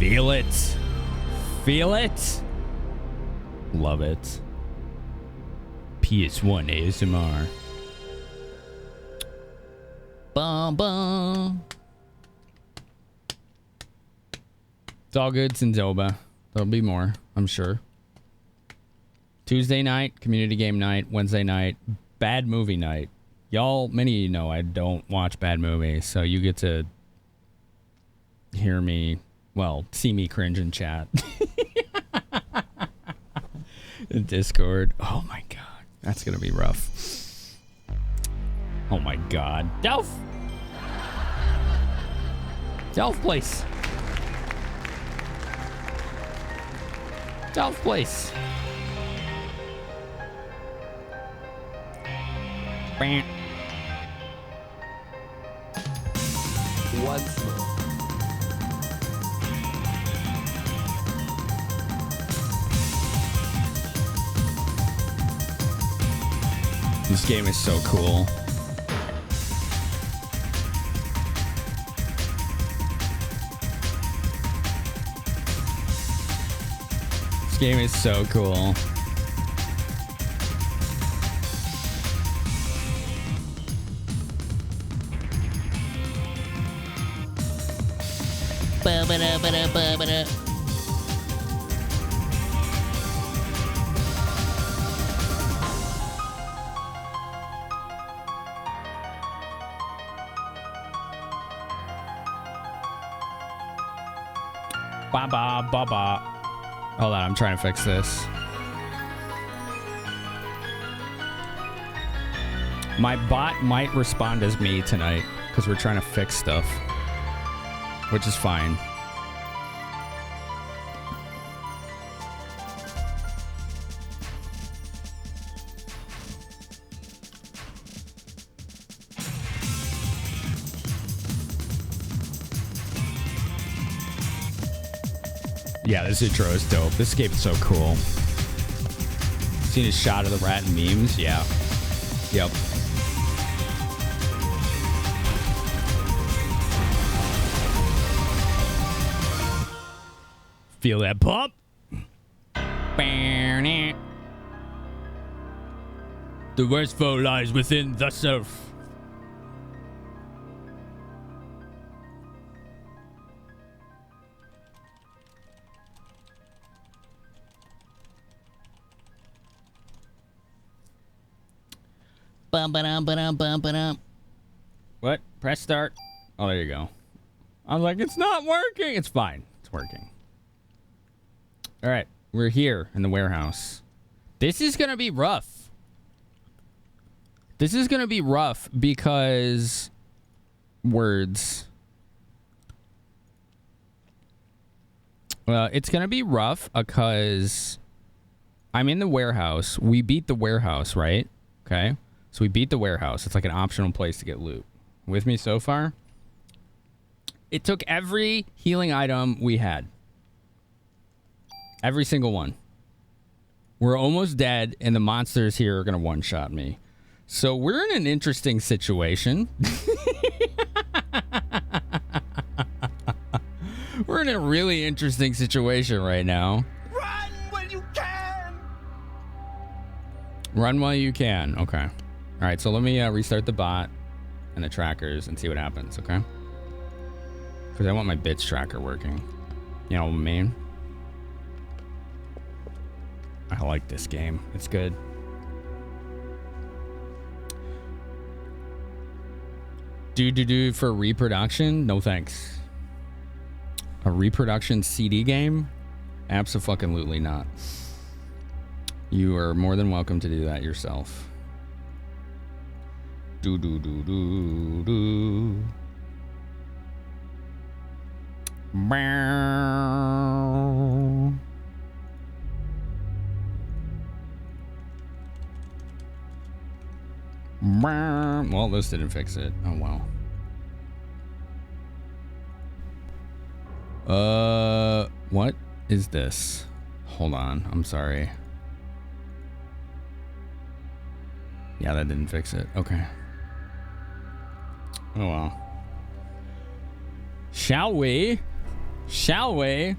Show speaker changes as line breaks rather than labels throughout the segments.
Feel it. Feel it. Love it. PS1 ASMR. Bum bum. It's all good, Sinzoba. There'll be more, I'm sure. Tuesday night, community game night. Wednesday night, bad movie night. Y'all, many of you know I don't watch bad movies, so you get to hear me, well, see me cringe in chat. In Discord. Oh my god. That's gonna be rough. Oh my god. Delph! Delph place. Delph place.
Once more.
This game is so cool. This game is so cool.
Ba-ba-da-ba-da-ba-ba-da.
Ba-ba, ba-ba. Hold on, I'm trying to fix this. My bot might respond as me tonight because we're trying to fix stuff, which is fine. Yeah, this intro is dope. This game is so cool. Seen a shot of the rat in memes? Yeah. Yep. Feel that pump? The worst foe lies within the self.
Bum-ba-dum-ba-dum-bum-ba-dum.
What? Press start. Oh, there you go. I was like, it's not working. It's fine. It's working. All right. We're here in the warehouse. This is going to be rough. This is going to be rough because words. Well, it's going to be rough because I'm in the warehouse. We beat the warehouse, right? Okay. So we beat the warehouse. It's like an optional place to get loot. With me so far? It took every healing item we had. Every single one. We're almost dead, and the monsters here are going to one-shot me. So we're in an interesting situation. We're in a really interesting situation right now.
Run when you can!
Run while you can. Okay. All right, so let me restart the bot and the trackers and see what happens, okay? Because I want my bits tracker working. You know what I mean? I like this game. It's good. Do for reproduction? No thanks. A reproduction CD game? Abso-fucking-lutely not. You are more than welcome to do that yourself. Do. Bow. Bow. Well, this didn't fix it. Oh, wow. What is this? Hold on. I'm sorry. Yeah, that didn't fix it. Okay. Oh, well. Shall we? Shall we?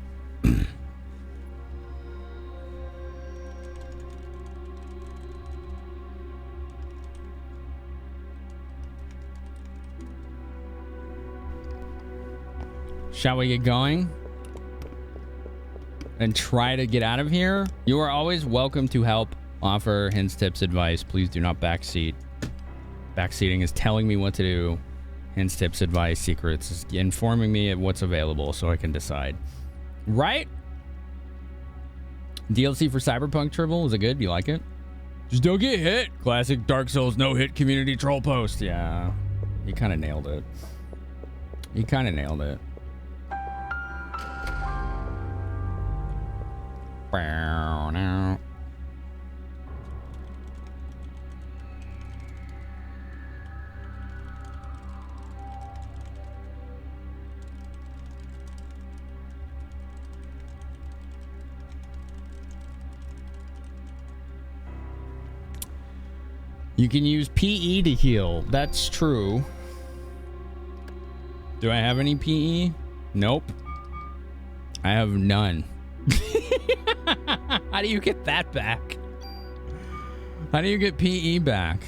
Shall we get going? And try to get out of here? You are always welcome to help, offer hints, tips, advice. Please do not backseat. Backseating is telling me what to do. Hints, tips, advice, secrets is informing me of what's available so I can decide. Right? DLC for Cyberpunk Tribble, is it good? Do you like it? Just don't get hit. Classic Dark Souls no hit community troll post. Yeah, you kind of nailed it. You kind of nailed it. Now. You can use PE to heal. That's true. Do I have any PE? Nope. I have none. How do you get that back? How do you get PE back?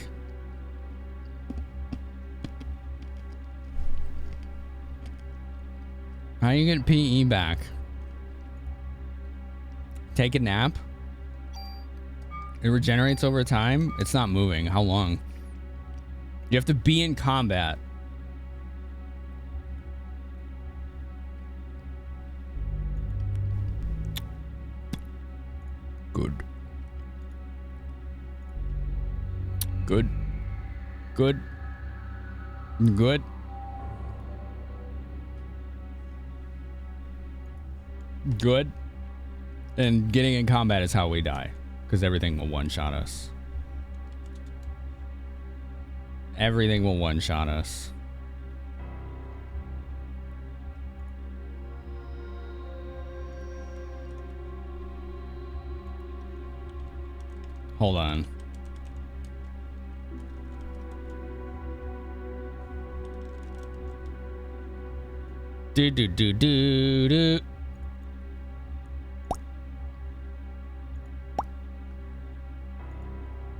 How do you get PE back? Take a nap? It regenerates over time? It's not moving. How long? You have to be in combat. Good. Good. Good. Good. Good. And getting in combat is how we die. Because everything will one-shot us. Everything will one-shot us. Hold on. Do do do do do.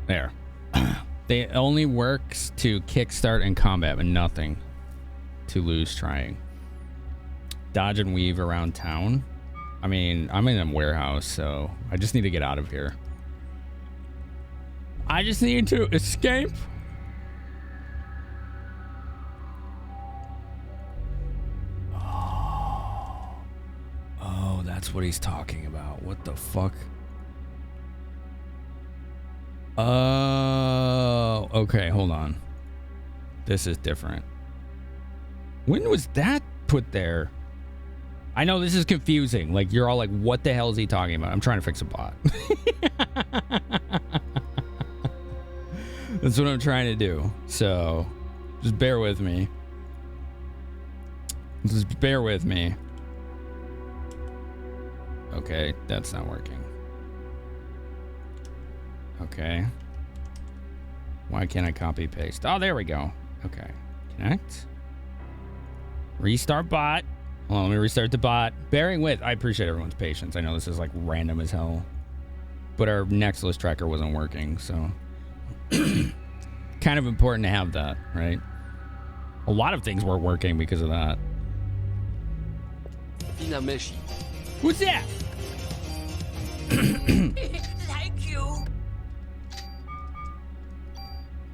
There. It only works to kickstart and combat, but nothing to lose trying. Dodge and weave around town. I mean, I'm in a warehouse, so I just need to get out of here. I just need to escape. Oh, that's what he's talking about. What the fuck? Oh, okay, hold on. This is different. When was that put there? I know this is confusing. Like, you're all like, what the hell is he talking about? I'm trying to fix a bot. That's what I'm trying to do. So, just bear with me. Just bear with me. Okay, that's not working. Okay. Why can't I copy paste? Oh, there we go. Okay. Connect. Restart bot. Hold on, let me restart the bot. Bearing with. I appreciate everyone's patience. I know this is like random as hell. But our Nexus tracker wasn't working, so. Kind of important to have that, right? A lot of things were working because of that. What's that?
Like you.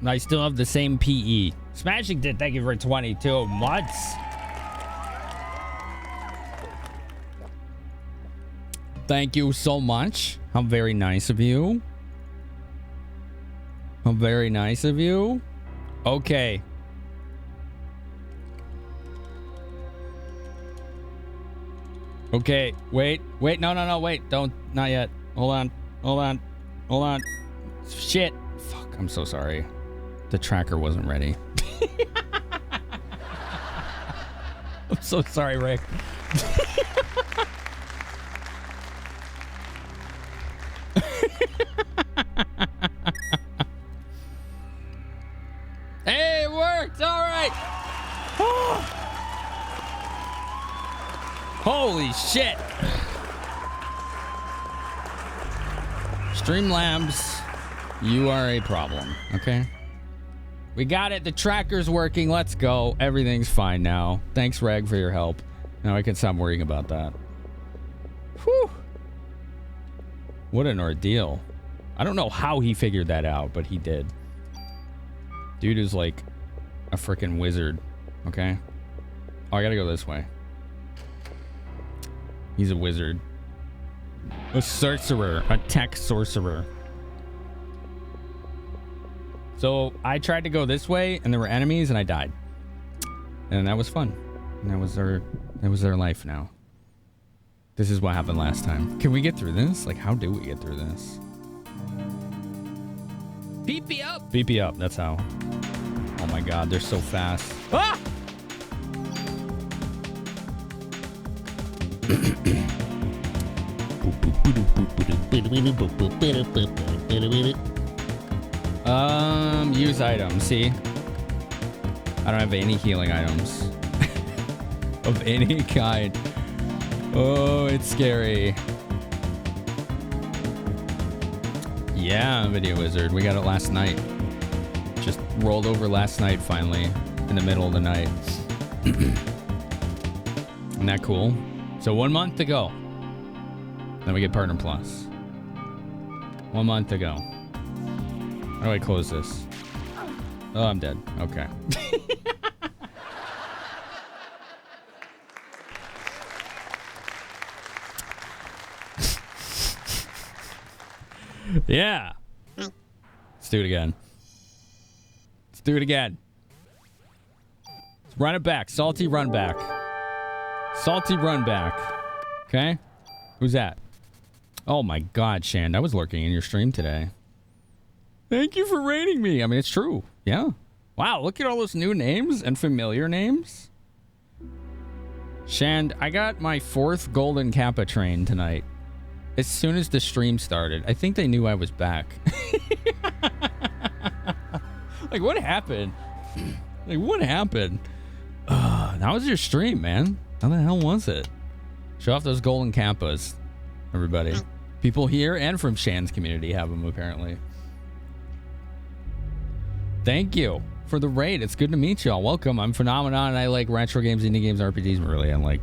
I still have the same PE. Smashing did. Thank you for 22 months. Thank you so much. How very nice of you. How very nice of you. Okay. Okay. Wait. Wait. No. Wait. Don't. Not yet. Hold on. Hold on. Hold on. Shit. Fuck. I'm so sorry. The tracker wasn't ready. I'm so sorry, Rick. Hey, it worked. All right. Holy shit. Streamlabs, you are a problem, okay? We got it. The tracker's working. Let's go. Everything's fine now. Thanks, Reg, for your help. Now I can stop worrying about that. Whew. What an ordeal. I don't know how he figured that out, but he did. Dude is like a freaking wizard, okay? Oh, I gotta go this way. He's a wizard. A sorcerer. A tech sorcerer. So I tried to go this way and there were enemies and I died. And that was fun. And that was their life now. This is what happened last time. Can we get through this? Like, how do we get through this? PP up. PP up. That's how. Oh my god, they're so fast. Ah! Use items. See, I don't have any healing items of any kind. Oh, it's scary. Yeah, Video Wizard. We got it last night. Just rolled over last night, finally, in the middle of the night. Isn't that cool? So 1 month to go. Then we get Partner Plus. 1 month to go. How do I close this? Oh, I'm dead. Okay. Yeah. Let's do it again. Let's do it again. Let's run it back. Salty run back. Salty run back. Okay. Who's that? Oh my god, Shand. I was lurking in your stream today. Thank you for rating me. I mean, it's true. Yeah. Wow, look at all those new names and familiar names. Shand, I got my 4th Golden Kappa train tonight. As soon as the stream started. I think they knew I was back. Like, what happened? Like, what happened? How was your stream, man? How the hell was it? Show off those Golden Kappas, everybody. People here and from Shan's community have them, apparently. Thank you for the raid. It's good to meet y'all. Welcome. I'm Phenomenon, and I like retro games, indie games, RPGs. Really, I like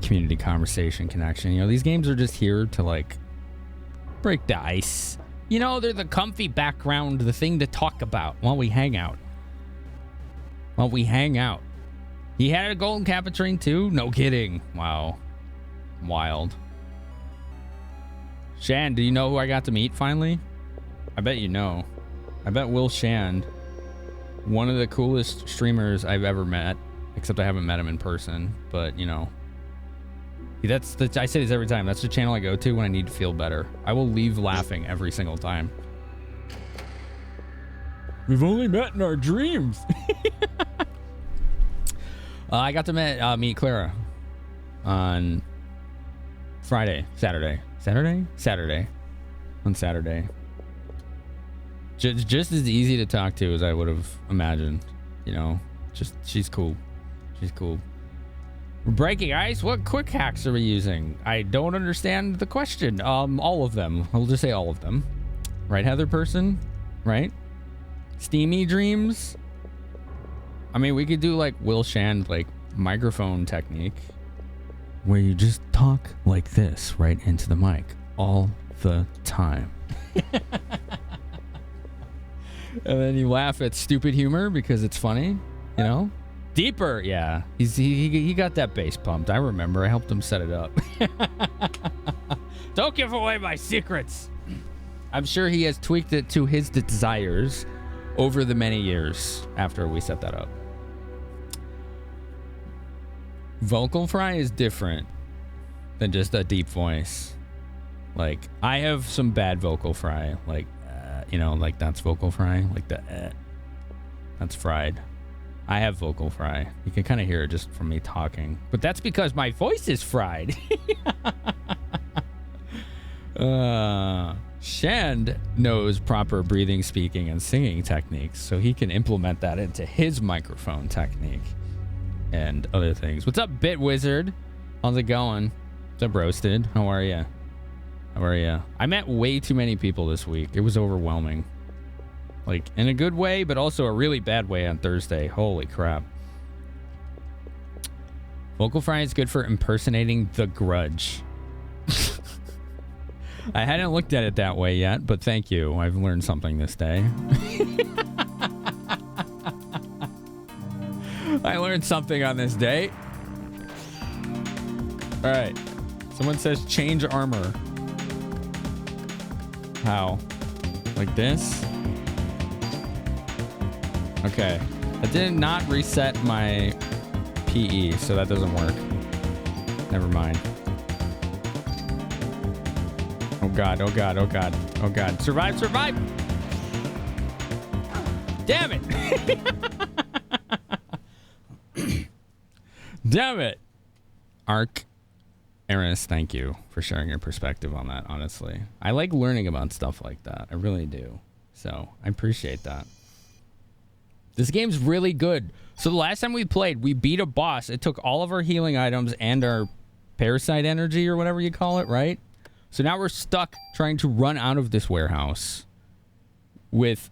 community conversation, connection. You know, these games are just here to, like, break the ice. You know, they're the comfy background, the thing to talk about while we hang out. While we hang out. He had a Golden Kappa train, too? No kidding. Wow. Wild. Shan, do you know who I got to meet, finally? I bet you know. I bet Will Shand, one of the coolest streamers I've ever met, except I haven't met him in person, but, you know. I say this every time. That's the channel I go to when I need to feel better. I will leave laughing every single time. We've only met in our dreams. I got to meet Clara on Saturday. On Saturday. Just as easy to talk to as I would have imagined. You know, she's cool. She's cool. Breaking ice? What quick hacks are we using? I don't understand the question. All of them. I'll just say all of them. Right, Heather person? Right? Steamy dreams? I mean, we could do like Will Shand, like microphone technique, where you just talk like this right into the mic all the time. And then you laugh at stupid humor because it's funny, you know? Deeper, yeah. He got that bass pumped. I remember. I helped him set it up. Don't give away my secrets. I'm sure he has tweaked it to his desires over the many years after we set that up. Vocal fry is different than just a deep voice. Like, I have some bad vocal fry. Like, you know, like that's vocal fry. Like the that's fried. I have vocal fry. You can kind of hear it just from me talking. But that's because my voice is fried. Shand knows proper breathing, speaking, and singing techniques, so he can implement that into his microphone technique and other things. What's up, Bit Wizard? How's it going? What's up, Roasted? How are you? How are you? I met way too many people this week. It was overwhelming. Like, in a good way, but also a really bad way on Thursday. Holy crap. Vocal fry is good for impersonating The Grudge. I hadn't looked at it that way yet, but thank you. I've learned something this day. I learned something on this day. All right. Someone says change armor. How? Like this? Okay. I did not reset my PE, so that doesn't work. Never mind. Oh god, oh god, oh god, oh god. Survive, survive! Damn it! Damn it! Arc Eris, thank you for sharing your perspective on that, honestly. I like learning about stuff like that. I really do. So, I appreciate that. This game's really good. So the last time we played, we beat a boss. It took all of our healing items and our parasite energy or whatever you call it, right? So now we're stuck trying to run out of this warehouse with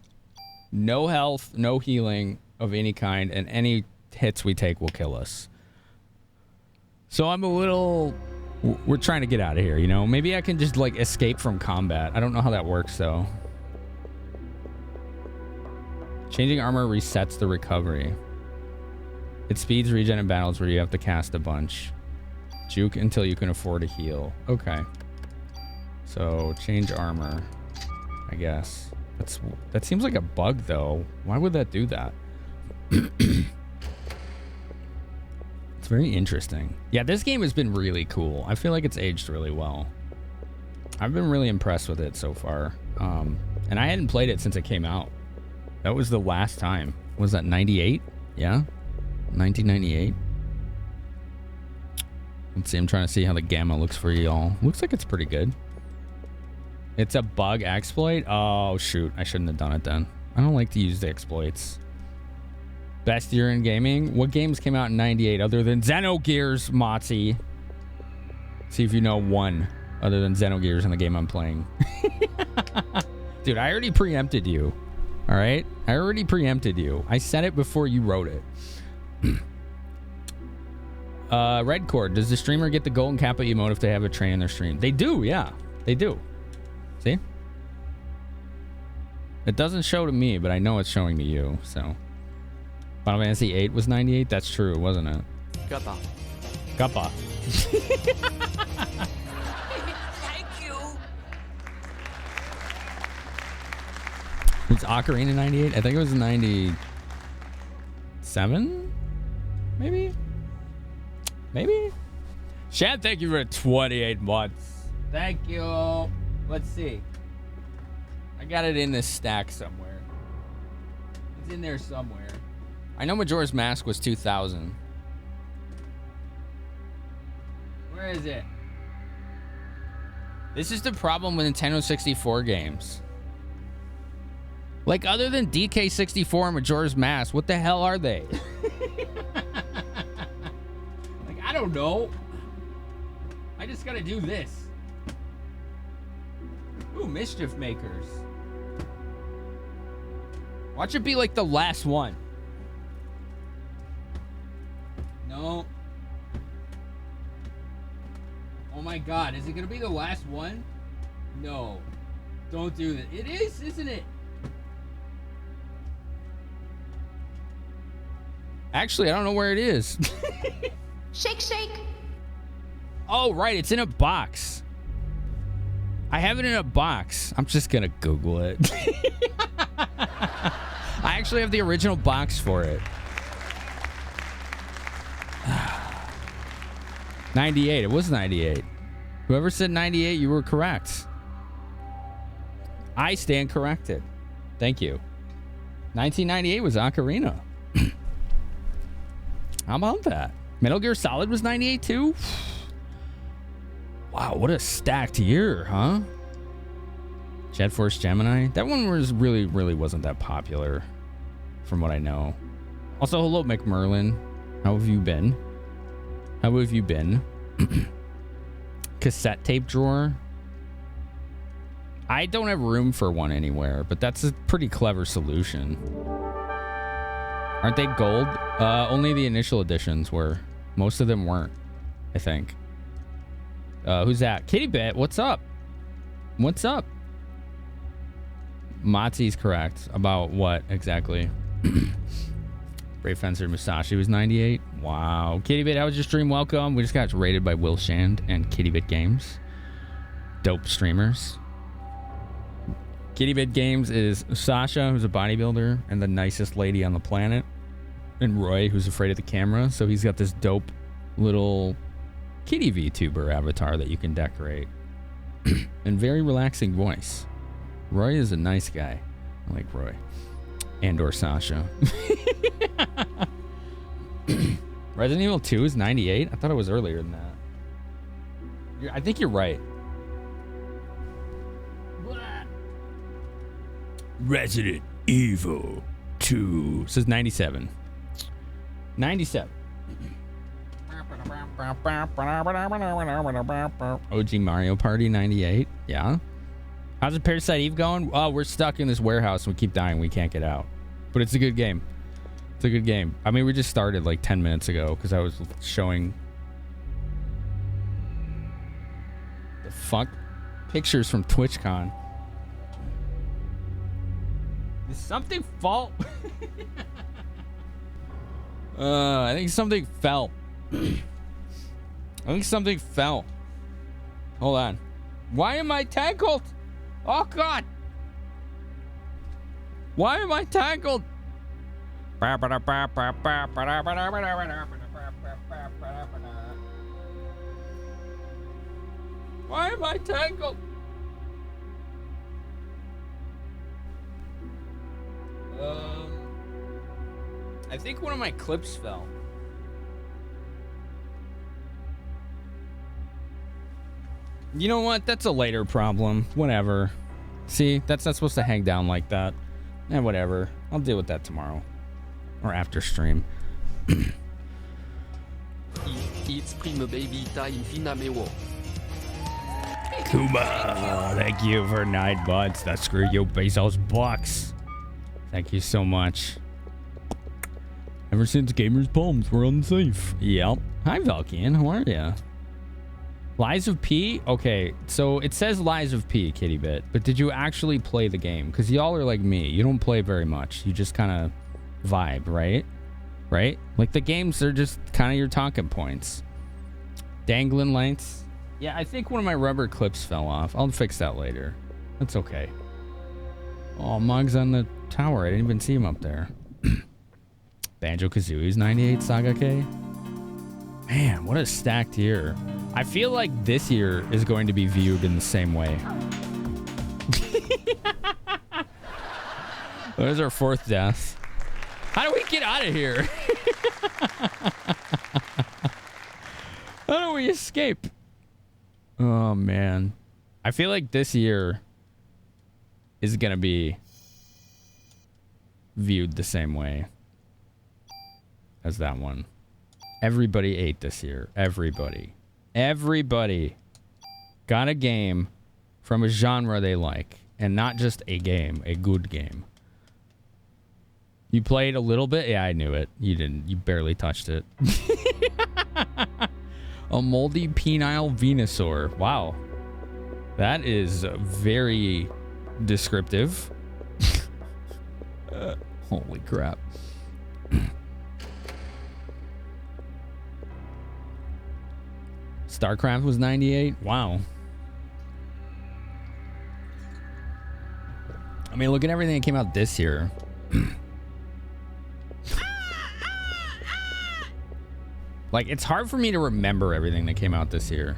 no health, no healing of any kind, and any hits we take will kill us. So I'm a little... We're trying to get out of here, you know? Maybe I can just, like, escape from combat. I don't know how that works, though. Changing armor resets the recovery. It speeds regen in battles where you have to cast a bunch. Juke until you can afford to heal. Okay. So, change armor. I guess. That seems like a bug, though. Why would that do that? It's very interesting. Yeah, this game has been really cool. I feel like it's aged really well. I've been really impressed with it so far. And I hadn't played it since it came out. That was the last time. Was that 98? Yeah? 1998? Let's see. I'm trying to see how the gamma looks for y'all. Looks like it's pretty good. It's a bug exploit? Oh, shoot. I shouldn't have done it then. I don't like to use the exploits. Best year in gaming? What games came out in 98 other than Xenogears, Motzi? See if you know one other than Xenogears in the game I'm playing. Dude, I already preempted you. All right? I already preempted you. I said it before you wrote it. Redcord, does the streamer get the golden kappa emote if they have a train in their stream? They do, yeah. They do. See? It doesn't show to me, but I know it's showing to you, so. Final Fantasy 8 was 98? That's true, wasn't it?
Kappa.
Kappa.
Thank you.
Was Ocarina 98? I think it was 97? Maybe? Maybe? Shad, thank you for 28 months. Thank you. Let's see. I got it in this stack somewhere. It's in there somewhere. I know Majora's Mask was 2000. Where is it? This is the problem with Nintendo 64 games. Like, other than DK64 and Majora's Mask, what the hell are they? Like, I don't know. I just gotta do this. Ooh, Mischief Makers. Watch it be like the last one. No. Oh my god, is it gonna be the last one? No. Don't do that. It is, isn't it? Actually, I don't know where it is.
Shake, shake.
Oh, right. It's in a box. I have it in a box. I'm just going to Google it. I actually have the original box for it. 98. It was 98. Whoever said 98, you were correct. I stand corrected. Thank you. 1998 was Ocarina. How about that? Metal Gear Solid was 98 too? Wow, what a stacked year, huh? Jet Force Gemini? That one was really wasn't that popular from what I know. Also, hello, McMerlin. How have you been? How have you been? Cassette tape drawer. I don't have room for one anywhere, but that's a pretty clever solution. Aren't they gold? Only the initial editions were. Most of them weren't, I think. Who's that? Kitty Bit, what's up? What's up? Matzi's correct. About what exactly? Brave Fencer Musashi was 98. Wow. Kitty Bit, how was your stream? Welcome. We just got rated by Will Shand and Kitty Bit Games. Dope streamers. Kitty Bit Games is Sasha, who's a bodybuilder and the nicest lady on the planet. And Roy, who's afraid of the camera. So he's got this dope little kitty VTuber avatar that you can decorate. And very relaxing voice. Roy is a nice guy. I like Roy. And or Sasha. Resident Evil 2 is 98? I thought it was earlier than that. I think you're right. Resident Evil 2 says 97. 97. OG Mario Party 98. Yeah. How's the Parasite Eve going? Oh, we're stuck in this warehouse and we keep dying. We can't get out. But it's a good game. It's a good game. I mean, we just started like 10 minutes ago because I was showing the fuck pictures from TwitchCon. Did something fall? I think something fell. I think something fell. Hold on. Why am I tangled? Oh God! Why am I tangled? Why am I tangled? I think one of my clips fell. You know what? That's a later problem. Whatever. See, that's not supposed to hang down like that. Eh, whatever. I'll deal with that tomorrow. Or after stream.
It's prime baby time finameo.
Kuma, thank you for 9 months. That's screw you, Bezos bucks. Thank you so much. Ever since gamers' palms were unsafe. Yep. Hi, Valkian. How are ya? Lies of P? Okay, so it says Lies of P, Kitty Bit, but did you actually play the game? Because y'all are like me. You don't play very much. You just kind of vibe, right? Right? Like the games are just kind of your talking points. Dangling lights. Yeah, I think one of my rubber clips fell off. I'll fix that later. That's okay. Oh, Mug's on the tower. I didn't even see him up there. Banjo-Kazooie's 98 Saga K. Man, what a stacked year. I feel like this year is going to be viewed in the same way. There's our 4th death. How do we get out of here? How do we escape? Oh, man. I feel like this year is going to be viewed the same way as that one. Everybody ate this year. Everybody. Everybody got a game from a genre they like. And not just a game, a good game. You played a little bit? Yeah, I knew it. You didn't. You barely touched it. A moldy penile Venusaur. Wow. That is very descriptive. Holy crap. StarCraft was 98. Wow. I mean, look at everything that came out this year. Like, it's hard for me to remember everything that came out this year.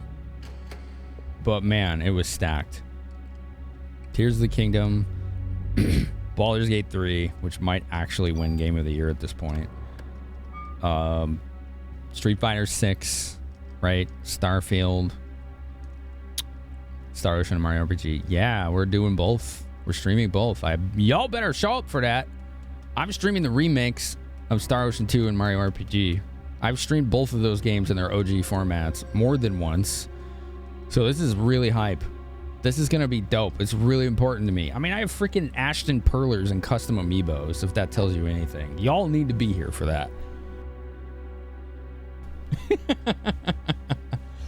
But, man, it was stacked. Tears of the Kingdom. Baldur's Gate 3, which might actually win Game of the Year at this point. Street Fighter 6, right? Starfield. Star Ocean and Mario RPG. Yeah, we're doing both. We're streaming both. Y'all better show up for that. I'm streaming the remakes of Star Ocean 2 and Mario RPG. I've streamed both of those games in their OG formats more than once. So this is really hype. This is going to be dope. It's really important to me. I mean, I have freaking Ashton Perlers and custom amiibos, if that tells you anything. Y'all need to be here for that.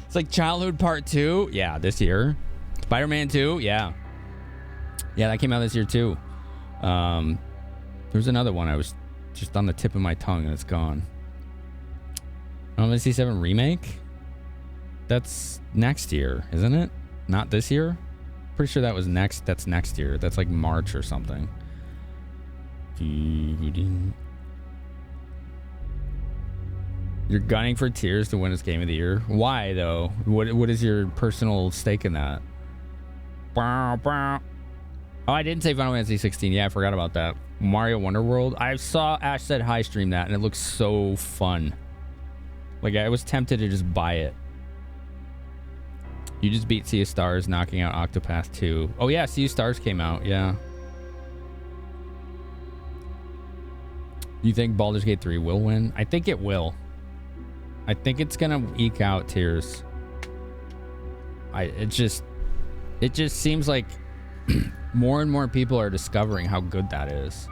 It's like Childhood Part 2. Yeah, this year. Spider-Man 2. Yeah. Yeah, that came out this year too. There's another one I was just on the tip of my tongue and it's gone. Final Fantasy 7 Remake? That's next year, isn't it? Not this year? Pretty sure that was next. That's next year. That's like March or something. You're gunning for Tears to win its Game of the Year. Why, though? What is your personal stake in that? Oh, I didn't say Final Fantasy 16. Yeah, I forgot about that. Mario Wonder World. I saw Ash Said Hi stream that, and it looks so fun. Like, I was tempted to just buy it. You just beat Sea of Stars, knocking out Octopath 2. Oh, yeah, Sea of Stars came out. Yeah. You think Baldur's Gate 3 will win? I think it will. I think it's gonna eke out Tears. It just seems like more and more people are discovering how good that is.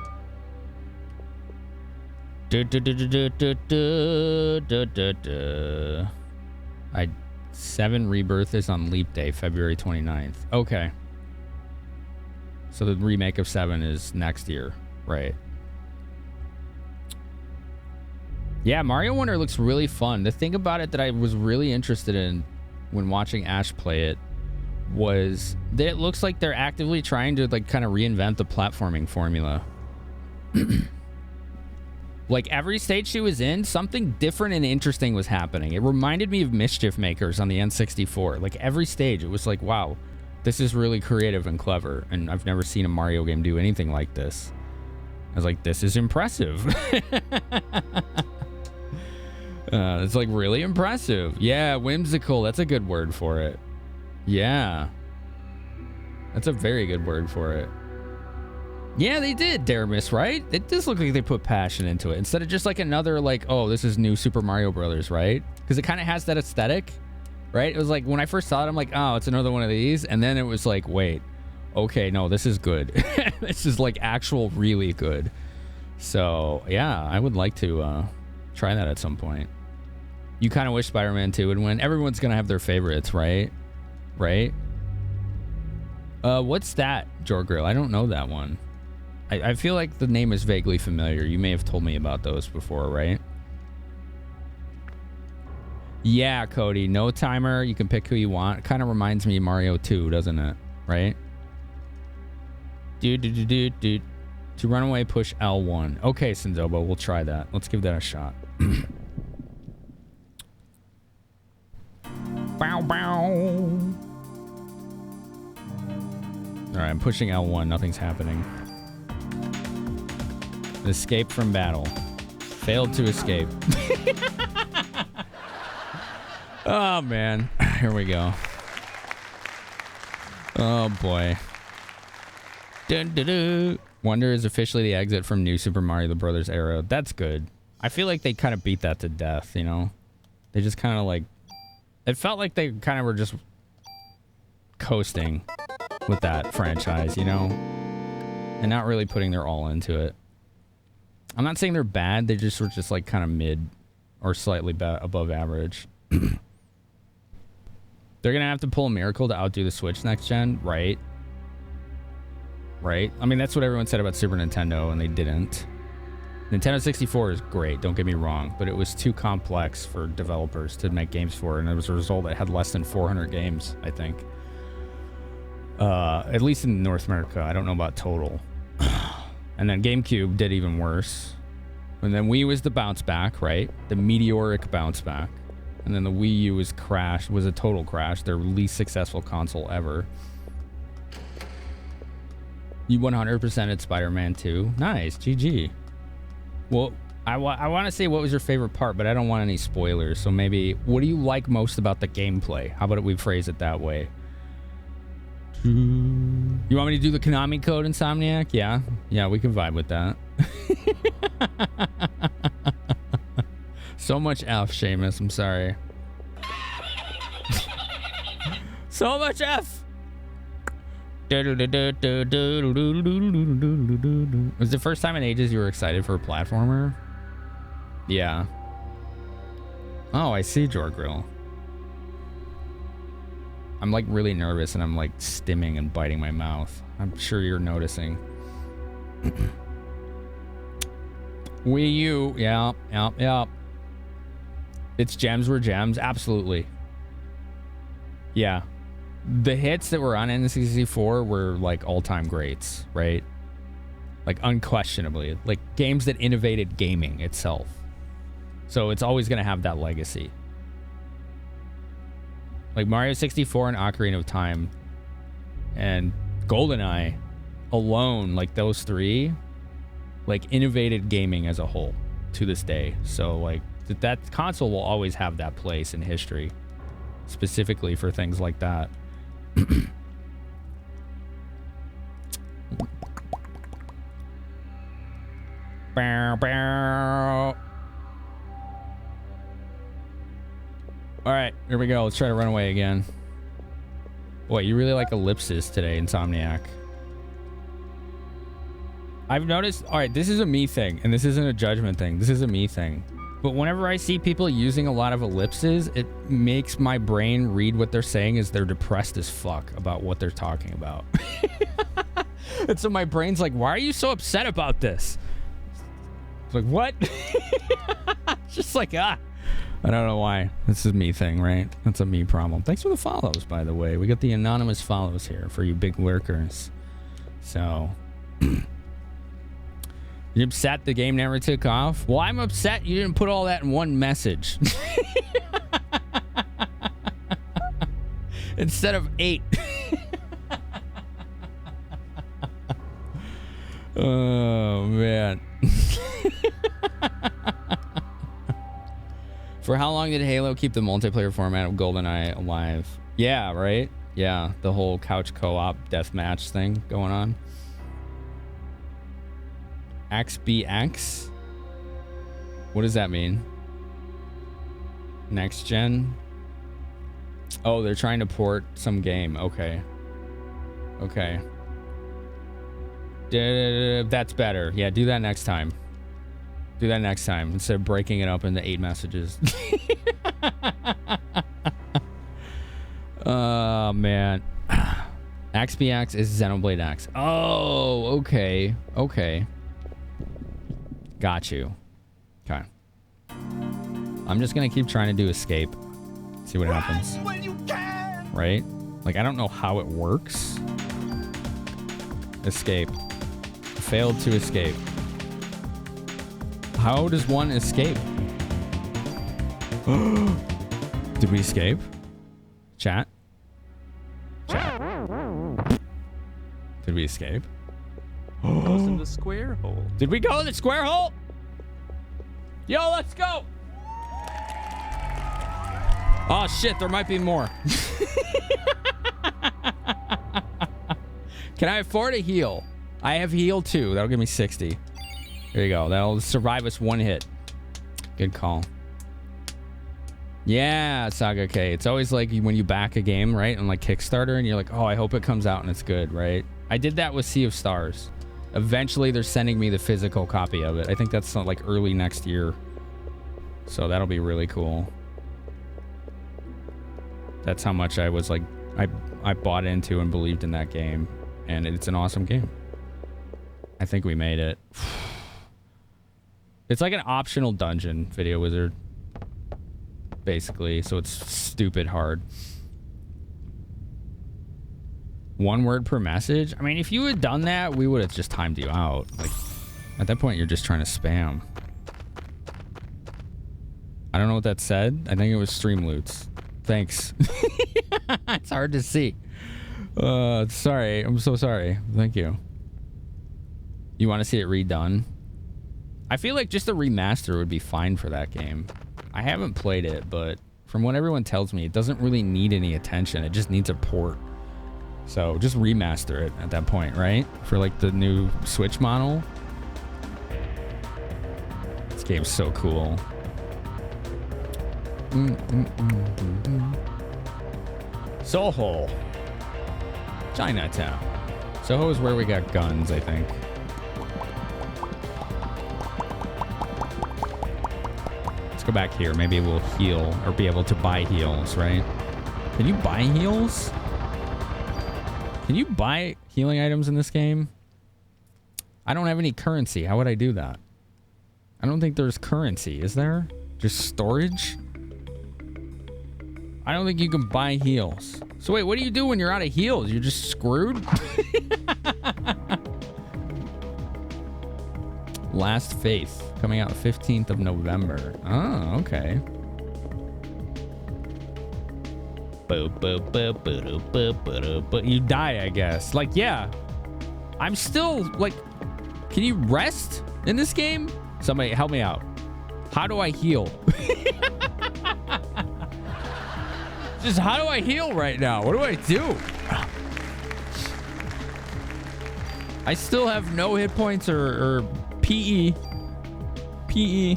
7 Rebirth is on Leap Day, February 29th. Okay. So the remake of 7 is next year, right? Yeah, Mario Wonder looks really fun. The thing about it that I was really interested in when watching Ash play it was that it looks like they're actively trying to like kind of reinvent the platforming formula. Like every stage she was in, something different and interesting was happening. It reminded me of Mischief Makers on the N64. Like every stage, it was like, wow, this is really creative and clever. And I've never seen a Mario game do anything like this. I was like, this is impressive. It's like really impressive. Yeah, whimsical. That's a good word for it. Yeah. That's a very good word for it. Yeah, they did, Daramis, right? It does look like they put passion into it instead of just like another like, oh, this is new Super Mario Brothers, right? Because it kind of has that aesthetic, right? It was like when I first saw it, I'm like, oh, it's another one of these. And then it was like, wait, okay, no, this is good. This is like actual really good. So yeah, I would like to try that at some point. You kind of wish Spider-Man 2 would win. Everyone's going to have their favorites, right? Right? What's that, Jorgrill? I don't know that one. I feel like the name is vaguely familiar. You may have told me about those before, right? Yeah, Cody. No timer. You can pick who you want. It kind of reminds me of Mario 2, doesn't it? Right? To run away, push L1. Okay, Senzobo. We'll try that. Let's give that a shot. Bow, bow. All right, I'm pushing L1. Nothing's happening. Escape from battle. Failed to escape. Oh, man. Here we go. Oh, boy. Dun, dun, dun. Wonder is officially the exit from New Super Mario Bros. Era. That's good. I feel like they kind of beat that to death, you know? They just kind of like... It felt like they kind of were just coasting with that franchise, you know? And not really putting their all into it. I'm not saying they're bad. They just were just like kind of mid or slightly above average. They're going to have to pull a miracle to outdo the Switch next gen, right? Right? I mean, that's what everyone said about Super Nintendo, and they didn't. Nintendo 64 is great, don't get me wrong, but it was too complex for developers to make games for, and as a result, it had less than 400 games, I think. At least in North America. I don't know about total. And then GameCube did even worse. And then Wii was the bounce back, right? The meteoric bounce back. And then the Wii U was a total crash, their least successful console ever. You 100%ed Spider-Man 2. Nice, GG. Well, I want to say what was your favorite part, but I don't want any spoilers. So maybe, what do you like most about the gameplay? How about we phrase it that way? You want me to do the Konami code, Insomniac? Yeah, we can vibe with that. So much F, Seamus. I'm sorry. So much F. Was the first time in ages you were excited for a platformer? Yeah. Oh, I see, Jorgrill. I'm like really nervous and I'm like stimming and biting my mouth. I'm sure you're noticing. Wii U, yeah. Its gems were gems, absolutely. Yeah. The hits that were on N64 were like all-time greats, right? Like unquestionably. Like games that innovated gaming itself. So it's always going to have that legacy. Like Mario 64 and Ocarina of Time and GoldenEye alone, like those three, like innovated gaming as a whole to this day. So like that console will always have that place in history, specifically for things like that. Bow, bow. All right, here we go. Let's try to run away again. Boy, you really like ellipses today, Insomniac. I've noticed, all right, this is a me thing, and this isn't a judgment thing. This is a me thing. But whenever I see people using a lot of ellipses, it makes my brain read what they're saying as they're depressed as fuck about what they're talking about. And so my brain's like, why are you so upset about this? It's like, what? Just like, I don't know why. This is a me thing, right? That's a me problem. Thanks for the follows, by the way. We got the anonymous follows here for you big lurkers. So... You upset the game never took off? Well, I'm upset you didn't put all that in one message. Instead of 8. Oh, man. For how long did Halo keep the multiplayer format of GoldenEye alive? Yeah, right? Yeah, the whole couch co-op deathmatch thing going on. XBX? What does that mean? Next gen? Oh, they're trying to port some game. Okay. Okay. That's better. Yeah, do that next time. Do that next time instead of breaking it up into 8 messages. Oh, man. XBX is Xenoblade X. Oh, okay. Okay. Got you. Okay. I'm just gonna keep trying to do escape. See what happens. Right? Like, I don't know how it works. Escape. Failed to escape. How does one escape? Did we escape? Chat? Chat. Did we escape?
Goes in the square hole.
Did we go in the square hole? Yo, let's go. Oh, shit. There might be more. Can I afford a heal? I have heal 2. That'll give me 60. There you go. That'll survive us 1 hit. Good call. Yeah, Saga K. It's always like when you back a game, right? On like Kickstarter, and you're like, oh, I hope it comes out and it's good, right? I did that with Sea of Stars. Eventually, they're sending me the physical copy of it. I think that's like early next year. So that'll be really cool. That's how much I was like, I bought into and believed in that game. And it's an awesome game. I think we made it. It's like an optional dungeon, Video Wizard. Basically, so it's stupid hard. 1 word per message? I mean, if you had done that, we would have just timed you out. Like, at that point, you're just trying to spam. I don't know what that said. I think it was stream loots. Thanks. It's hard to see. Sorry. I'm so sorry. Thank you. You want to see it redone? I feel like just a remaster would be fine for that game. I haven't played it, but from what everyone tells me, it doesn't really need any attention. It just needs a port. So just remaster it at that point, right? For like the new Switch model. This game's so cool. Soho. Chinatown. Soho is where we got guns, I think. Let's go back here. Maybe we'll heal or be able to buy heals, right? Can you buy heals? Can you buy healing items in this game? I don't have any currency. How would I do that? I don't think there's currency. Is there? Just storage? I don't think you can buy heals. So wait, what do you do when you're out of heals? You're just screwed? Last Faith, coming out 15th of November. Oh, okay. But you die, I guess. Like, yeah. I'm still, like... Can you rest in this game? Somebody help me out. How do I heal? Just how do I heal right now? What do I do? I still have no hit points or PE. PE.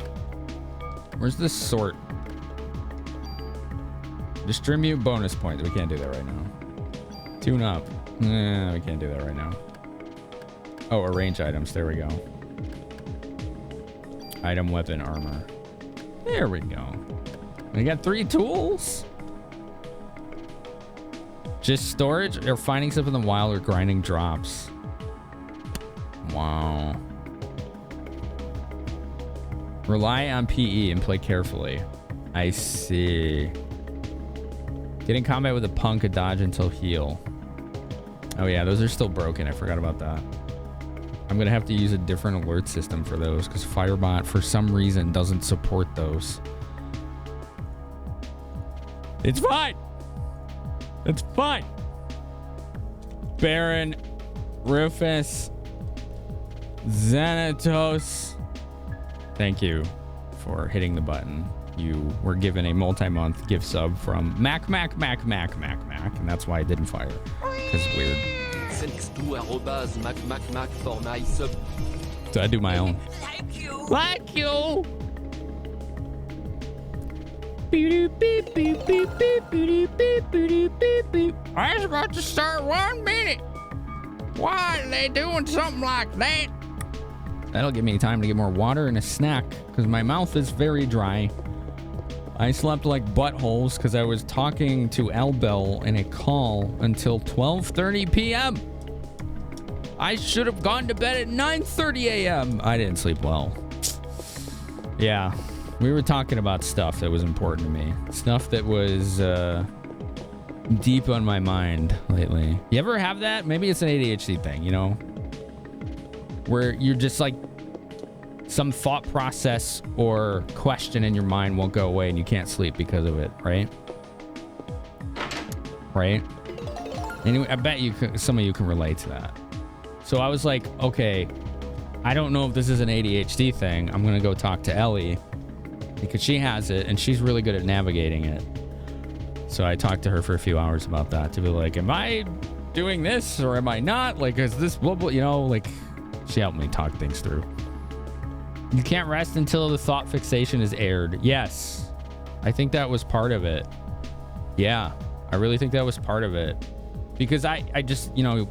Where's this sort? Distribute bonus points. We can't do that right now. Tune up. Nah, we can't do that right now. Oh, arrange items. There we go. Item, weapon, armor. There we go. We got 3 tools. Just storage or finding stuff in the wild or grinding drops. Wow. Rely on PE and play carefully. I see. Get in combat with a punk, a dodge until heal. Oh yeah, those are still broken. I forgot about that. I'm gonna have to use a different alert system for those because Firebot for some reason doesn't support those. It's fine. It's fine. Baron, Rufus, Xanatos. Thank you for hitting the button. You were given a multi-month gift sub from Mac, and that's why I didn't fire. Because it's weird. So I do my own.
Like you.
Like you. I was about to start 1 minute. Why are they doing something like that? That'll give me time to get more water and a snack because my mouth is very dry. I slept like buttholes because I was talking to Albel in a call until 12:30 p.m. I should have gone to bed at 9:30 a.m. I didn't sleep well. Yeah, we were talking about stuff that was important to me. Stuff that was deep on my mind lately. You ever have that? Maybe it's an ADHD thing, you know? Where you're just like, some thought process or question in your mind won't go away and you can't sleep because of it, right? Right? Anyway, I bet some of you can relate to that. So I was like, okay, I don't know if this is an ADHD thing. I'm going to go talk to Ellie because she has it and she's really good at navigating it. So I talked to her for a few hours about that to be like, am I doing this or am I not? Like, is this blah, blah, you know, like she helped me talk things through. You can't rest until the thought fixation is aired. Yes. I think that was part of it. Yeah. I really think that was part of it. Because I just, you know,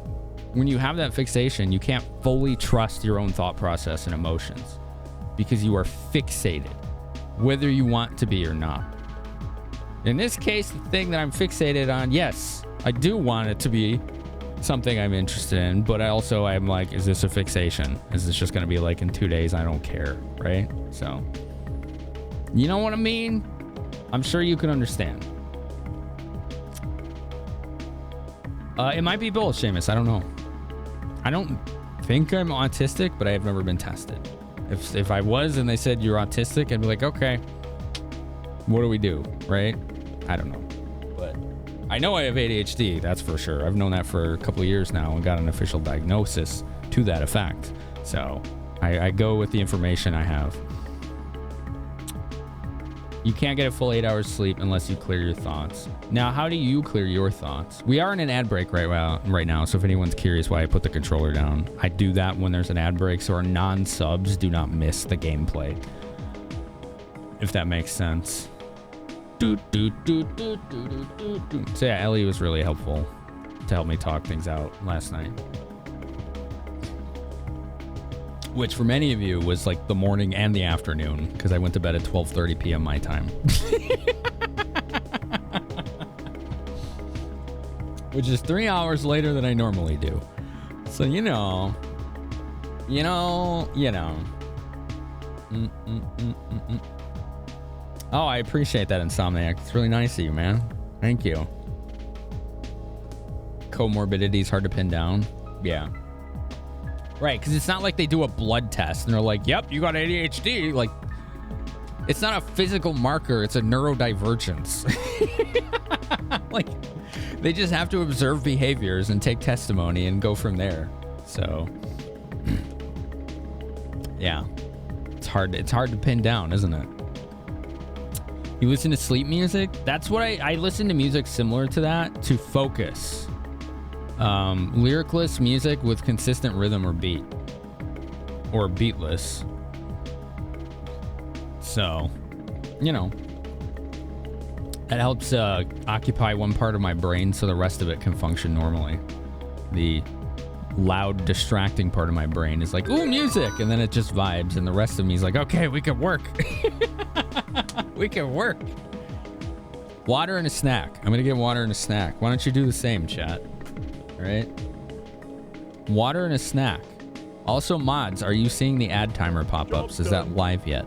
when you have that fixation, you can't fully trust your own thought process and emotions because you are fixated, whether you want to be or not. In this case, the thing that I'm fixated on, yes, I do want it to be something I'm interested in, but I'm like, is this a fixation? Is this just going to be like in 2 days? I don't care, right? So, you know what I mean? I'm sure you can understand. It might be both, Seamus. I don't know. I don't think I'm autistic, but I have never been tested. If I was and they said you're autistic, I'd be like, okay, what do we do, right? I don't know. But I know I have ADHD, that's for sure. I've known that for a couple of years now and got an official diagnosis to that effect. So I go with the information I have. You can't get a full 8 hours sleep unless you clear your thoughts. Now, how do you clear your thoughts? We are in an ad break right now, so if anyone's curious why I put the controller down, I do that when there's an ad break so our non-subs do not miss the gameplay. If that makes sense. So yeah, Ellie was really helpful to help me talk things out last night. Which for many of you was like the morning and the afternoon, because I went to bed at 12:30 p.m. my time. Which is 3 hours later than I normally do. So, you know. Oh, I appreciate that, Insomniac. It's really nice of you, man. Thank you. Comorbidity is hard to pin down. Yeah. Right, because it's not like they do a blood test and they're like, yep, you got ADHD. Like, it's not a physical marker. It's a neurodivergence. Like, they just have to observe behaviors and take testimony and go from there. So, yeah. It's hard to pin down, isn't it? You listen to sleep music? That's what I listen to music similar to that to focus. Lyricless music with consistent rhythm or beat. Or beatless. So, you know. That helps occupy one part of my brain so the rest of it can function normally. The loud, distracting part of my brain is like, ooh, music! And then it just vibes, and the rest of me is like, okay, we can work. We can work. Water and a snack. I'm gonna get water and a snack. Why don't you do the same, chat? All right? Water and a snack. Also, mods, are you seeing the ad timer pop-ups? Is that live yet?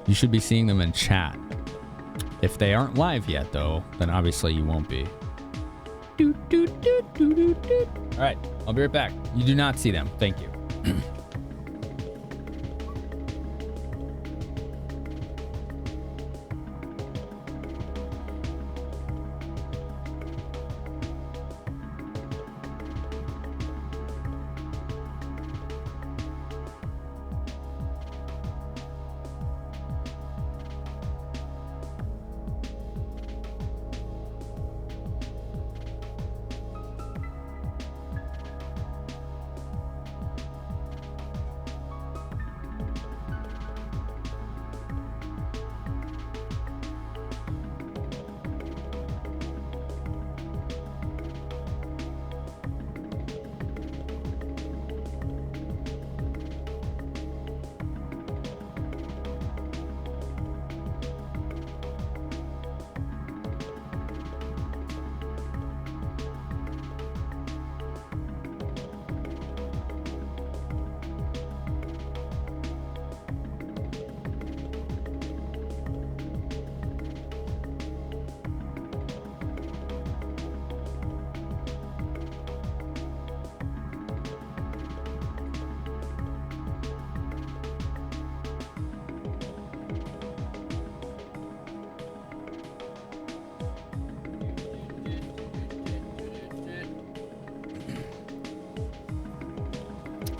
You should be seeing them in chat. If they aren't live yet, though, then obviously you won't be. All right, I'll be right back. You do not see them. Thank you.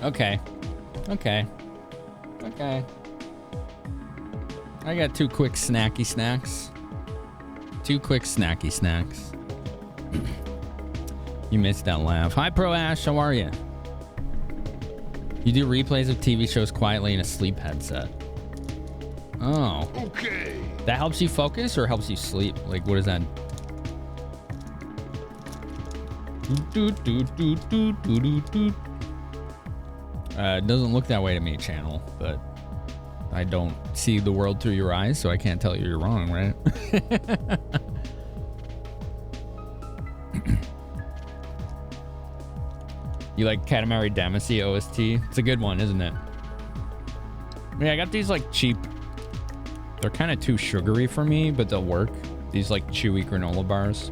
Okay. I got two quick snacky snacks. You missed that laugh. Hi, Pro Ash. How are you? You do replays of TV shows quietly in a sleep headset. Oh. Okay. That helps you focus or helps you sleep? Like, what is that? It doesn't look that way to me, channel, but I don't see the world through your eyes, so I can't tell you you're wrong, right? You like Katamari Damacy OST? It's a good one, isn't it? Yeah, I got these like cheap. They're kind of too sugary for me, but they'll work. These like chewy granola bars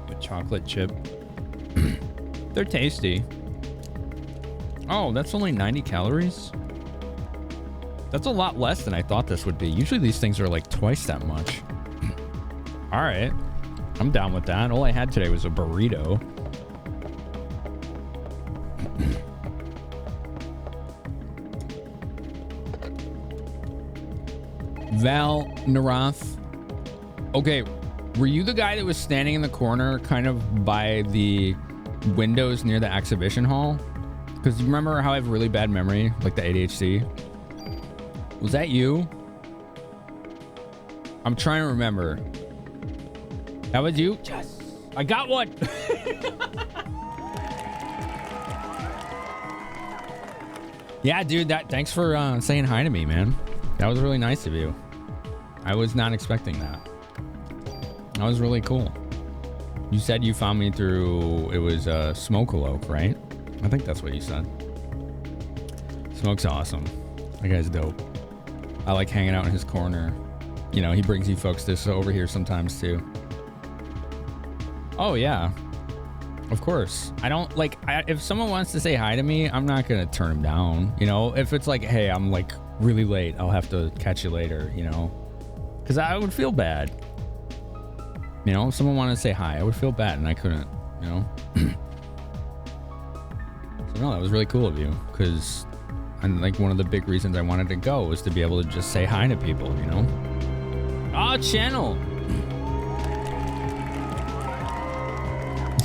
with chocolate chip. They're tasty. Oh, that's only 90 calories? That's a lot less than I thought this would be. Usually these things are like twice that much. All right. I'm down with that. All I had today was a burrito. Val Narath. Okay, were you the guy that was standing in the corner kind of by the windows near the exhibition hall? Because you remember how I have really bad memory, like the ADHD? Was that you? I'm trying to remember. That was you? Yes. I got one. Yeah, dude, thanks for saying hi to me, man. That was really nice of you. I was not expecting that. That was really cool. You said you found me through, it was Smokealoke, right? I think that's what you said. Smoke's awesome. That guy's dope. I like hanging out in his corner. You know, he brings you folks this over here sometimes too. Oh yeah, of course. I don't like, if someone wants to say hi to me, I'm not gonna turn him down. You know, if it's like, hey, I'm like really late, I'll have to catch you later, you know, because I would feel bad. You know, if someone wanted to say hi, I would feel bad and I couldn't, you know. So no, that was really cool of you, because and like one of the big reasons I wanted to go was to be able to just say hi to people, you know. Oh, channel.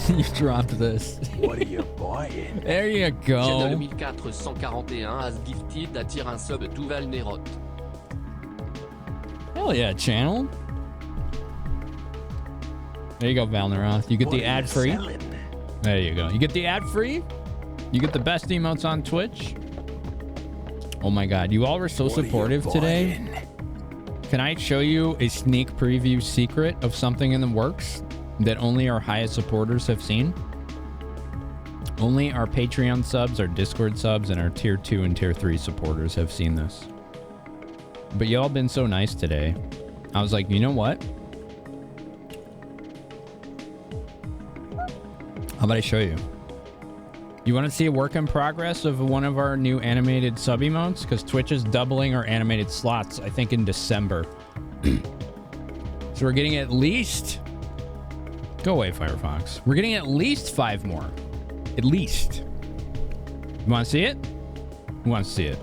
You dropped this.
What are you buying?
There you go.
Channel 1441 as gifted attire un sub Duval Nerot.
Hell yeah, channel. There you go, Valneroth. You get the ad free. There you go. You get the ad free. You get the best emotes on Twitch. Oh my god, you all were so supportive today. Can I show you a sneak preview secret of something in the works that only our highest supporters have seen? Only our Patreon subs, our Discord subs, and our tier 2 and tier 3 supporters have seen this. But y'all been so nice today. I was like, you know what? How about I show you? You want to see a work in progress of one of our new animated sub emotes? Because Twitch is doubling our animated slots, I think, in December. So we're getting at least... Go away, Firefox. We're getting at least 5 more. At least. You want to see it? Who wants to see it?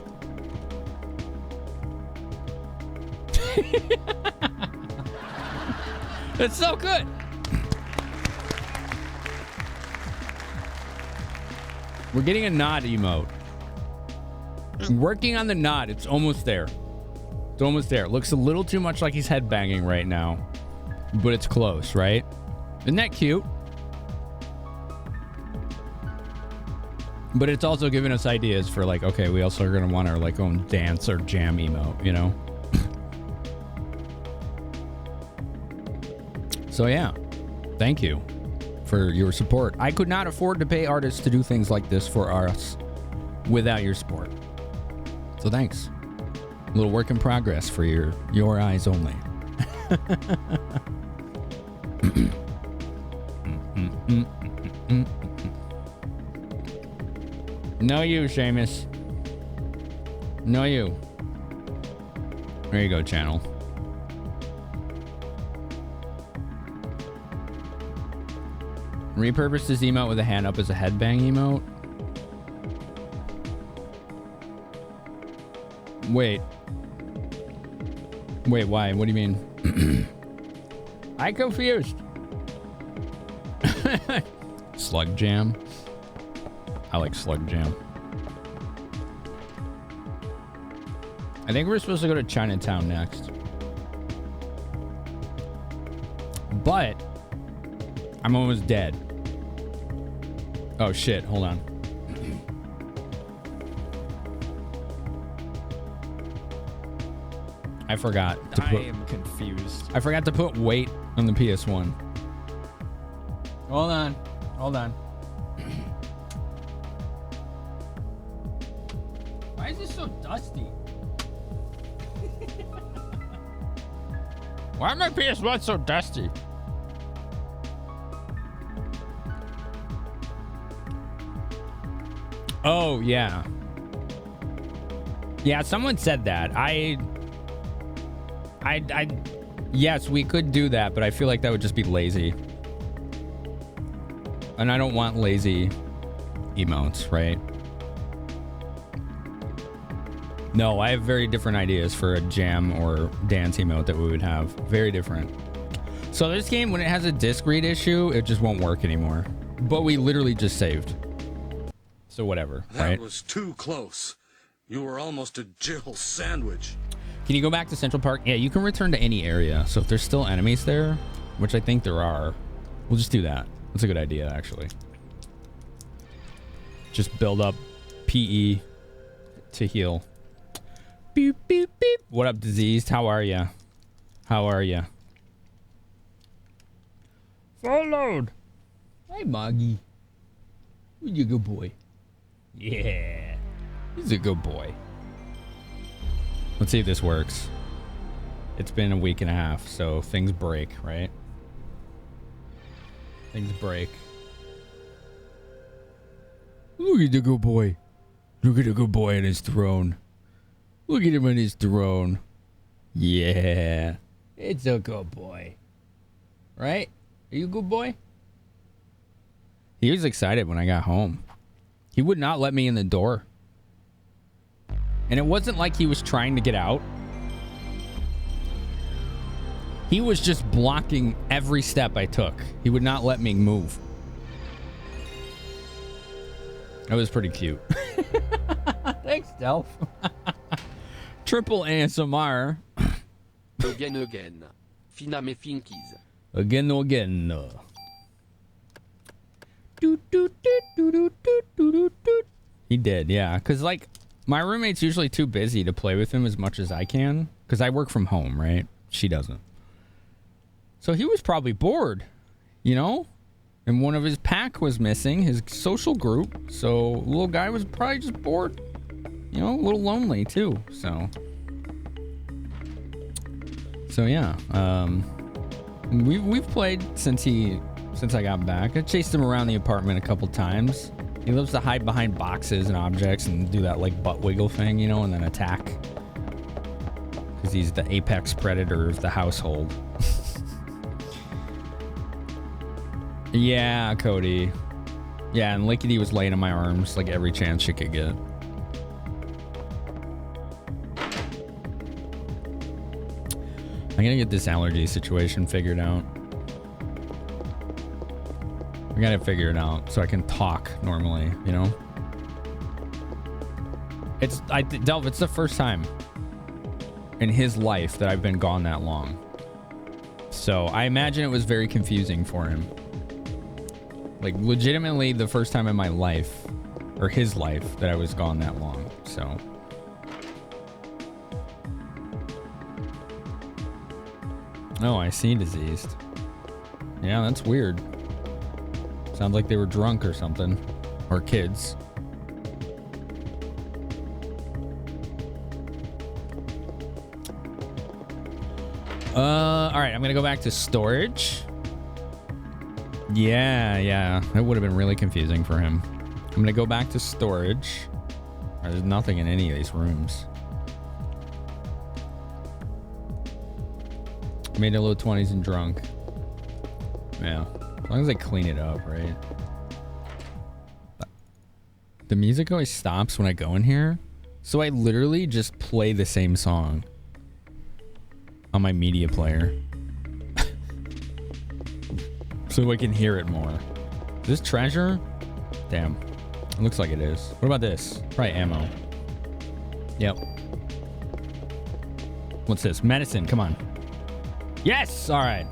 It's so good. We're getting a nod emote. Working on the nod. It's almost there. It's almost there. It looks a little too much like he's headbanging right now, but it's close, right? Isn't that cute? But it's also giving us ideas for like, okay, we also are going to want our like own dance or jam emote, you know? So yeah, thank you for your support. I could not afford to pay artists to do things like this for us without your support. So thanks. A little work in progress for your eyes only. No you, Seamus. No you. There you go, channel. Repurpose this emote with a hand up as a headbang emote. Wait. Wait, why? What do you mean? I'm confused. Slug jam. I like slug jam. I think we're supposed to go to Chinatown next. But I'm almost dead. Oh shit, hold on. I forgot to put... I am confused. I forgot to put weight on the PS1. Hold on. Hold on. Why is this so dusty? Why is my PS1 so dusty? Oh, yeah. Yeah, someone said that. Yes, we could do that, but I feel like that would just be lazy. And I don't want lazy emotes, right? No, I have very different ideas for a jam or dance emote that we would have. Very different. So this game, when it has a disk read issue, it just won't work anymore. But we literally just saved. So whatever, right?
That was too close. You were almost a Jill sandwich.
Can you go back to Central Park? Yeah, you can return to any area. So if there's still enemies there, which I think there are, we'll just do that. That's a good idea, actually. Just build up PE to heal. Beep, beep, beep. What up, Diseased? How are ya? How are ya? Followed. Hey, Moggy. You're a good boy. Yeah. He's a good boy. Let's see if this works. It's been a week and a half, so things break, right? Things break. Look at the good boy. Look at the good boy on his throne. Look at him on his throne. Yeah. It's a good boy. Right? Are you a good boy? He was excited when I got home. He would not let me in the door. And it wasn't like he was trying to get out. He was just blocking every step I took. He would not let me move. That was pretty cute. Thanks, Delph. Triple ASMR.
Again. Fina me finkies.
Again. He did, yeah. Because, like, my roommate's usually too busy to play with him as much as I can. Because I work from home, right? She doesn't. So he was probably bored, you know? And one of his pack was missing, his social group. So little guy was probably just bored. You know, a little lonely, too. So yeah. We've played since I got back. I chased him around the apartment a couple times. He loves to hide behind boxes and objects and do that like butt wiggle thing, you know, and then attack. Because he's the apex predator of the household. Yeah, Cody. Yeah, and Lickety was laying in my arms like every chance she could get. I'm gonna get this allergy situation figured out. I gotta figure it out so I can talk normally, you know? Delph, it's the first time in his life that I've been gone that long. So I imagine it was very confusing for him. Like, legitimately the first time in my life, or his life, that I was gone that long, so. Oh, I see diseased. Yeah, that's weird. Sounds like they were drunk or something. Or kids. Alright, I'm gonna go back to storage. Yeah. That would have been really confusing for him. I'm gonna go back to storage. There's nothing in any of these rooms. Made a low 20s and drunk. Yeah. As long as I clean it up, right? The music always stops when I go in here. So I literally just play the same song on my media player. So I can hear it more. Is this treasure? Damn. It looks like it is. What about this? Probably ammo. Yep. What's this? Medicine. Come on. Yes! Alright.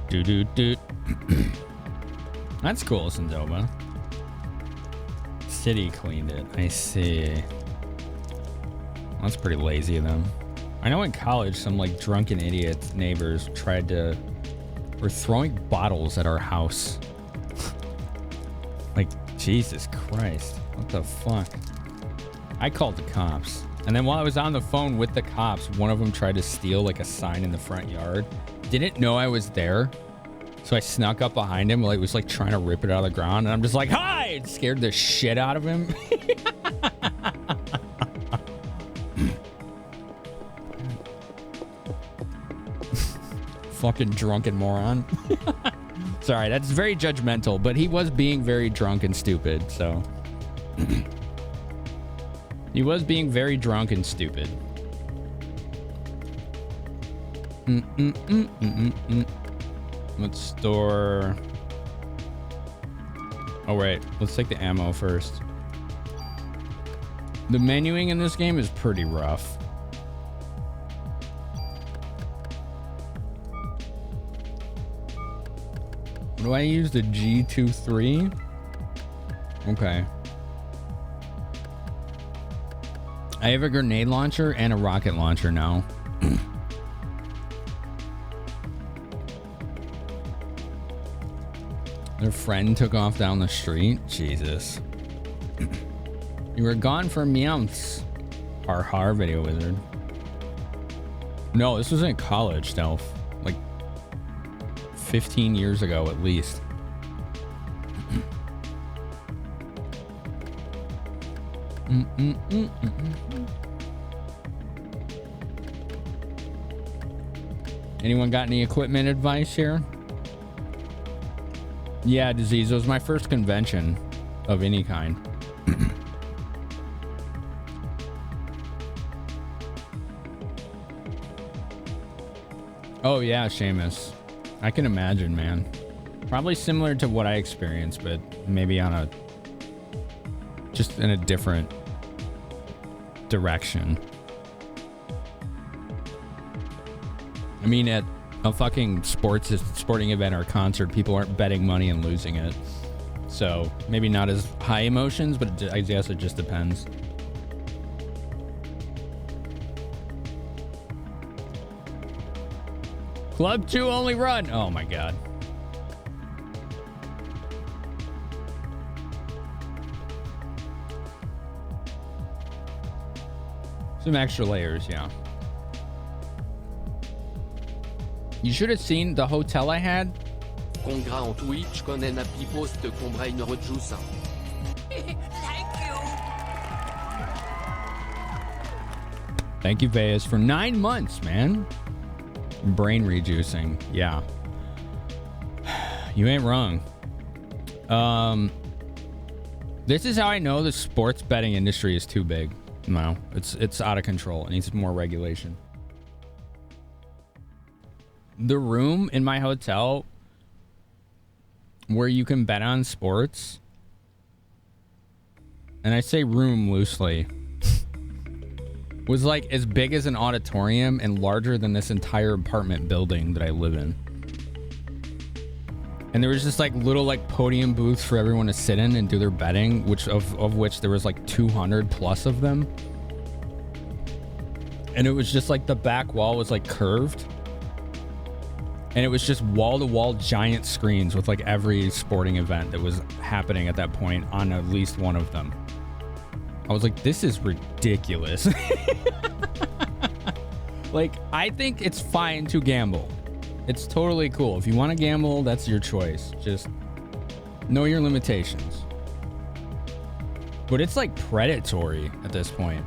Do. That's cool, Sendoba. City cleaned it. I see. That's pretty lazy of them. I know in college, some like drunken idiot neighbors were throwing bottles at our house. Like, Jesus Christ. What the fuck? I called the cops. And then while I was on the phone with the cops, one of them tried to steal like a sign in the front yard. Didn't know I was there. So I snuck up behind him while he was like trying to rip it out of the ground. And I'm just like, hi! It scared the shit out of him. Fucking drunken moron. Sorry, that's very judgmental, but he was being very drunk and stupid, so. He was being very drunk and stupid. Let's store. Oh, wait. Let's take the ammo first. The menuing in this game is pretty rough. Do I use the G23? Okay. I have a grenade launcher and a rocket launcher now. Their friend took off down the street. Jesus. You were gone for months. Har video wizard. No, this was in college, Stealth. Like 15 years ago at least. Anyone got any equipment advice here? Yeah, Disease. It was my first convention of any kind. Oh yeah, Seamus. I can imagine, man. Probably similar to what I experienced, but maybe on a... just in a different direction. I mean, at a fucking sporting event or concert, people aren't betting money and losing it. So maybe not as high emotions, but I guess it just depends. Club 2 only run. Oh my god. Some extra layers, yeah. You should have seen the hotel I had.
Congrats en Twitch con un appli post combrai une rejuice.
Thank you, Veas, for 9 months, man. Brain rejuicing, yeah. You ain't wrong. This is how I know the sports betting industry is too big. No, it's out of control. It needs more regulation. The room in my hotel where you can bet on sports, and I say room loosely, was like as big as an auditorium and larger than this entire apartment building that I live in. And there was just like little like podium booths for everyone to sit in and do their betting, which of which there was like 200 plus of them. And it was just like the back wall was like curved. And it was just wall-to-wall giant screens with like every sporting event that was happening at that point on at least one of them. I was like, this is ridiculous. Like, I think it's fine to gamble. It's totally cool. If you want to gamble, that's your choice. Just know your limitations. But it's like predatory at this point.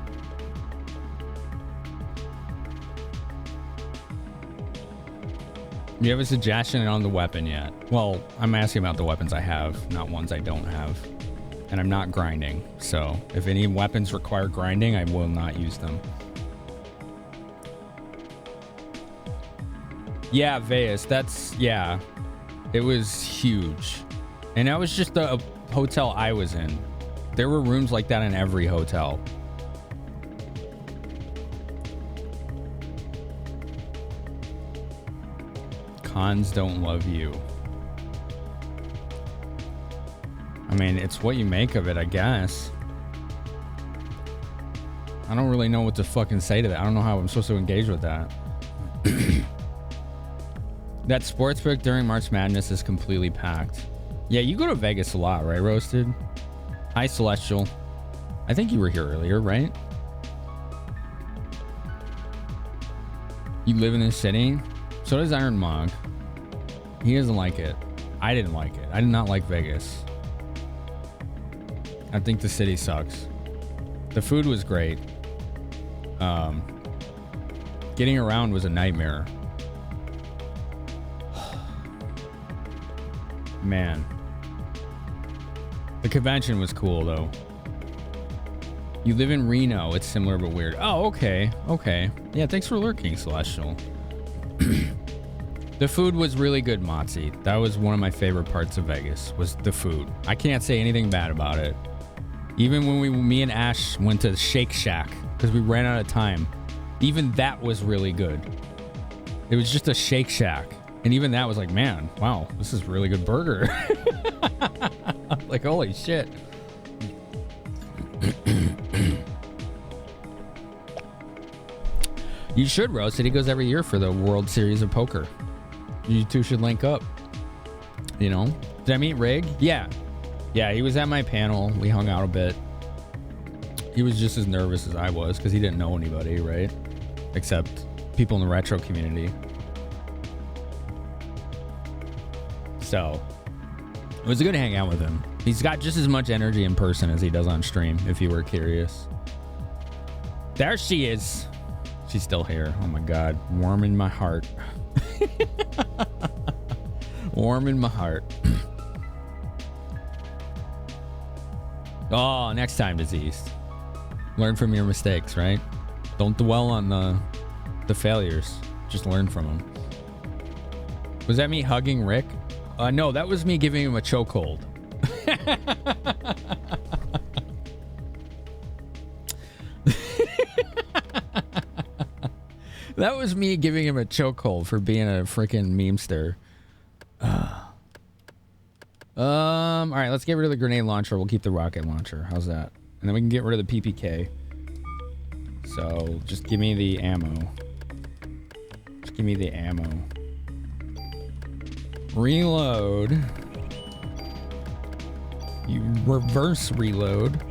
You have a suggestion on the weapon yet? Well, I'm asking about the weapons I have, not ones I don't have. And I'm not grinding, so if any weapons require grinding, I will not use them. Yeah, Veas, that's, yeah. It was huge. And that was just the hotel I was in. There were rooms like that in every hotel. Cons don't love you. I mean, it's what you make of it, I guess. I don't really know what to fucking say to that. I don't know how I'm supposed to engage with that. That sportsbook during March Madness is completely packed. Yeah, you go to Vegas a lot, right, Roasted? Hi, Celestial. I think you were here earlier, right? You live in this city? So does Iron Mog. He doesn't like it. I didn't like it. I did not like Vegas. I think the city sucks. The food was great. Getting around was a nightmare. Man. The convention was cool, though. You live in Reno. It's similar but weird. Oh, okay. Okay. Yeah, thanks for lurking, Celestial. The food was really good, Motzi. That was one of my favorite parts of Vegas, was the food. I can't say anything bad about it. Even when me and Ash went to Shake Shack, because we ran out of time, even that was really good. It was just a Shake Shack. And even that was like, man, wow, this is a really good burger. Like, holy shit. You should, Roasted. He goes every year for the World Series of Poker. You two should link up. You know? Did I meet Rig? Yeah. Yeah, he was at my panel. We hung out a bit. He was just as nervous as I was because he didn't know anybody, right? Except people in the retro community. So, it was good to hang out with him. He's got just as much energy in person as he does on stream, if you were curious. There she is. She's still here. Oh my God. Warm in my heart. Warm in my heart. Oh, next time, Diseased. Learn from your mistakes, right? Don't dwell on the failures. Just learn from them. Was that me hugging Rick? No, that was me giving him a chokehold. That was me giving him a chokehold for being a freaking memester. All right, let's get rid of the grenade launcher. We'll keep the rocket launcher. How's that? And then we can get rid of the PPK. So just give me the ammo. Just give me the ammo. Reload. You reverse reload.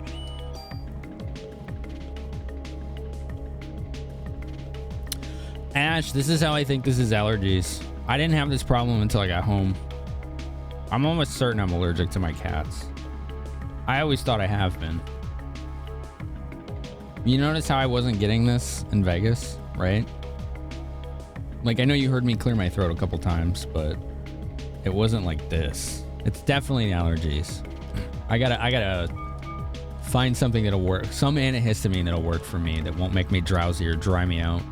Ash, this is how I think this is allergies. I didn't have this problem until I got home. I'm almost certain I'm allergic to my cats. I always thought I have been. You notice how I wasn't getting this in Vegas, right? Like, I know you heard me clear my throat a couple times, but it wasn't like this. It's definitely allergies. I gotta find something that'll work. Some antihistamine that'll work for me that won't make me drowsy or dry me out.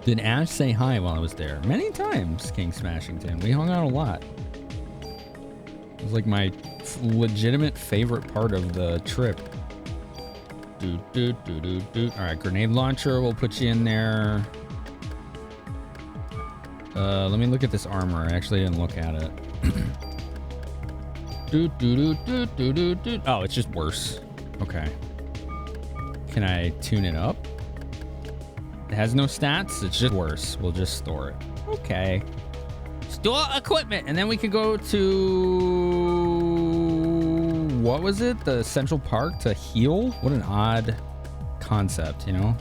Did Ash say hi while I was there? Many times, King Smashington. We hung out a lot. It was like my legitimate favorite part of the trip. All right, grenade launcher. We'll put you in there. Let me look at this armor. I actually didn't look at it. Oh, it's just worse. Okay. Can I tune it up? It has no stats. It's just worse. We'll just store it. Okay. Store equipment. And then we can go to... What was it? The Central Park to heal? What an odd concept, you know?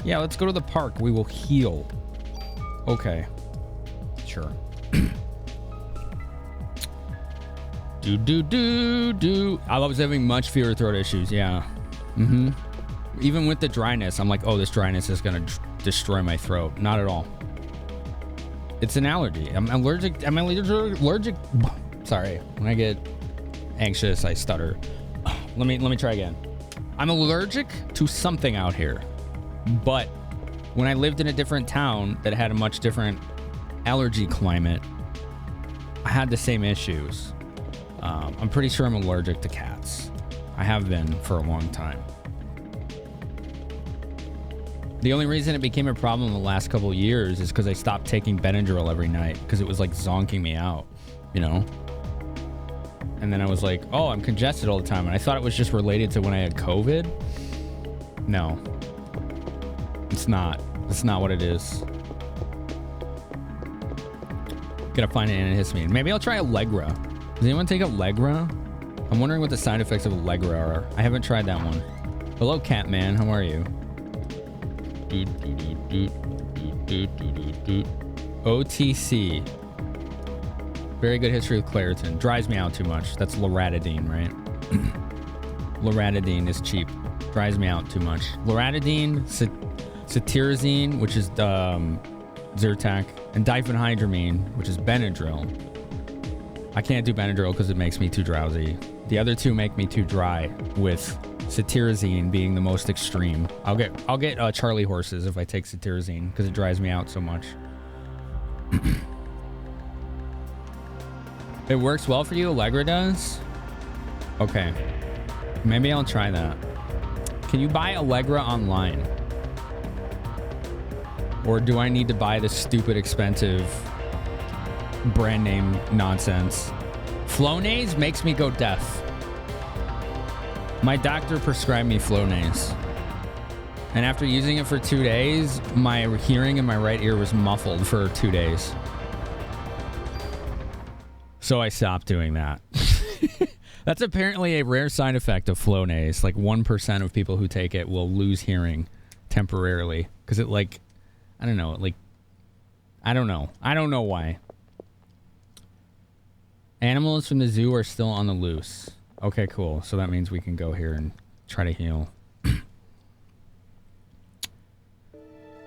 Yeah, let's go to the park. We will heal. Okay. Sure. I was having much fewer throat issues. Yeah. Even with the dryness, I'm like, oh, this dryness is going to destroy my throat. Not at all. It's an allergy. I'm allergic. I'm allergic. Sorry. When I get anxious, I stutter. Let me try again. I'm allergic to something out here. But when I lived in a different town that had a much different allergy climate, I had the same issues. I'm pretty sure I'm allergic to cats. I have been for a long time. The only reason it became a problem in the last couple of years is because I stopped taking Benadryl every night because it was like zonking me out, you know? And then I was like, oh, I'm congested all the time. And I thought it was just related to when I had COVID. No. It's not. It's not what it is. Gotta find an antihistamine. Maybe I'll try Allegra. Does anyone take Allegra? I'm wondering what the side effects of Allegra are. I haven't tried that one. Hello, Catman. How are you? OTC. Very good history of Claritin. Dries me out too much. That's loratadine, right? Loratadine is cheap. Dries me out too much. Loratadine, cetirizine, which is Zyrtec, and diphenhydramine, which is Benadryl. I can't do Benadryl because it makes me too drowsy. The other two make me too dry, with cetirizine being the most extreme. I'll get Charlie horses if I take cetirizine because it dries me out so much. It works well for you. Allegra does. Okay, maybe I'll try that. Can you buy Allegra online? Or do I need to buy this stupid, expensive brand name nonsense? Flonase makes me go deaf. My doctor prescribed me Flonase. And after using it for 2 days, my hearing in my right ear was muffled for 2 days. So I stopped doing that. That's apparently a rare side effect of Flonase. Like 1% of people who take it will lose hearing temporarily. Because it like, I don't know, I don't know. I don't know why. Animals from the zoo are still on the loose. Okay, cool. So that means we can go here and try to heal.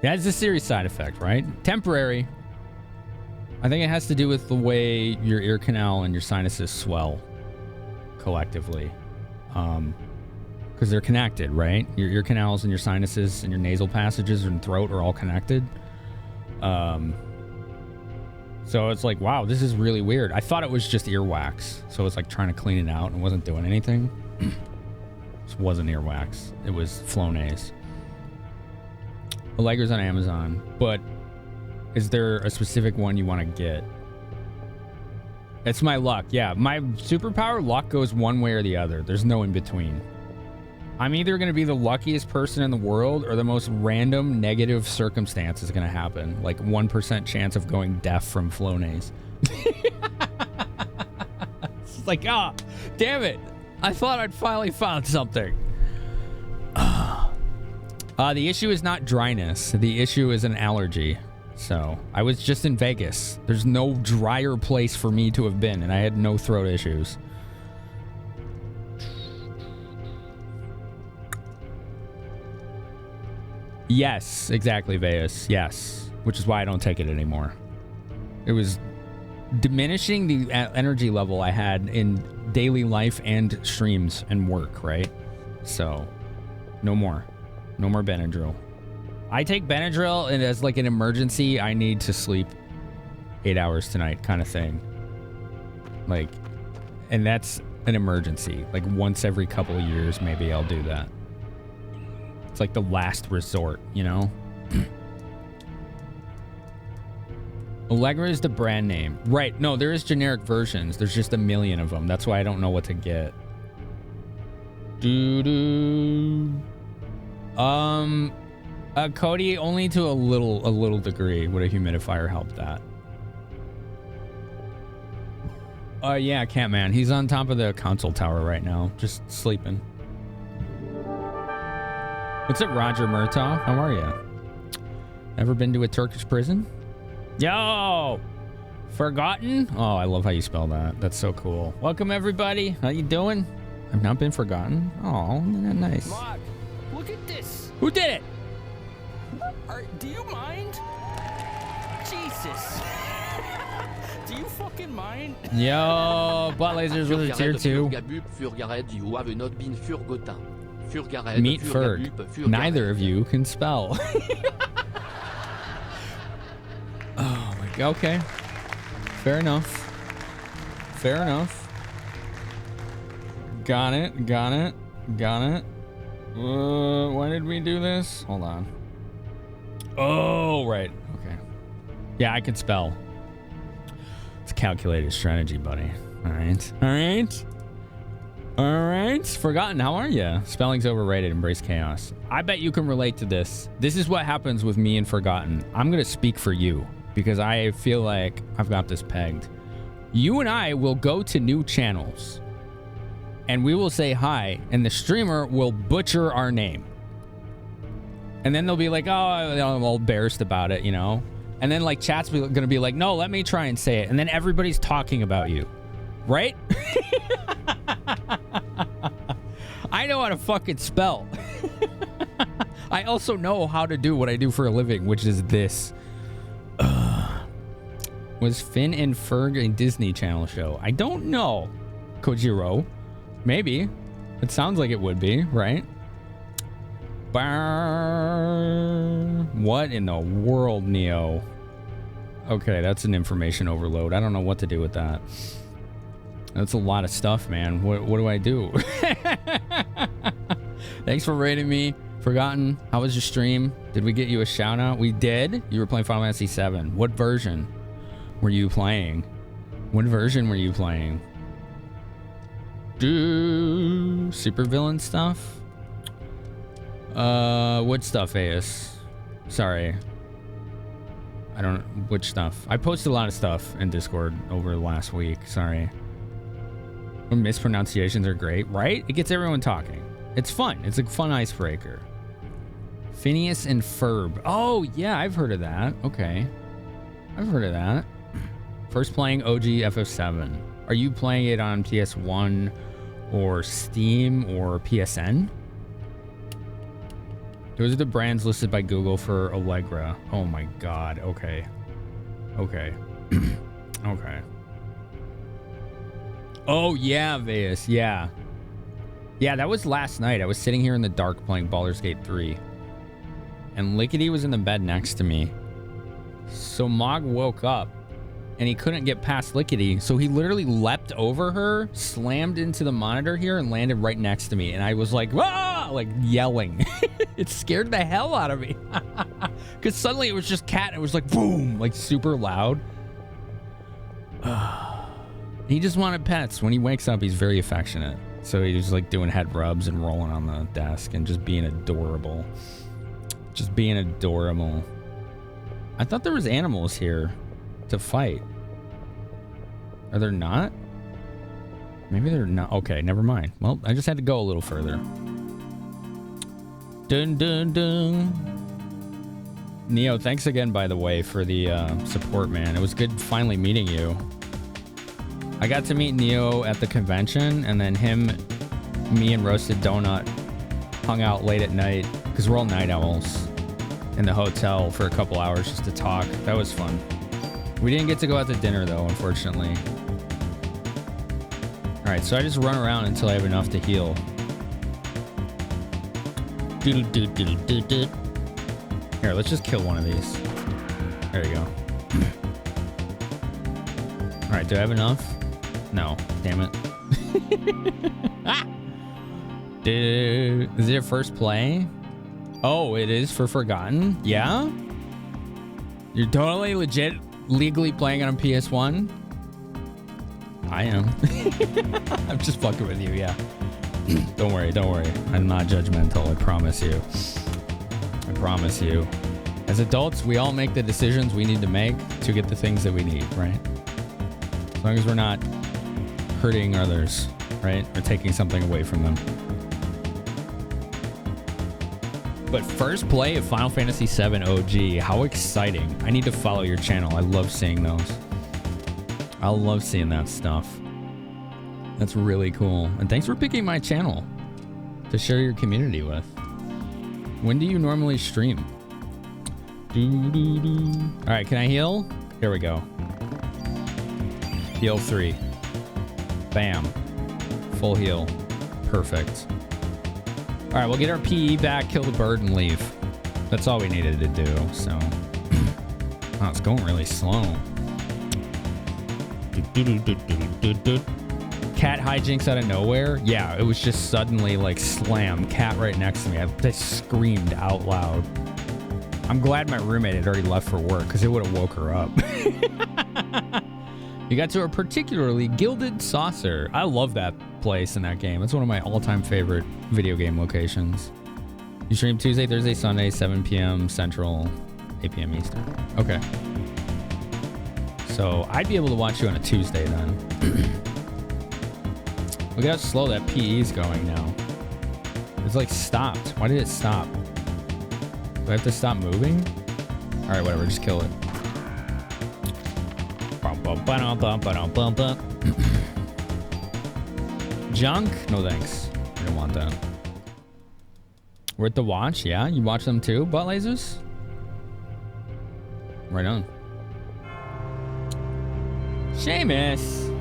Yeah, it's a serious side effect, right? Temporary. I think it has to do with the way your ear canal and your sinuses swell collectively. Because they're connected, right? Your ear canals and your sinuses and your nasal passages and throat are all connected. So it's like, wow, this is really weird. I thought it was just earwax. So I was like trying to clean it out and wasn't doing anything. This wasn't earwax. It was Flonase. Allegra's on Amazon. But is there a specific one you want to get? It's my luck. Yeah, my superpower luck goes one way or the other. There's no in between. I'm either going to be the luckiest person in the world or the most random negative circumstance is going to happen. Like 1% chance of going deaf from Flonase. It's like, damn it. I thought I'd finally found something. The issue is not dryness. The issue is an allergy. So I was just in Vegas. There's no drier place for me to have been, and I had no throat issues. Yes, exactly, Veus. Yes, which is why I don't take it anymore. It was diminishing the energy level I had in daily life and streams and work, right? So, no more. No more Benadryl. I take Benadryl and as like an emergency, I need to sleep 8 hours tonight kind of thing. Like, and that's an emergency. Like once every couple of years, maybe I'll do that. It's like the last resort, you know? Allegra is the brand name. Right. No, there is generic versions. There's just a million of them. That's why I don't know what to get. Cody, only to a little degree would a humidifier help that. Yeah, Catman. He's on top of the console tower right now, just sleeping. What's up, Roger Murtaugh? How are you? Ever been to a Turkish prison? Yo! Forgotten? Oh, I love how you spell that. That's so cool. Welcome, everybody. How you doing? I've not been forgotten. Oh, isn't that nice?
Mark, look at this.
Who did it?
Do you mind? Jesus. Do you fucking mind?
Yo, Bot Lasers with a tier 2.
You have not been forgotten.
Meet Ferg. Neither of you can spell. Oh my god. Okay. Fair enough. Fair enough. Got it. Got it. Got it. Why did we do this? Hold on. Oh, right. Okay. Yeah, I can spell. It's a calculated strategy, buddy. All right. All right. All right. Forgotten. How are you? Spelling's overrated. Embrace chaos. I bet you can relate to this. This is what happens with me and Forgotten. I'm going to speak for you because I feel like I've got this pegged. You and I will go to new channels and we will say hi and the streamer will butcher our name. And then they'll be like, oh, I'm all embarrassed about it, you know? And then like chat's going to be like, no, let me try and say it. And then everybody's talking about you. Right? I know how to fucking spell. I also know how to do what I do for a living, which is this. Was Finn and Ferg a Disney Channel show? I don't know. Kojiro. Maybe. It sounds like it would be, right? What in the world, Neo? Okay, that's an information overload. I don't know what to do with that. That's a lot of stuff, man. What do I do? Thanks for rating me. Forgotten, how was your stream? Did we get you a shout out? We did. You were playing Final Fantasy VII. What version were you playing? What version were you playing? Super villain stuff? What stuff, Ace? Sorry. I don't know. Which stuff? I posted a lot of stuff in Discord over the last week. Sorry. Mispronunciations are great, right? It gets everyone talking. It's fun. It's a fun icebreaker. Phineas and Ferb. Oh, yeah, I've heard of that. Okay. I've heard of that. First playing OG FF7. Are you playing it on PS1 or Steam or PSN? Those are the brands listed by Google for Allegra. Oh my god. Okay. Okay. Okay. Oh, yeah, Veus. Yeah. Yeah, that was last night. I was sitting here in the dark playing Baldur's Gate 3. And Lickety was in the bed next to me. So Mog woke up. And he couldn't get past Lickety. So he literally leapt over her, slammed into the monitor here, and landed right next to me. And I was like, ah! Like yelling. It scared the hell out of me. Because suddenly it was just Cat. And it was like, boom! Like super loud. He just wanted pets. When he wakes up, he's very affectionate. So he was like doing head rubs and rolling on the desk and just being adorable. Just being adorable. I thought there was animals here to fight. Are there not? Maybe they're not. Okay, never mind. Well, I just had to go a little further. Dun dun dun. Neo, thanks again, by the way, for the support, man. It was good finally meeting you. I got to meet Neo at the convention, and then him, me, and Roasted Donut hung out late at night, because we're all night owls, in the hotel for a couple hours just to talk. That was fun. We didn't get to go out to dinner, though, unfortunately. Alright, so I just run around until I have enough to heal. Here, let's just kill one of these. There you go. Alright, do I have enough? No. Damn it. Ah! Dude, is it your first play? Oh, it is for Forgotten? Yeah? You're totally legit legally playing it on PS1? I am. I'm just fucking with you, yeah. Don't worry, don't worry. I'm not judgmental, I promise you. I promise you. As adults, we all make the decisions we need to make to get the things that we need, right? As long as we're not hurting others, right? Or taking something away from them. But first play of Final Fantasy VII OG, how exciting. I need to follow your channel. I love seeing those. I love seeing that stuff. That's really cool. And thanks for picking my channel to share your community with. When do you normally stream? All right, can I heal? Here we go. Heal 3. Bam. Full heal. Perfect. All right, we'll get our PE back, kill the bird, and leave. That's all we needed to do, so. Oh, it's going really slow. Cat hijinks out of nowhere? Yeah, it was just suddenly like slam. Cat right next to me. I screamed out loud. I'm glad my roommate had already left for work because it would have woke her up. You got to a particularly gilded saucer. I love that place in that game. It's one of my all-time favorite video game locations. You stream Tuesday, Thursday, Sunday, 7 p.m. Central, 8 p.m. Eastern. Okay. So I'd be able to watch you on a Tuesday then. Look at how slow that PE is going now. It's like stopped. Why did it stop? Do I have to stop moving? All right, whatever. Just kill it. Junk? No thanks. I don't want that. We're at the watch? Yeah, you watch them too, butt lasers? Right on. Seamus!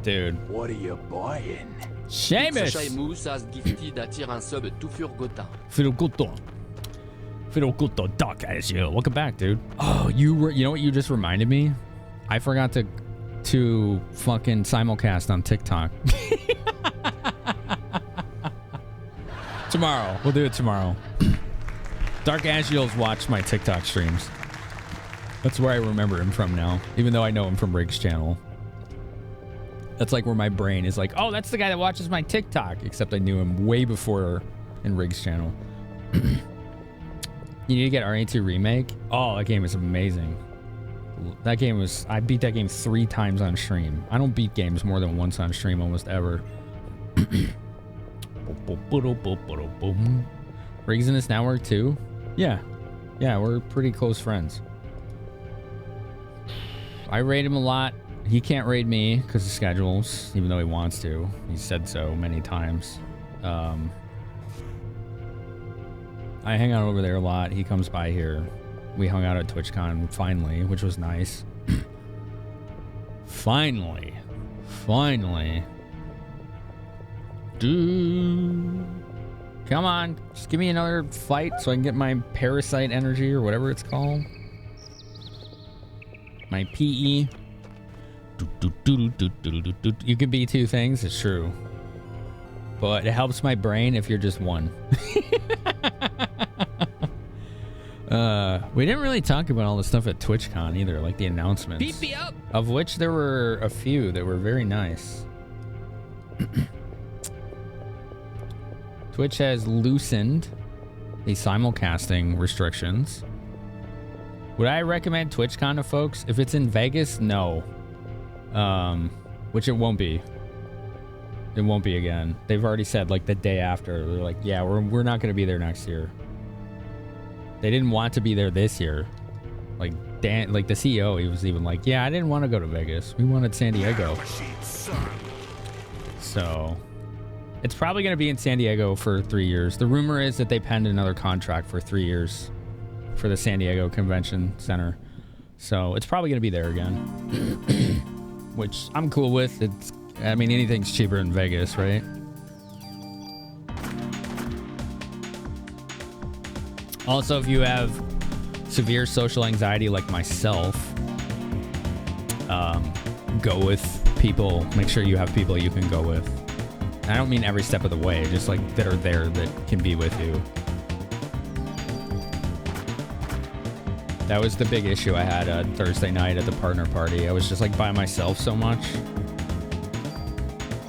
Dude.
What are you buying?
Seamus!
Sacha et Mousse as gifted attire un sub tout furgotin.
Fiddle duck as you. Welcome back, dude. Oh, you know what you just reminded me? I forgot to fucking simulcast on TikTok. Tomorrow. We'll do it tomorrow. Dark Ashiel's watched my TikTok streams. That's where I remember him from now, even though I know him from Rig's channel. That's like where my brain is like, oh, that's the guy that watches my TikTok. Except I knew him way before in Rig's channel. You need to get RE2 Remake. Oh, that game is amazing. That game was... I beat that game 3 times on stream. I don't beat games more than once on stream almost ever. Rig's in this network too? Yeah. Yeah, we're pretty close friends. I raid him a lot. He can't raid me because of schedules, even though he wants to. He said so many times. I hang out over there a lot. He comes by here. We hung out at TwitchCon finally, which was nice. Finally. Dude. Come on. Just give me another fight so I can get my parasite energy or whatever it's called. My PE. You can be 2 things, it's true. But it helps my brain if you're just 1. We didn't really talk about all the stuff at TwitchCon either, like the announcements.
Beep me up.
Of which there were a few that were very nice. Twitch has loosened the simulcasting restrictions. Would I recommend TwitchCon to folks? If it's in Vegas, no. Which it won't be. It won't be again. They've already said like the day after. They're like, yeah, we're not going to be there next year. They didn't want to be there this year. Like Dan, like the CEO, he was even like, yeah, I didn't want to go to Vegas. We wanted San Diego. So it's probably going to be in San Diego for 3 years. The rumor is that they penned another contract for 3 years for the San Diego Convention Center. So it's probably going to be there again, which I'm cool with. I mean, anything's cheaper in Vegas, right? Also, if you have severe social anxiety like myself, go with people. Make sure you have people you can go with. And I don't mean every step of the way, just like that are there that can be with you. That was the big issue I had Thursday night at the partner party. I was just like by myself so much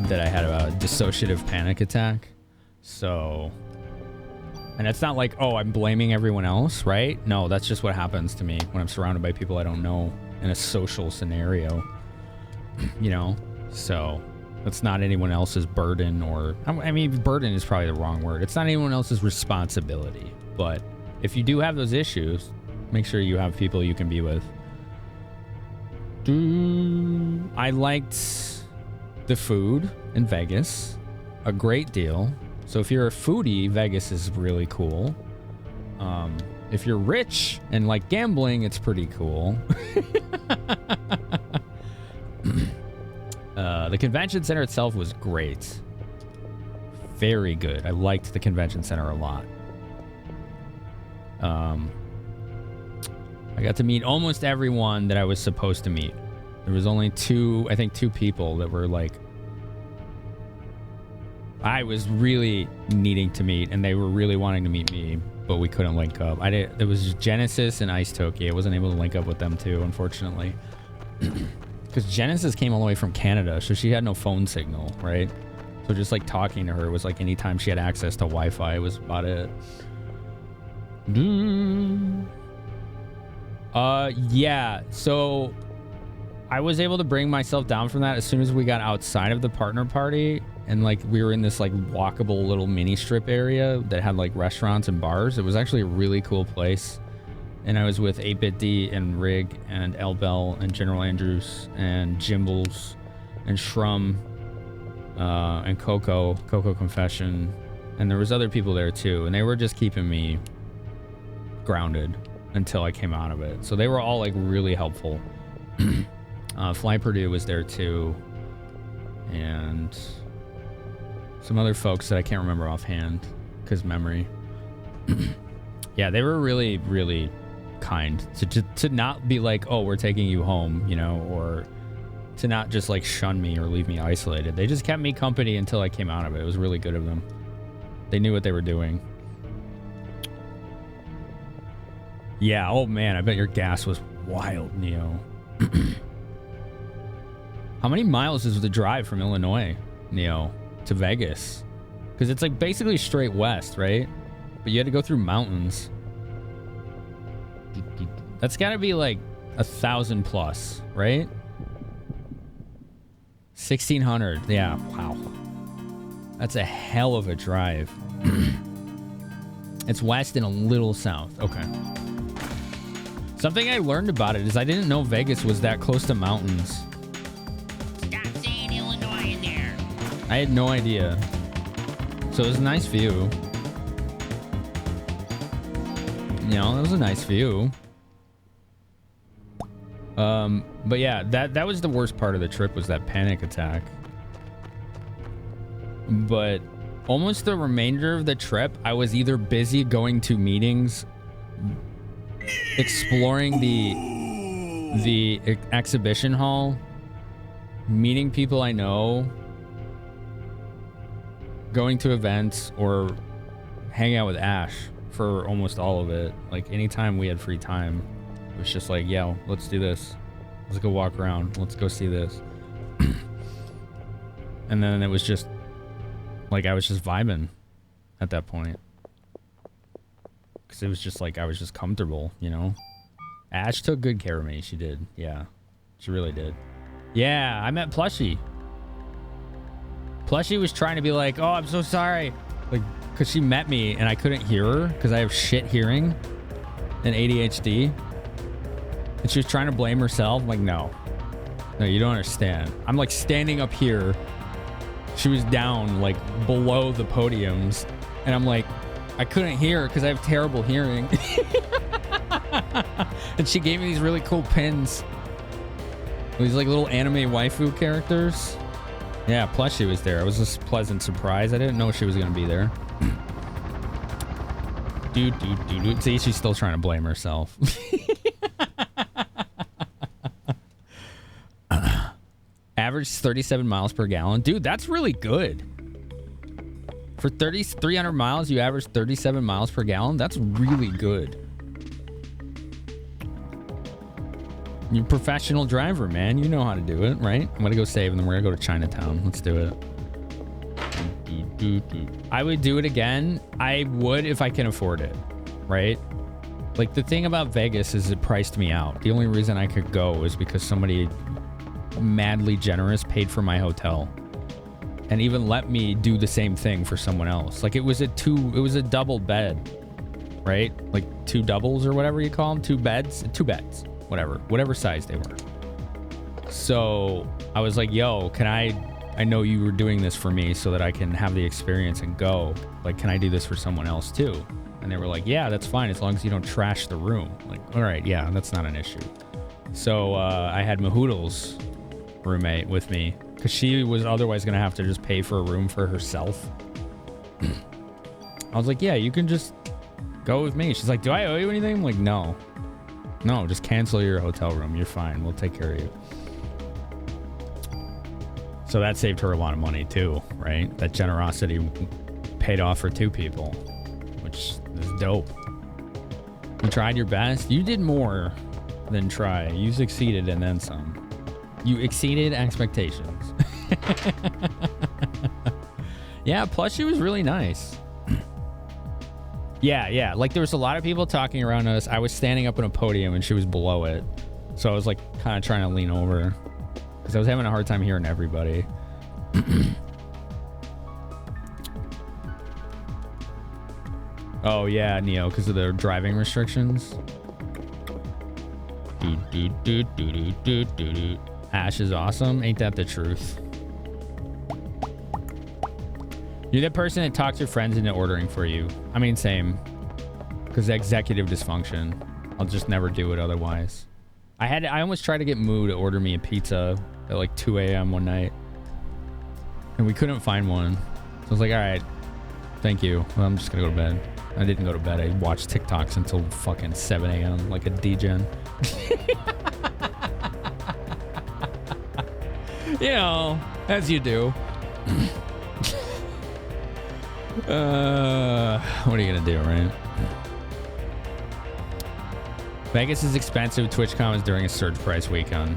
that I had a dissociative panic attack. So, and it's not like, oh, I'm blaming everyone else, right? No, that's just what happens to me when I'm surrounded by people I don't know in a social scenario, you know? So it's not anyone else's burden, or, I mean, burden is probably the wrong word. It's not anyone else's responsibility. But if you do have those issues, make sure you have people you can be with. I liked the food in Vegas a great deal. So if you're a foodie, Vegas is really cool. If you're rich and like gambling, it's pretty cool. The convention center itself was great. Very good. I liked the convention center a lot. I got to meet almost everyone that I was supposed to meet. There was only two people that were like, I was really needing to meet, and they were really wanting to meet me, but we couldn't link up. There was Genesis and Ice Toki. I wasn't able to link up with them too, unfortunately. Because Genesis came all the way from Canada, so she had no phone signal, right? So just like talking to her was like anytime she had access to Wi-Fi was about it. Yeah, so I was able to bring myself down from that as soon as we got outside of the partner party, and like we were in this like walkable little mini strip area that had like restaurants and bars. It was actually a really cool place. And I was with 8BitD and Rig and Elbel and General Andrews and Jimbles and Shrum and Coco Confession, and there was other people there too, and they were just keeping me grounded until I came out of it. So they were all like really helpful. Fly Purdue was there too, and some other folks that I can't remember offhand because memory. Yeah, they were really, really kind to not be like, oh, we're taking you home, you know, or to not just like shun me or leave me isolated. They just kept me company until I came out of it. It was really good of them. They knew what they were doing. Yeah, oh man, I bet your gas was wild, Neo. How many miles is the drive from Illinois, Neo, to Vegas? Because it's like basically straight west, right? But you had to go through mountains. That's got to be like 1,000 plus, right? 1,600. Yeah, wow. That's a hell of a drive. It's west and a little south. Okay. Something I learned about it is I didn't know Vegas was that close to mountains.
Stop saying Illinois in there.
I had no idea. So it was a nice view. You know, it was a nice view. But yeah, that was the worst part of the trip, was that panic attack. But almost the remainder of the trip, I was either busy going to meetings, exploring the exhibition hall, meeting people I know, going to events, or hanging out with Ash for almost all of it. Like anytime we had free time, it was just like, yeah, let's do this. Let's go walk around. Let's go see this. And then it was just like, I was just vibing at that point. Because it was just like, I was just comfortable, you know? Ash took good care of me. She did. Yeah. She really did. Yeah, I met Plushie. Plushie was trying to be like, oh, I'm so sorry. Like, because she met me and I couldn't hear her because I have shit hearing and ADHD. And she was trying to blame herself. I'm like, no, you don't understand. I'm like standing up here. She was down like below the podiums. And I'm like, I couldn't hear her because I have terrible hearing. And she gave me these really cool pins. These like little anime waifu characters. Yeah, Plushie was there. It was a pleasant surprise. I didn't know she was going to be there. Dude. See, she's still trying to blame herself. Average 37 miles per gallon. Dude, that's really good. For 300 miles, you average 37 miles per gallon. That's really good. You're a professional driver, man. You know how to do it, right? I'm gonna go save and then we're gonna go to Chinatown. Let's do it. I would do it again. I would if I can afford it, right? Like, the thing about Vegas is it priced me out. The only reason I could go is because somebody madly generous paid for my hotel and even let me do the same thing for someone else. Like, it was a double bed, right? Like 2 doubles or whatever you call them. 2 beds, whatever size they were. So I was like, yo, can I know you were doing this for me so that I can have the experience and go. Like, can I do this for someone else too? And they were like, yeah, that's fine as long as you don't trash the room. Like, all right, yeah, that's not an issue. So I had Mahoodle's roommate with me because she was otherwise going to have to just pay for a room for herself. I was like, yeah, you can just go with me. She's like, do I owe you anything? I'm like, no, just cancel your hotel room. You're fine. We'll take care of you. So that saved her a lot of money too, right? That generosity paid off for 2 people, which is dope. You tried your best. You did more than try. You succeeded and then some. You exceeded expectations. Yeah, plus she was really nice. Yeah. Like, there was a lot of people talking around us. I was standing up on a podium and she was below it. So I was like kind of trying to lean over because I was having a hard time hearing everybody. Oh yeah, Neo, because of the driving restrictions. Ash is awesome. Ain't that the truth? You're the person that talks your friends into ordering for you. I mean, same. Because executive dysfunction. I'll just never do it otherwise. I almost tried to get Moo to order me a pizza at like 2 a.m. one night. And we couldn't find one. So I was like, all right, thank you. Well, I'm just going to go to bed. I didn't go to bed. I watched TikToks until fucking 7 a.m. like a degen. You know, as you do. What are you gonna do, right? Vegas is expensive. TwitchCon is during a surge price weekend.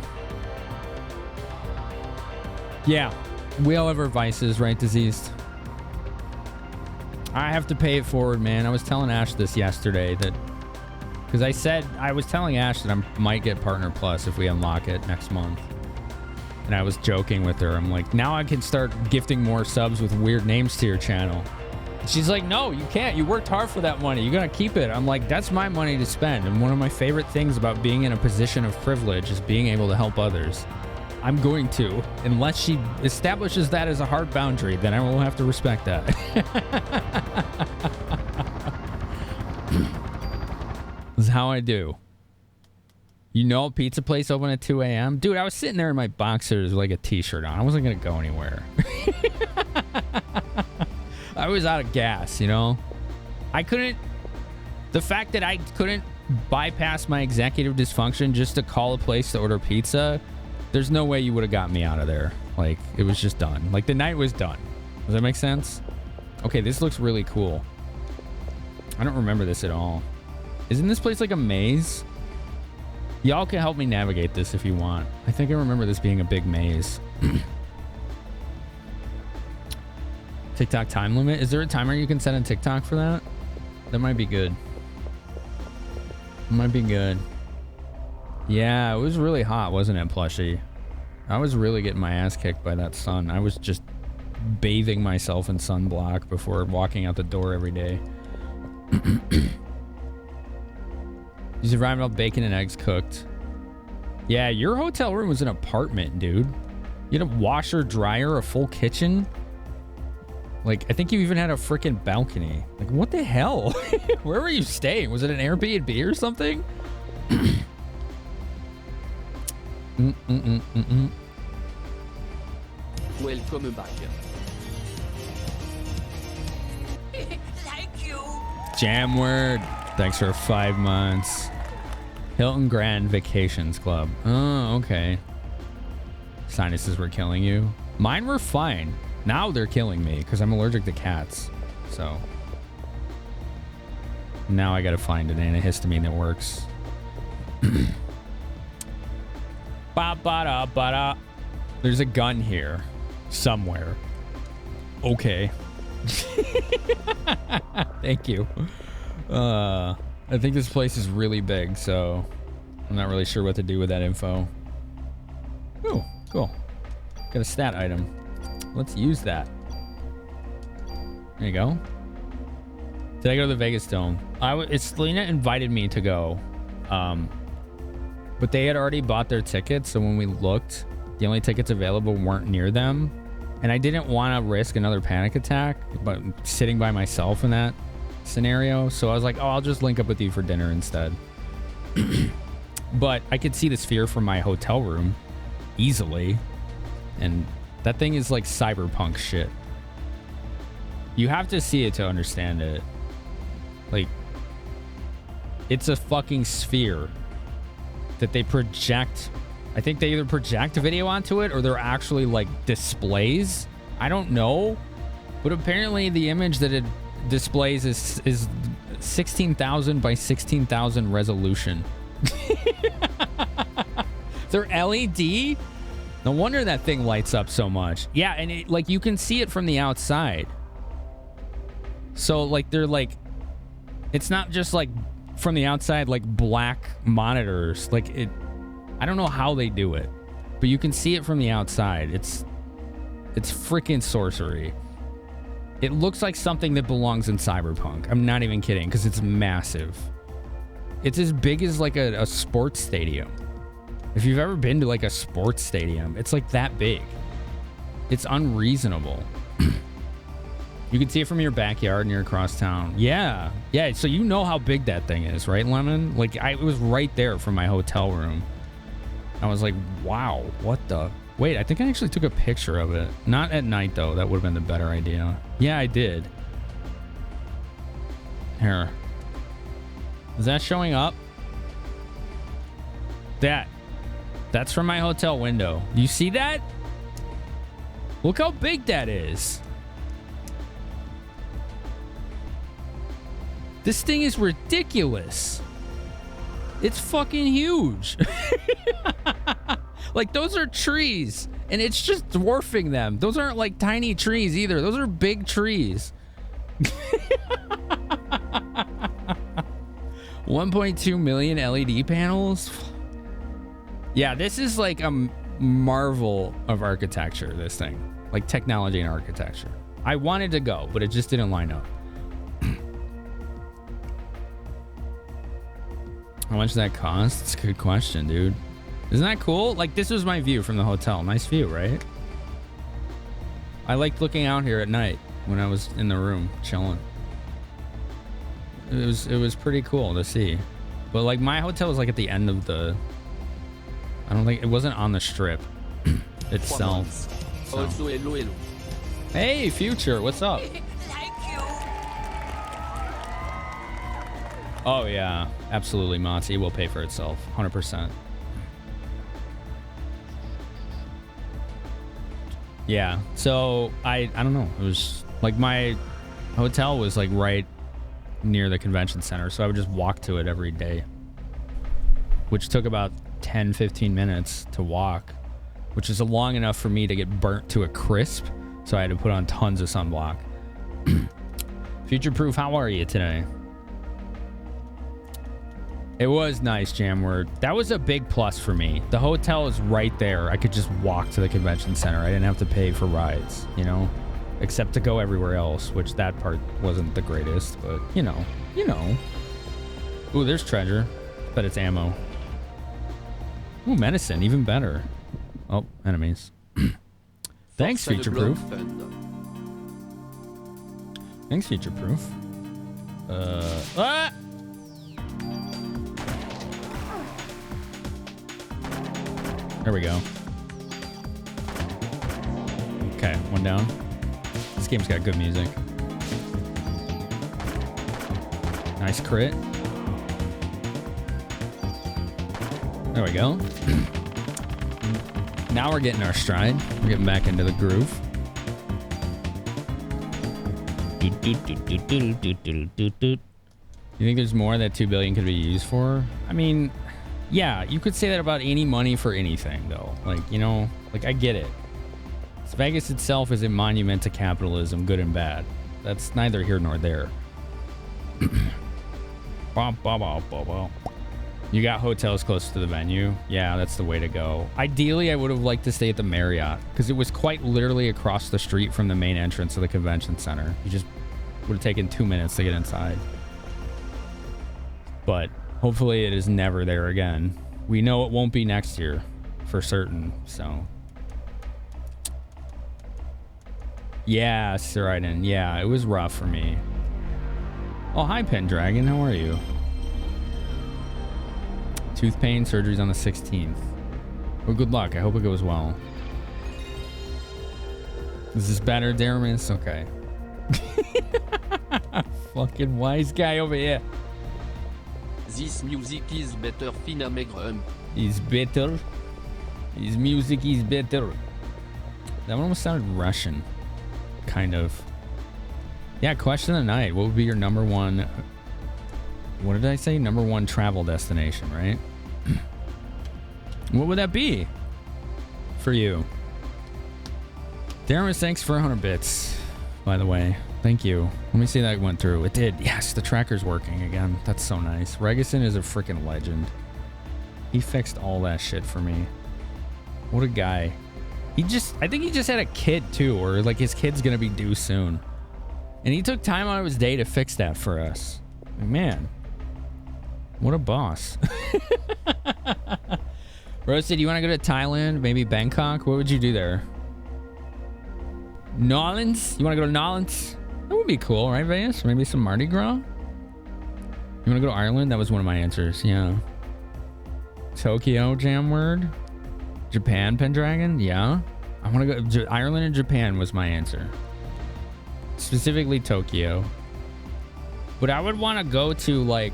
Yeah, we all have our vices, right, Diseased? I have to pay it forward, man. I was telling Ash this yesterday that because I was telling Ash that I might get Partner Plus if we unlock it next month. And I was joking with her. I'm like, now I can start gifting more subs with weird names to your channel. And she's like, no, you can't. You worked hard for that money. You gotta keep it. I'm like, that's my money to spend. And one of my favorite things about being in a position of privilege is being able to help others. I'm going to, unless she establishes that as a hard boundary, then I will have to respect that. This is how I do. You know, a pizza place open at 2 a.m.? Dude, I was sitting there in my boxers with like a t-shirt on. I wasn't going to go anywhere. I was out of gas, you know? The fact that I couldn't bypass my executive dysfunction just to call a place to order pizza, there's no way you would have got me out of there. Like, it was just done. Like, the night was done. Does that make sense? Okay, this looks really cool. I don't remember this at all. Isn't this place like a maze? Y'all can help me navigate this if you want. I think I remember this being a big maze. TikTok time limit. Is there a timer you can set on TikTok for that? That might be good. Might be good. Yeah, it was really hot, wasn't it, Plushie? I was really getting my ass kicked by that sun. I was just bathing myself in sunblock before walking out the door every day. You survived all bacon and eggs cooked. Yeah, your hotel room was an apartment, dude. You had a washer, dryer, a full kitchen. Like, I think you even had a freaking balcony. Like, what the hell? Where were you staying? Was it an Airbnb or something?
Welcome back.
Thank you.
Jamward. Thanks for 5 months. Hilton Grand Vacations Club. Oh, okay. Sinuses were killing you. Mine were fine. Now they're killing me because I'm allergic to cats. So now I gotta find an antihistamine that works. Ba-ba-da-ba-da. There's a gun here somewhere. Okay. Thank you. I think this place is really big, so I'm not really sure what to do with that info. Oh, cool. Got a stat item. Let's use that. There you go. Did I go to the Vegas Dome? Selena invited me to go. But they had already bought their tickets, so when we looked, the only tickets available weren't near them. And I didn't want to risk another panic attack, but sitting by myself in that scenario. So I was like, oh, I'll just link up with you for dinner instead. But I could see the sphere from my hotel room easily. And that thing is like cyberpunk shit. You have to see it to understand it. Like, it's a fucking sphere that they project. I think they either project a video onto it or they're actually like displays. I don't know. But apparently the image that it displays is 16,000 by 16,000 resolution. They're LED? No wonder that thing lights up so much. Yeah, and it, like, you can see it from the outside. So like they're like, it's not just like from the outside like black monitors. Like it, I don't know how they do it, but you can see it from the outside. It's freaking sorcery. It looks like something that belongs in Cyberpunk. I'm not even kidding, because it's massive. It's as big as like a sports stadium. If you've ever been to like a sports stadium, it's like that big. It's unreasonable. You can see it from your backyard and you're across town. Yeah. Yeah, so you know how big that thing is, right, Lemon? Like, it was right there from my hotel room. I was like, wow, what the... Wait, I think I actually took a picture of it. Not at night, though. That would have been the better idea. Yeah, I did. Here. Is that showing up? That's from my hotel window. You see that? Look how big that is. This thing is ridiculous. It's fucking huge. Like, those are trees, and it's just dwarfing them. Those aren't like tiny trees either. Those are big trees. 1.2 million LED panels. Yeah, this is like a marvel of architecture, this thing. Like technology and architecture. I wanted to go, but it just didn't line up. How much does that cost? It's a good question, dude. Isn't that cool? Like, this was my view from the hotel. Nice view, right? I liked looking out here at night when I was in the room chilling. It was pretty cool to see. But like, my hotel was like at the end of the, I don't think it wasn't on the strip itself. So. Hey, Future, what's up?
Thank you.
Oh yeah, absolutely, Monty. It will pay for itself, 100%. Yeah, so I don't know. It was like my hotel was like right near the convention center, so I would just walk to it every day, which took about 10-15 minutes to walk, which is long enough for me to get burnt to a crisp, so I had to put on tons of sunblock. Future Proof, how are you today? It was nice, Jamword. That was a big plus for me. The hotel is right there. I could just walk to the convention center. I didn't have to pay for rides, you know, except to go everywhere else, which that part wasn't the greatest, but you know. Ooh, there's treasure. Bet it's ammo. Ooh, medicine, even better. Oh, enemies. Thanks, Future Proof. Thanks, Future Proof. Ah! There we go. Okay, one down. This game's got good music. Nice crit. There we go. Now we're getting our stride. We're getting back into the groove. You think there's more that 2 billion could be used for? I mean, yeah, you could say that about any money for anything, though. Like, you know, like, I get it. Vegas itself is a monument to capitalism, good and bad. That's neither here nor there. You got hotels close to the venue. Yeah, that's the way to go. Ideally, I would have liked to stay at the Marriott, because it was quite literally across the street from the main entrance of the convention center. You just would have taken 2 minutes to get inside. But hopefully it is never there again. We know it won't be next year for certain, so. Yeah, Siriden. Yeah, it was rough for me. Oh, hi, Pendragon. How are you? Tooth pain, surgery's on the 16th. Well, good luck. I hope it goes well. Is this better, Daramus? Okay. Fucking wise guy over here.
This music is better, fina maigre.
He's better. His music is better. That one almost sounded Russian. Kind of. Yeah, question of the night. What would be your number one... What did I say? Number one travel destination, right? What would that be for you? Daramus, thanks for 100 bits, by the way. Thank you. Let me see that went through. It did. Yes, the tracker's working again. That's so nice. Regison is a freaking legend. He fixed all that shit for me. What a guy. I think he just had a kid too, or like his kid's gonna be due soon. And he took time out of his day to fix that for us. Man, what a boss. Roasted, you want to go to Thailand? Maybe Bangkok? What would you do there? Nolans? You want to go to Nolans? That would be cool, right, Vegas? Maybe some Mardi Gras? You want to go to Ireland? That was one of my answers, yeah. Tokyo, Jamword? Japan, Pendragon? Yeah. I want to go... Ireland and Japan was my answer. Specifically Tokyo. But I would want to go to, like...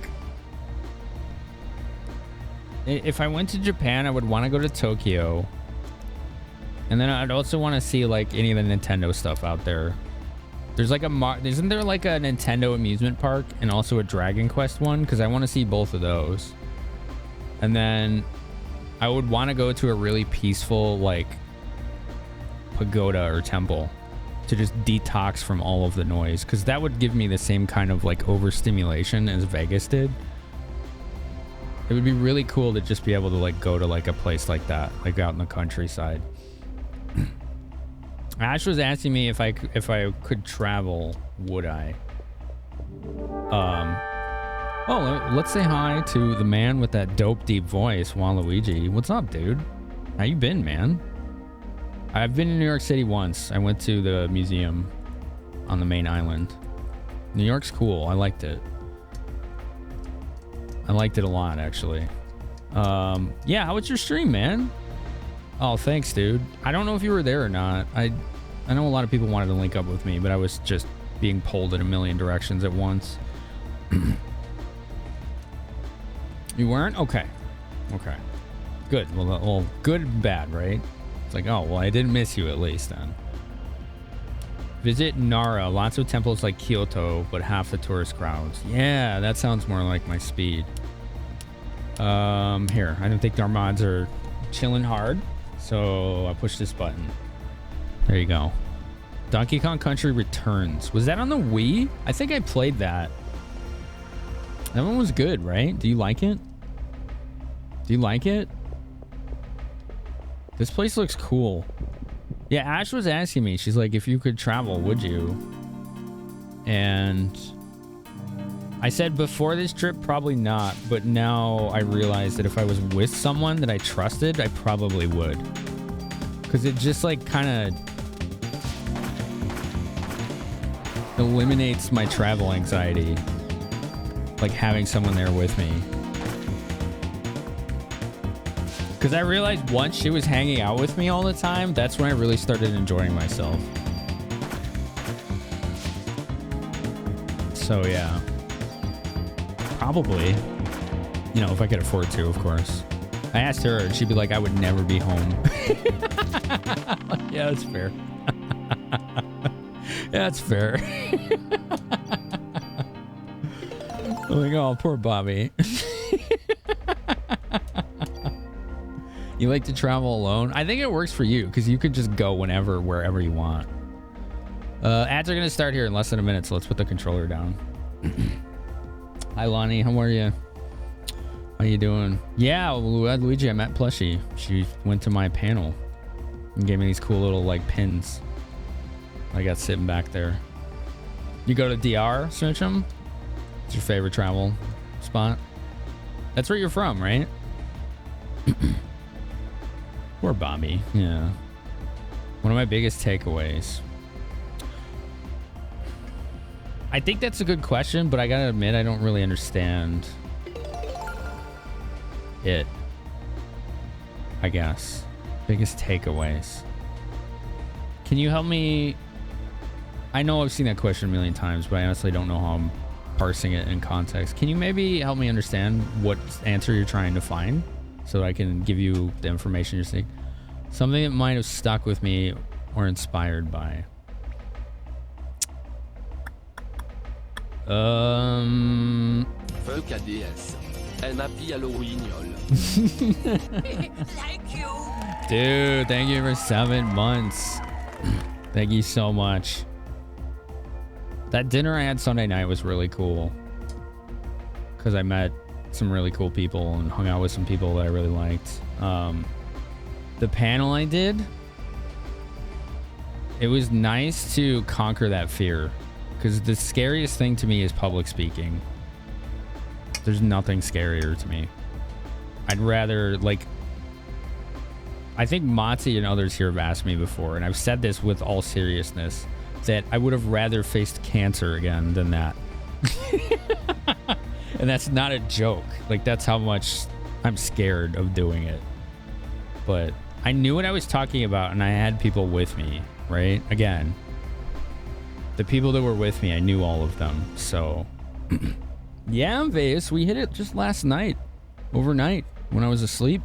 If I went to Japan, I would want to go to Tokyo. And then I'd also want to see, like, any of the Nintendo stuff out there. There's like isn't there like a Nintendo amusement park and also a Dragon Quest one? Because I want to see both of those. And then I would want to go to a really peaceful like pagoda or temple to just detox from all of the noise, because that would give me the same kind of like overstimulation as Vegas did. It would be really cool to just be able to like go to like a place like that, like out in the countryside. Ash was asking me if I could travel, would I? Oh, let's say hi to the man with that dope deep voice, Waluigi. What's up, dude? How you been, man? I've been in New York City once. I went to the museum on the main island. New York's cool. I liked it. I liked it a lot, actually. Yeah, how was your stream, man? Oh, thanks, dude. I don't know if you were there or not. I know a lot of people wanted to link up with me, but I was just being pulled in a million directions at once. You weren't? Okay. Okay. Good. Well, good and bad, right? It's like, oh, well, I didn't miss you at least then. Visit Nara. Lots of temples like Kyoto, but half the tourist crowds. Yeah, that sounds more like my speed. Here. I don't think our mods are chilling hard, so I push this button. There you go. Donkey Kong Country Returns. Was that on the Wii? I think I played that. That one was good, right? Do you like it? Do you like it? This place looks cool. Yeah, Ash was asking me. She's like, if you could travel, would you? And I said before this trip, probably not. But now I realize that if I was with someone that I trusted, I probably would. Because it just like kind of eliminates my travel anxiety. Like having someone there with me. Because I realized once she was hanging out with me all the time, that's when I really started enjoying myself. So yeah. Probably. You know, if I could afford to, of course. I asked her and she'd be like, I would never be home. Yeah, that's fair. Yeah, that's fair. I'm like, oh, poor Bobby. You like to travel alone? I think it works for you because you could just go whenever, wherever you want. Ads are going to start here in less than a minute, so let's put the controller down. Hi, Lonnie. How are you? How you doing? Yeah, Luigi, I met Plushie. She went to my panel and gave me these cool little, like, pins. I got sitting back there. You go to DR, Switch'em? It's your favorite travel spot? That's where you're from, right? Poor Bobby. Yeah. One of my biggest takeaways. I think that's a good question, but I gotta admit, I don't really understand it. I guess. Biggest takeaways. Can you help me? I know I've seen that question a million times, but I honestly don't know how I'm parsing it in context. Can you maybe help me understand what answer you're trying to find so that I can give you the information you're seeking? Something that might have stuck with me or inspired by.
Fuck ADS. Un happy Halloween.
Thank you.
Dude, thank you for 7 months. Thank you so much. That dinner I had Sunday night was really cool. Because I met some really cool people and hung out with some people that I really liked. The panel I did, it was nice to conquer that fear. Because the scariest thing to me is public speaking. There's nothing scarier to me. I'd rather, like... I think Motzi and others here have asked me before, and I've said this with all seriousness, that I would have rather faced cancer again than that. And that's not a joke. Like, that's how much I'm scared of doing it. But I knew what I was talking about, and I had people with me, right? Again, the people that were with me, I knew all of them. So, yeah, Vegas, we hit it just last night, overnight, when I was asleep.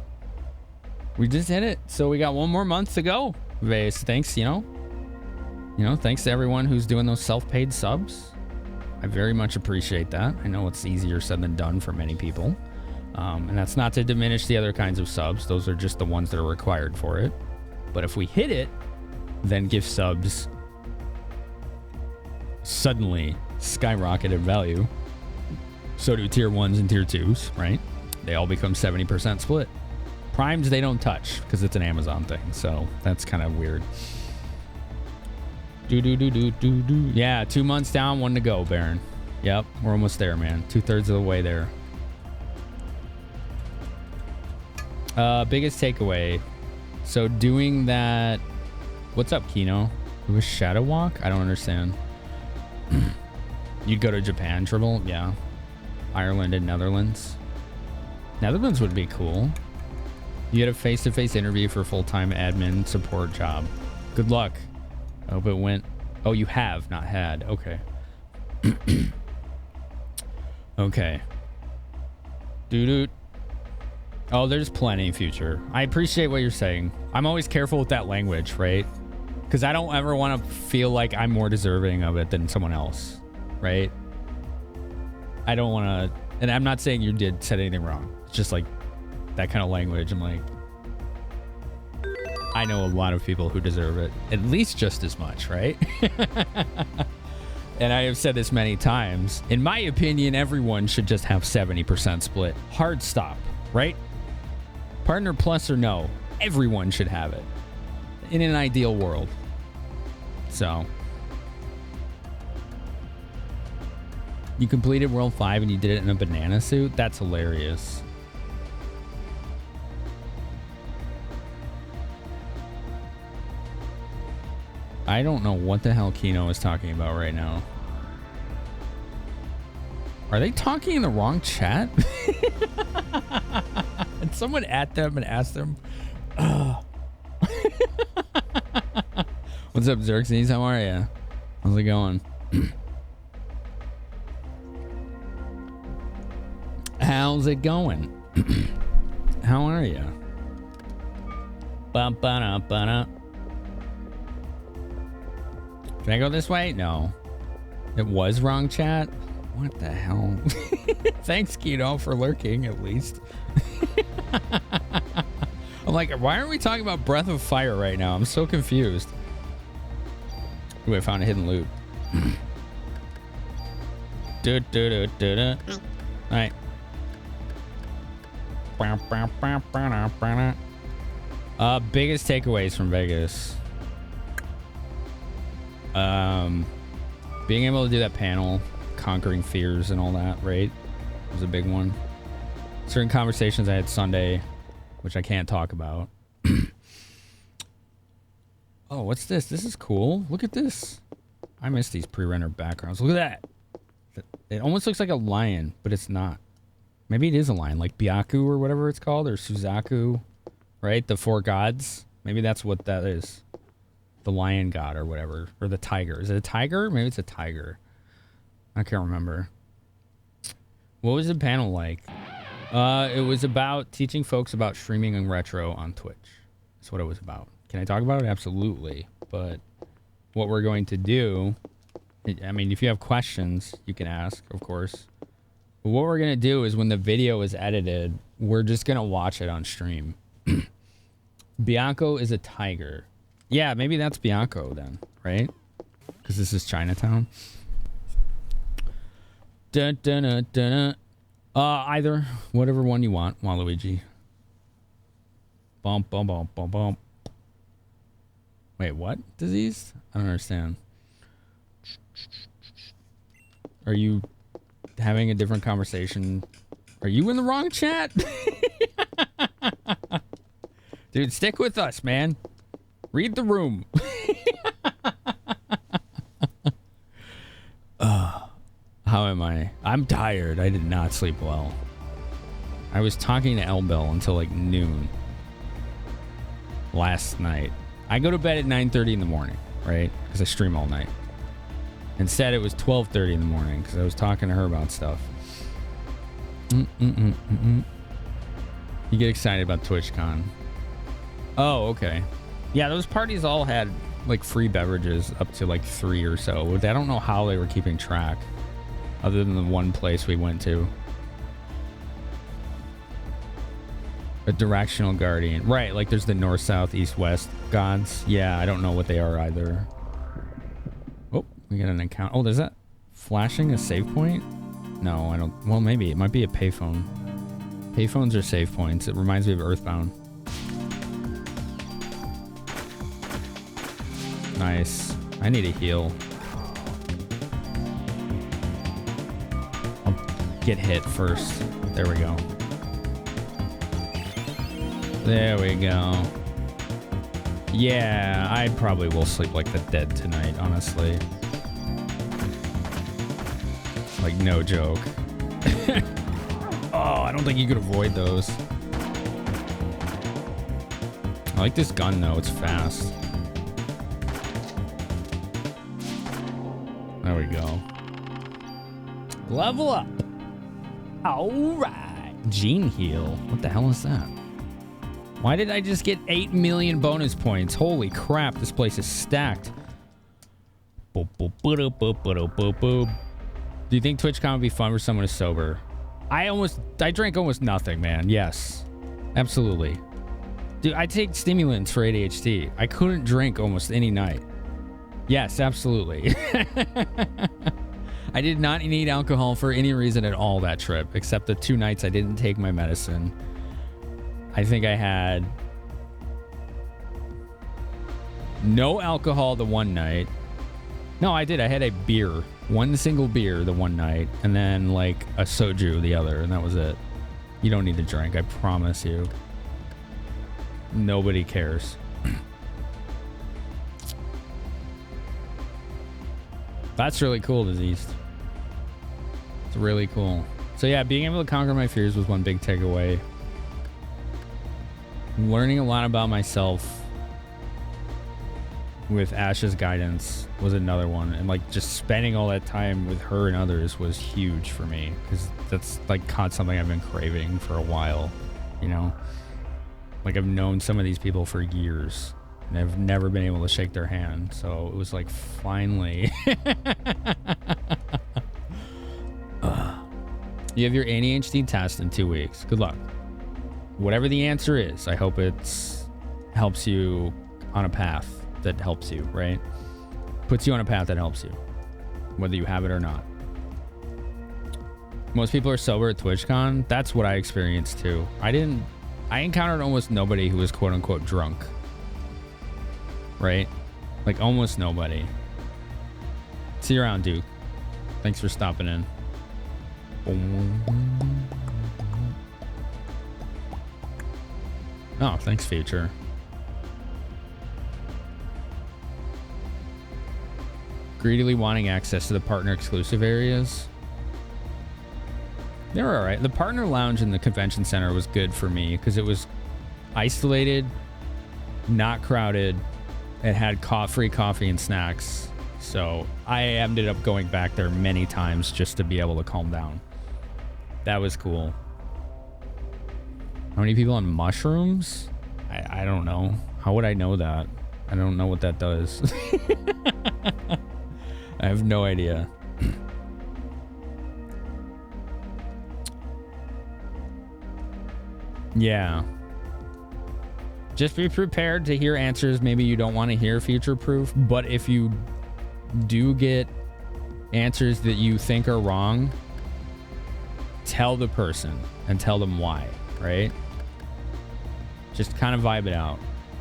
We just hit it. So we got 1 more month to go. Vegas, thanks, you know. You know, thanks to everyone who's doing those self-paid subs. I very much appreciate that. I know it's easier said than done for many people. And that's not to diminish the other kinds of subs. Those are just the ones that are required for it. But if we hit it, then gift subs suddenly skyrocket in value. So do tier 1s and tier 2s, right? They all become 70% split. Primes, they don't touch because it's an Amazon thing. So that's kind of weird. Yeah, 2 months down, 1 to go, Baron. Yep, we're almost there, man. 2/3 of the way there. Biggest takeaway. So doing that... What's up, Kino? It was Shadow Walk? I don't understand. You'd go to Japan, Tribble? Yeah. Ireland and Netherlands. Netherlands would be cool. You get a face-to-face interview for a full-time admin support job. Good luck. I hope it went... Oh, you have, not had. Okay. Okay. Doo-doo. Oh, there's plenty future. I appreciate what you're saying. I'm always careful with that language, right? Because I don't ever want to feel like I'm more deserving of it than someone else, right? I don't want to... And I'm not saying you said anything wrong. It's just like that kind of language. I'm like... I know a lot of people who deserve it at least just as much, right? And I have said this many times. In my opinion, everyone should just have 70% split. Hard stop, right? Partner plus or no, everyone should have it in an ideal world. So you completed World 5 and you did it in a banana suit? That's hilarious. I don't know what the hell Kino is talking about right now. Are they talking in the wrong chat? Did someone at them and ask them? What's up, Xerxes? How are you? How's it going? How's it going? How are you? Ba-ba-da-ba-da. Can I go this way? No. It was wrong chat? What the hell? Thanks, Kino, for lurking, at least. I'm like, why aren't we talking about Breath of Fire right now? I'm so confused. Ooh, I found a hidden loot. Alright. Biggest takeaways from Vegas. Being able to do that panel, conquering fears and all that, right? Was a big one. Certain conversations I had Sunday, which I can't talk about. Oh, what's this? This is cool. Look at this. I miss these pre-rendered backgrounds. Look at that. It almost looks like a lion, but it's not. Maybe it is a lion, like Byaku or whatever it's called, or Suzaku, right? The 4 gods. Maybe that's what that is. The lion god or whatever, or the tiger. Is it a tiger? Maybe it's a tiger. I can't remember. What was the panel like? It was about teaching folks about streaming and retro on Twitch. That's what it was about. Can I talk about it? Absolutely. But what we're going to do, I mean, if you have questions, you can ask, of course. But what we're going to do is when the video is edited, we're just going to watch it on stream. Bianco is a tiger. Yeah, maybe that's Bianco then, right? Because this is Chinatown. Either. Whatever one you want, Waluigi. Bump, bump, bump, bump, bump. Wait, what? Disease? I don't understand. Are you having a different conversation? Are you in the wrong chat? Dude, stick with us, man. Read the room. How am I? I'm tired. I did not sleep well. I was talking to Elbel until like noon last night. I go to bed at 9:30 in the morning, right? Because I stream all night. Instead, it was 12:30 in the morning because I was talking to her about stuff. You get excited about TwitchCon. Oh, okay. Yeah, those parties all had like free beverages up to like 3 or so. I don't know how they were keeping track other than the one place we went to. A directional guardian. Right, like there's the north, south, east, west gods. Yeah, I don't know what they are either. Oh, we got an account. Oh, there's that flashing a save point? No, I don't. Well, maybe. It might be a payphone. Payphones are save points. It reminds me of Earthbound. Nice. I need a heal. I'll get hit first. There we go. There we go. Yeah, I probably will sleep like the dead tonight, honestly. Like, no joke. Oh, I don't think you could avoid those. I like this gun, though. It's fast. There we go. Level up. All right. Gene heal. What the hell is that? Why did I just get 8 million bonus points? Holy crap, this place is stacked. Do you think TwitchCon would be fun for someone who's sober? I drank almost nothing, man. Yes. Absolutely. Dude, I take stimulants for ADHD. I couldn't drink almost any night. Yes, absolutely. I did not need alcohol for any reason at all that trip, except the 2 nights I didn't take my medicine. I think I had no alcohol the one night. No, I did. I had a beer. One single beer the one night. And then like a soju the other. And that was it. You don't need to drink. I promise you. Nobody cares. That's really cool, Diseased. It's really cool. So yeah, being able to conquer my fears was one big takeaway. Learning a lot about myself with Ash's guidance was another one, and like just spending all that time with her and others was huge for me, because that's like something I've been craving for a while, you know. Like I've known some of these people for years and I've never been able to shake their hand, so it was like finally. You have your ADHD test in 2 weeks. Good luck. Whatever the answer is, I hope it's helps you on a path that helps you, right? Puts you on a path that helps you, whether you have it or not. Most people are sober at TwitchCon. That's what I experienced too. I encountered almost nobody who was quote unquote drunk, right? Like almost nobody. See you around, Duke. Thanks for stopping in. Oh, thanks, Future. Greedily wanting access to the partner exclusive areas. They're all right. The partner lounge in the convention center was good for me because it was isolated, not crowded. It had free coffee and snacks. So I ended up going back there many times just to be able to calm down. That was cool. How many people on mushrooms? I don't know. How would I know that? I don't know what that does. I have no idea. Yeah. Just be prepared to hear answers maybe you don't want to hear, future proof. But if you do get answers that you think are wrong, tell the person and tell them why, right? Just kind of vibe it out.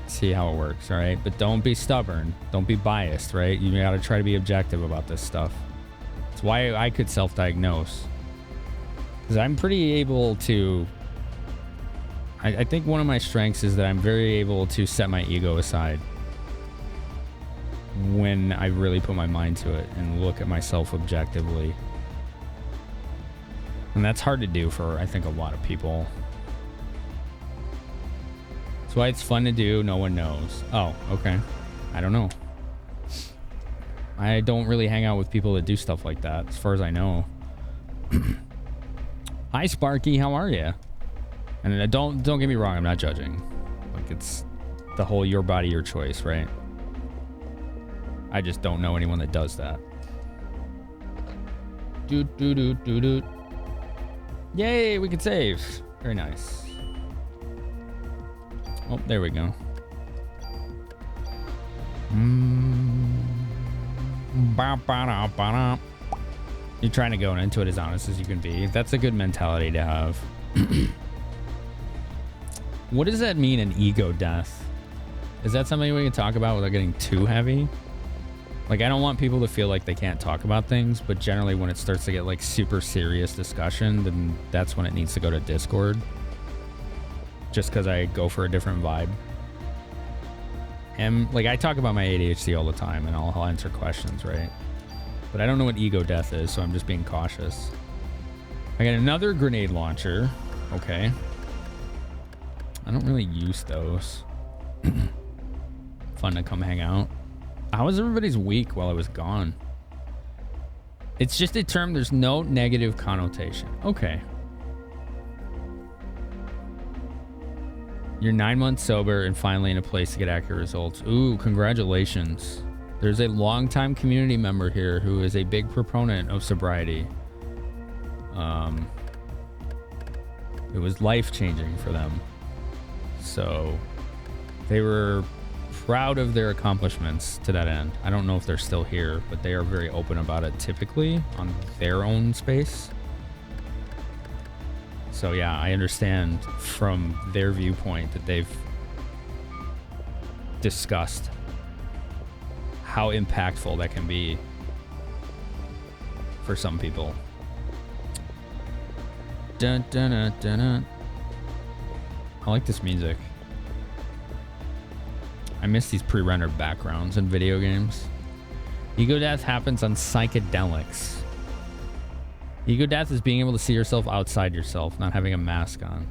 See how it works, all right? But don't be stubborn. Don't be biased, right? You got to try to be objective about this stuff. It's why I could self-diagnose. Because I'm pretty able to... I think one of my strengths is that I'm very able to set my ego aside when I really put my mind to it and look at myself objectively. And that's hard to do for, I think, a lot of people. That's why it's fun to do. No one knows. Oh, okay. I don't know. I don't really hang out with people that do stuff like that, as far as I know. Hi, Sparky. How are you? And don't get me wrong. I'm not judging. Like, it's the whole your body, your choice, right? I just don't know anyone that does that. Doot, doot, doot, doot, doot. Yay, we can save. Very nice. Oh, there we go. You're trying to go into it as honest as you can be. That's a good mentality to have. What does that mean, an ego death? Is that something we can talk about without getting too heavy? Like, I don't want people to feel like they can't talk about things, but generally when it starts to get like super serious discussion, then that's when it needs to go to Discord. Just because I go for a different vibe. And like, I talk about my ADHD all the time and I'll answer questions, right? But I don't know what ego death is, so I'm just being cautious. I got another grenade launcher. Okay. I don't really use those. Fun to come hang out. How was everybody's week while I was gone? It's just a term, there's no negative connotation. Okay. You're 9 months sober and finally in a place to get accurate results. Ooh, congratulations. There's a longtime community member here who is a big proponent of sobriety. It was life-changing for them. So they were proud of their accomplishments to that end. I don't know if they're still here, but they are very open about it typically on their own space. So yeah, I understand from their viewpoint that they've discussed how impactful that can be for some people. Dun, dun, dun, dun, dun. I like this music. I miss these pre-rendered backgrounds in video games. Ego death happens on psychedelics. Ego death is being able to see yourself outside yourself, not having a mask on.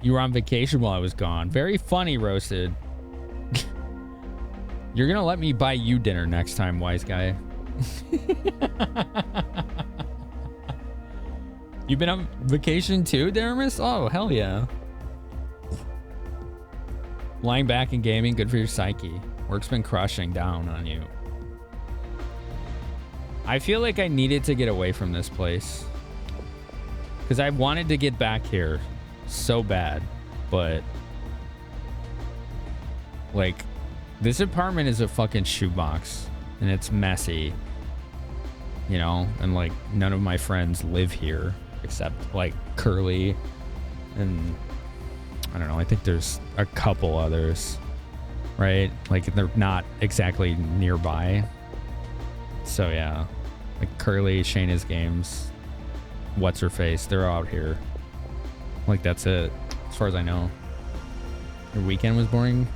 You were on vacation while I was gone. Very funny, Roasted. You're gonna let me buy you dinner next time, wise guy. You've been on vacation too, Daramus? Oh, hell yeah. Lying back and gaming, good for your psyche. Work's been crushing down on you. I feel like I needed to get away from this place. Because I wanted to get back here so bad. But like, this apartment is a fucking shoebox. And it's messy. You know? And like, none of my friends live here. Except like Curly. And I don't know, I think there's a couple others. Right? Like, they're not exactly nearby. So yeah. Like Curly, Shayna's games, what's her face, they're out here. Like, that's it, as far as I know. Your weekend was boring?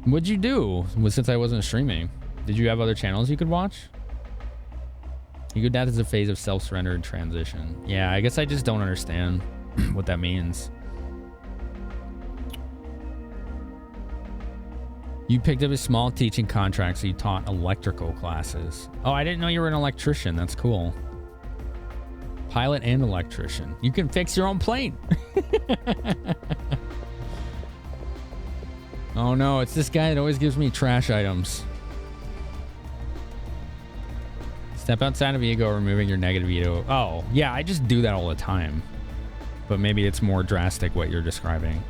What'd you do? Since I wasn't streaming, did you have other channels you could watch? Ego death is a phase of self-surrender and transition. Yeah, I guess I just don't understand what that means. You picked up a small teaching contract, so you taught electrical classes. Oh, I didn't know you were an electrician. That's cool. Pilot and electrician. You can fix your own plane. Oh no, it's this guy that always gives me trash items. Step outside of ego, removing your negative ego. Oh, yeah, I just do that all the time. But maybe it's more drastic what you're describing.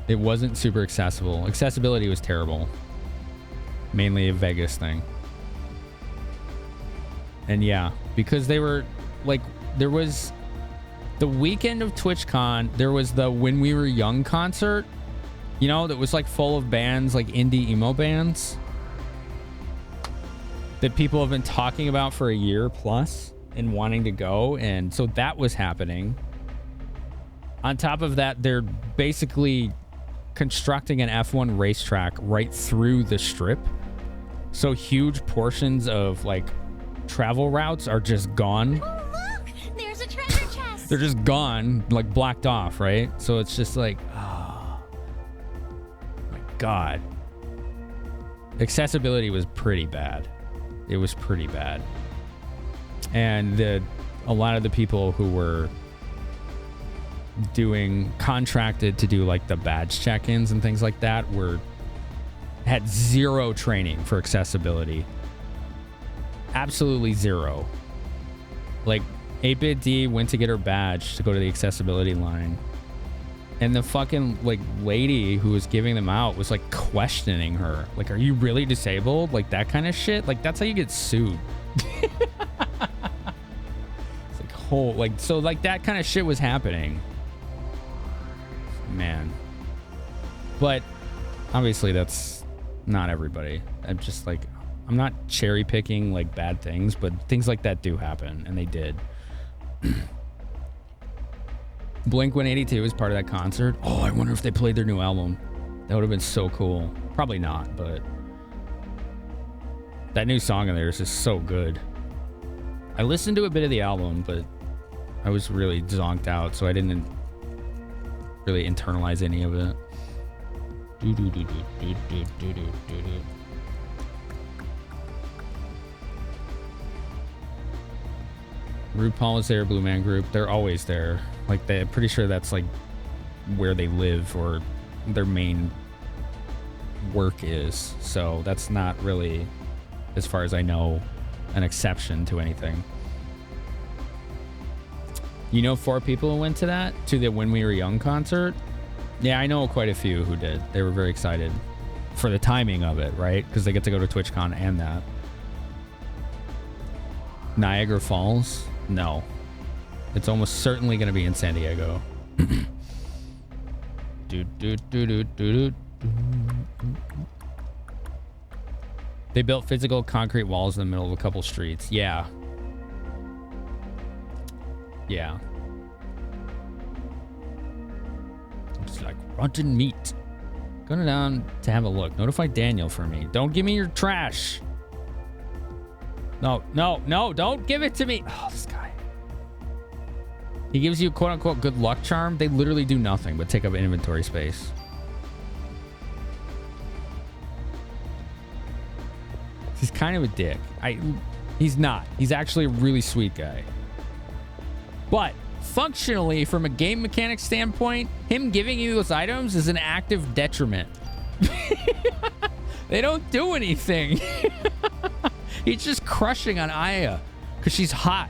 It wasn't super accessible. Accessibility was terrible. Mainly a Vegas thing. And yeah, because they were like, there was the weekend of TwitchCon, there was the When We Were Young concert, you know, that was like full of bands, like indie emo bands that people have been talking about for a year plus and wanting to go. And so that was happening. On top of that, they're basically constructing an F1 racetrack right through the strip. So huge portions of like travel routes are just gone.
Oh, look! There's a treasure chest!
They're just gone, like blocked off, right? So it's just like, oh my God. Accessibility was pretty bad. It was pretty bad. And a lot of the people who were contracted to do like the badge check-ins and things like that had zero training for accessibility. Absolutely zero. Like 8-Bit D went to get her badge to go to the accessibility line, and the fucking like lady who was giving them out was like questioning her, like, are you really disabled? Like that kind of shit. Like that's how you get sued. It's like whole like, so like that kind of shit was happening, man. But obviously that's not everybody. I'm not cherry picking like bad things, but things like that do happen, and they did. Blink 182 is part of that concert. Oh, I wonder if they played their new album. That would have been so cool. Probably not, but that new song of theirs is just so good. I listened to a bit of the album, but I was really zonked out, so I didn't really internalize any of it. RuPaul is there, Blue Man Group. They're always there. Like, they're pretty sure that's like where they live or their main work is. So that's not really, as far as I know, an exception to anything. You know 4 people who went to the When We Were Young concert? Yeah, I know quite a few who did. They were very excited for the timing of it, right? Because they get to go to TwitchCon and that. Niagara Falls? No. It's almost certainly going to be in San Diego. They built physical concrete walls in the middle of a couple streets. Yeah. Yeah. It's like rotten meat. Going down to have a look. Notify Daniel for me. Don't give me your trash. No, don't give it to me. Oh, this guy. He gives you quote unquote good luck charm. They literally do nothing but take up inventory space. He's kind of a dick. He's not. He's actually a really sweet guy. But functionally, from a game mechanic standpoint, him giving you those items is an active detriment. They don't do anything. He's just crushing on Aya because she's hot.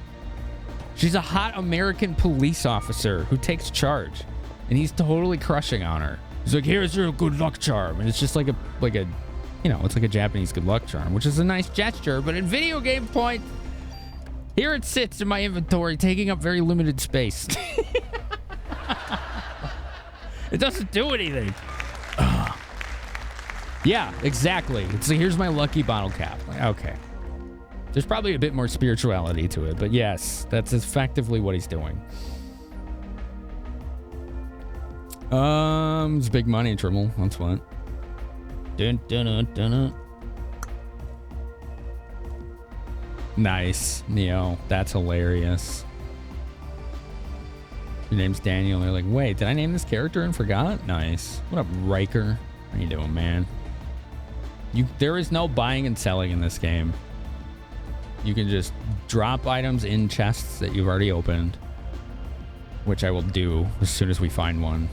She's a hot American police officer who takes charge, and he's totally crushing on her. He's like, here's your good luck charm. And it's just like a, you know, it's like a Japanese good luck charm, which is a nice gesture. But in video game point, here it sits in my inventory, taking up very limited space. It doesn't do anything. Yeah, exactly. It's like, here's my lucky bottle cap. Like, okay. There's probably a bit more spirituality to it, but yes, that's effectively what he's doing. It's big money, Trimble. That's what. Dun, dun, dun, dun, dun. Nice, Neo. That's hilarious. Your name's Daniel. They're like, wait, did I name this character and forgot? Nice. What up, Riker? How you doing, man? There is no buying and selling in this game. You can just drop items in chests that you've already opened, which I will do as soon as we find one.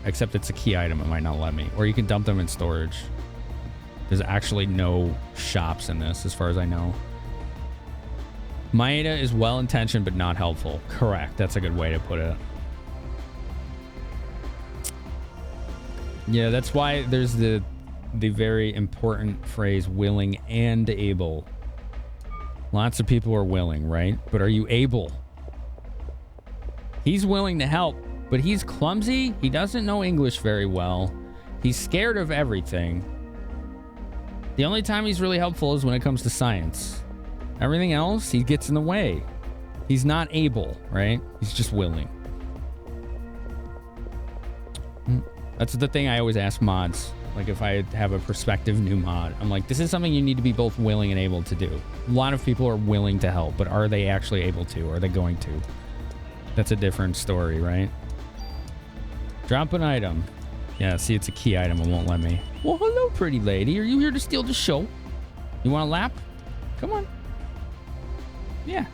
Except it's a key item, it might not let me. Or you can dump them in storage. There's actually no shops in this, as far as I know. Maeda is well-intentioned but not helpful. Correct. That's a good way to put it. Yeah, that's why there's the very important phrase, willing and able. Lots of people are willing, right? But are you able? He's willing to help, but he's clumsy. He doesn't know English very well. He's scared of everything. The only time he's really helpful is when it comes to science. Everything else, he gets in the way. He's not able, right? He's just willing. That's the thing I always ask mods. Like, if I have a prospective new mod, I'm like, this is something you need to be both willing and able to do. A lot of people are willing to help, but are they actually able to? Are they going to? That's a different story, right? Drop an item. Yeah, see, it's a key item. It won't let me. Well, hello, pretty lady. Are you here to steal the show? You want a lap? Come on. Yeah.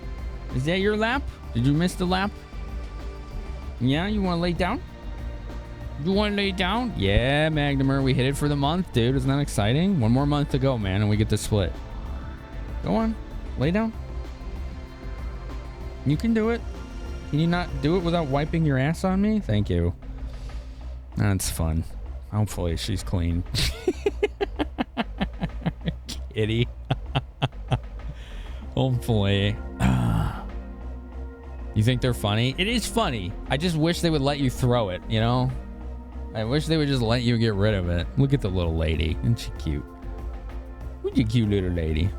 Is that your lap? Did you miss the lap? Yeah, you want to lay down? You want to lay down? Yeah, Magnumer, we hit it for the month, dude. Isn't that exciting? One more month to go, man, and we get to split. Go on. Lay down. You can do it. Can you not do it without wiping your ass on me? Thank you. That's fun. Hopefully she's clean. Kitty. Hopefully. You think they're funny? It is funny. I just wish they would let you throw it, you know? I wish they would just let you get rid of it. Look at the little lady. Isn't she cute? Who's your cute little lady?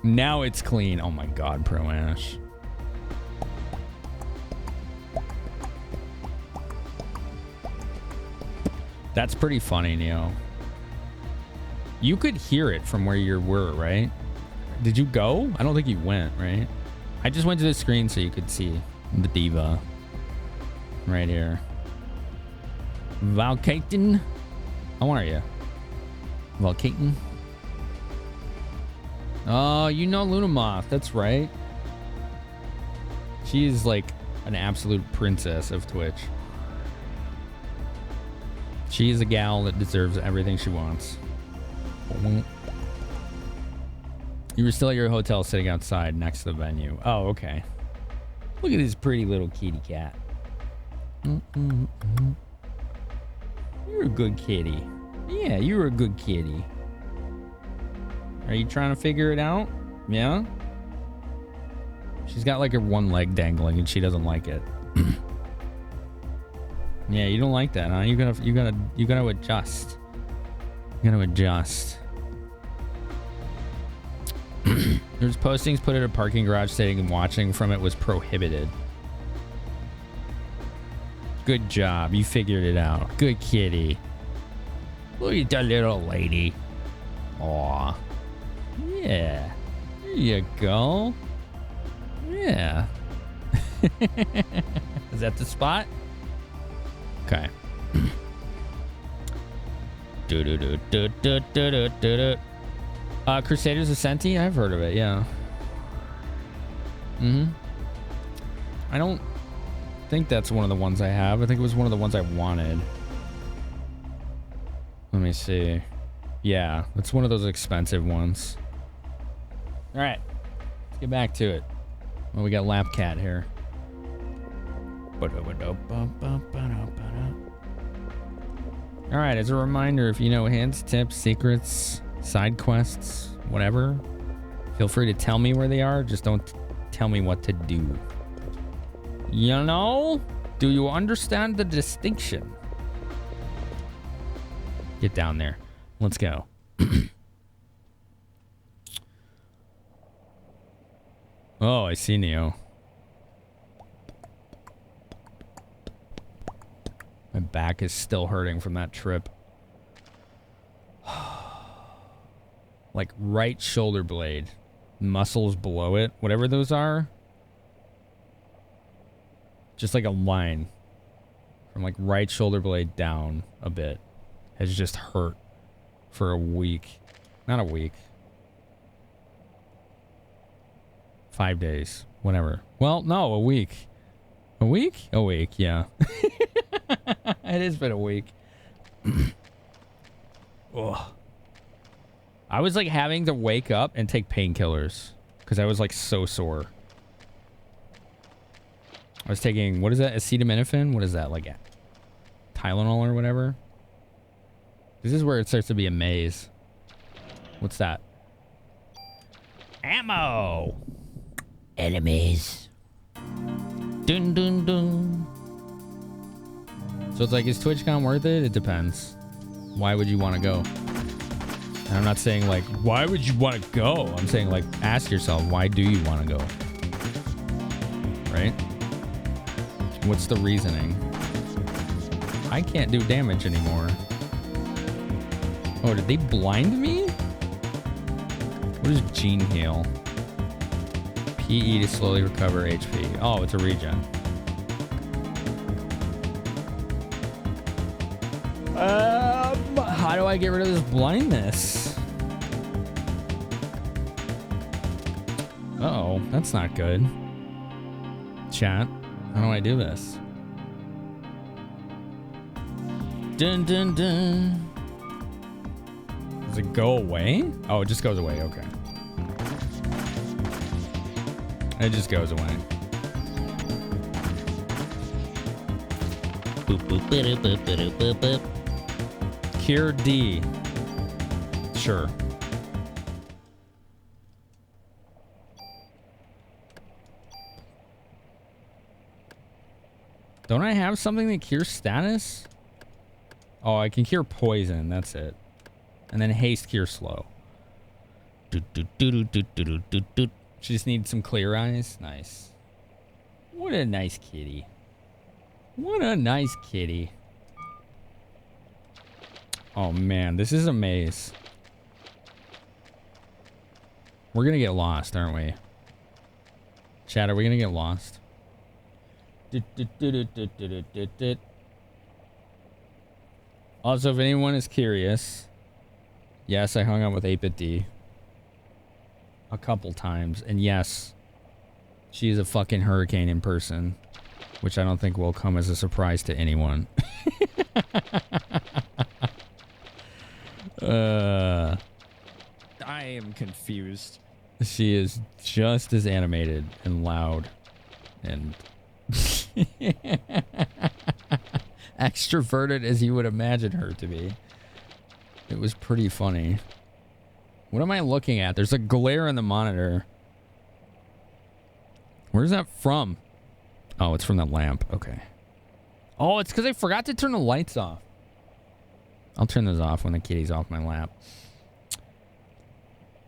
Now it's clean. Oh my god, Pro Ash. That's pretty funny, Neo. You could hear it from where you were, right? Did you go? I don't think you went, right? I just went to the screen so you could see the diva. Right here. Valkaten? How are you? Valkaten? Oh, you know Lunamoth. That's right. She is like an absolute princess of Twitch. She is a gal that deserves everything she wants. You were still at your hotel sitting outside next to the venue. Oh, okay. Look at this pretty little kitty cat. You're a good kitty. Yeah, you're a good kitty. Are you trying to figure it out? Yeah? She's got like her one leg dangling and she doesn't like it. Yeah, you don't like that, huh? You gotta adjust. You gotta adjust. There's postings put at a parking garage stating watching from it was prohibited. Good job. You figured it out. Good kitty. Look at that little lady. Aw. Yeah. There you go. Yeah. Is that the spot? Okay. Crusaders Ascenti? I've heard of it, yeah. I don't think that's one of the ones I have. I think it was one of the ones I wanted. Let me see. Yeah, it's one of those expensive ones. All right, let's get back to it. Well, we got Lapcat here. All right, as a reminder, if you know hints, tips, secrets, side quests, whatever, feel free to tell me where they are. Just don't tell me what to do. You know? Do you understand the distinction? Get down there. Let's go. Oh, I see Neo. My back is still hurting from that trip. Like right shoulder blade. Muscles below it. Whatever those are. Just like a line. From like right shoulder blade down a bit. Has just hurt for a week. Not a week. 5 days. Whatever. Well, no, a week. A week? A week, yeah. It has been a week. Ugh. I was like having to wake up and take painkillers because I was like so sore. I was taking, what is that? Acetaminophen? What is that? Like Tylenol or whatever? This is where it starts to be a maze. What's that? Ammo! Enemies. Dun dun dun. So it's like, is TwitchCon worth it? It depends. Why would you want to go? And I'm not saying like, why would you want to go? I'm saying like, ask yourself, why do you want to go? Right? What's the reasoning? I can't do damage anymore. Oh, did they blind me? What is Gene Heal? PE to slowly recover HP. Oh, it's a regen. How do I get rid of this blindness? Uh-oh, that's not good. chat. How do I do this? Dun dun dun. Does it go away? Oh, it just goes away. Okay. It just goes away. Kier D. Sure. Don't I have something that cures status? Oh, I can cure poison. That's it. And then haste cure slow. She just needs some clear eyes. Nice. What a nice kitty. What a nice kitty. Oh man, this is a maze. We're gonna get lost, aren't we? Chat, are we gonna get lost? Also, if anyone is curious, yes, I hung out with 8-Bit D a couple times, and yes, she is a fucking hurricane in person, which I don't think will come as a surprise to anyone.
I am confused.
She is just as animated and loud and extroverted as you would imagine her to be. It was pretty funny. What am I looking at? There's a glare in the monitor. Where's that from? Oh, it's from the lamp. Okay. Oh, it's because I forgot to turn the lights off. I'll turn those off when the kitty's off my lap.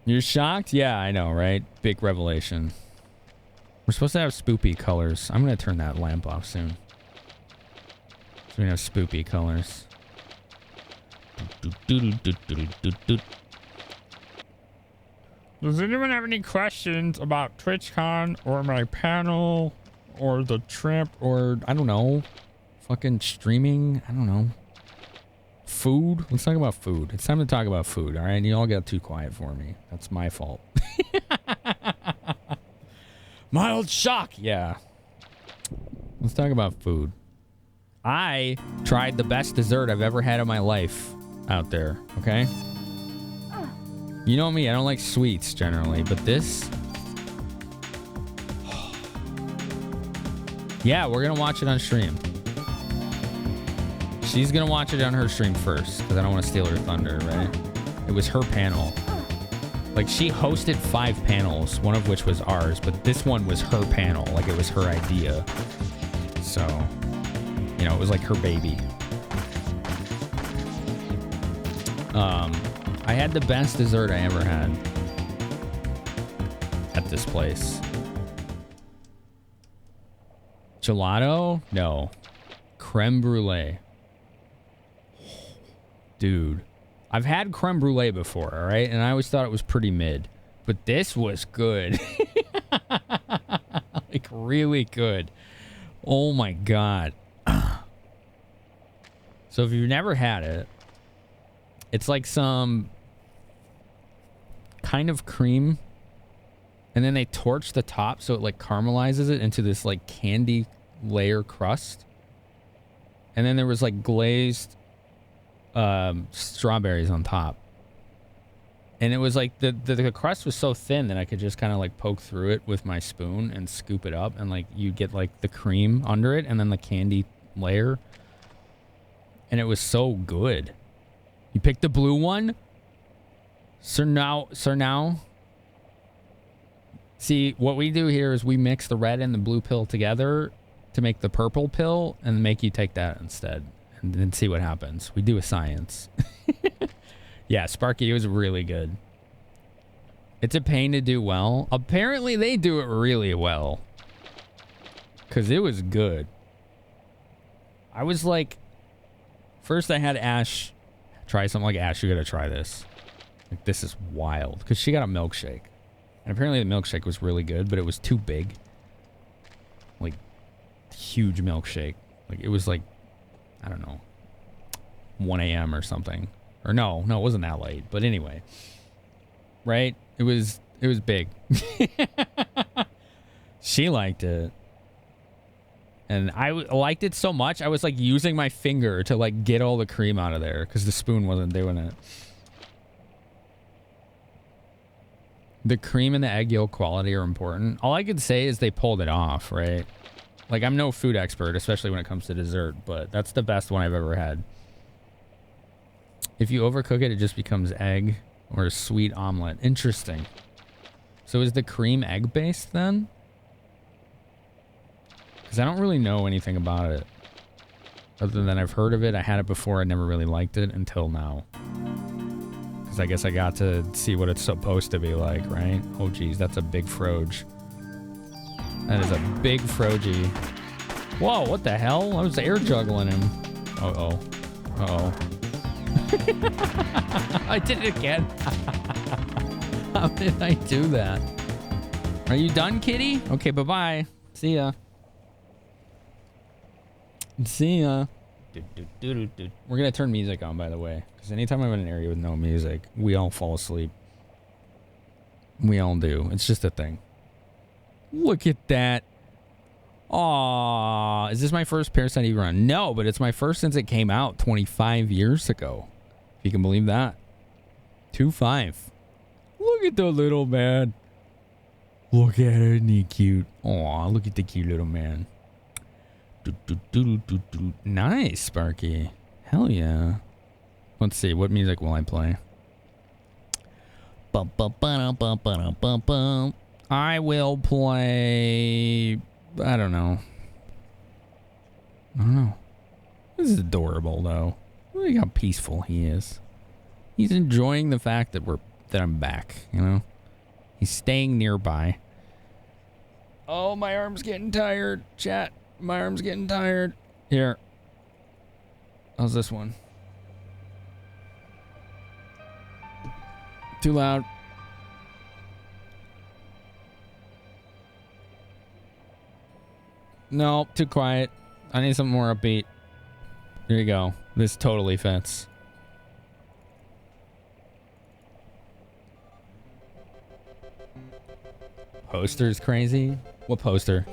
You're shocked? Yeah, I know, right? Big revelation. We're supposed to have spoopy colors. I'm going to turn that lamp off soon. So we have spoopy colors. Does anyone have any questions about TwitchCon or my panel or the trip or, I don't know, fucking streaming? I don't know. Food? Let's talk about food. It's time to talk about food, all right? You all got too quiet for me. That's my fault. Mild shock. Yeah. Let's talk about food. I tried the best dessert I've ever had in my life out there, okay? You know me, I don't like sweets generally, but this... Yeah, we're gonna watch it on stream. She's gonna watch it on her stream first, because I don't want to steal her thunder, right? It was her panel. Like, she hosted 5 panels, one of which was ours, but this one was her panel. Like, it was her idea. So, you know, it was like her baby. I had the best dessert I ever had at this place. Gelato? No. Creme brulee. Dude. I've had creme brulee before, all right? And I always thought it was pretty mid. But this was good. Like, really good. Oh, my God. So if you've never had it, it's like some kind of cream. And then they torch the top so it, like, caramelizes it into this, like, candy layer crust. And then there was, like, glazed... strawberries on top, and it was like the crust was so thin that I could just kind of like poke through it with my spoon and scoop it up, and like you get like the cream under it and then the candy layer, and it was so good. You picked the blue one, so now see what we do here is we mix the red and the blue pill together to make the purple pill and make you take that instead. And then see what happens. We do a science. Yeah, Sparky, it was really good. It's a pain to do well. Apparently, they do it really well. Because it was good. I was like... First, I had Ash try something like, Ash, you gotta try this. Like, this is wild. Because she got a milkshake. And apparently, the milkshake was really good, but it was too big. Like, huge milkshake. Like, it was like... I don't know, 1 a.m. or something. Or no, it wasn't that late. But anyway, right? It was big. She liked it. And I liked it so much, I was like using my finger to like get all the cream out of there because the spoon wasn't doing it. The cream and the egg yolk quality are important. All I could say is they pulled it off, right? Like, I'm no food expert, especially when it comes to dessert, but that's the best one I've ever had. If you overcook it, it just becomes egg or a sweet omelet. Interesting. So is the cream egg-based then? Because I don't really know anything about it. Other than I've heard of it. I had it before. I never really liked it until now. Because I guess I got to see what it's supposed to be like, right? Oh, geez. That's a big froge. That is a big frogie. Whoa, what the hell? I was air juggling him. Uh-oh. Uh-oh. I did it again. How did I do that? Are you done, kitty? Okay, bye-bye. See ya. See ya. We're gonna turn music on, by the way. Because anytime I'm in an area with no music, we all fall asleep. We all do. It's just a thing. Look at that. Aww. Is this my first Parasite Eve run? No, but it's my first since it came out 25 years ago. If you can believe that. 2.5. Look at the little man. Look at her, isn't he cute? Aw, look at the cute little man. Nice, Sparky. Hell yeah. Let's see, what music will I play? I will play... I don't know. This is adorable, though. Look how peaceful he is. He's enjoying the fact that I'm back, you know? He's staying nearby. Oh, my arm's getting tired. Chat, my arm's getting tired. Here. How's this one? Too loud. No, too quiet. I need something more upbeat. Here you go. This totally fits. Poster's crazy. What poster?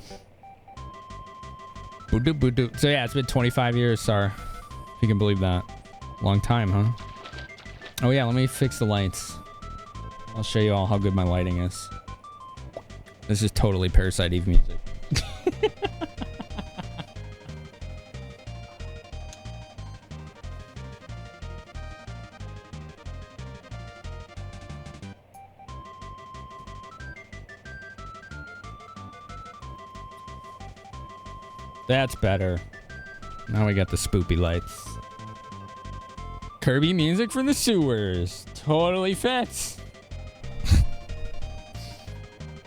Boo-doo, boo-doo. So yeah, it's been 25 years, Sar. If you can believe that. Long time, huh? Oh yeah, let me fix the lights. I'll show you all how good my lighting is. This is totally Parasite Eve music. That's better. Now we got the spoopy lights. Kirby music from the sewers. Totally fits.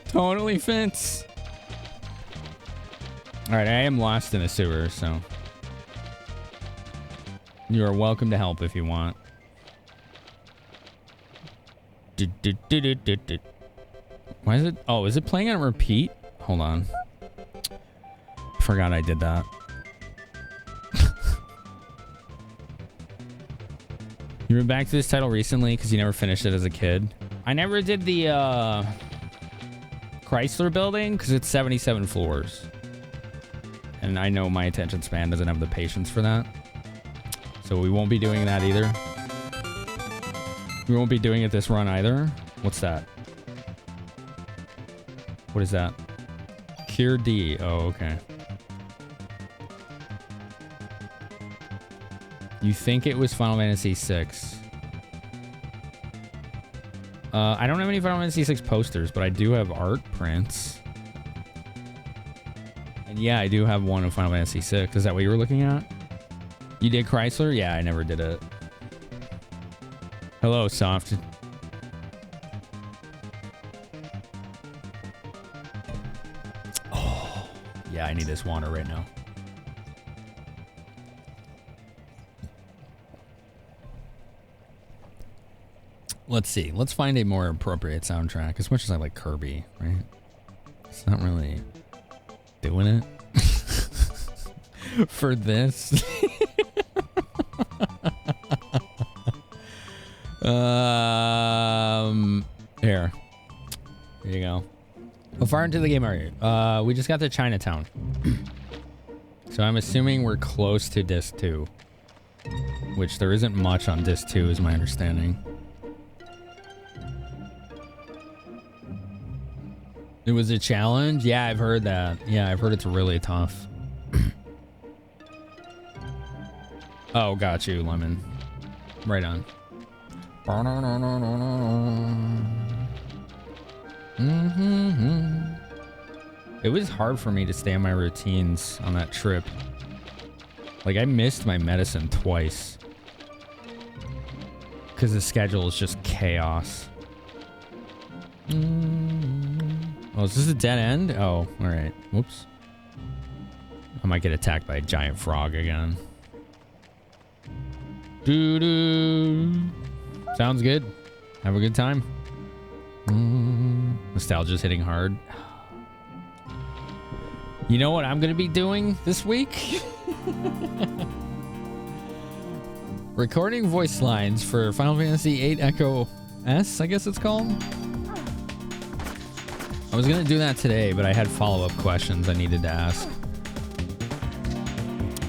Totally fits. Alright, I am lost in a sewer, so... You are welcome to help if you want. Why is it... Oh, is it playing on repeat? Hold on. Forgot I did that. You went back to this title recently because you never finished it as a kid. I never did the Chrysler building because it's 77 floors. And I know my attention span doesn't have the patience for that. So we won't be doing that either. We won't be doing it this run either. What's that? What is that? Cure D. Oh, okay. You think it was Final Fantasy VI. I don't have any Final Fantasy VI posters, but I do have art prints. And yeah, I do have one of Final Fantasy VI. Is that what you were looking at? You did Chrysler? Yeah, I never did it. Hello, Soft. Oh, yeah, I need this water right now. Let's see. Let's find a more appropriate soundtrack. As much as I like Kirby, right? It's not really doing it for this. Here. Here you go. How far into the game are you? We just got to Chinatown. So I'm assuming we're close to disc 2. Which there isn't much on disc 2 is my understanding. It was a challenge? Yeah, I've heard that. Yeah, I've heard it's really tough. Oh, got you, Lemon. Right on. It was hard for me to stay on my routines on that trip. Like, I missed my medicine twice. Because the schedule is just chaos. Oh, is this a dead end? Oh, alright. Whoops. I might get attacked by a giant frog again. Doo-doo. Sounds good. Have a good time. Nostalgia's hitting hard. You know what I'm going to be doing this week? Recording voice lines for Final Fantasy VIII Echo S, I guess it's called. I was going to do that today, but I had follow-up questions I needed to ask.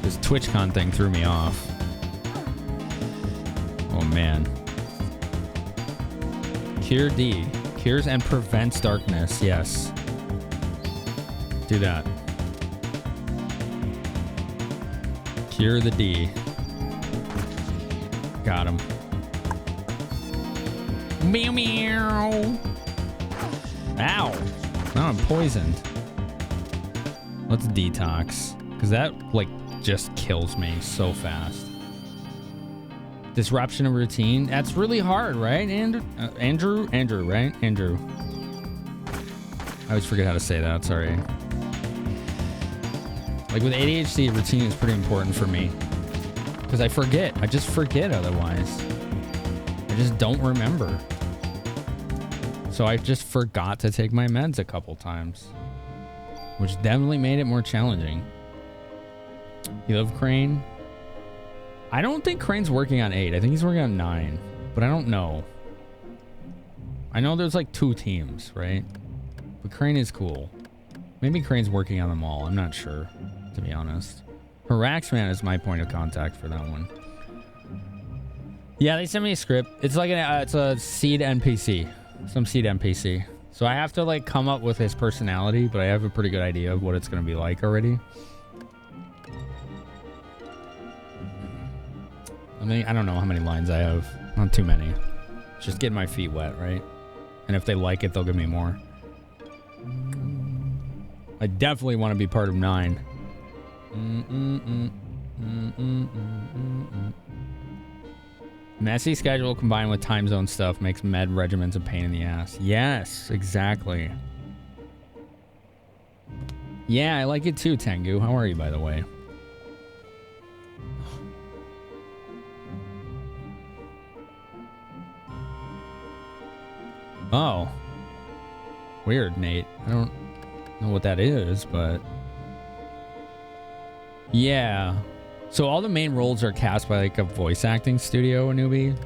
This TwitchCon thing threw me off. Oh, man. Cure D. Cures and prevents darkness. Yes. Do that. Cure the D. Got him. Meow meow. Ow. Now I'm poisoned. Let's detox. Because that, like, just kills me so fast. Disruption of routine. That's really hard, right? Andrew, right? Andrew. I always forget how to say that. Sorry. Like with ADHD, routine is pretty important for me. Because I forget. I just forget otherwise. I just don't remember. So I just forgot to take my meds a couple times. Which definitely made it more challenging. You love Crane? I don't think Crane's working on 8. I think he's working on 9. But I don't know. I know there's like 2 teams, right? But Crane is cool. Maybe Crane's working on them all. I'm not sure, to be honest. Haraxman is my point of contact for that one. Yeah, they sent me a script. It's like it's a seed NPC. Some seed NPC. So I have to like come up with his personality, but I have a pretty good idea of what it's going to be like already. I mean, I don't know how many lines I have. Not too many. Just getting my feet wet, right? And if they like it, they'll give me more. I definitely want to be part of 9. Messy schedule combined with time zone stuff makes med regimens a pain in the ass. Yes, exactly. Yeah, I like it too, Tengu. How are you, by the way? Oh. Weird, Nate. I don't know what that is, but... Yeah. So all the main roles are cast by like a voice acting studio, Anubi.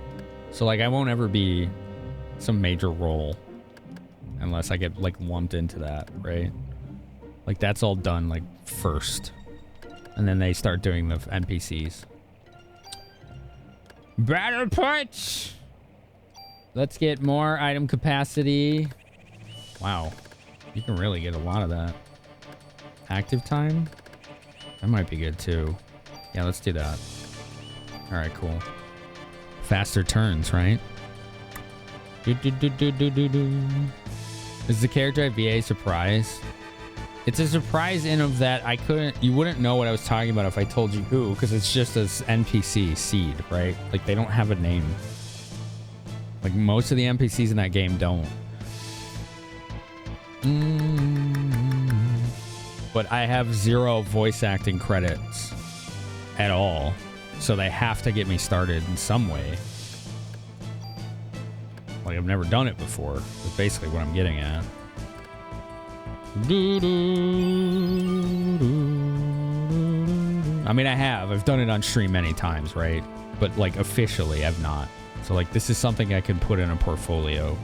So like I won't ever be some major role unless I get like lumped into that, right? Like that's all done like first. And then they start doing the NPCs. Battle punch! Let's get more item capacity. Wow. You can really get a lot of that. Active time? That might be good too. Yeah, let's do that. Alright, cool. Faster turns, right? Is the character at VA surprise? It's a surprise in of that you wouldn't know what I was talking about if I told you who, because it's just this NPC seed, right? Like they don't have a name. Like most of the NPCs in that game don't. But I have 0 voice acting credits at all. So they have to get me started in some way. Like I've never done it before. That's basically what I'm getting at. I mean, I have. I've done it on stream many times, right? But like officially, I've not. So like this is something I can put in a portfolio.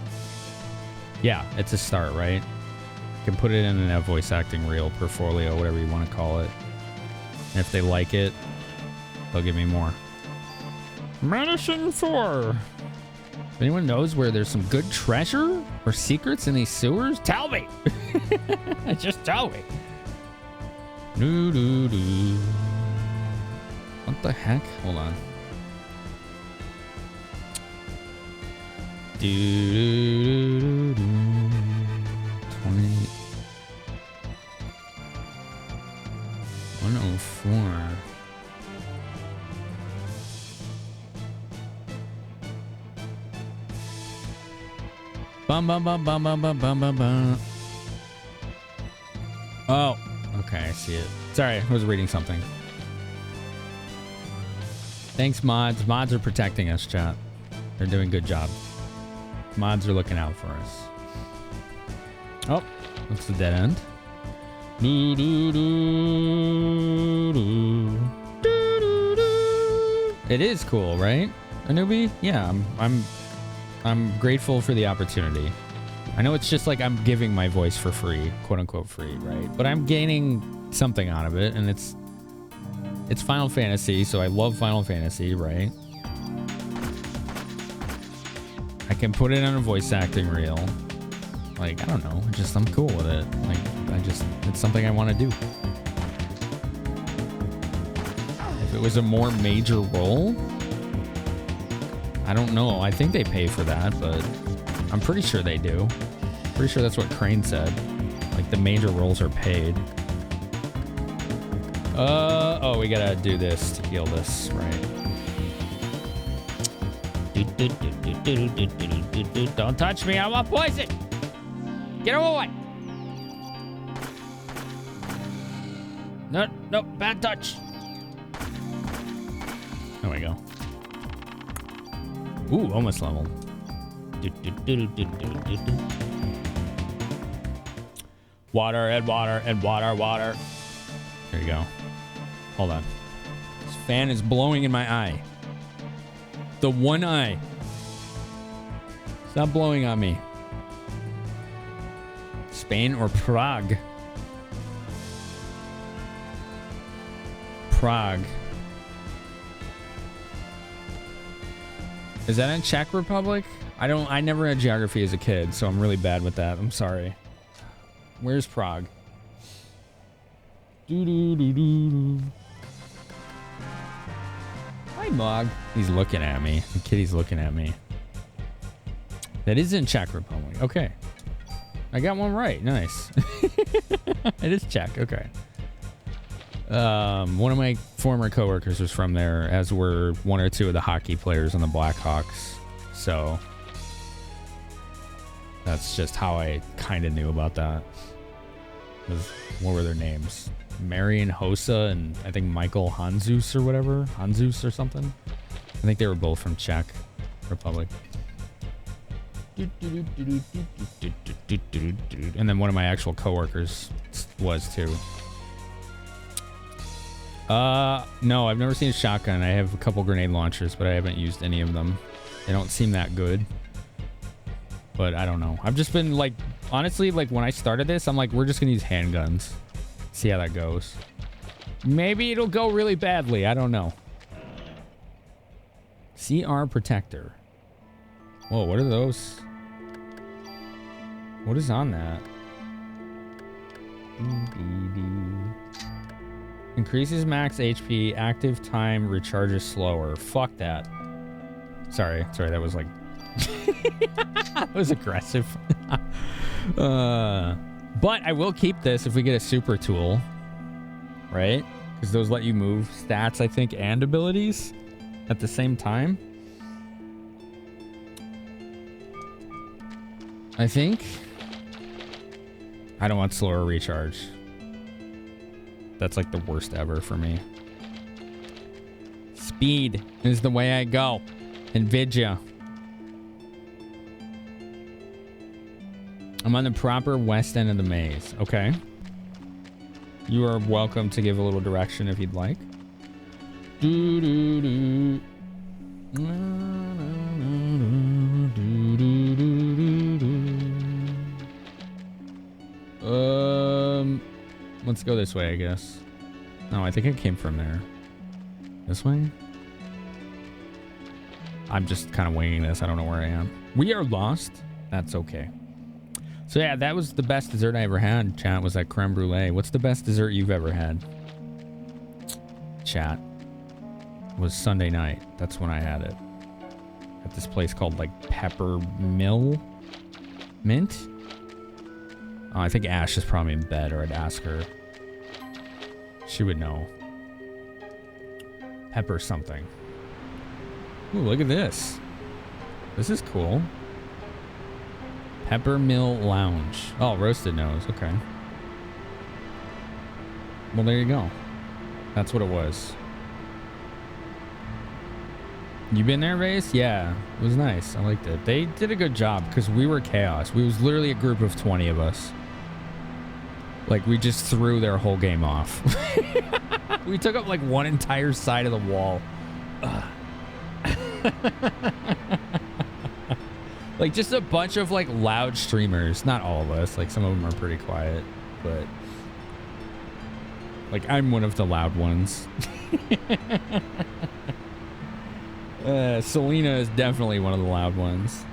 Yeah, it's a start, right? I can put it in a voice acting reel, portfolio, whatever you want to call it. And if they like it, they'll give me more. Medicine 4. If anyone knows where there's some good treasure or secrets in these sewers, tell me. Just tell me. Doo, doo, doo. What the heck? Hold on. Do, do, do, do. 20. 104. Bum bum bum bum bum bum bum bum bum. Oh, okay, I see it. Sorry, I was reading something. Thanks, mods. Mods are protecting us, chat. They're doing a good job. Mods are looking out for us. Oh, that's the dead end. Do, do, do, do. Do, do, do. It is cool, right? A newbie? Yeah, I'm grateful for the opportunity. I know it's just like I'm giving my voice for free, quote unquote free, right? But I'm gaining something out of it, and it's Final Fantasy, so I love Final Fantasy, right? I can put it on a voice acting reel. Like, I don't know, I'm cool with it. Like, it's something I want to do. If it was a more major role, I don't know. I think they pay for that, but I'm pretty sure they do. Pretty sure that's what Crane said. Like, the major roles are paid. Oh, we gotta do this to heal this, right? Don't touch me, I want poison! Get away! No, bad touch. There we go. Ooh, almost leveled. Water and water and water. There you go. Hold on. This fan is blowing in my eye. The one eye. Stop blowing on me. Spain or Prague? Prague. Is that in Czech Republic? I never had geography as a kid, so I'm really bad with that. I'm sorry. Where's Prague? Hi, Mog. He's looking at me. The kitty's looking at me. That is in Czech Republic. Okay. I got one right. Nice. It is Czech. Okay. One of my former coworkers was from there, as were one or two of the hockey players on the Blackhawks. So that's just how I kind of knew about that. What were their names? Marian Hossa and I think Michael Hanzus or whatever. Hanzus or something. I think they were both from Czech Republic. And then one of my actual coworkers was too. No, I've never seen a shotgun. I have a couple grenade launchers, but I haven't used any of them. They don't seem that good. But I don't know. I've just been like, honestly, like when I started this, I'm like, we're just gonna use handguns. See how that goes. Maybe it'll go really badly. I don't know. CR Protector. Whoa, what are those? What is on that? Increases max HP, active time recharges slower. Fuck that. Sorry, that was like... that was aggressive. But I will keep this if we get a super tool. Right? Because those let you move stats, I think, and abilities at the same time. I think. I don't want slower recharge. That's like the worst ever for me. Speed is the way I go. NVIDIA. I'm on the proper west end of the maze. Okay. You are welcome to give a little direction if you'd like. Do, do, do. Let's go this way, I guess. No, I think it came from there. This way? I'm just kind of winging this. I don't know where I am. We are lost. That's okay. So yeah, that was the best dessert I ever had, chat, was that creme brulee. What's the best dessert you've ever had? Chat. It was Sunday night. That's when I had it. At this place called like Pepper Mill Mint. Oh, I think Ash is probably in bed, or I'd ask her. She would know. Pepper something. Ooh, look at this. This is cool. Pepper Mill Lounge. Oh, roasted nose. Okay. Well, there you go. That's what it was. You been there, Vase? Yeah. It was nice. I liked it. They did a good job because we were chaos. We was literally a group of 20 of us. Like, we just threw their whole game off. We took up like one entire side of the wall. Like just a bunch of like loud streamers. Not all of us. Like some of them are pretty quiet, but like I'm one of the loud ones. Selena is definitely one of the loud ones.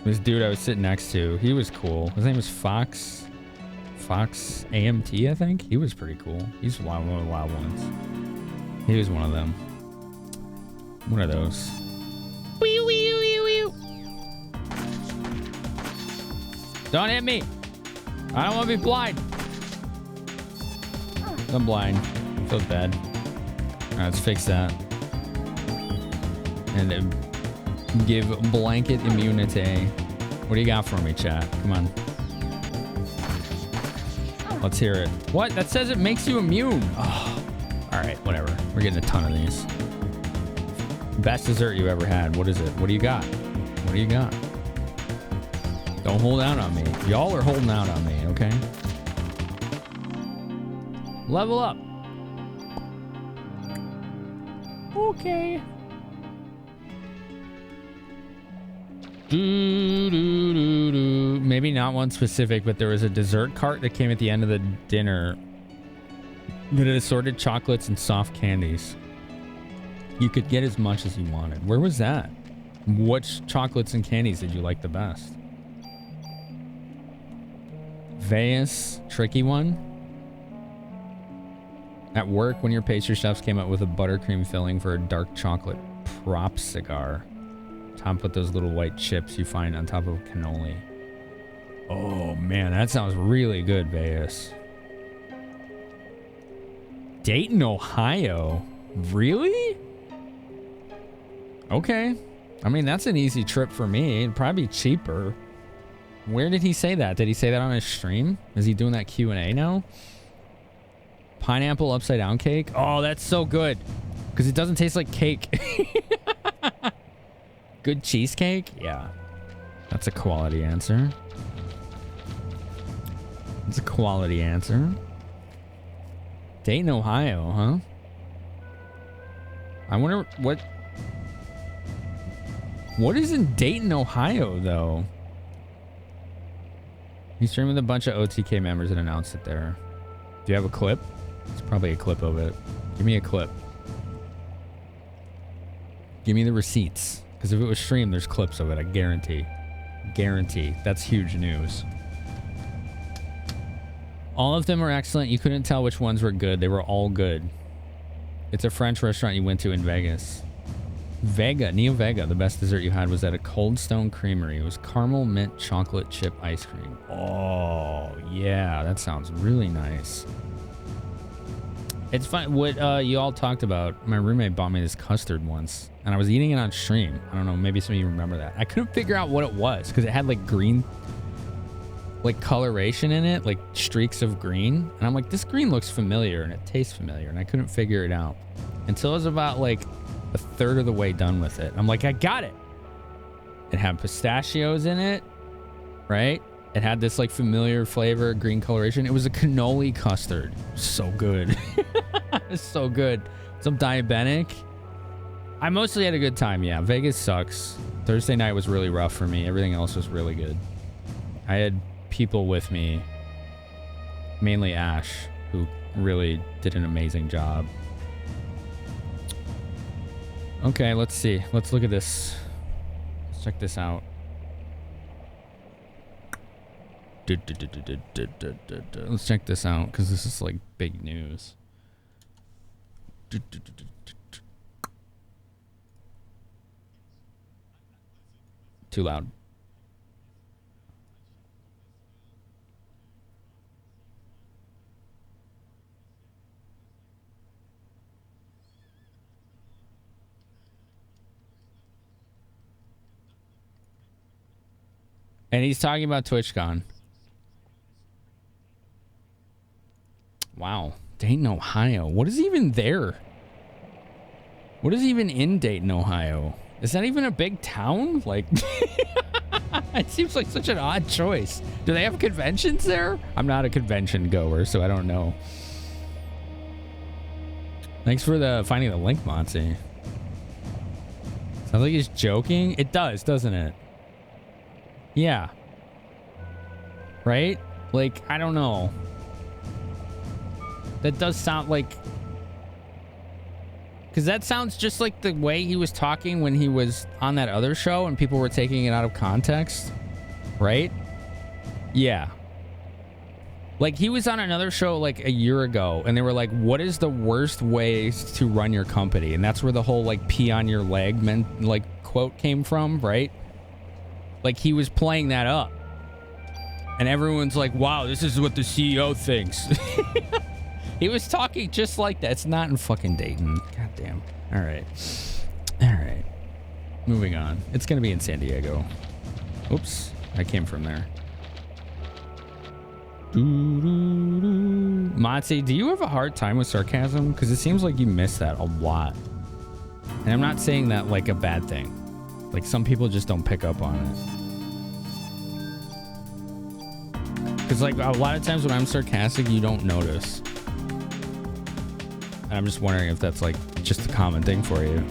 This dude I was sitting next to, he was cool. His name was Fox AMT, I think. He was pretty cool. He's one of the wild ones. He was one of them. One of those. Don't hit me. I don't want to be blind. I'm blind. I feel bad. All right, let's fix that. And give blanket immunity. What do you got for me, chat? Come on. Let's hear it. What? That says it makes you immune. Oh. All right, whatever. We're getting a ton of these. Best dessert you ever had. What is it? What do you got? What do you got? Don't hold out on me. Y'all are holding out on me, okay? Level up. Okay. Maybe not one specific, but there was a dessert cart that came at the end of the dinner that had assorted chocolates and soft candies. You could get as much as you wanted. Where was that? Which chocolates and candies did you like the best? Vegas, tricky one. At work, when your pastry chefs came up with a buttercream filling for a dark chocolate prop cigar. Top with those little white chips you find on top of cannoli. Oh man, that sounds really good, Vegas. Dayton, Ohio? Really? Okay. I mean, that's an easy trip for me. It'd probably be cheaper. Where did he say that? Did he say that on his stream? Is he doing that Q&A now? Pineapple upside down cake? Oh, that's so good. Because it doesn't taste like cake. Good cheesecake? Yeah. That's a quality answer. It's a quality answer. Dayton, Ohio, huh? I wonder what is in Dayton, Ohio, though? He's streaming with a bunch of OTK members and announced it there. Do you have a clip? It's probably a clip of it. Give me a clip. Give me the receipts. Because if it was streamed, there's clips of it, I guarantee. Guarantee. That's huge news. All of them are excellent. You couldn't tell which ones were good. They were all good. It's a French restaurant you went to in Vegas. Neo Vega. The best dessert you had was at a Cold Stone Creamery. It was caramel mint chocolate chip ice cream. Oh, yeah. That sounds really nice. It's fun. What you all talked about, my roommate bought me this custard once, and I was eating it on stream. I don't know, maybe some of you remember that. I couldn't figure out what it was, because it had like green, like coloration in it, like streaks of green. And I'm like, this green looks familiar, and it tastes familiar, and I couldn't figure it out. Until I was about like a third of the way done with it. I'm like, I got it. It had pistachios in it, right? It had this like familiar flavor, green coloration. It was a cannoli custard. So good. It's so good. So I'm diabetic. I mostly had a good time, yeah. Vegas sucks. Thursday night was really rough for me. Everything else was really good. I had people with me, mainly Ash, who really did an amazing job. Okay, let's see. Let's look at this. Let's check this out. Let's check this out, because this is like big news. Too loud. And he's talking about TwitchCon. Wow. Dayton, Ohio. What is even there? What is even in Dayton, Ohio? Is that even a big town? Like, it seems like such an odd choice. Do they have conventions there? I'm not a convention goer, so I don't know. Thanks for finding the link, Monty. Sounds like he's joking. It does, doesn't it? Yeah. Right? Like, I don't know. That does sound like... Because that sounds just like the way he was talking when he was on that other show and people were taking it out of context. Right? Yeah. Like, he was on another show like a year ago and they were like, what is the worst ways to run your company? And that's where the whole like pee on your leg quote came from, right? Like, he was playing that up. And everyone's like, wow, this is what the CEO thinks. He was talking just like that. It's not in fucking Dayton. God damn. All right. All right. Moving on. It's going to be in San Diego. Oops. I came from there. Matzi, do you have a hard time with sarcasm? Because it seems like you miss that a lot. And I'm not saying that like a bad thing. Like, some people just don't pick up on it. Because, like, a lot of times when I'm sarcastic, you don't notice. And I'm just wondering if that's, like, just a common thing for you.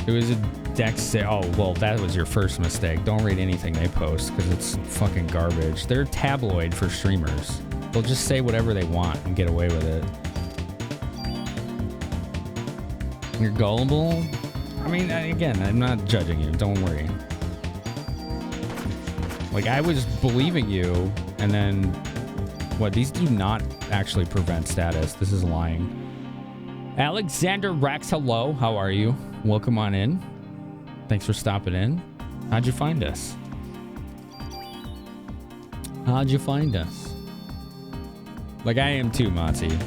It was a Dex... Oh, well, that was your first mistake. Don't read anything they post, because it's fucking garbage. They're tabloid for streamers. They'll just say whatever they want and get away with it. You're gullible? I mean, again, I'm not judging you. Don't worry. Like, I was believing you, and then... What? These do not actually prevent status. This is lying. Alexander Rex, hello. How are you? Welcome on in. Thanks for stopping in. How'd you find us? How'd you find us? Like, I am too, Monty.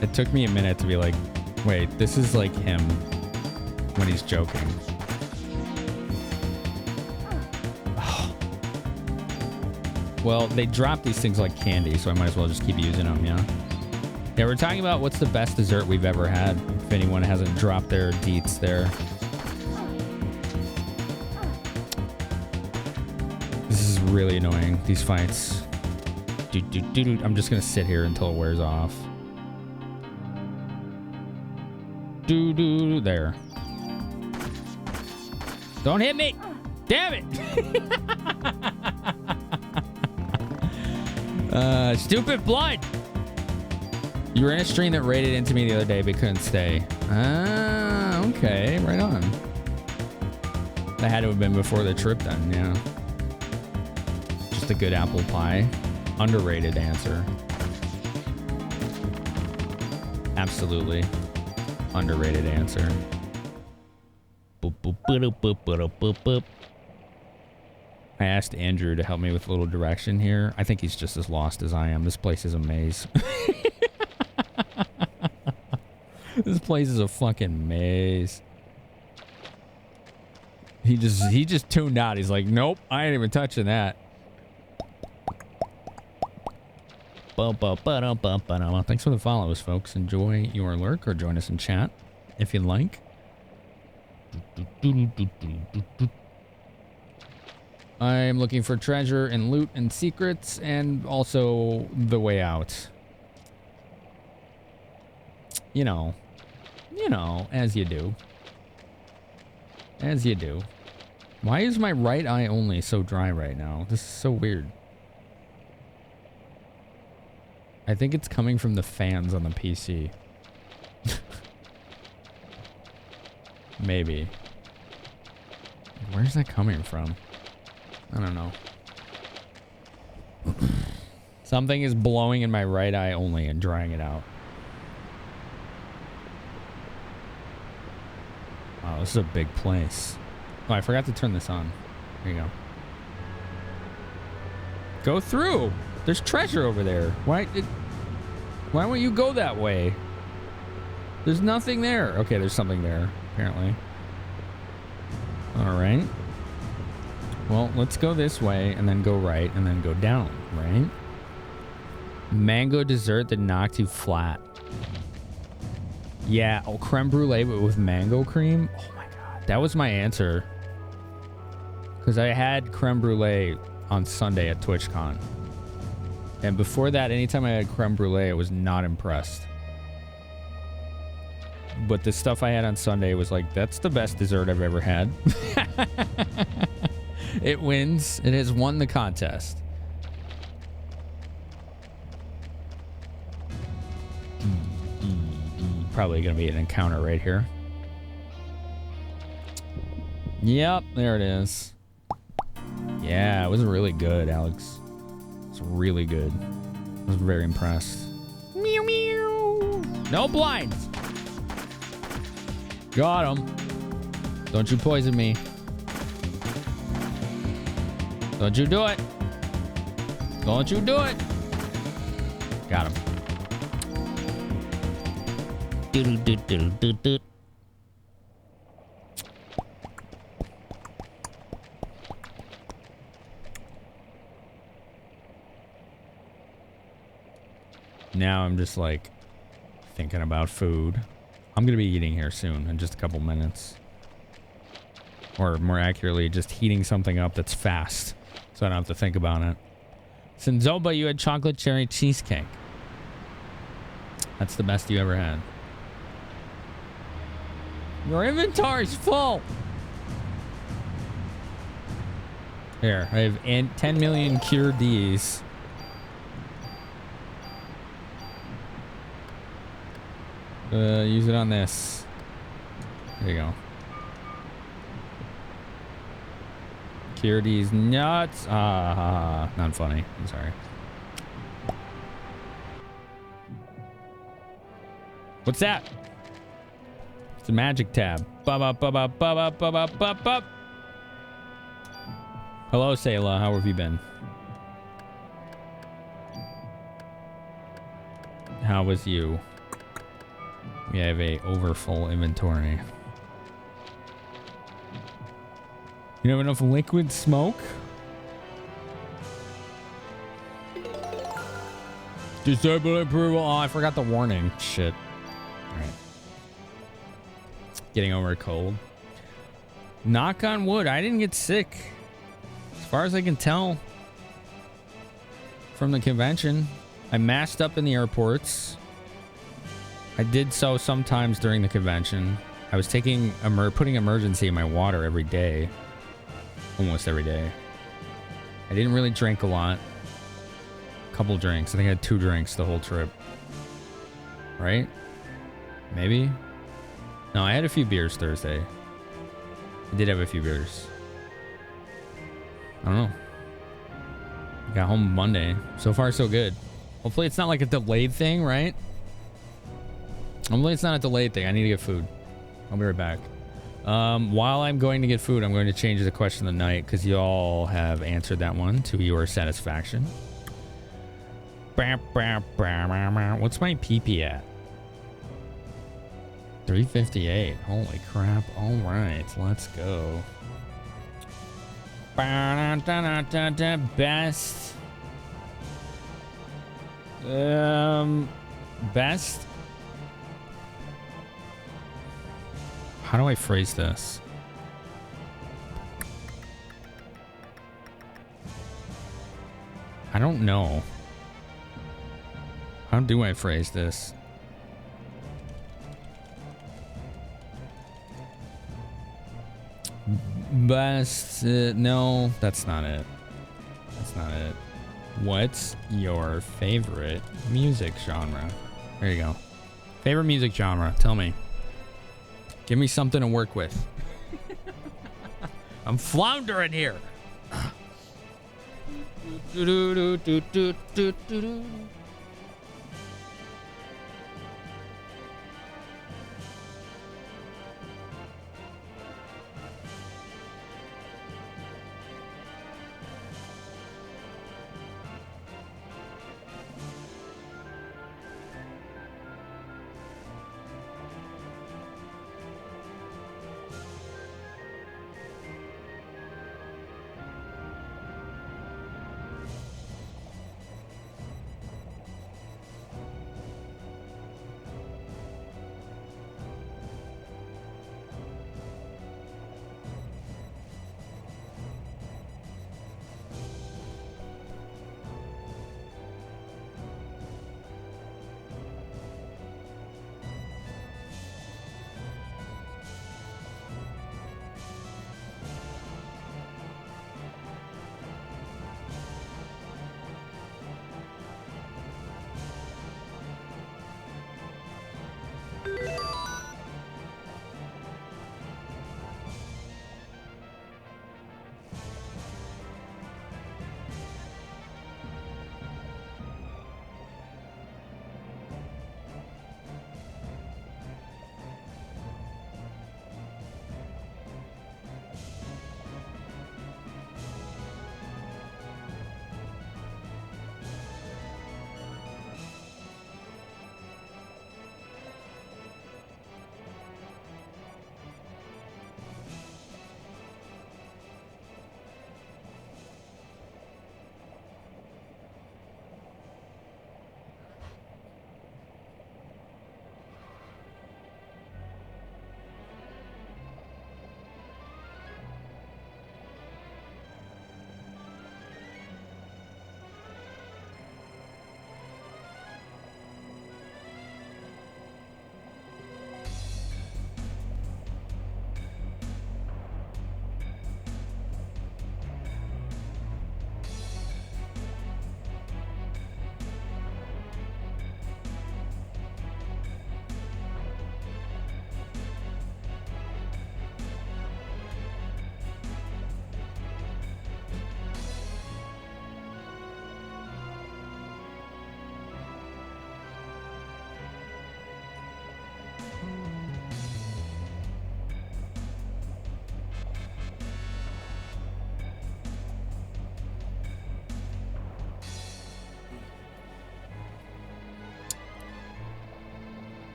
It took me a minute to be like, wait, this is like him when he's joking. Oh. Well, they drop these things like candy, so I might as well just keep using them, yeah? Yeah, we're talking about what's the best dessert we've ever had, if anyone hasn't dropped their deets there. This is really annoying, these fights. I'm just gonna sit here until it wears off. There. Don't hit me! Damn it! Stupid blood! You were in a stream that raided into me the other day but couldn't stay. Ah, okay, right on. That had to have been before the trip then, yeah. Just a good apple pie. Underrated answer. Absolutely. Underrated answer. I asked Andrew to help me with a little direction here. I think he's just as lost as I am. This place is a maze. This place is a fucking maze. He just tuned out. He's like, nope, I ain't even touching that. Thanks for the follows, folks. Enjoy your lurk or join us in chat if you'd like. I'm looking for treasure and loot and secrets and also the way out. You know, You know, as you do. As you do. Why is my right eye only so dry right now? This is so weird. I think it's coming from the fans on the PC. Maybe. Where's that coming from? I don't know. Something is blowing in my right eye only and drying it out. Wow, this is a big place. Oh, I forgot to turn this on. There you go. Go through. There's treasure over there. Why won't you go that way? There's nothing there. Okay, there's something there, apparently. All right. Well, let's go this way and then go right and then go down, right? Mango dessert that knocked you flat. Yeah, oh, creme brulee with mango cream. Oh my god, that was my answer. Because I had creme brulee on Sunday at TwitchCon. And before that, anytime I had creme brulee, I was not impressed. But the stuff I had on Sunday was like, that's the best dessert I've ever had. It wins. It has won the contest. Probably gonna be an encounter right here. Yep, there it is. Yeah, it was really good, Alex. It's really good. I was very impressed. Meow meow. No blinds. Got him. Don't you poison me. Don't you do it. Don't you do it. Got him. Now I'm just like thinking about food. I'm gonna be eating here soon in just a couple minutes. Or more accurately, just heating something up that's fast so I don't have to think about it. Sinzoba, you had chocolate cherry cheesecake. That's the best you ever had. Your inventory's full. Here, I have 10 million cure Ds. Use it on this. There you go. Cure D's nuts. Not funny. I'm sorry. What's that? It's a magic tab. Hello, Sayla. How have you been? How was you? We have a overfull inventory. You have enough liquid smoke? Disable approval. Oh, I forgot the warning. Shit. All right. Getting over a cold. Knock on wood. I didn't get sick. As far as I can tell from the convention. I masked up in the airports. I did so sometimes during the convention. I was taking putting emergency in my water every day. Almost every day. I didn't really drink a lot. Couple drinks. I think I had 2 drinks the whole trip. Right? Maybe? No, I had a few beers Thursday. I did have a few beers. I don't know. Got home Monday. So far, so good. Hopefully it's not like a delayed thing, right? Hopefully it's not a delayed thing. I need to get food. I'll be right back. While I'm going to get food, I'm going to change the question of the night because you all have answered that one to your satisfaction. What's my PP at? 358. Holy crap. All right, let's go. Best. Best. How do I phrase this? I don't know. How do I phrase this? Best, no, that's not it. That's not it. What's your favorite music genre? There you go. Favorite music genre, tell me. Give me something to work with. I'm floundering here.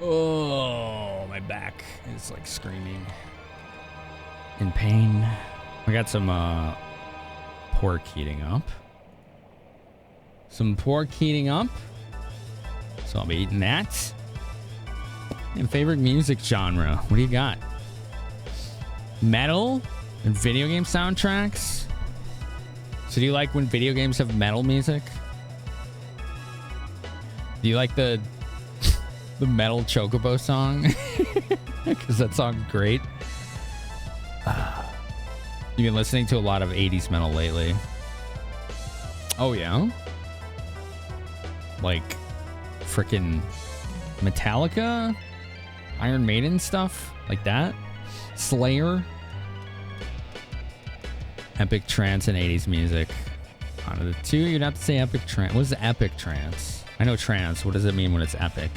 Oh, my back is like screaming in pain. I got some pork heating up. Some pork heating up. So I'll be eating that. And favorite music genre. What do you got? Metal and video game soundtracks. So do you like when video games have metal music? Do you like the metal Chocobo song? Because that song's great. You've been listening to a lot of 80s metal lately. Oh, yeah? Like, frickin' Metallica? Iron Maiden stuff? Like that? Slayer? Epic trance and 80s music. Out of the two, you'd have to say epic trance. What is epic trance? I know trance. What does it mean when it's epic?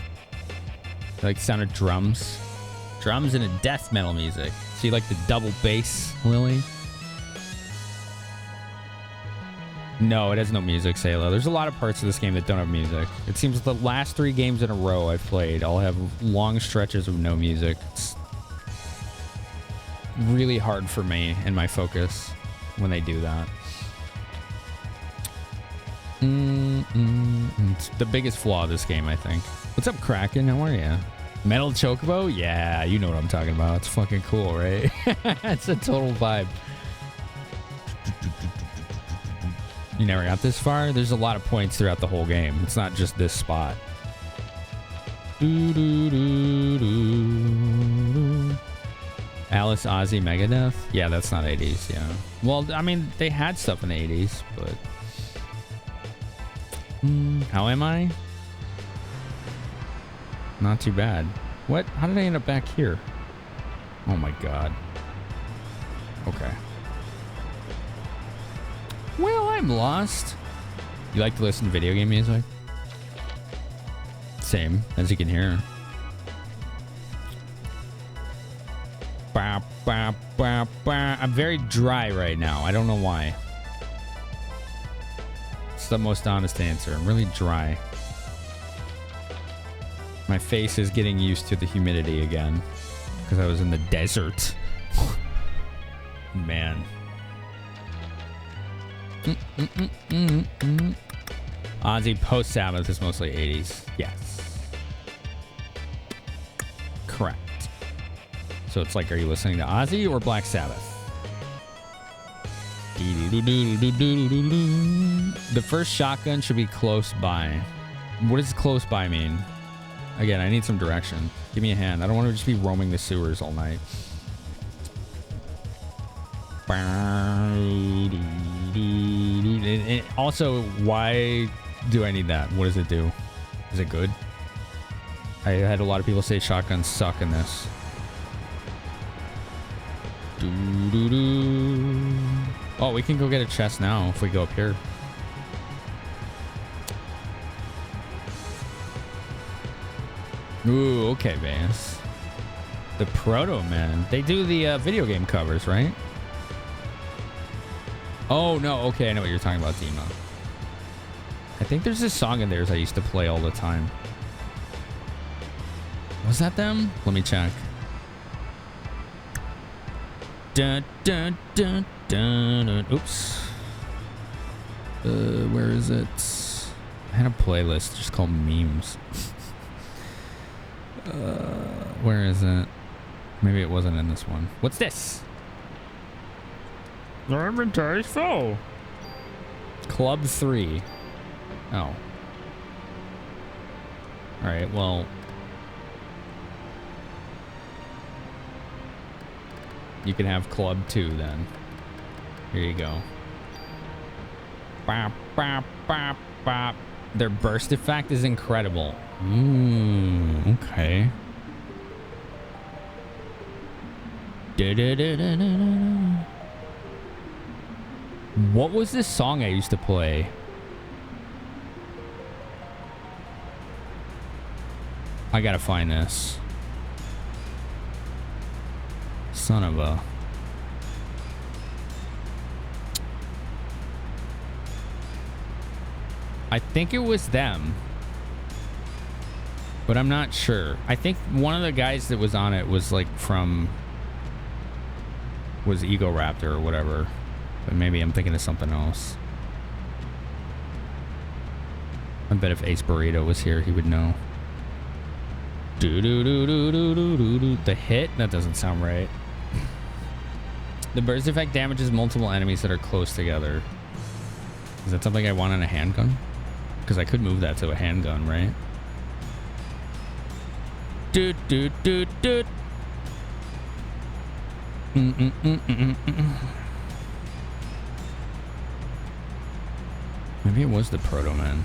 Like the sound of drums. Drums and a death metal music. So you like the double bass, Lily? No, it has no music, Sayla. There's a lot of parts of this game that don't have music. It seems the last 3 games in a row I've played all have long stretches of no music. It's really hard for me and my focus when they do that. It's the biggest flaw of this game, I think. What's up, Kraken? How are you? Metal Chocobo? Yeah, you know what I'm talking about. It's fucking cool, right? It's a total vibe. You never got this far? There's a lot of points throughout the whole game. It's not just this spot. Alice, Ozzy, Megadeth? Yeah, that's not 80s, yeah. Well, I mean, they had stuff in the 80s, but... how am I? Not too bad. What? How did I end up back here? Oh my god. Okay. Well, I'm lost. You like to listen to video game music? Same, as you can hear. I'm very dry right now. I don't know why. It's the most honest answer. I'm really dry. My face is getting used to the humidity again because I was in the desert. Man. Ozzy post-Sabbath is mostly 80s. Yes. Correct. So it's like, are you listening to Ozzy or Black Sabbath? The first shotgun should be close by. What does close by mean? Again, I need some direction. Give me a hand. I don't want to just be roaming the sewers all night. And also, why do I need that? What does it do? Is it good? I had a lot of people say shotguns suck in this. Oh, we can go get a chest now if we go up here. Ooh, okay, Vance. The Proto Man. They do the video game covers, right? Oh, no. Okay, I know what you're talking about, Dima. I think there's this song in theirs I used to play all the time. Was that them? Let me check. Dun, dun, dun, dun, dun. Oops. Where is it? I had a playlist just called Memes. Where is it? Maybe it wasn't in this one. What's this? The inventory's full. Club 3. Oh. Alright, well. You can have Club 2 then. Here you go. Bop, bop, bop, bop. Their burst effect is incredible. Okay. What was this song I used to play? I gotta find this. Son of a... I think it was them. But I'm not sure. I think one of the guys that was on it was like from... was Ego Raptor or whatever. But maybe I'm thinking of something else. I bet if Ace Burrito was here, he would know. The hit? That doesn't sound right. The burst effect damages multiple enemies that are close together. Is that something I want on a handgun? Because I could move that to a handgun, right? Maybe it was the Proto Man.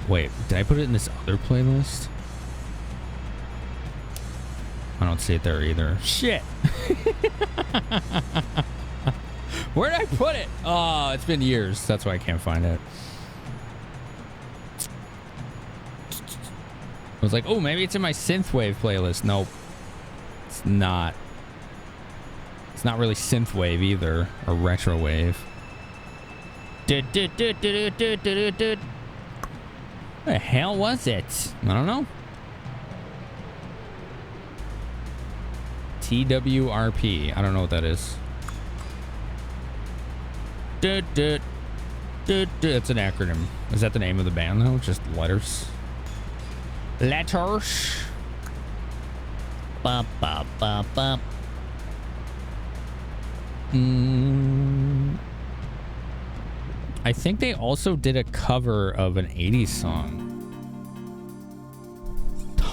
Wait, did I put it in this other playlist? I don't see it there either. Shit! Where did I put it? Oh, it's been years. That's why I can't find it. I was like, oh, maybe it's in my synthwave playlist. Nope. It's not. It's not really synthwave either, or retrowave. What the hell was it? I don't know. TWRP. I don't know what that is. It's an acronym. Is that the name of the band though? Just letters? Letters. Ba ba ba ba. I think they also did a cover of an 80s song.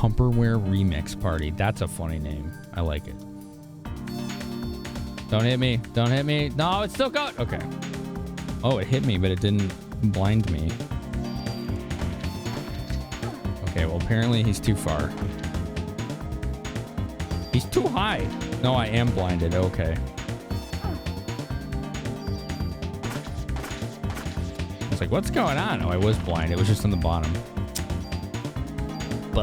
Tupperware Remix Party. That's a funny name. I like it. Don't hit me. Don't hit me. No, it's still going. Okay. Oh, it hit me, but it didn't blind me. Okay, well, apparently he's too far. He's too high. No, I am blinded. Okay. I was like, what's going on? Oh, I was blind. It was just on the bottom. I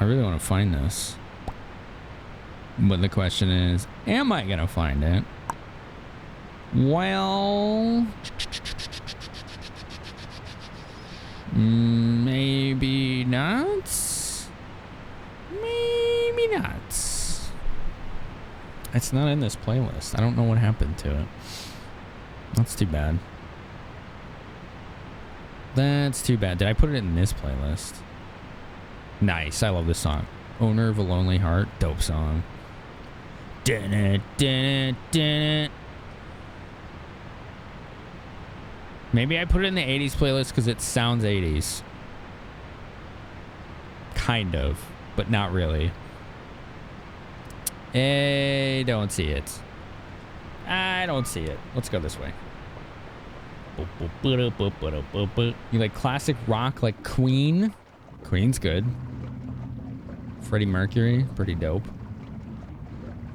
really want to find this. But the question is, am I going to find it? Well, maybe not. Maybe not. It's not in this playlist. I don't know what happened to it. That's too bad. That's too bad. Did I put it in this playlist? Nice. I love this song. Owner of a Lonely Heart. Dope song. Maybe I put it in the 80s playlist because it sounds 80s. Kind of, but not really. I don't see it. I don't see it. Let's go this way. You like classic rock like Queen? Queen's good. Freddie Mercury, pretty dope.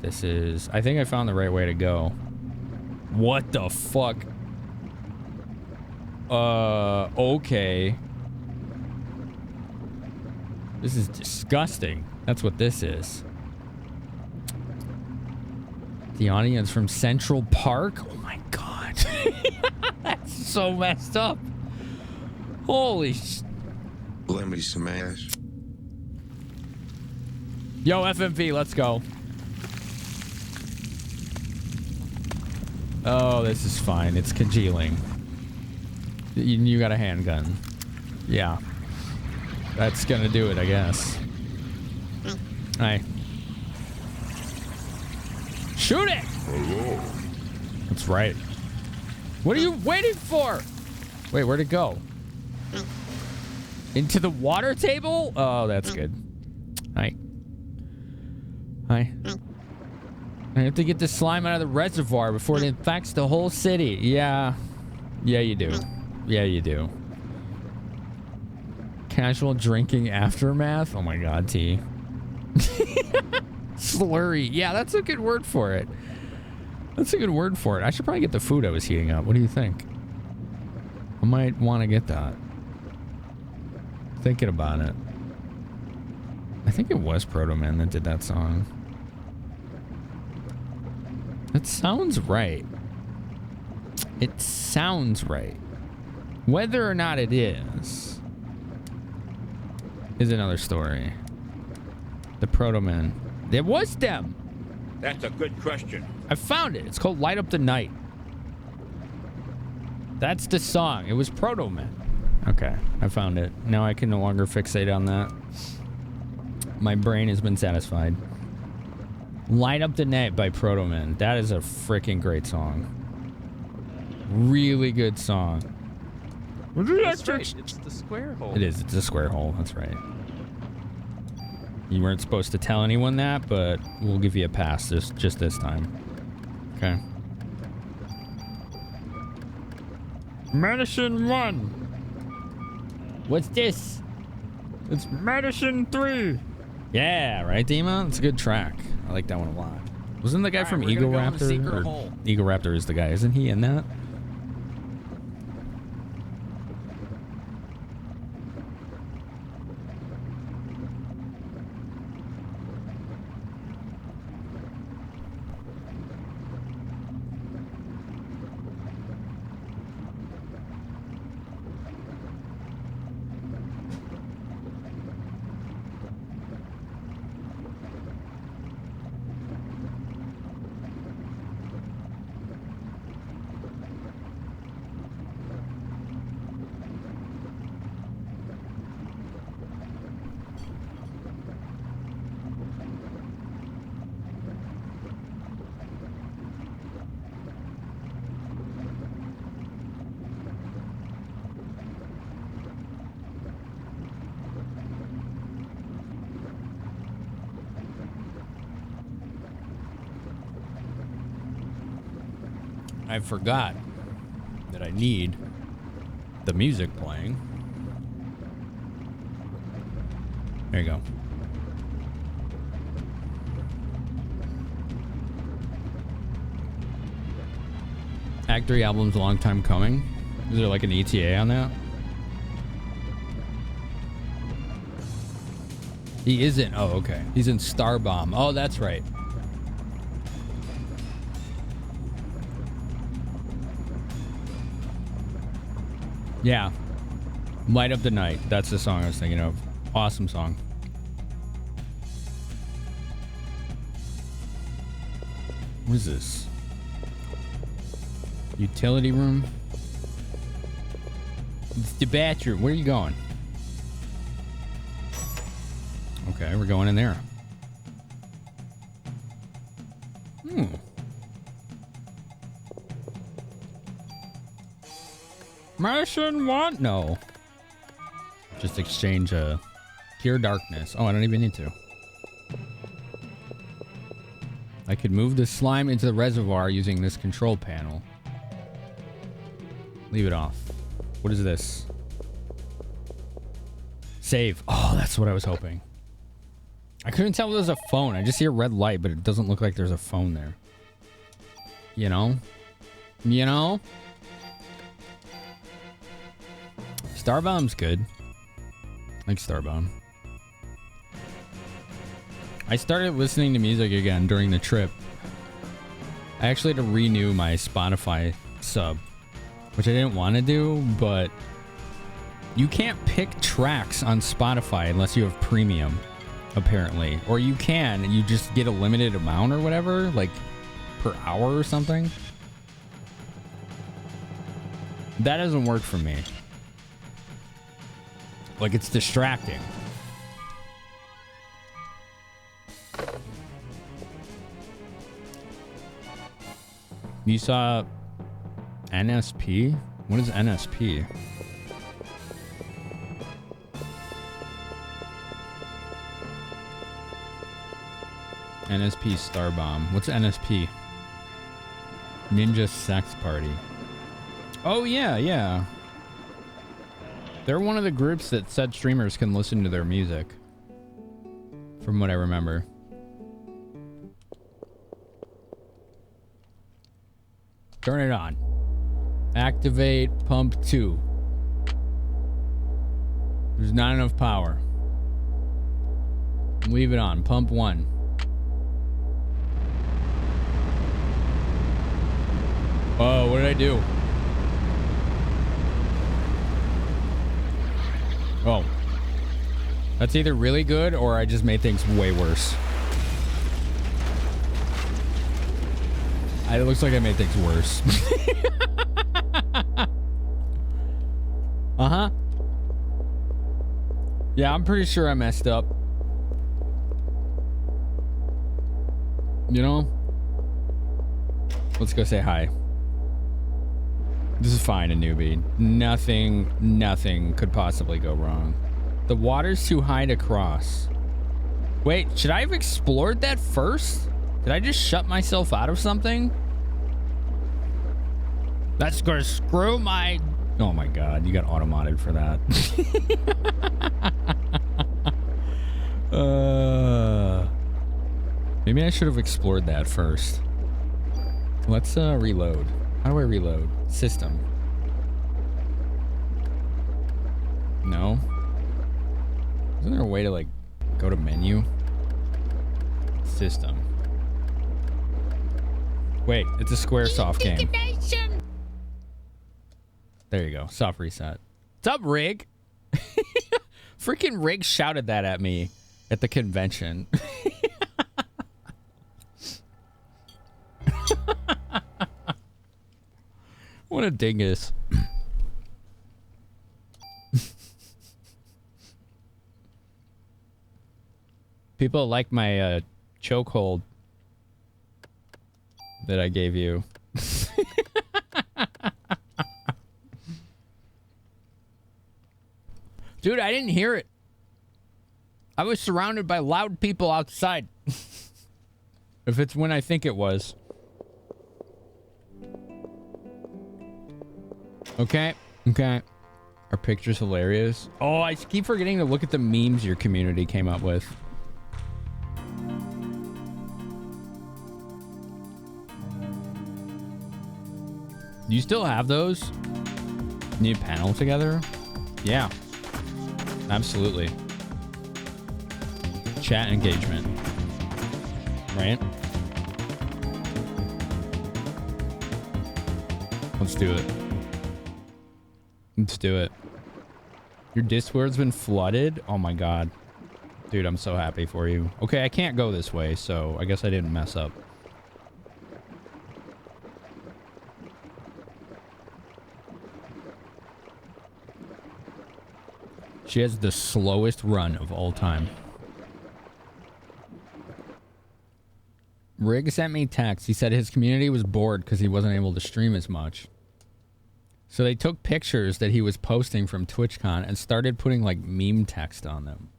This is... I think I found the right way to go. What the fuck? Okay. This is disgusting. That's what this is. The audience from Central Park? Oh my god. That's so messed up. Holy sh...
Let me smash.
Yo, FMV, let's go. Oh, this is fine. It's congealing. You got a handgun. Yeah. That's gonna do it, I guess. Hey. Shoot it!
Hello.
That's right. What are you waiting for? Wait, where'd it go? Into the water table? Oh, that's good. Hi. Hi. I have to get the slime out of the reservoir before it infects the whole city. Yeah. Yeah, you do. Yeah, you do. Casual drinking aftermath? Oh my god, T. Slurry. Yeah, that's a good word for it. That's a good word for it. I should probably get the food I was heating up. What do you think? I might want to get that. Thinking about it. I think it was Proto Man that did that song. It sounds right. It sounds right. Whether or not it is another story. The Proto Man. It was them.
That's a good question.
I found it. It's called Light Up the Night. That's the song. It was Proto Man. Okay, I found it. Now I can no longer fixate on that. My brain has been satisfied. Light Up the Night by Proto Man. That is a freaking great song. Really good song.
That's right. It's the square hole.
It is. It's a square hole. That's right. You weren't supposed to tell anyone that, but we'll give you a pass just this time. Okay. Medicine 1. What's this? It's Medicine 3. Yeah, right, Dima? It's a good track. I like that one a lot. Wasn't the guy from Eagle Raptor? Eagle Raptor is the guy. Isn't he in that? I forgot that I need the music playing. There you go. Act 3 album's a long time coming. Is there like an ETA on that? He isn't. Oh, okay. He's in Starbomb. Oh, that's right. Yeah. Light Up the Night. That's the song I was thinking of. Awesome song. What is this? Utility room? It's the bathroom. Where are you going? Okay, we're going in there. Martian want? No. Just exchange Cure Darkness. Oh, I don't even need to. I could move the slime into the reservoir using this control panel. Leave it off. What is this? Save. Oh, that's what I was hoping. I couldn't tell if there was a phone. I just see a red light, but it doesn't look like there's a phone there. You know? You know? Starbomb's good. I like Starbomb. I started listening to music again during the trip. I actually had to renew my Spotify sub, which I didn't want to do, but you can't pick tracks on Spotify unless you have premium, apparently. Or you can, and you just get a limited amount or whatever, like per hour or something. That doesn't work for me. Like, it's distracting. You saw NSP? What is NSP? NSP Starbomb. What's NSP? Ninja Sex Party. Oh, yeah, yeah. They're one of the groups that said streamers can listen to their music. From what I remember. Turn it on. Activate pump 2. There's not enough power. Leave it on. Pump 1. Oh, what did I do? Oh. That's either really good or I just made things way worse. It looks like I made things worse. Uh-huh. Yeah, I'm pretty sure I messed up. You know? Let's go say hi. This is fine, a newbie. Nothing could possibly go wrong. The water's too high to cross. Wait, should I have explored that first? Did I just shut myself out of something? That's gonna screw my... Oh my god, you got auto-modded for that. Maybe I should have explored that first. Let's reload. How do I reload? System. No? Isn't there a way to, like, go to menu? System. Wait, it's a Squaresoft game. There you go. Soft reset. What's up, Rig? Freaking Rig shouted that at me at the convention. What a dingus. People like my chokehold that I gave you. Dude, I didn't hear it. I was surrounded by loud people outside. If it's when I think it was. Okay. Okay. Our picture's hilarious. Oh, I keep forgetting to look at the memes your community came up with. Do you still have those? Need a panel together? Yeah. Absolutely. Chat engagement. Right? Let's do it. Let's do it. Your Discord's been flooded? Oh my god. Dude, I'm so happy for you. Okay, I can't go this way, so I guess I didn't mess up. She has the slowest run of all time. Rig sent me text. He said his community was bored because he wasn't able to stream as much. So they took pictures that he was posting from TwitchCon and started putting like meme text on them.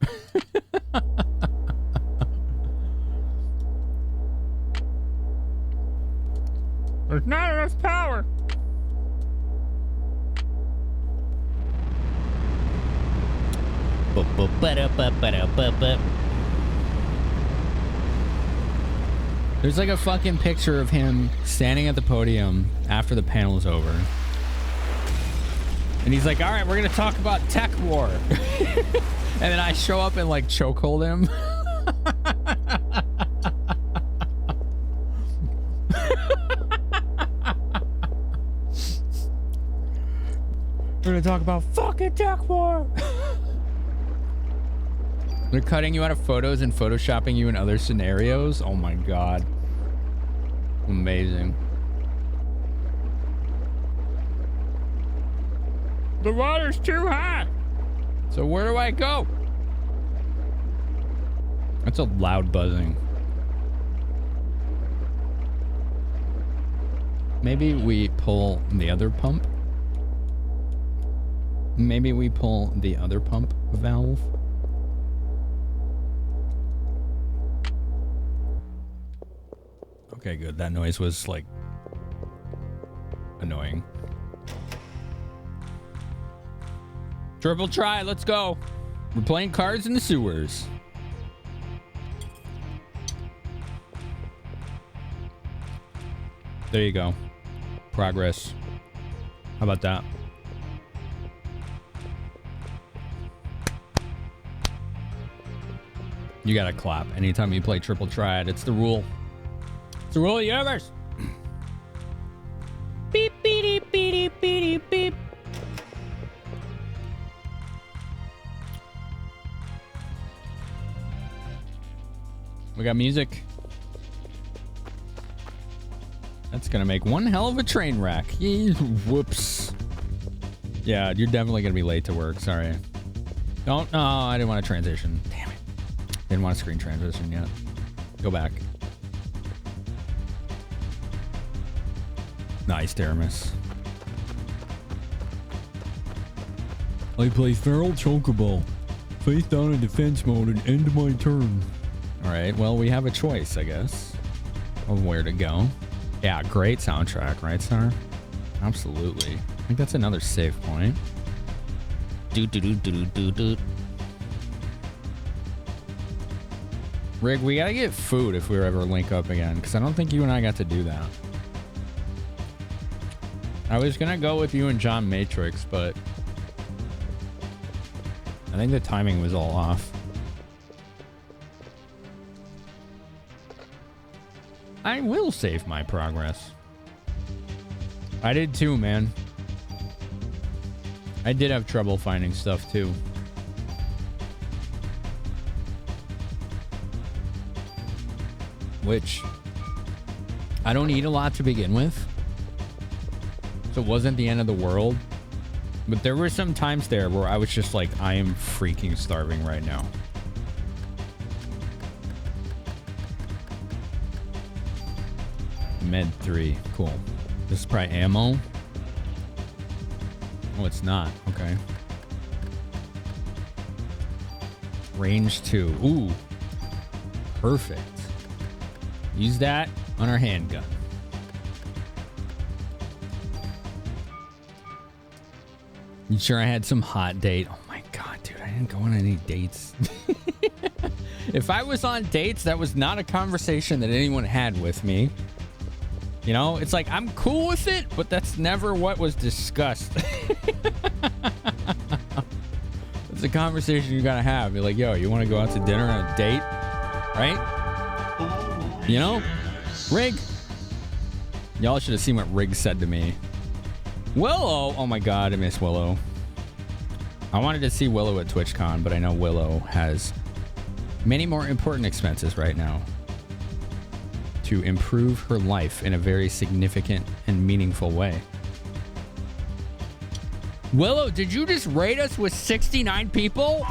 There's not enough power. There's like a fucking picture of him standing at the podium after the panel is over. And he's like, all right, we're going to talk about tech war. And then I show up and like chokehold him. We're going to talk about fucking tech war. They're cutting you out of photos and photoshopping you in other scenarios. Oh my god. Amazing. The water's too hot. So where do I go? That's a loud buzzing. Maybe we pull the other pump. Maybe we pull the other pump valve. Okay, good. That noise was like annoying. Triple try, let's go. We're playing cards in the sewers. There you go. Progress. How about that? You gotta clap anytime you play triple triad. It's the rule. It's the rule of the universe. Beep, beep, beep, beep, beep, beep. We got music. That's gonna make one hell of a train wreck. Whoops. Yeah, you're definitely gonna be late to work. Sorry. Don't. No, I didn't want to transition. Damn it. Didn't want to screen transition yet. Go back. Nice, Teramis. I play Feral Chocobo. Face down in defense mode and end my turn. Alright, well, we have a choice, I guess, of where to go. Yeah, great soundtrack, right, Star? Absolutely. I think that's another save point. Rig, we gotta get food if we ever link up again, because I don't think you and I got to do that. I was gonna go with you and John Matrix, but I think the timing was all off. I will save my progress. I did too, man. I did have trouble finding stuff too. Which I don't eat a lot to begin with, so it wasn't the end of the world. But there were some times there where I was just like, I am freaking starving right now. Med 3, cool. This is probably ammo. Oh, it's not. Okay. Range 2. Ooh. Perfect. Use that on our handgun. You sure I had some hot date? Oh my god, dude, I didn't go on any dates. If I was on dates, that was not a conversation that anyone had with me. You know, it's like, I'm cool with it, but that's never what was discussed. It's a conversation you gotta have. You're like, yo, you want to go out to dinner on a date? Right? You know? Rig. Y'all should have seen what Rig said to me. Willow. Oh my god, I miss Willow. I wanted to see Willow at TwitchCon, but I know Willow has many more important expenses right now to improve her life in a very significant and meaningful way. Willow, did you just rate us with 69 people?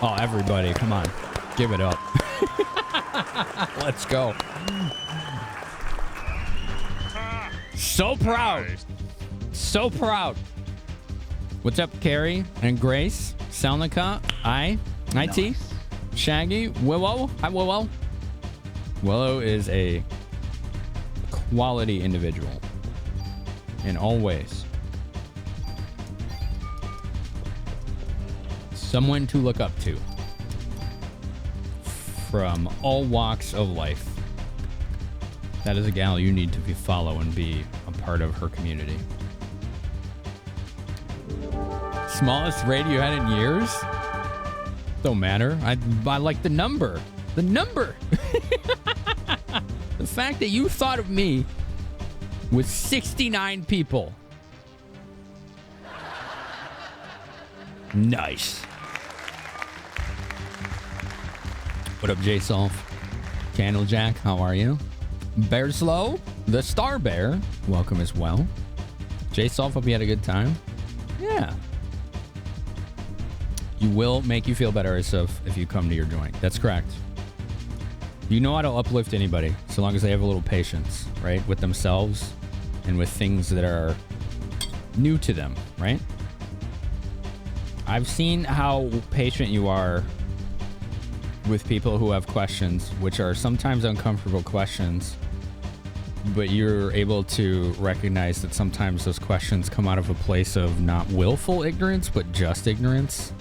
Oh, everybody, come on. Give it up. Let's go. So proud. So proud. What's up, Carrie and Grace? Salnica, IT, nice. Shaggy, Willow. Hi, Willow. Willow is a quality individual in all ways. Someone to look up to from all walks of life. That is a gal you need to follow and be a part of her community. Smallest raid you had in years? Don't matter. I like the number. The number. The fact that you thought of me with 69 people. Nice. What up, JSolf? Candlejack, how are you? Bearslow, the Star Bear, welcome as well. JSolf, hope you had a good time. Yeah. You will make you feel better yourself if you come to your joint. That's correct. You know how to uplift anybody, so long as they have a little patience, right? With themselves and with things that are new to them, right? I've seen how patient you are with people who have questions, which are sometimes uncomfortable questions, but you're able to recognize that sometimes those questions come out of a place of not willful ignorance, but just ignorance.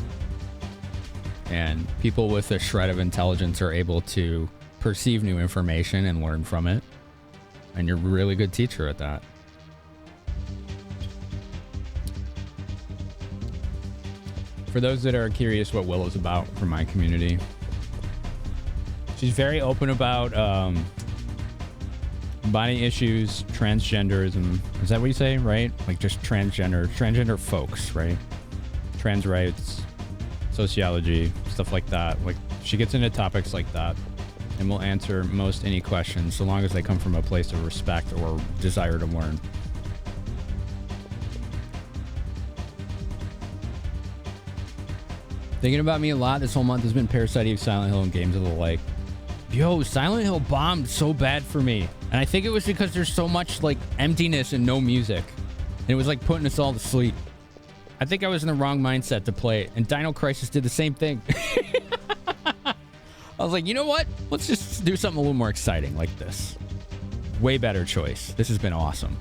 And people with a shred of intelligence are able to perceive new information and learn from it. And you're a really good teacher at that. For those that are curious what Willow's about from my community, she's very open about body issues, transgenderism. Is that what you say, right? Like just transgender folks, right? Trans rights, sociology, stuff like that. Like she gets into topics like that and will answer most any questions so long as they come from a place of respect or desire to learn. Thinking about me a lot this whole month has been Parasite Eve, Silent Hill, and games of the like. Yo, Silent Hill bombed so bad for me. And I think it was because there's so much like emptiness and no music. And it was like putting us all to sleep. I think I was in the wrong mindset to play it. And Dino Crisis did the same thing. I was like, you know what? Let's just do something a little more exciting like this. Way better choice. This has been awesome.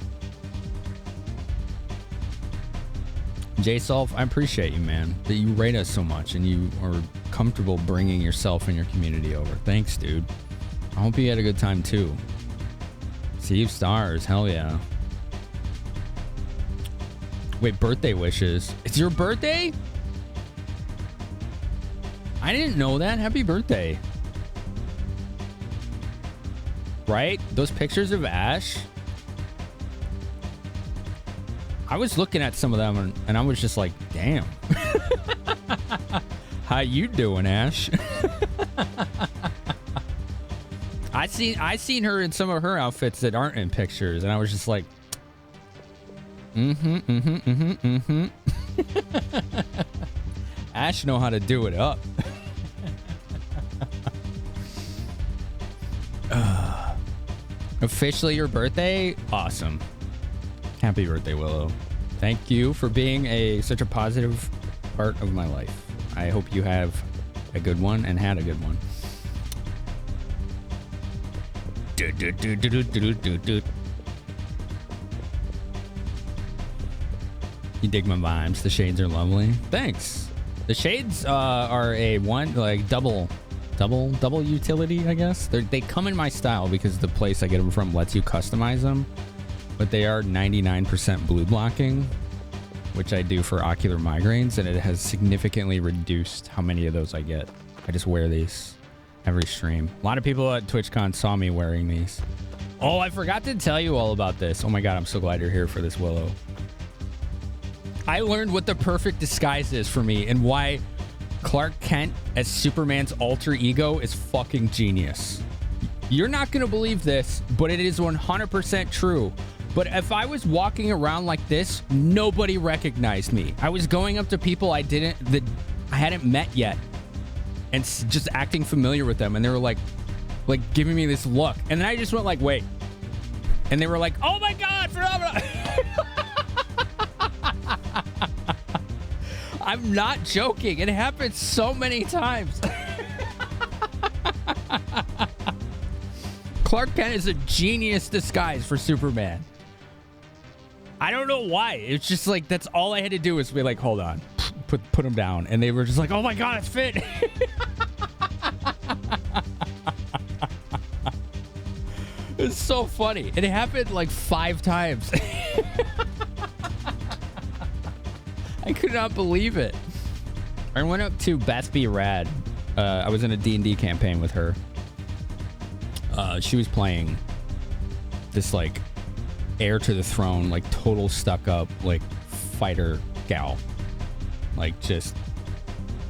JSolf, I appreciate you, man, that you rate us so much and you are comfortable bringing yourself and your community over. Thanks, dude. I hope you had a good time, too. Steve Stars, hell yeah. Wait, birthday wishes. It's your birthday? I didn't know that. Happy birthday. Right? Those pictures of Ash. I was looking at some of them and I was just like, damn. How you doing, Ash? I seen her in some of her outfits that aren't in pictures and I was just like, Ash know how to do it up. Officially your birthday? Awesome. Happy birthday, Willow. Thank you for being such a positive part of my life. I hope you have a good one and had a good one. You dig my vibes. The shades are lovely. Thanks. The shades are a double utility, I guess. They come in my style because the place I get them from lets you customize them, but they are 99% blue blocking, which I do for ocular migraines, and it has significantly reduced how many of those I get. I just wear these every stream. A lot of people at TwitchCon saw me wearing these. Oh, I forgot to tell you all about this. Oh my god, I'm so glad you're here for this, Willow. I learned what the perfect disguise is for me and why Clark Kent as Superman's alter ego is fucking genius. You're not going to believe this, but it is 100% true. But if I was walking around like this, nobody recognized me. I was going up to people I hadn't met yet and just acting familiar with them, and they were like giving me this look, and then I just went like, wait, and they were like, oh my god, phenomenal. I'm not joking. It happened so many times. Clark Kent is a genius disguise for Superman. I don't know why. It's just like, that's all I had to do was be like, hold on, put him down. And they were just like, oh my god, it's fit. It's so funny. It happened like 5 times. I could not believe it. I went up to Beth B. Rad. I was in a D&D campaign with her. She was playing this like heir to the throne, like total stuck up, like fighter gal. Like just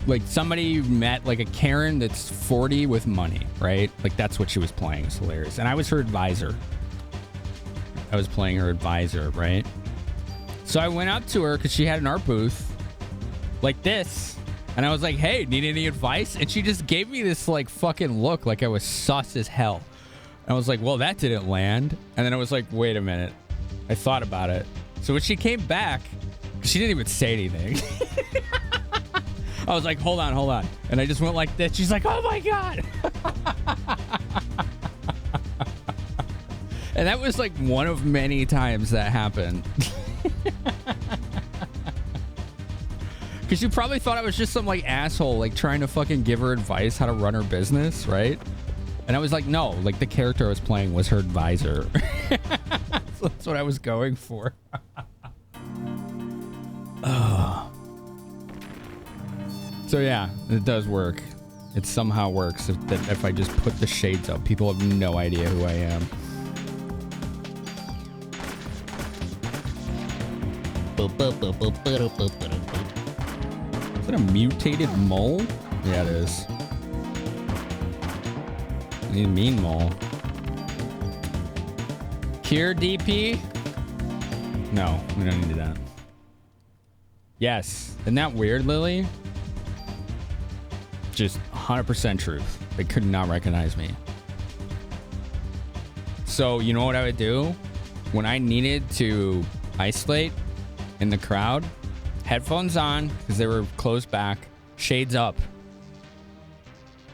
like somebody you met, like a Karen that's 40 with money, right? Like that's what she was playing. It's hilarious. And I was her advisor. I was playing her advisor, right? So I went up to her because she had an art booth like this. And I was like, hey, need any advice? And she just gave me this like fucking look like I was sus as hell. And I was like, well, that didn't land. And then I was like, wait a minute. I thought about it. So when she came back, she didn't even say anything. I was like, hold on. And I just went like this. She's like, oh my God. And that was like one of many times that happened. Because you probably thought I was just some like asshole, like trying to fucking give her advice how to run her business, right? And I was like, no, like the character I was playing was her advisor. So that's what I was going for. So yeah, it does work. It somehow works if I just put the shades up. People have no idea who I am. Is that a mutated mole? Yeah, it is. I need a mean mole. Cure DP? No, we don't need that. Yes. Isn't that weird, Lily? Just 100% truth. They could not recognize me. So, you know what I would do? When I needed to isolate in the crowd, headphones on, because they were closed back, shades up.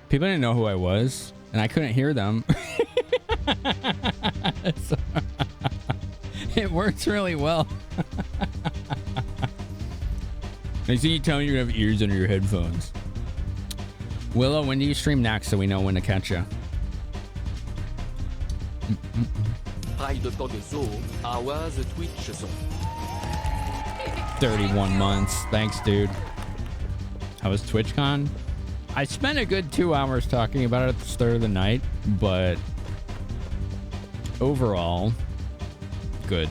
People didn't know who I was, and I couldn't hear them. So, it works really well. I see you telling you to have ears under your headphones. Willow, when do you stream next so we know when to catch you? 31 months. Thanks, dude. How was TwitchCon? I spent a good 2 hours talking about it at the start of the night, but overall, good.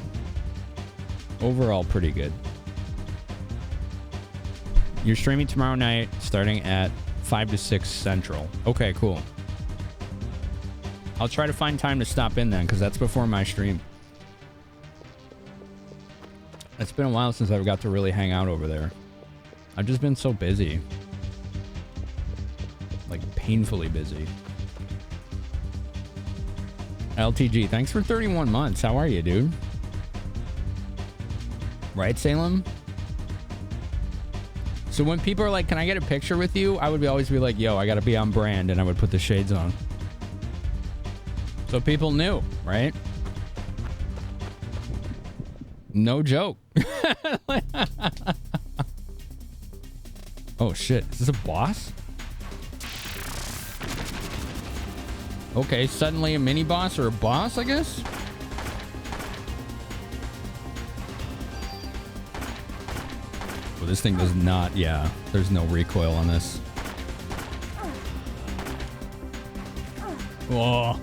Overall, pretty good. You're streaming tomorrow night starting at 5 to 6 Central. Okay, cool. I'll try to find time to stop in then, because that's before my stream. It's been a while since I've got to really hang out over there. I've just been so busy. Like, painfully busy. LTG, thanks for 31 months. How are you, dude? Right, Salem? So when people are like, can I get a picture with you? I would always be like, yo, I got to be on brand. And I would put the shades on. So people knew, right? No joke. Oh shit, is this a boss? Okay, suddenly a mini boss or a boss, I guess? Well, this thing does not, yeah, there's no recoil on this. Whoa,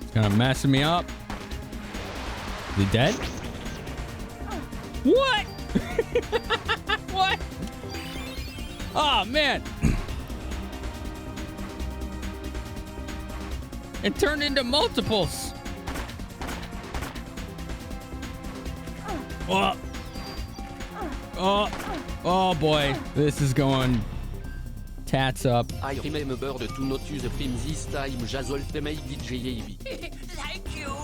it's kind of messing me up. Is he dead? What? What? Oh, man. It turned into multiples. Oh. Oh boy. This is going tats up.
I remember de tout notus prime this time Jazol Femei DJ.
Thank you.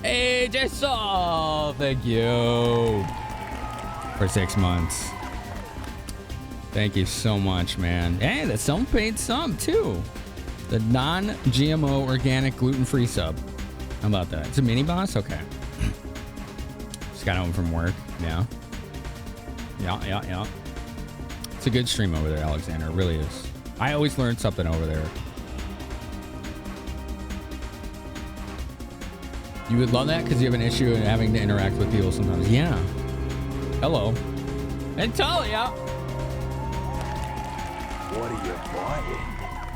Hey, Jason. Thank you. For 6 months. Thank you so much, man. Hey, that's some paid sub too. The non-GMO organic gluten-free sub. How about that? It's a mini boss? Okay. Just got home from work. Yeah. Yeah. It's a good stream over there, Alexander. It really is. I always learn something over there. You would love that because you have an issue in having to interact with people sometimes. Yeah. Hello. And Talia.
What are you buying?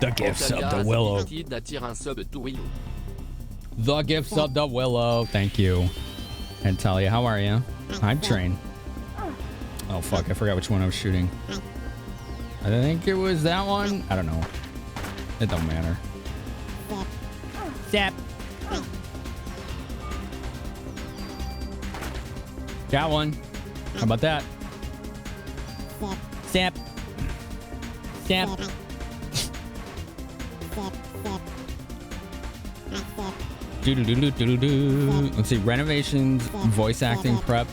The gift sub to Willow. The gift sub to Willow. Thank you. And Talia, how are you? I'm trained. Oh fuck, I forgot which one I was shooting. I think it was that one. I don't know. It don't matter. Zap. Got one. How about that? Zap. Zap. Let's see. Renovations, voice acting prep,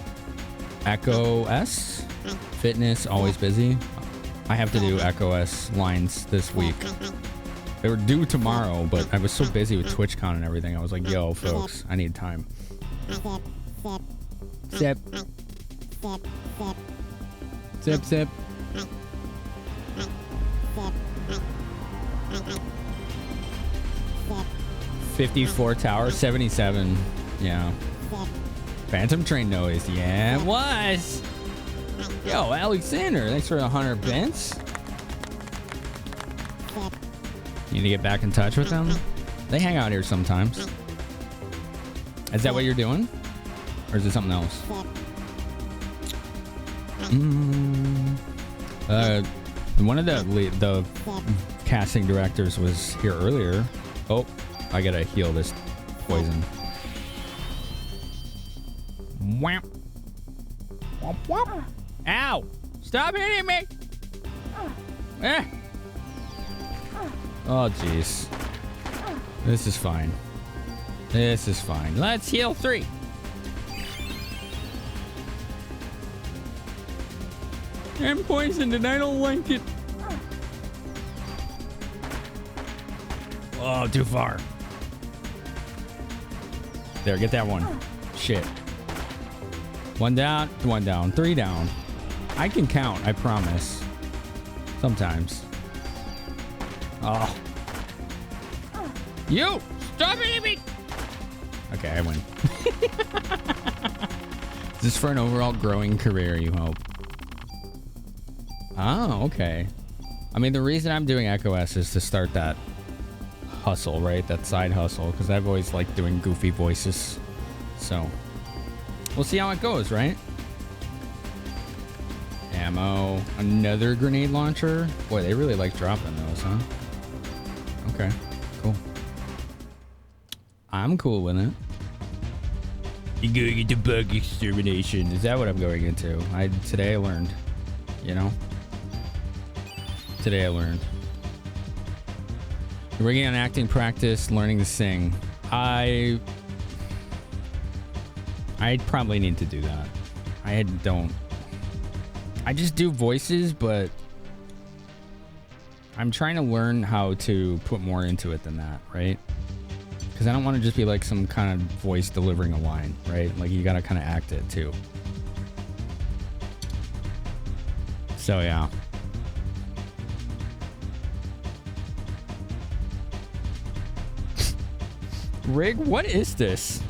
Echo S, fitness, always busy. I have to do Echo S lines this week. They were due tomorrow, but I was so busy with TwitchCon and everything. I was like, yo, folks, I need time. Sip. Sip, sip. 54 tower, 77. Yeah. Phantom train noise. Yeah, it was. Yo, Alexander, thanks for 100 bits. You need to get back in touch with them. They hang out here sometimes. Is that what you're doing? Or is it something else? One of the casting directors was here earlier. Oh, I gotta heal this poison. Wham. Whomp, whomp. Ow! Stop hitting me! Eh. Oh, jeez. This is fine. This is fine. Let's heal 3. I'm poisoned and I don't like it. Oh, too far. There, get that one. Shit. 1 down, 1 down, 3 down. I can count, I promise. Sometimes. Oh. You! Stop hitting me! Okay, I win. Is this for an overall growing career, you hope? Oh, okay. I mean, the reason I'm doing Echo S is to start that hustle, right? That side hustle, because I've always liked doing goofy voices. So, we'll see how it goes, right? Ammo. Another grenade launcher. Boy, they really like dropping those, huh? Okay, cool. I'm cool with it. You're going into bug extermination. Is that what I'm going into? Today I learned. You know? Today I learned. Working on acting practice, learning to sing. I probably need to do that. I just do voices, but I'm trying to learn how to put more into it than that, right? because I don't want to just be like some kind of voice delivering a line, right? Like you gotta kind of act it too. So yeah. Rig, what is this?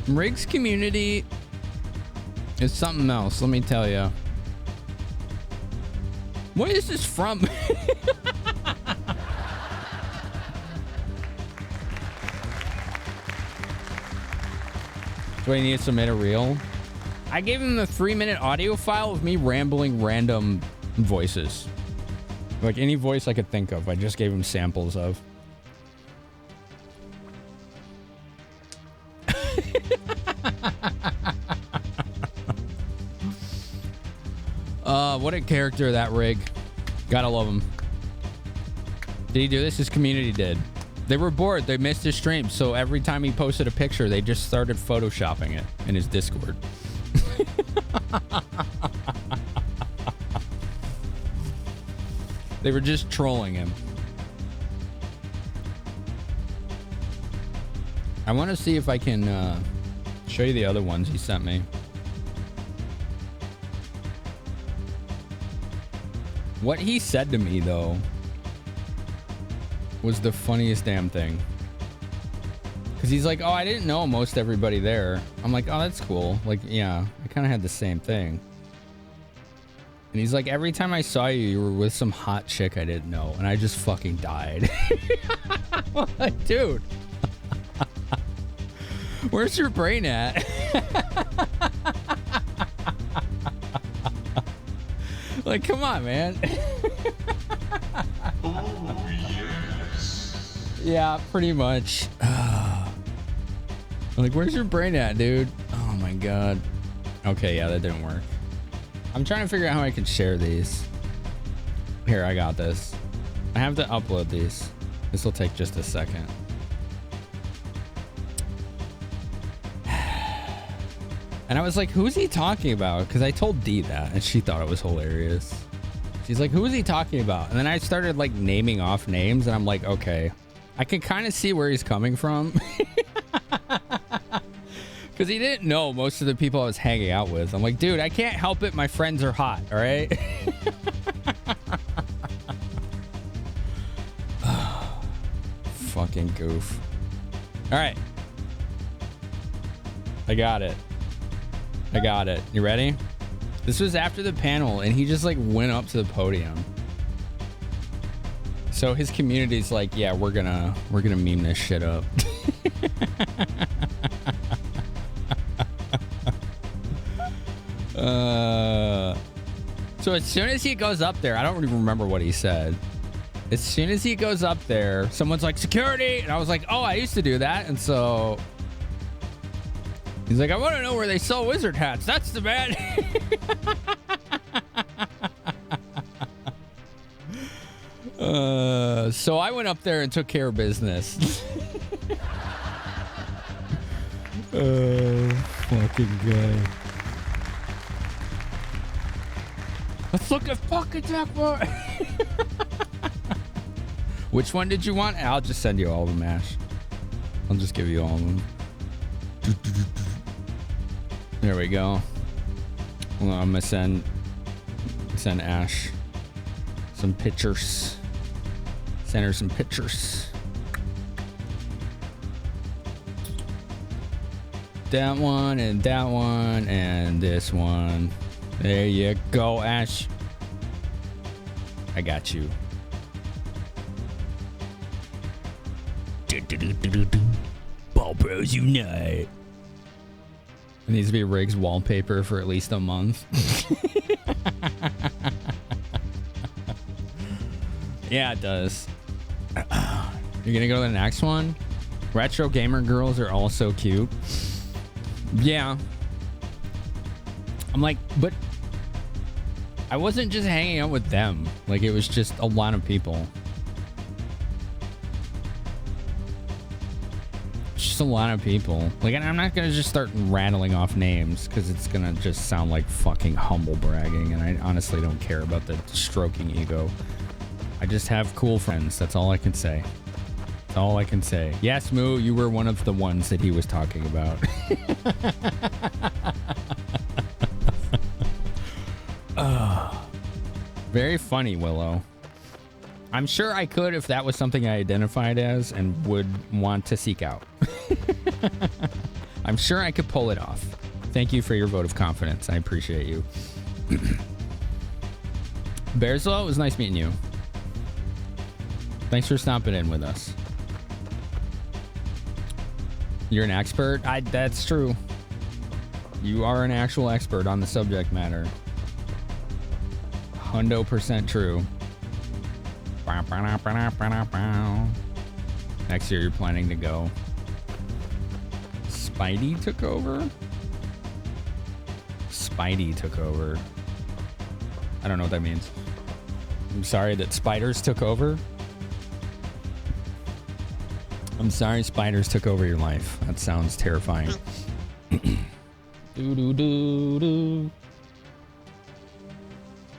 Rig's community is something else, let me tell you. What is this from? Do I need to submit a reel? I gave him the 3-minute audio file of me rambling random voices. Like any voice I could think of, I just gave him samples of. What a character, that Rig. Gotta love him. Did he do this? His community did. They were bored. They missed his stream, so every time he posted a picture, they just started photoshopping it in his Discord. They were just trolling him. I want to see if I can show you the other ones he sent me. What he said to me, though, was the funniest damn thing. Because he's like, oh, I didn't know most everybody there. I'm like, oh, that's cool. Like, yeah, I kind of had the same thing. And he's like, every time I saw you, you were with some hot chick I didn't know. And I just fucking died. I'm like, dude. Where's your brain at? Like, come on, man.
Oh, yes.
Yeah, pretty much. Like, where's your brain at, dude? Oh my god. Okay, yeah, that didn't work. I'm trying to figure out how I can share these. Here, I got this. I have to upload these. This will take just a second. And I was like, who's he talking about? Because I told Dee that, and she thought it was hilarious. She's like, who is he talking about? And then I started, like, naming off names, and I'm like, okay. I can kind of see where he's coming from. Because he didn't know most of the people I was hanging out with. I'm like, dude, I can't help it. My friends are hot, all right? Fucking goof. All right. I got it. I got it. You ready? This was after the panel, and he just like went up to the podium. So his community's like, yeah, we're gonna meme this shit up. So as soon as he goes up there, I don't even remember what he said. As soon as he goes up there, someone's like, security, and I was like, oh, I used to do that. And so he's like, I want to know where they sell wizard hats. That's the man. So I went up there and took care of business. Fucking guy. Let's look at fucking Jackpot. Which one did you want? I'll just send you all of them, Ash. I'll just give you all of them. There we go. Hold on, I'm gonna send Ash some pictures. Send her some pictures. That one and this one. There you go, Ash. I got you. Ball Bros Unite. It needs to be Rig's wallpaper for at least a month. Yeah, it does. You're gonna go to the next one? Retro gamer girls are all so cute. Yeah. I'm like, but I wasn't just hanging out with them. Like, it was just a lot of people. Just a lot of people. Like, and I'm not gonna just start rattling off names because it's gonna just sound like fucking humble bragging, and I honestly don't care about the stroking ego. I just have cool friends. That's all I can say. That's all I can say. Yes, Moo, you were one of the ones that he was talking about. Very funny, Willow. I'm sure I could if that was something I identified as and would want to seek out. I'm sure I could pull it off. Thank you for your vote of confidence. I appreciate you. Bearslow, it was nice meeting you. Thanks for stopping in with us. You're an expert? That's true. You are an actual expert on the subject matter. 100% true. Next year you're planning to go. Spidey took over? Spidey took over. I don't know what that means. I'm sorry that spiders took over. I'm sorry spiders took over your life. That sounds terrifying. Do.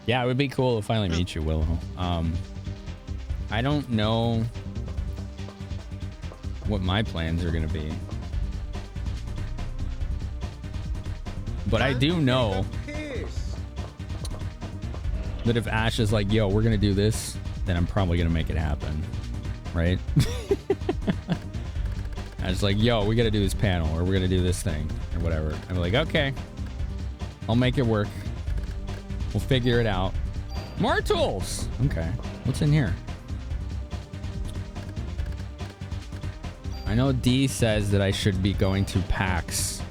Yeah, it would be cool to finally meet you, Willow. I don't know what my plans are gonna be, but I do know that if Ash is like, yo, we're gonna do this, then I'm probably gonna make it happen, right? Ash is like, yo, we gotta do this panel, or we're gonna do this thing, or whatever. I'm like, okay, I'll make it work. We'll figure it out. More tools. Okay, what's in here? I know Dee says that I should be going to PAX.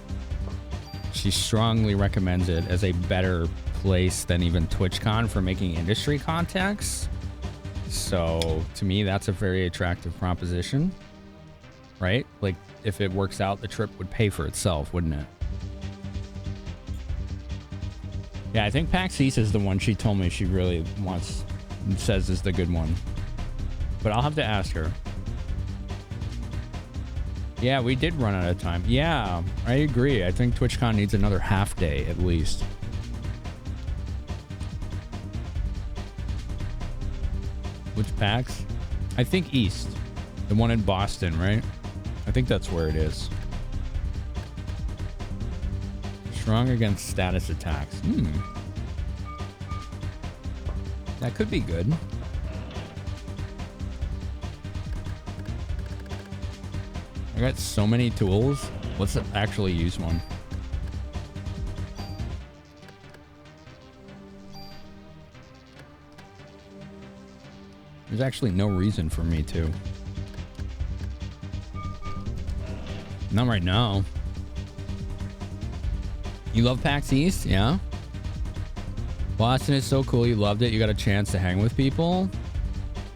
She strongly recommends it as a better place than even TwitchCon for making industry contacts. So to me, that's a very attractive proposition, right? Like if it works out, the trip would pay for itself, wouldn't it? Yeah, I think PAX East is the one she told me she really wants, says is the good one. But I'll have to ask her. Yeah, we did run out of time. Yeah, I agree. I think TwitchCon needs another half day at least. Which PAX? I think East. The one in Boston, right? I think that's where it is. Strong against status attacks. That could be good. I got so many tools. Let's actually use one. There's actually no reason for me to. Not right now. You love PAX East? Yeah? Boston is so cool. You loved it. You got a chance to hang with people.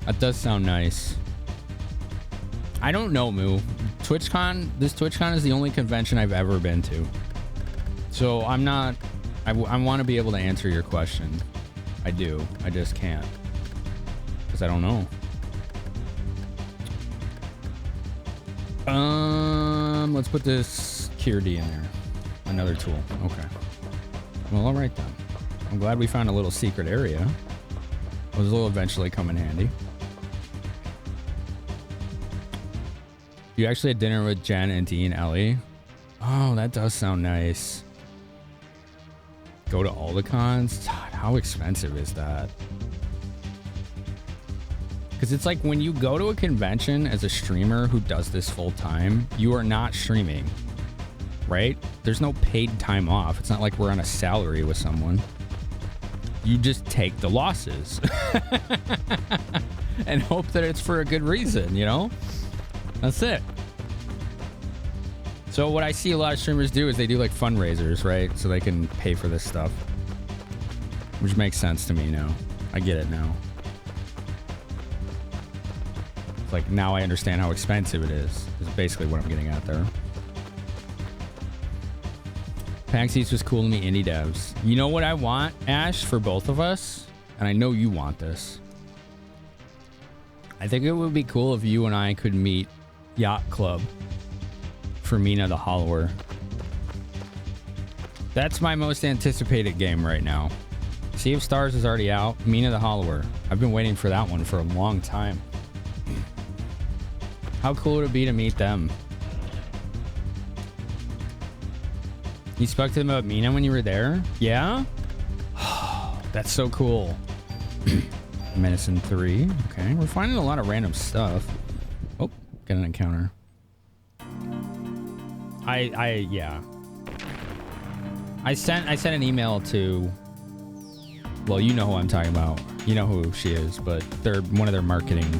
That does sound nice. I don't know, Moo. TwitchCon, this TwitchCon is the only convention I've ever been to. So I'm not, I want to be able to answer your question. I do. I just can't. Because I don't know. Let's put this Kirdi in there. Another tool. Okay. Well, all right then. I'm glad we found a little secret area. Those will eventually come in handy. You actually had dinner with Jen and Dee and Ellie? Oh, that does sound nice. Go to all the cons? God, how expensive is that? Because it's like when you go to a convention as a streamer who does this full time, you are not streaming, right? There's no paid time off. It's not like we're on a salary with someone. You just take the losses and hope that it's for a good reason, you know? That's it. So what I see a lot of streamers do is they do like fundraisers, right? So they can pay for this stuff. Which makes sense to me now. I get it now. It's like now I understand how expensive it is. Is basically what I'm getting at there. PAX East was cool to meet indie devs. You know what I want, Ash, for both of us? And I know you want this. I think it would be cool if you and I could meet Yacht Club for Mina the Hollower. That's my most anticipated game right now. Sea of Stars is already out. Mina the Hollower. I've been waiting for that one for a long time. How cool would it be to meet them? You spoke to them about Mina when you were there? Yeah? That's so cool. Medicine 3. Okay, we're finding a lot of random stuff. Oh, get an encounter. Yeah. I sent an email to, well, you know who I'm talking about. You know who she is, but they're one of their marketing,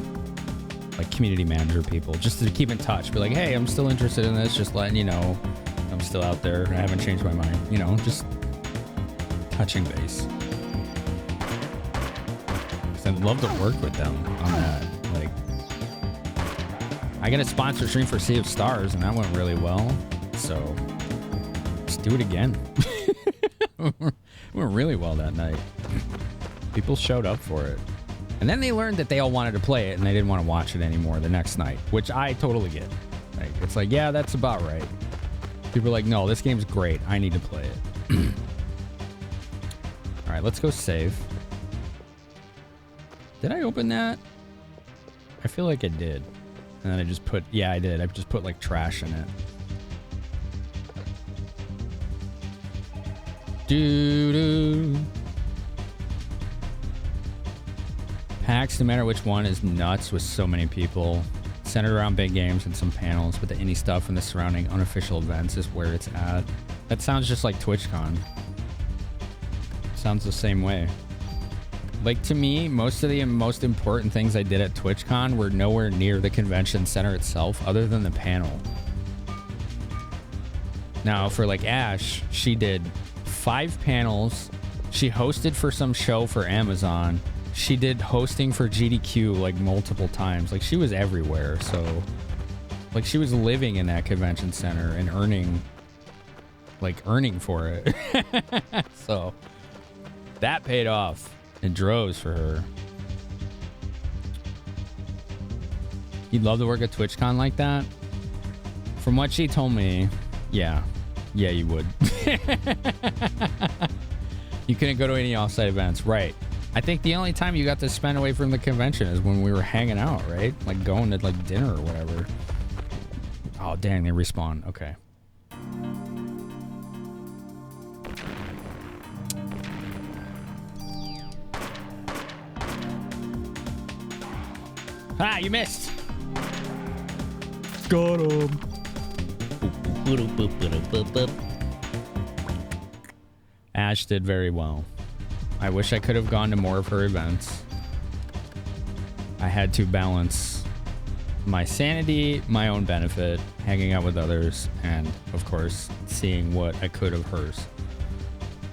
like, community manager people, just to keep in touch. Be like, hey, I'm still interested in this, just letting you know I'm still out there. I haven't changed my mind. You know, just touching base. 'Cause I'd love to work with them on that. Like, I got a sponsor stream for Sea of Stars, and that went really well. So, let's do it again. It went really well that night. People showed up for it. And then they learned that they all wanted to play it, and they didn't want to watch it anymore the next night, which I totally get. Like, it's like, yeah, that's about right. People are like, no, this game's great. I need to play it. All right, let's go save. Did I open that? I feel like I did. And then I just put, yeah, I did. I just put, like, trash in it. Doo-doo. PAX, no matter which one, is nuts with so many people. Centered around big games and some panels, but the indie stuff and the surrounding unofficial events is where it's at. That sounds just like TwitchCon. Sounds the same way. Like, to me, most of the most important things I did at TwitchCon were nowhere near the convention center itself, other than the panel. Now, for, like, Ash, she did 5 panels. She hosted for some show for Amazon. She did hosting for GDQ, like, multiple times. Like, she was everywhere. So, like, she was living in that convention center and earning for it. So, that paid off in droves for her. You'd love to work at TwitchCon like that? From what she told me, yeah. Yeah, you would. You couldn't go to any off-site events, right? I think the only time you got to spend away from the convention is when we were hanging out, right? Like going to, like, dinner or whatever. Oh, dang, they respawn. Okay. Ah, you missed. Got him. Ash did very well. I wish I could have gone to more of her events. I had to balance my sanity, my own benefit, hanging out with others, and, of course, seeing what I could of hers.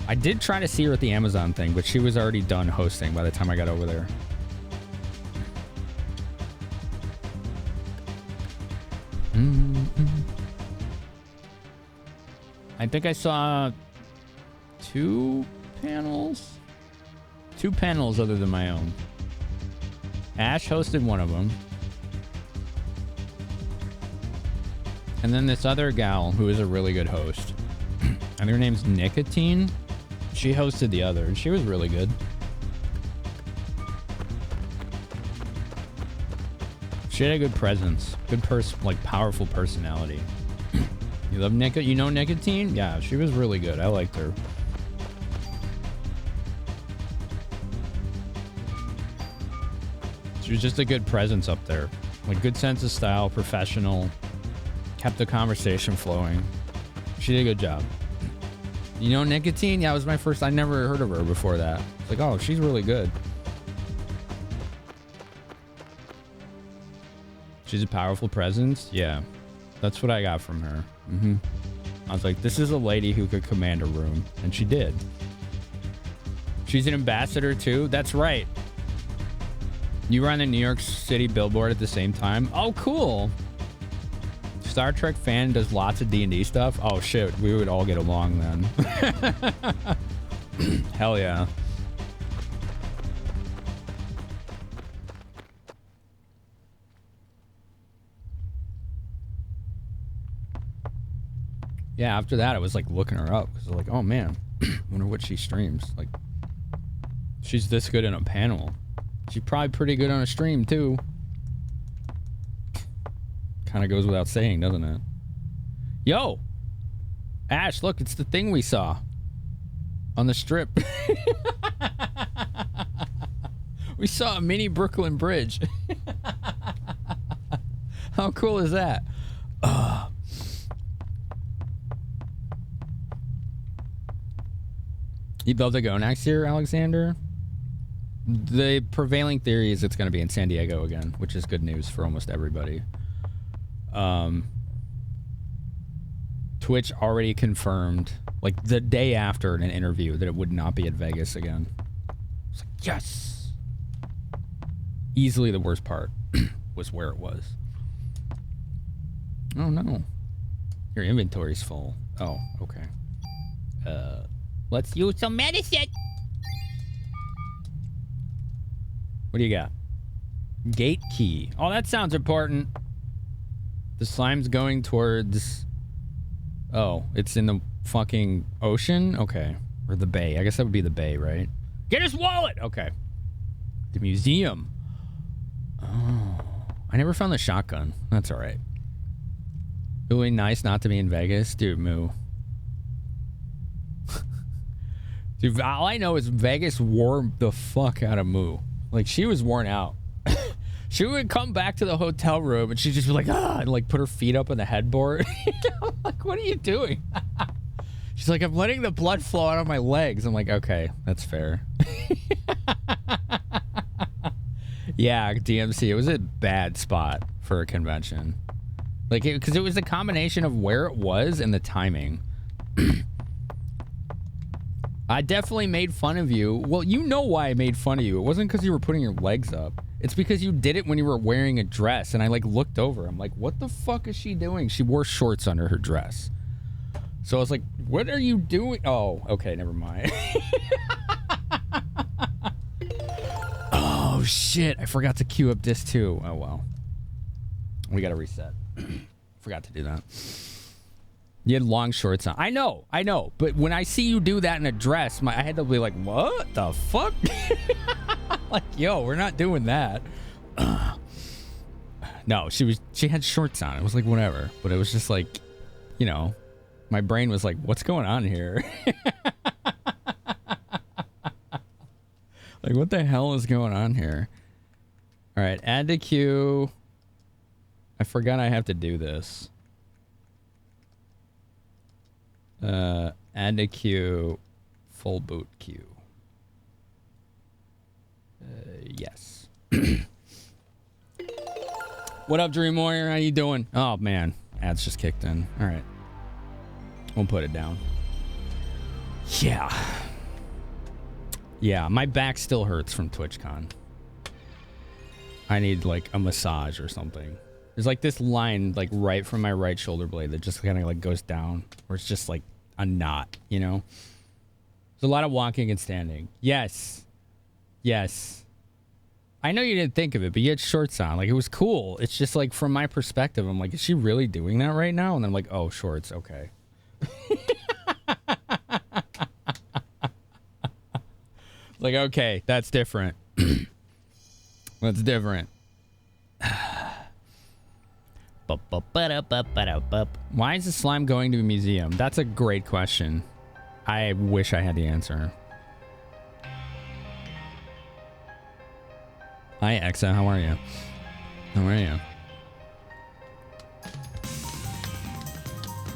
I did try to see her at the Amazon thing, but she was already done hosting by the time I got over there. I think I saw 2 panels. 2 panels other than my own. Ash hosted one of them. And then this other gal who is a really good host. And her name's Nicotine. She hosted the other, and she was really good. She had a good presence. Good like, powerful personality. You love you know Nicotine? Yeah, she was really good. I liked her. She was just a good presence up there. Like, good sense of style, professional. Kept the conversation flowing. She did a good job. You know Nicotine? Yeah, it was my first. I never heard of her before that. It's like, oh, she's really good. She's a powerful presence. Yeah, that's what I got from her. I was like, this is a lady who could command a room, and she did. She's an ambassador too. That's right. You were on the New York City billboard at the same time. Oh, cool. Star Trek fan does lots of D&D stuff. Oh shit, we would all get along then. Hell yeah. Yeah, after that, I was like looking her up because like, oh man, wonder what she streams. Like, she's this good in a panel. She's probably pretty good on a stream too. Kind of goes without saying, doesn't it? Yo, Ash, look, it's the thing we saw on the strip. We saw a mini Brooklyn Bridge. How cool is that? You'd love to go next year, Alexander? The prevailing theory is it's going to be in San Diego again, which is good news for almost everybody. Twitch already confirmed, like the day after in an interview, that it would not be at Vegas again. It's like, yes! Easily the worst part was where it was. Oh no. Your inventory's full. Oh, okay. Let's use some medicine. What do you got? Gate key. Oh, that sounds important. The slime's going towards... Oh, it's in the fucking ocean? Okay. Or the bay. I guess that would be the bay, right? Get his wallet! Okay. The museum. Oh. I never found the shotgun. That's alright. It would be nice not to be in Vegas. Dude, moo. Dude, all I know is Vegas wore the fuck out of Moo. Like, she was worn out. She would come back to the hotel room and she'd just be like, ah, and like put her feet up on the headboard. I'm like, what are you doing? She's like, I'm letting the blood flow out of my legs. I'm like, okay, that's fair. Yeah, DMC, it was a bad spot for a convention. Like, because it was a combination of where it was and the timing. I definitely made fun of you. Well, you know why I made fun of you. It wasn't because you were putting your legs up. It's because you did it when you were wearing a dress, and I, like, looked over. I'm like, what the fuck is she doing? She wore shorts under her dress. So I was like, what are you doing? Oh, okay, never mind. Oh, shit. I forgot to queue up this, too. Oh, well. We gotta reset. Forgot to do that. You had long shorts on. I know. But when I see you do that in a dress, I had to be like, what the fuck? Like, yo, we're not doing that. No, she had shorts on. It was like, whatever. But it was just like, you know, my brain was like, what's going on here? Like, what the hell is going on here? All right, add to queue. I forgot I have to do this. Add to queue, full boot queue. Yes. What up, Dream Warrior? How you doing? Oh man, ads just kicked in. All right, we'll put it down. Yeah, my back still hurts from TwitchCon. I need like a massage or something. There's like this line like right from my right shoulder blade that just kind of like goes down, where it's just like a knot, you know? There's a lot of walking and standing. Yes. I know you didn't think of it, but you had shorts on. Like, it was cool. It's just like, from my perspective, I'm like, is she really doing that right now? And then I'm like, oh, shorts, okay. Like, okay, that's different. That's different. Why is the slime going to a museum? That's a great question. I wish I had the answer. Hi, Exa. How are you?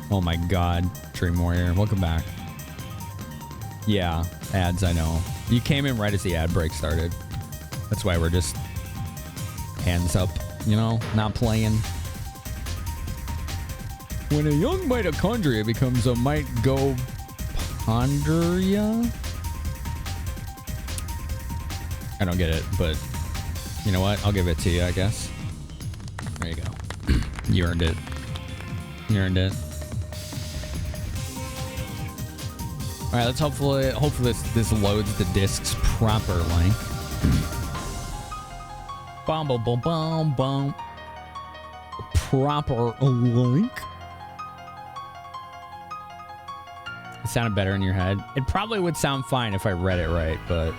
Oh my god. Dream Warrior. Welcome back. Yeah, ads, I know. You came in right as the ad break started. That's why we're just hands up, you know, not playing. When a young mitochondria becomes a mitochondria? I don't get it, but you know what? I'll give it to you, I guess. There you go. You earned it. All right, let's hopefully this loads the discs properly. Boom, boom, boom, boom, boom. Proper link. sounded better in your head. It probably would sound fine if I read it right, but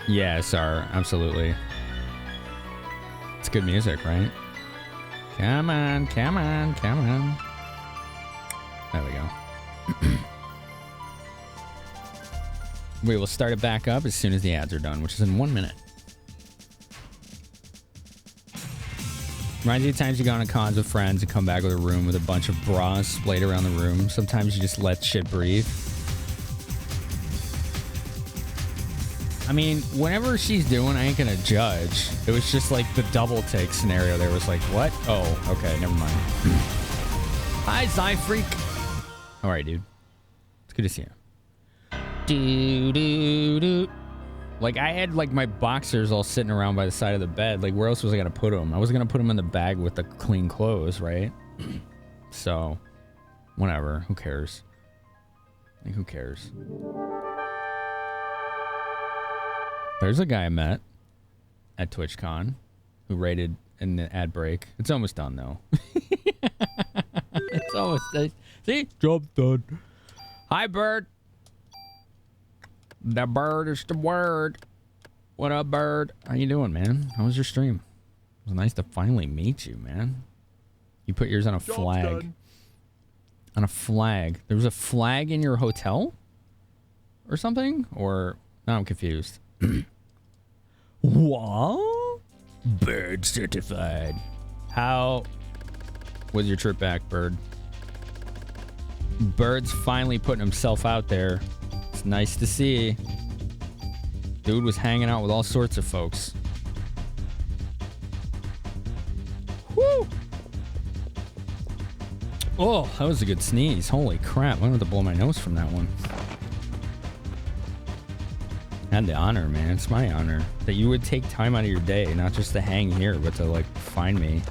yeah, SR, absolutely. It's good music, right? Come on, come on, come on. There we go. We will start it back up as soon as the ads are done, which is in 1 minute. Reminds you of times you go on cons with friends and come back with a room with a bunch of bras splayed around the room. Sometimes you just let shit breathe. I mean, whenever she's doing, I ain't gonna judge. It was just like the double take scenario. There was like, what? Oh, okay, never mind. Hi, Zyfreak. All right, dude. It's good to see you. Do. Like, I had like my boxers all sitting around by the side of the bed. Like, where else was I gonna put them? I wasn't gonna put them in the bag with the clean clothes, right? So, whatever. Who cares? Like, who cares? There's a guy I met at TwitchCon who rated in the ad break. It's almost done, though. It's almost done. See? Job's done. Hi, Bird. The bird is the word. What up, Bird? How you doing, man? How was your stream? It was nice to finally meet you, man. You put yours on a flag. On a flag. There was a flag in your hotel? Or something? Or... now I'm confused. What? Bird certified. How was your trip back, Bird? Bird's finally putting himself out there. It's nice to see. Dude was hanging out with all sorts of folks. Woo! Oh, that was a good sneeze. Holy crap. I'm going to have to blow my nose from that one. And the honor, man. It's my honor that you would take time out of your day, not just to hang here, but to, like, find me.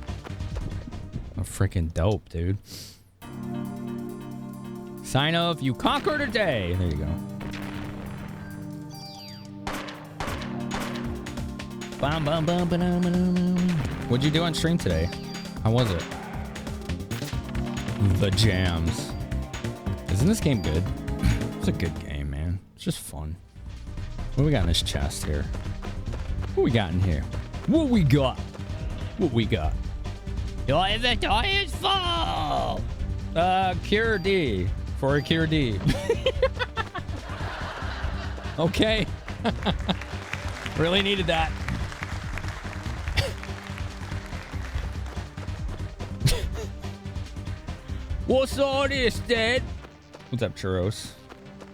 A freaking dope, dude. Sign of you conquered a day. There you go. What'd you do on stream today? How was it? The jams. Isn't this game good? It's a good game, man. It's just fun. What do we got in this chest here? What we got in here? What we got? What we got? Your inventory is full! Cure D. For a Cure D. Okay. Really needed that. What's all this, Dad? What's up, Churros?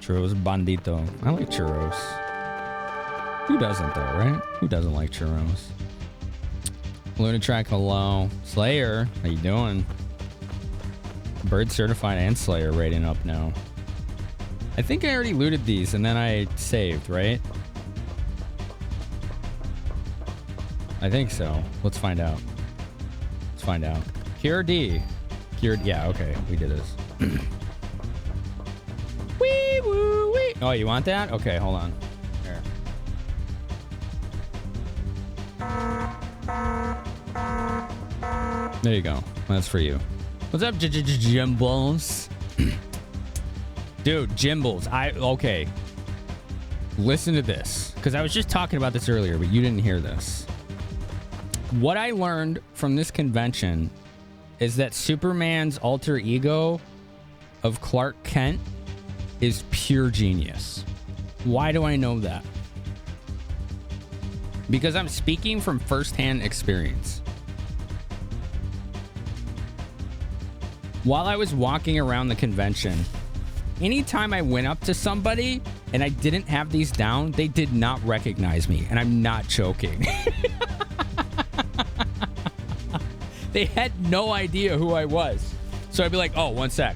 Churros Bandito. I like churros. Who doesn't, though, right? Who doesn't like churros? Lunatrack, hello. Slayer, how you doing? Bird Certified and Slayer rating up now. I think I already looted these, and then I saved, right? I think so. Let's find out. Let's find out. Cure D. Cured. Yeah, okay. We did this. Wee woo wee. Oh, you want that? Okay, hold on. Here. There you go. That's for you. What's up, Jimbles? Dude, Jimbles. Okay. Listen to this. Because I was just talking about this earlier, but you didn't hear this. What I learned from this convention is that Superman's alter ego of Clark Kent is pure genius. Why do I know that? Because I'm speaking from firsthand experience. While I was walking around the convention, anytime I went up to somebody and I didn't have these down, they did not recognize me. And I'm not joking. They had no idea who I was. So I'd be like, oh, one sec.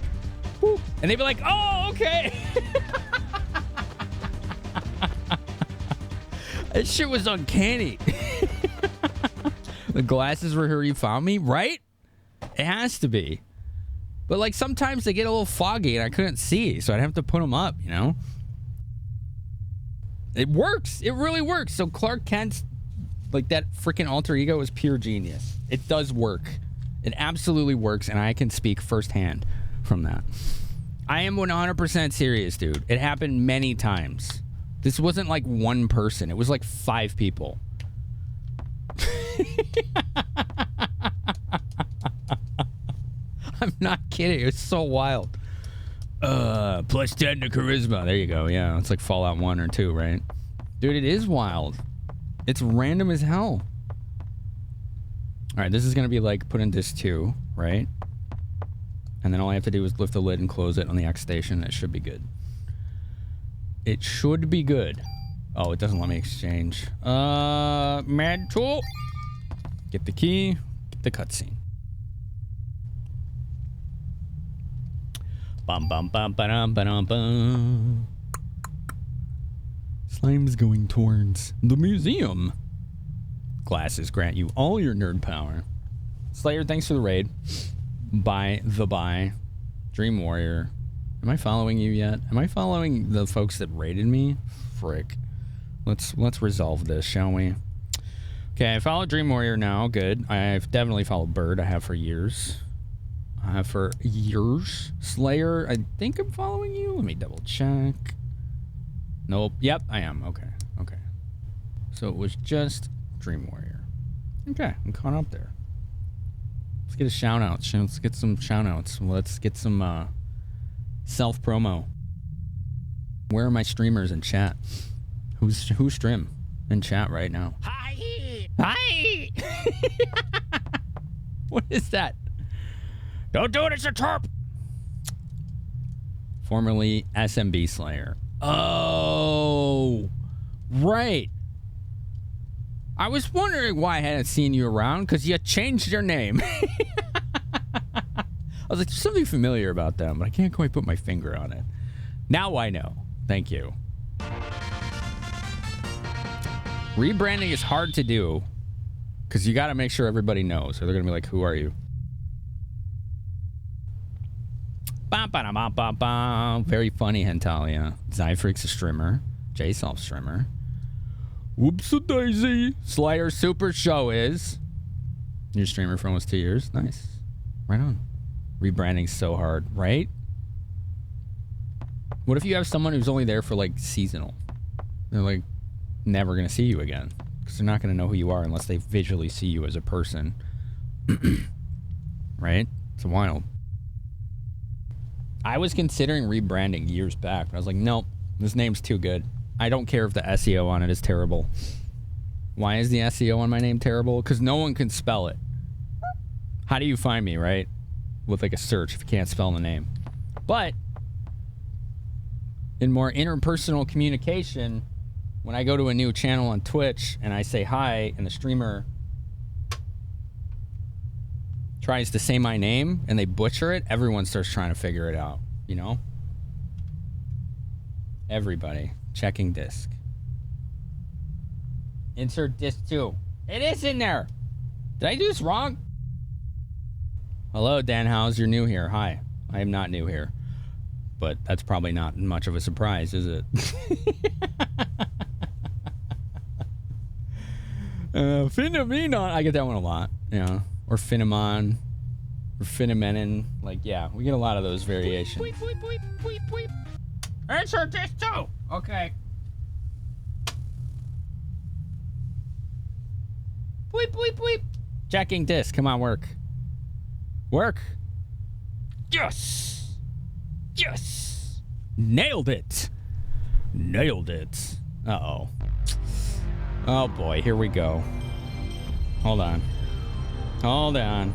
Woo. And they'd be like, oh, okay. That shit was uncanny. The glasses were where you found me, right? It has to be. But like sometimes they get a little foggy and I couldn't see, so I'd have to put them up, you know? It works. It really works. So Clark Kent's, like, that freaking alter ego is pure genius. It does work. It absolutely works, and I can speak firsthand from that. I am 100% serious, dude. It happened many times. This wasn't like one person. It was like 5 people. I'm not kidding. It's so wild. Plus 10 to charisma. There you go. Yeah, it's like Fallout 1 or 2, right? Dude, it is wild. It's random as hell. All right, this is going to be like put in disc 2, right? And then all I have to do is lift the lid and close it on the X station. It should be good. It should be good. Oh, it doesn't let me exchange. Mad tool. Get the key. Get the cutscene. Bum bum bum ba-dum ba-dum bum. Slime's going towards the museum. Glasses grant you all your nerd power. Slayer, thanks for the raid. By Dream Warrior. Am I following you yet? Am I following the folks that raided me? Frick. Let's resolve this, shall we? Okay, I follow Dream Warrior now. Good. I've definitely followed Bird. I have for years. Slayer, I think I'm following you. Let me double check. Nope. Yep, I am. Okay. Okay. So it was just Dream Warrior. Okay, I'm caught up there. Let's get a shout out. Let's get some shout outs. Let's get some self promo. Where are my streamers in chat? Who's stream in chat right now?
Hi!
Hi! What is that? Don't do it, it's a terp! Formerly SMB Slayer. Oh, right. I was wondering why I hadn't seen you around, because you changed your name. I was like, there's something familiar about them, but I can't quite put my finger on it. Now I know. Thank you. Rebranding is hard to do, because you got to make sure everybody knows, or they're going to be like, who are you? Very funny, Hentalia. Zyfrix a streamer. JSolve streamer. Whoops-a-daisy. Slayer Super Show is. You're a streamer for almost 2 years. Nice. Right on. Rebranding's so hard, right? What if you have someone who's only there for like seasonal? They're like never going to see you again, because they're not going to know who you are unless they visually see you as a person. Right? It's wild. I was considering rebranding years back, but I was like, nope, this name's too good. I don't care if the SEO on it is terrible. Why is the SEO on my name terrible? Because no one can spell it. How do you find me, right? With like a search if you can't spell the name. But in more interpersonal communication, when I go to a new channel on Twitch and I say hi and the streamer tries to say my name and they butcher it, everyone starts trying to figure it out, you know? Everybody. Checking disc. Insert disc 2. It is in there. Did I do this wrong? Hello, Dan Howes. You're new here. Hi. I am not new here. But that's probably not much of a surprise, is it? Phenomenon. I get that one a lot. Yeah. Or Phenomon. Or Phenomenon. Like, yeah. We get a lot of those variations. Boop, boop, boop, boop, boop. Insert disc 2. Okay. Bleep, bleep, bleep. Checking disc. Come on, work. Work. Yes. Yes. Nailed it. Nailed it. Uh-oh. Oh, boy. Here we go. Hold on. Hold on.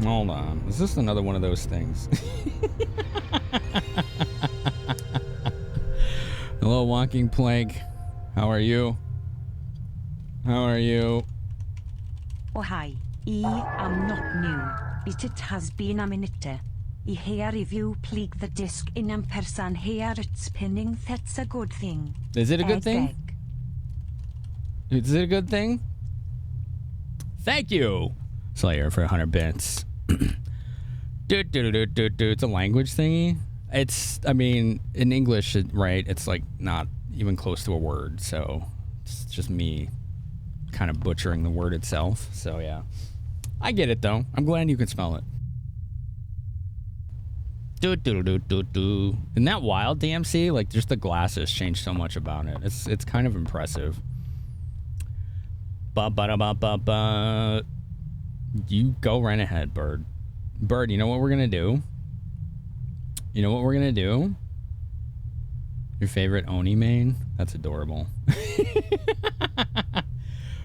Hold on. Is this another one of those things? Hello, Walking Plague. How are you? How are you?
Oh, hi. I am not new, but it has been a minute. I hear if you plug the disc in a person here it's spinning, that's a good thing.
Is it a good thing?
Egg.
Is it a good thing? Thank you, Slayer, for 100 bits. It's a language thingy. It's, I mean, in English, right, it's like not even close to a word, so it's just me kind of butchering the word itself. So, yeah. I get it, though. I'm glad you can spell it. Isn't that wild, DMC? Like, just the glasses changed so much about it. It's kind of impressive. Ba-ba-da-ba-ba-ba. You go right ahead, Bird. Bird, you know what we're gonna do? You know what we're gonna do? Your favorite Oni main? That's adorable.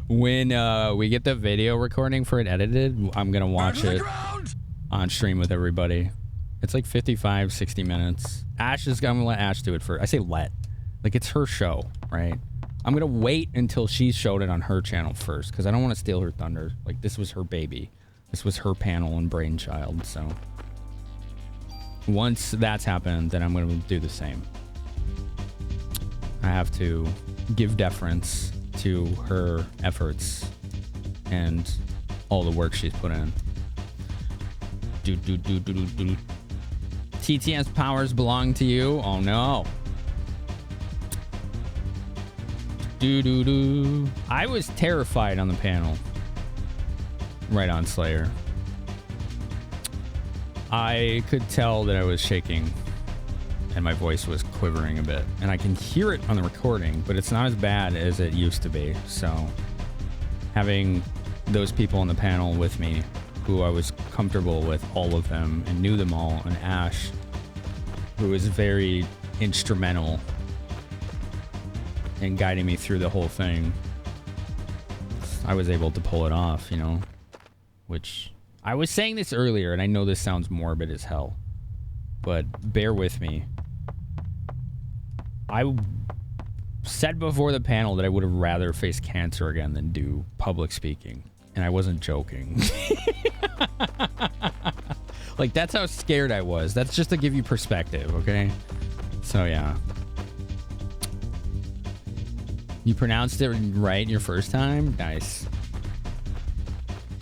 When we get the video recording for it edited, I'm gonna watch it on stream with everybody. It's like 55, 60 minutes. I'm gonna let Ash do it first. I say let. Like, it's her show, right? I'm gonna wait until she's showed it on her channel first, because I don't want to steal her thunder. Like, this was her baby. This was her panel and brainchild, so. Once that's happened, then I'm gonna do the same. I have to give deference to her efforts and all the work she's put in. TTS powers belong to you? Oh no. I was terrified on the panel. Right on, Slayer. I could tell that I was shaking and my voice was quivering a bit. And I can hear it on the recording, but it's not as bad as it used to be. So having those people on the panel with me, who I was comfortable with, all of them, and knew them all, and Ash, who was very instrumental in guiding me through the whole thing, I was able to pull it off, you know? Which, I was saying this earlier, and I know this sounds morbid as hell, but bear with me. I said before the panel that I would have rather faced cancer again than do public speaking, and I wasn't joking. Like, that's how scared I was. That's just to give you perspective, okay? So, yeah. You pronounced it right your first time? Nice.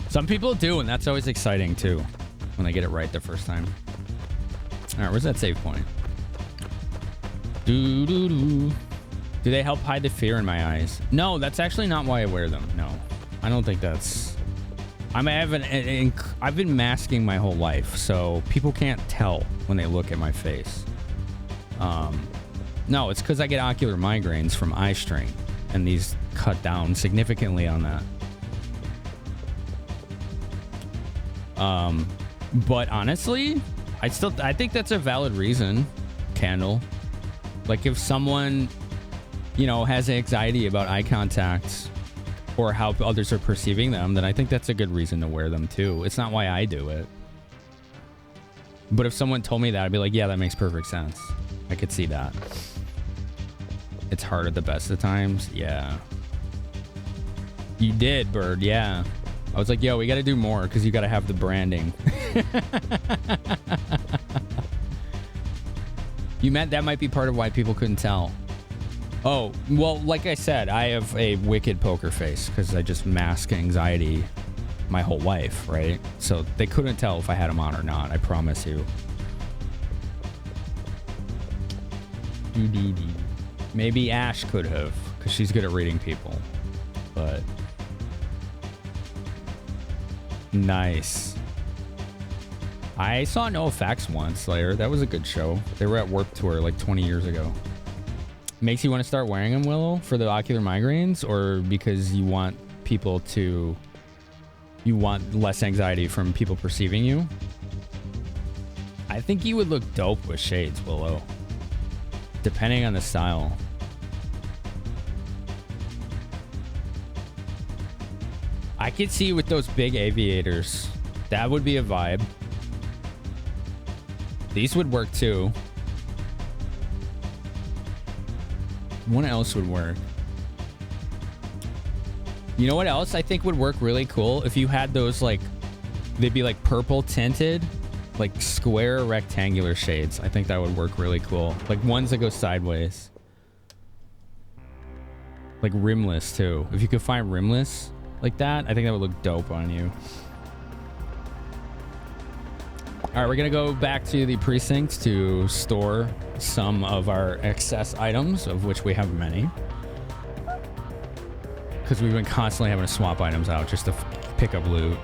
Some people do, and that's always exciting, too, when they get it right the first time. All right, where's that save point? Do they help hide the fear in my eyes? No, that's actually not why I wear them. No, I don't think that's... I've been masking my whole life, so people can't tell when they look at my face. No, it's because I get ocular migraines from eye strain, and these cut down significantly on that. But honestly, I think that's a valid reason, Candle. Like, if someone, you know, has anxiety about eye contact or how others are perceiving them, then I think that's a good reason to wear them too. It's not why I do it. But if someone told me that, I'd be like, yeah, that makes perfect sense. I could see that. It's hard at the best of times. Yeah. You did, Bird. Yeah. I was like, yo, we got to do more because you got to have the branding. You meant that might be part of why people couldn't tell. Oh, well, like I said, I have a wicked poker face because I just mask anxiety my whole life, right? So they couldn't tell if I had them on or not, I promise you. Maybe Ash could have, because she's good at reading people. But... nice. I saw NoFX once, Slayer. That was a good show. They were at Warped Tour like 20 years ago. Makes you want to start wearing them, Willow, for the ocular migraines, or because you want people to... you want less anxiety from people perceiving you? I think you would look dope with shades, Willow. Depending on the style. I could see you with those big aviators. That would be a vibe. These would work too. What else would work? You know what else I think would work really cool? If you had those, like, they'd be like purple tinted, like square rectangular shades. I think that would work really cool. Like ones that go sideways. Like rimless too. If you could find rimless like that, I think that would look dope on you. All right, we're gonna go back to the precinct to store some of our excess items, of which we have many, because we've been constantly having to swap items out just to pick up loot.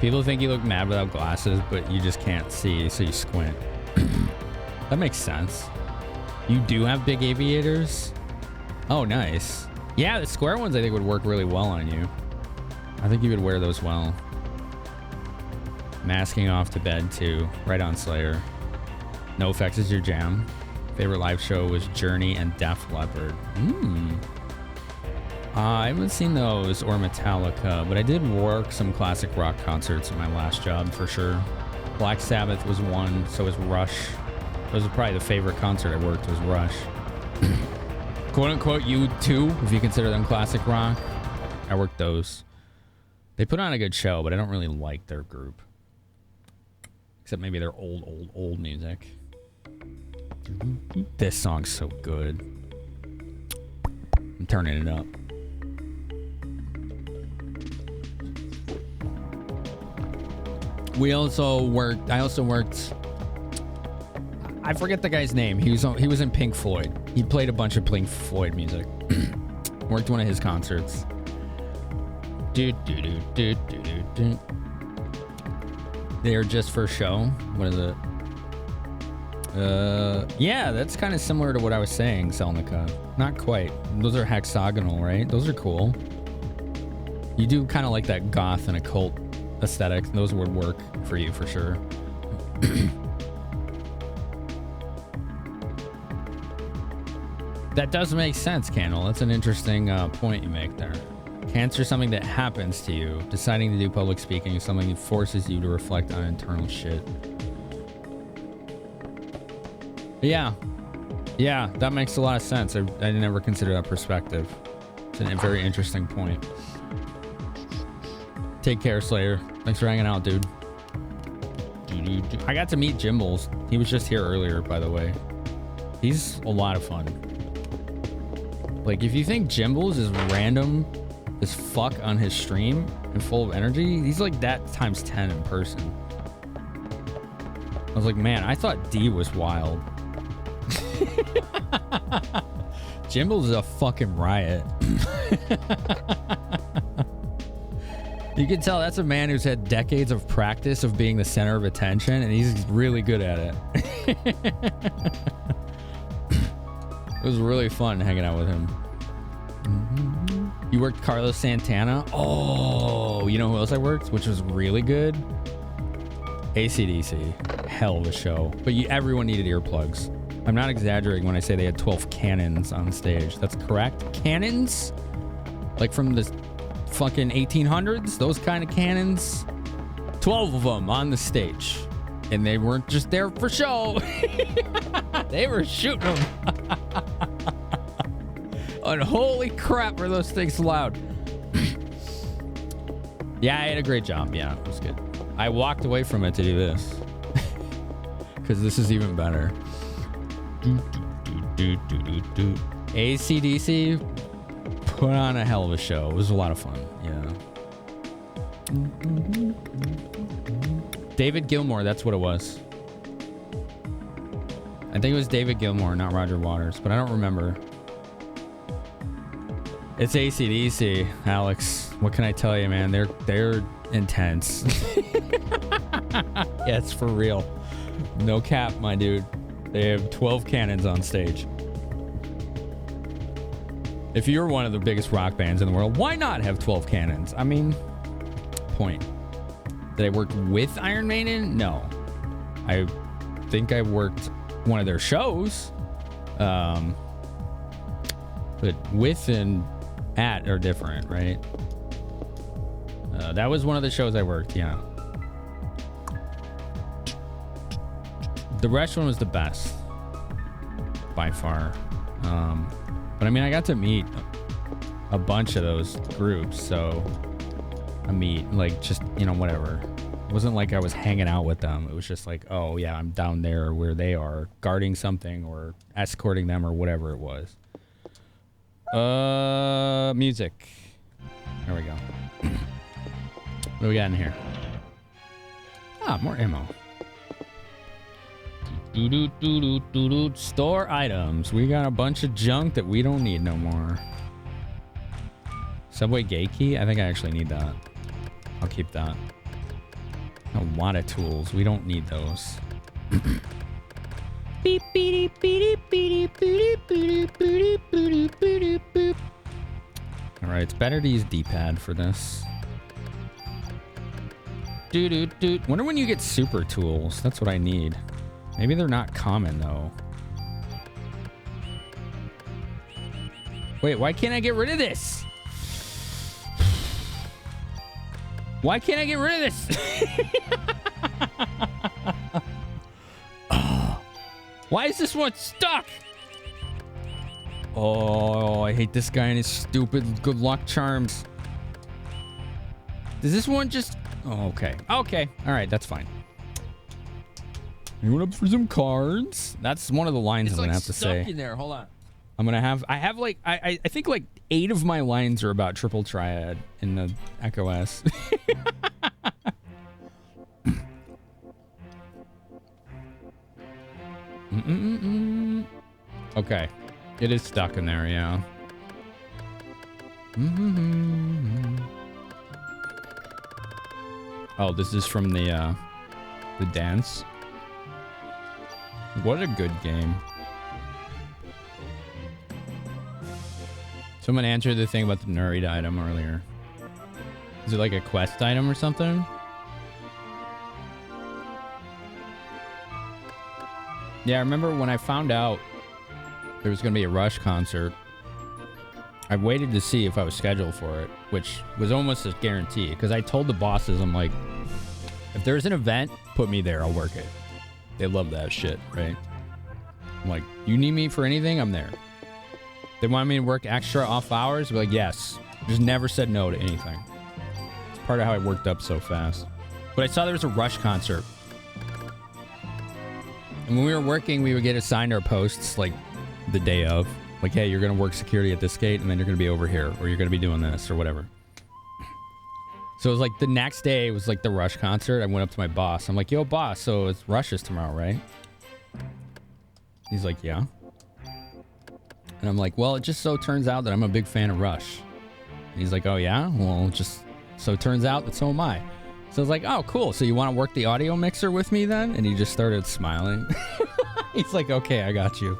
People think you look mad without glasses, but you just can't see, so you squint. That makes sense. You do have big aviators? Oh, nice. Yeah, the square ones I think would work really well on you. I think you would wear those well. Masking off to bed too. Right on, Slayer. No Effects is your jam. Favorite live show was Journey and Def Leppard. I haven't seen those or Metallica, but I did work some classic rock concerts at my last job for sure. Black Sabbath was one, so was Rush. Those are probably the favorite concert I worked was Rush. Quote unquote U2, if you consider them classic rock. I worked those. They put on a good show, but I don't really like their group. Except maybe their old music. This song's so good. I'm turning it up. I also worked. I forget the guy's name. He was in Pink Floyd. He played a bunch of Pink Floyd music. Worked one of his concerts. They're just for show. What is it? Yeah, that's kind of similar to what I was saying, Selnica. Not quite. Those are hexagonal, right? Those are cool. You do kind of like that goth and occult aesthetic. Those would work for you for sure. That does make sense, Candle. That's an interesting point you make there. Cancer is something that happens to you. Deciding to do public speaking is something that forces you to reflect on internal shit. Yeah, that makes a lot of sense. I never considered that perspective. It's a very interesting point. Take care, Slayer. Thanks for hanging out, dude. I got to meet Jimbles. He was just here earlier, by the way. He's a lot of fun. Like, if you think Jimbles is random as fuck on his stream and full of energy, he's like that times 10 in person. I was like, man, I thought D was wild. Jimbles is a fucking riot. You can tell that's a man who's had decades of practice of being the center of attention, and he's really good at it. It was really fun hanging out with him. You worked Carlos Santana? Oh, you know who else I worked? Which was really good? AC/DC. Hell of a show. But everyone needed earplugs. I'm not exaggerating when I say they had 12 cannons on stage. That's correct. Cannons? Like from the fucking 1800s? Those kind of cannons? 12 of them on the stage. And they weren't just there for show. They were shooting them. And holy crap, were those things loud. Yeah, I had a great job. Yeah, it was good. I walked away from it to do this. Because this is even better. AC/DC put on a hell of a show. It was a lot of fun. Yeah. David Gilmour, that's what it was. I think it was David Gilmour, not Roger Waters, but I don't remember. It's AC/DC, Alex. What can I tell you, man? They're intense. Yeah, it's for real. No cap, my dude. They have 12 cannons on stage. If you're one of the biggest rock bands in the world, why not have 12 cannons? I mean, point. Did I work with Iron Maiden? No. I think I worked one of their shows. But with and at are different, right? That was one of the shows I worked, yeah. The Rush one was the best. By far. But I mean, I got to meet a bunch of those groups, so like, just, you know, whatever. It wasn't like I was hanging out with them. It was just like, oh yeah, I'm down there where they are, guarding something or escorting them or whatever it was. Music. There we go. What do we got in here? Ah, more ammo. Store items. We got a bunch of junk that we don't need no more. Subway gate key? I think I actually need that. I'll keep that. A lot of tools. We don't need those. Beep, beep, beep, beep, beep, beep, beep, beep, beep, beep, beep. All right, it's better to use D-pad for this. Wonder when you get super tools. That's what I need. Maybe they're not common though. Wait, why can't I get rid of this? Why can't I get rid of this? Why is this one stuck? Oh, I hate this guy and his stupid good luck charms. Does this one just... Oh, okay. Okay. All right, that's fine. Anyone up for some cards? That's one of the lines I'm going to have to say.
In there. Hold on.
I'm going to have... I have like... I think like 8 of my lines are about triple triad in the Echo S. Okay. It is stuck in there, yeah. Oh, this is from the dance. What a good game. Someone answered the thing about the Nurita item earlier. Is it like a quest item or something? Yeah, I remember when I found out there was going to be a Rush concert, I waited to see if I was scheduled for it, which was almost a guarantee, because I told the bosses, I'm like, if there's an event, put me there, I'll work it. They love that shit, right? I'm like, you need me for anything, I'm there. They want me to work extra off hours, I'll be like, yes. Just never said no to anything. It's part of how I worked up so fast. But I saw there was a Rush concert. And when we were working, we would get assigned our posts like the day of. Like, hey, you're going to work security at this gate, and then you're going to be over here, or you're going to be doing this, or whatever. So it was like the next day was like the Rush concert. I went up to my boss. I'm like, yo, boss, so it's Rush's tomorrow, right? He's like, yeah. And I'm like, well, it just so turns out that I'm a big fan of Rush. And he's like, oh, yeah? Well, just so it turns out that so am I. So I was like, oh, cool. So you want to work the audio mixer with me then? And he just started smiling. He's like, okay, I got you.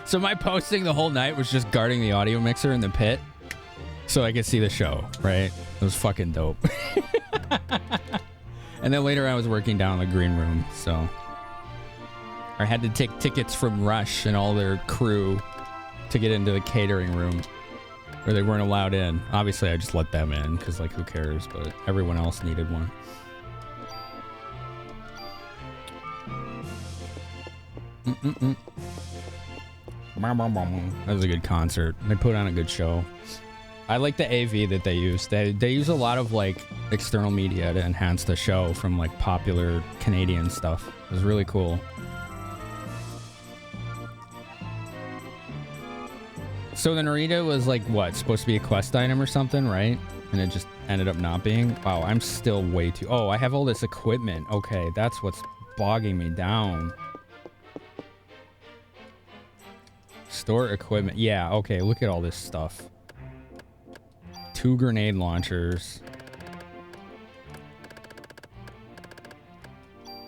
So my posting the whole night was just guarding the audio mixer in the pit so I could see the show, right? It was fucking dope. And then later I was working down in the green room, so I had to take tickets from Rush and all their crew to get into the catering room where they weren't allowed in. Obviously, I just let them in because, like, who cares? But everyone else needed one. That was a good concert. They put on a good show. I like the AV that they use. They use a lot of like external media to enhance the show from like popular Canadian stuff. It was really cool. So the Narita was like what? Supposed to be a quest item or something, right? And it just ended up not being. Wow, I'm still way too... Oh, I have all this equipment. Okay, that's what's bogging me down. Store equipment. Yeah, okay, look at all this stuff. 2 grenade launchers.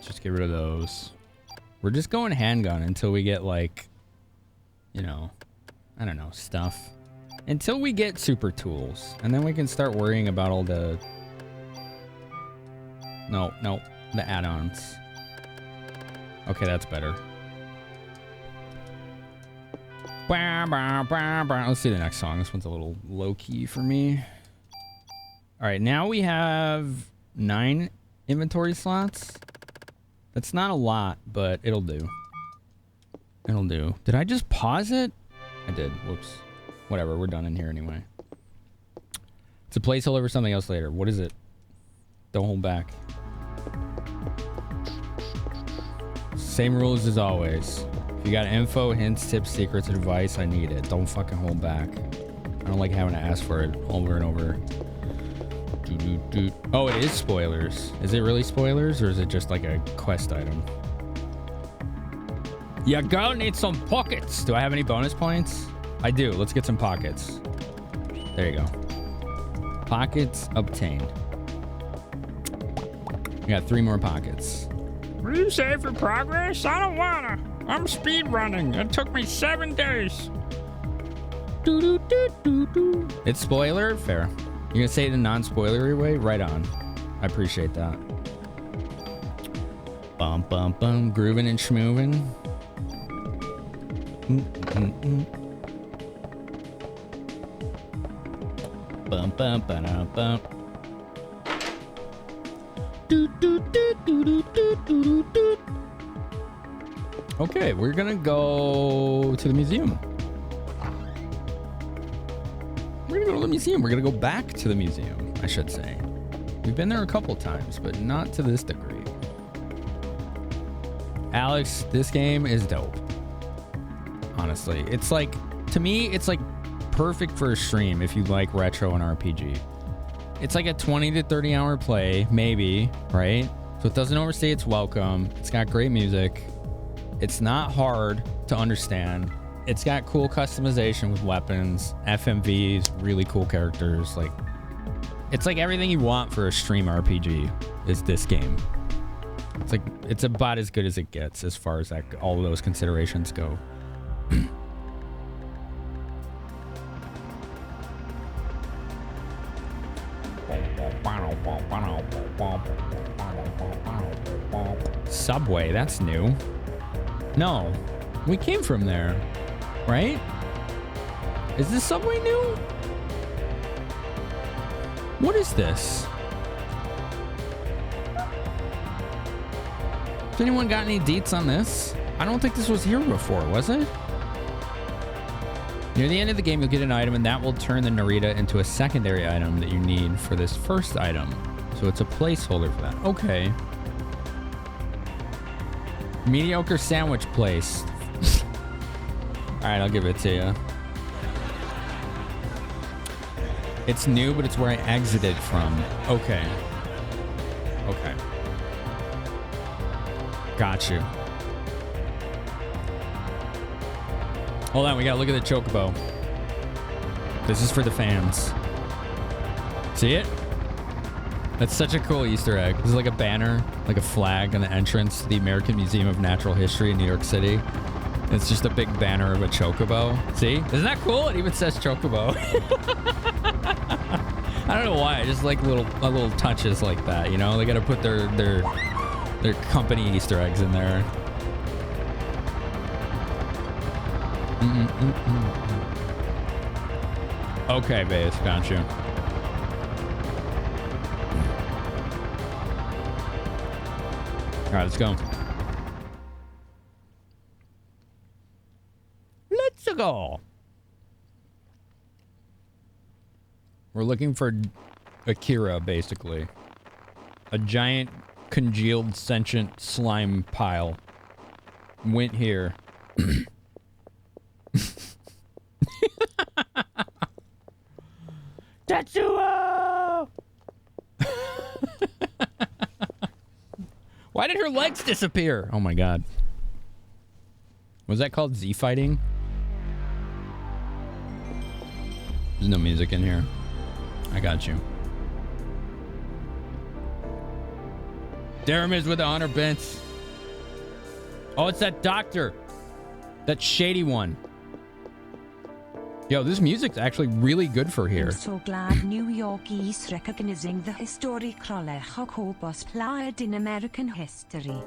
Just get rid of those. We're just going handgun until we get, like, you know, I don't know, stuff. Until we get super tools. And then we can start worrying about all the... No, the add-ons. Okay, that's better. Let's see the next song. This one's a little low-key for me. All right, now we have 9 inventory slots. That's not a lot, but it'll do. It'll do. Did I just pause it? I did. Whoops. Whatever, we're done in here anyway. It's a placeholder for something else later. What is it? Don't hold back. Same rules as always. If you got info, hints, tips, secrets, advice, I need it. Don't fucking hold back. I don't like having to ask for it over and over. Oh, it is spoilers. Is it really spoilers, or is it just like a quest item? Your girl needs some pockets. Do I have any bonus points? I do. Let's get some pockets. There you go. Pockets obtained. We got 3 more pockets.
Will you save for progress? I don't wanna. I'm speed running. It took me 7 days.
It's spoiler? Fair. You're gonna say it in a non-spoilery way? Right on. I appreciate that. Bum, bum, bum. Grooving and schmooving. Bum, bum, ba-dum, bum. Okay, we're gonna go to the museum. We're gonna go to the museum. We're gonna go back to the museum, I should say. We've been there a couple times, but not to this degree. Alex, this game is dope. Honestly, it's like, to me, it's like perfect for a stream if you like retro and RPG. It's like a 20 to 30 hour play, maybe, right? So it doesn't overstay its welcome. It's got great music. It's not hard to understand. It's got cool customization with weapons, FMVs, really cool characters. Like, it's like everything you want for a stream RPG is this game. It's like, it's about as good as it gets as far as that, all of those considerations go. Subway, that's new. No, we came from there, right? Is this Subway new? What is this? Has anyone got any deets on this? I don't think this was here before, was it? Near the end of the game, you'll get an item, and that will turn the Narita into a secondary item that you need for this first item. So it's a placeholder for that. Okay. Mediocre sandwich place. All right, I'll give it to you. It's new, but it's where I exited from. Okay. Okay. Got you. Hold on, we gotta look at the chocobo. This is for the fans. See it? That's such a cool Easter egg. This is like a banner, like a flag on the entrance to the American Museum of Natural History in New York City. It's just a big banner of a chocobo. See? Isn't that cool? It even says chocobo. I don't know why. I just like little touches like that, you know? They gotta put their company Easter eggs in there. Okay, base, got you. All right, let's go. Let's go. We're looking for Akira, basically. A giant congealed sentient slime pile. Went here. Tetsuo! Why did her legs disappear? Oh my god. Was that called Z fighting? There's no music in here. I got you. Daramis with 100 bits. Oh, it's that doctor. That shady one. Yo, this music's actually really good for here.
I'm so glad New York is recognizing the historic roller Jacobus played in American history.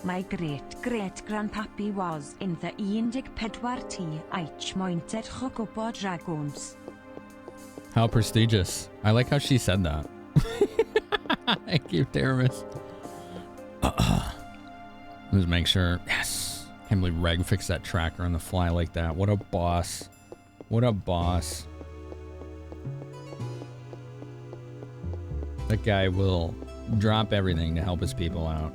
My great-great-grandpappy was in the 14th Eichmointed Jacobo Dragons.
How prestigious. I like how she said that. Thank you, Daramis. Let's make sure. Yes. Can't believe Reg fixed that tracker on the fly like that. What a boss. What a boss. That guy will drop everything to help his people out.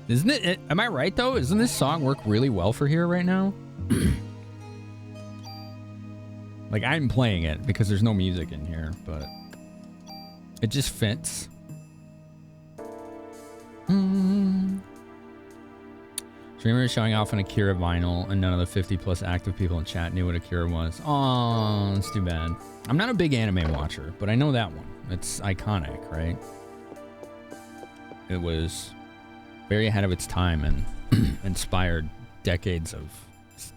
Isn't it? Am I right, though? Doesn't this song work really well for here right now? Like, I'm playing it because there's no music in here, but it just fits. Streamer is showing off an Akira vinyl, and none of the 50 plus active people in chat knew what Akira was. Oh, that's too bad. I'm not a big anime watcher, but I know that one. It's iconic, right? It was very ahead of its time and inspired decades of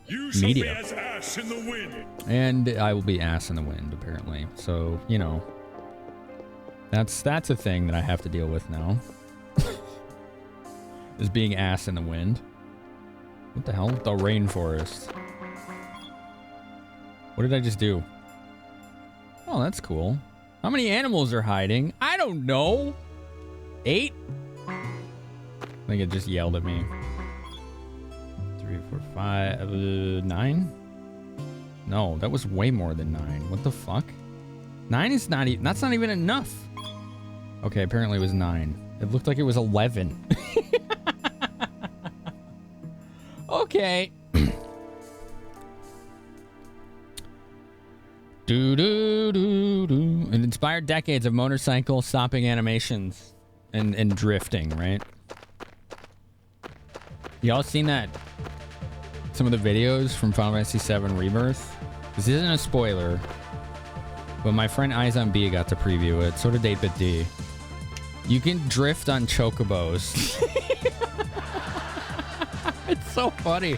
You shall
media.
be as ash in the wind.
And I will be ass in the wind, apparently. So, you know, that's a thing that I have to deal with now. Is being ass in the wind. What the hell? The rainforest. What did I just do? Oh, that's cool. How many animals are hiding? I don't know. 8? I think it just yelled at me. 3, 4, 5, 9? No, that was way more than 9. What the fuck? 9 is not even, that's not even enough. Okay, apparently it was 9. It looked like it was 11. Okay. Do do do do. It inspired decades of motorcycle stopping animations and drifting, right? Y'all seen that? Some of the videos from Final Fantasy VII Rebirth? This isn't a spoiler, but my friend Izon B got to preview it. So did 8-Bit D. You can drift on chocobos. It's so funny.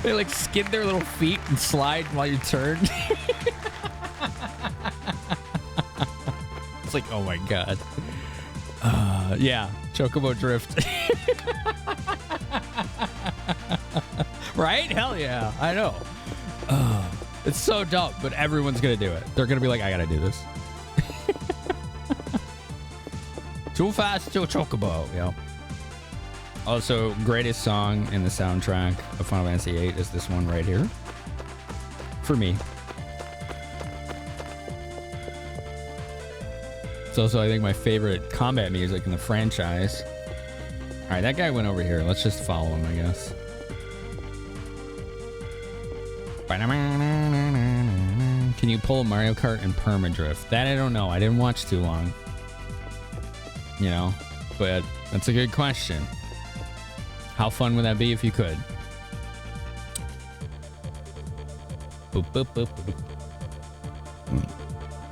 They like skid their little feet and slide while you turn. It's like, oh my god. Yeah, chocobo drift. Right? Hell yeah, I know. It's so dumb, but everyone's gonna do it. They're gonna be like, I gotta do this. Too fast to a chocobo, yeah. Also, greatest song in the soundtrack of Final Fantasy VIII is this one right here. For me. It's also, I think, my favorite combat music in the franchise. Alright, that guy went over here. Let's just follow him, I guess. Can you pull Mario Kart in permadrift? That I don't know. I didn't watch too long. You know? But that's a good question. How fun would that be if you could? Boop, boop, boop, boop.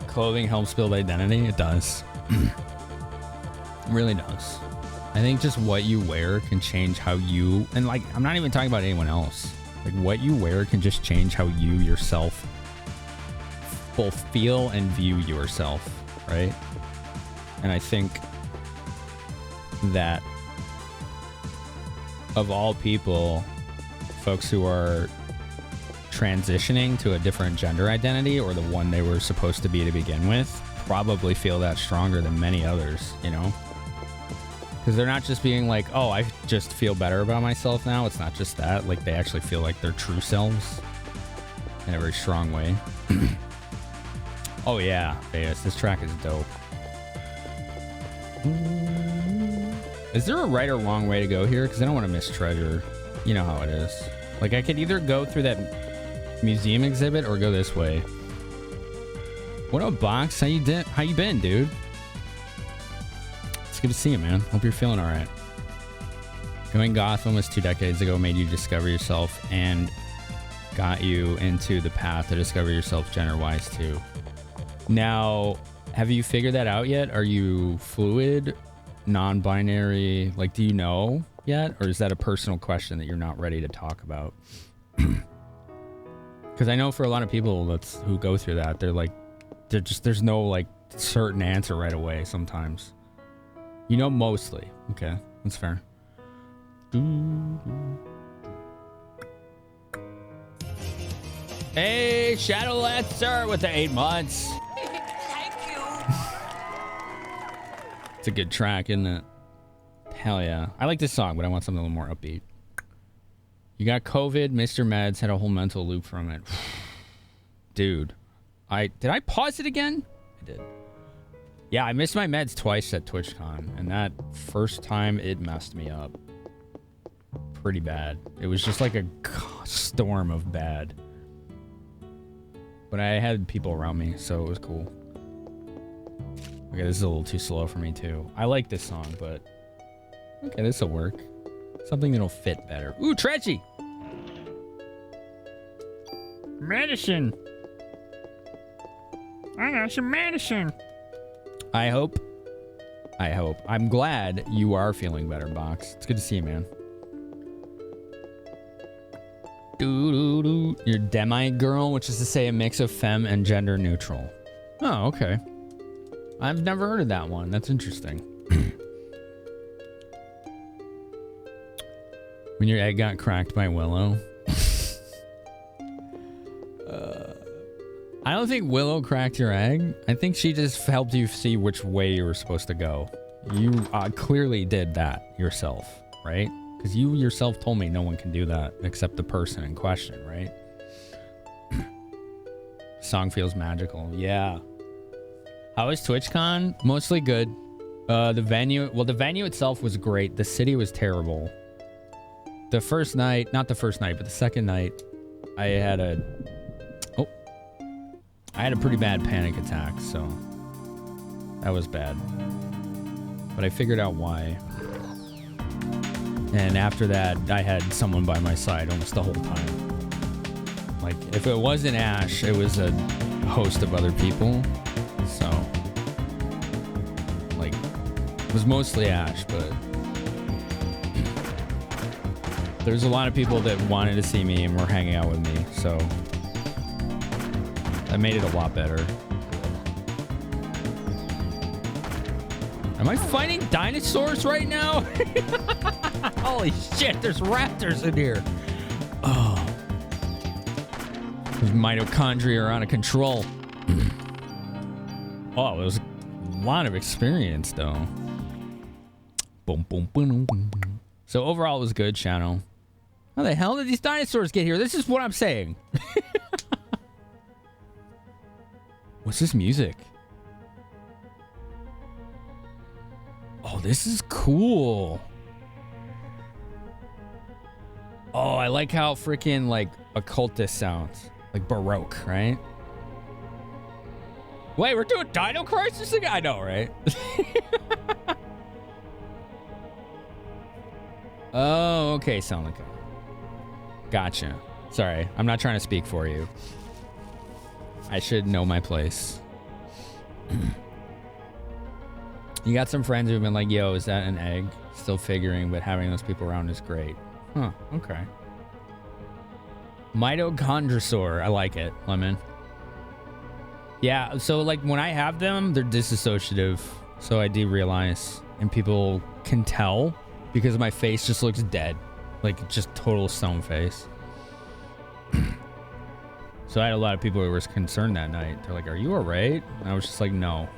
Clothing helps build identity? It does. It really does. I think just what you wear can change how you... And, like, I'm not even talking about anyone else. Like, what you wear can just change how you yourself both feel and view yourself, right? And I think that of all people, folks who are transitioning to a different gender identity or the one they were supposed to be to begin with probably feel that stronger than many others, you know? Because they're not just being like, oh, I just feel better about myself now. It's not just that. Like, they actually feel like their true selves in a very strong way. Oh, yeah. Yes, this track is dope. Is there a right or wrong way to go here? Because I don't want to miss treasure. You know how it is. Like, I could either go through that museum exhibit or go this way. What up, Box? How you been, dude? It's good to see you, man. Hope you're feeling all right. Going goth almost 2 decades ago made you discover yourself and got you into the path to discover yourself gender-wise, too. Now, have you figured that out yet? Are you fluid? Non-binary, like, do you know yet, or is that a personal question that you're not ready to talk about? Because I know for a lot of people who go through that, there's no like certain answer right away sometimes, you know. Mostly. Okay, that's fair. Hey, Shadow Lancer with the 8 months.
Thank you.
It's a good track, isn't it? Hell yeah. I like this song, but I want something a little more upbeat. You got COVID, Mr. Meds had a whole mental loop from it. Dude. Did I pause it again? I did. Yeah, I missed my meds twice at TwitchCon, and that first time it messed me up. Pretty bad. It was just like a storm of bad. But I had people around me, so it was cool. Okay, this is a little too slow for me, too. I like this song, but... Okay, this'll work. Something that'll fit better. Ooh, Trenchy!
Medicine. I got some medicine.
I hope I hope. I'm glad you are feeling better, Box. It's good to see you, man. You're demi girl, which is to say a mix of femme and gender neutral. Oh, okay. I've never heard of that one. That's interesting. When your egg got cracked by Willow. I don't think Willow cracked your egg. I think she just helped you see which way you were supposed to go. You clearly did that yourself, right? Because you yourself told me no one can do that except the person in question, right? Song feels magical. Yeah. How was TwitchCon? Mostly good. The venue itself was great. The city was terrible. The first night, not the first night, but the second night, I had a pretty bad panic attack, so that was bad. But I figured out why. And after that, I had someone by my side almost the whole time. Like, if it wasn't Ash, it was a host of other people. So, like, it was mostly Ash, but there's a lot of people that wanted to see me and were hanging out with me, so that made it a lot better. Am I fighting dinosaurs right now? Holy shit, there's raptors in here. Oh. Those mitochondria are out of control. Oh, it was a lot of experience, though. Boom, boom, boom, boom, boom. So overall, it was a good channel. How the hell did these dinosaurs get here? This is what I'm saying. What's this music? Oh, this is cool. Oh, I like how freaking like occultist sounds. Like Baroque, right? Wait, we're doing Dino Crisis again? I know, right? Oh, okay, Sonica. Gotcha. Sorry, I'm not trying to speak for you. I should know my place. You got some friends who've been like, yo, is that an egg? Still figuring, but having those people around is great. Huh, okay. Mitochondrosaur. I like it, Lemon. Yeah, so like when I have them, they're disassociative. So I do realize, and people can tell because my face just looks dead. Like just total stone face. So I had a lot of people who were concerned that night. They're like, are you all right? And I was just like, no.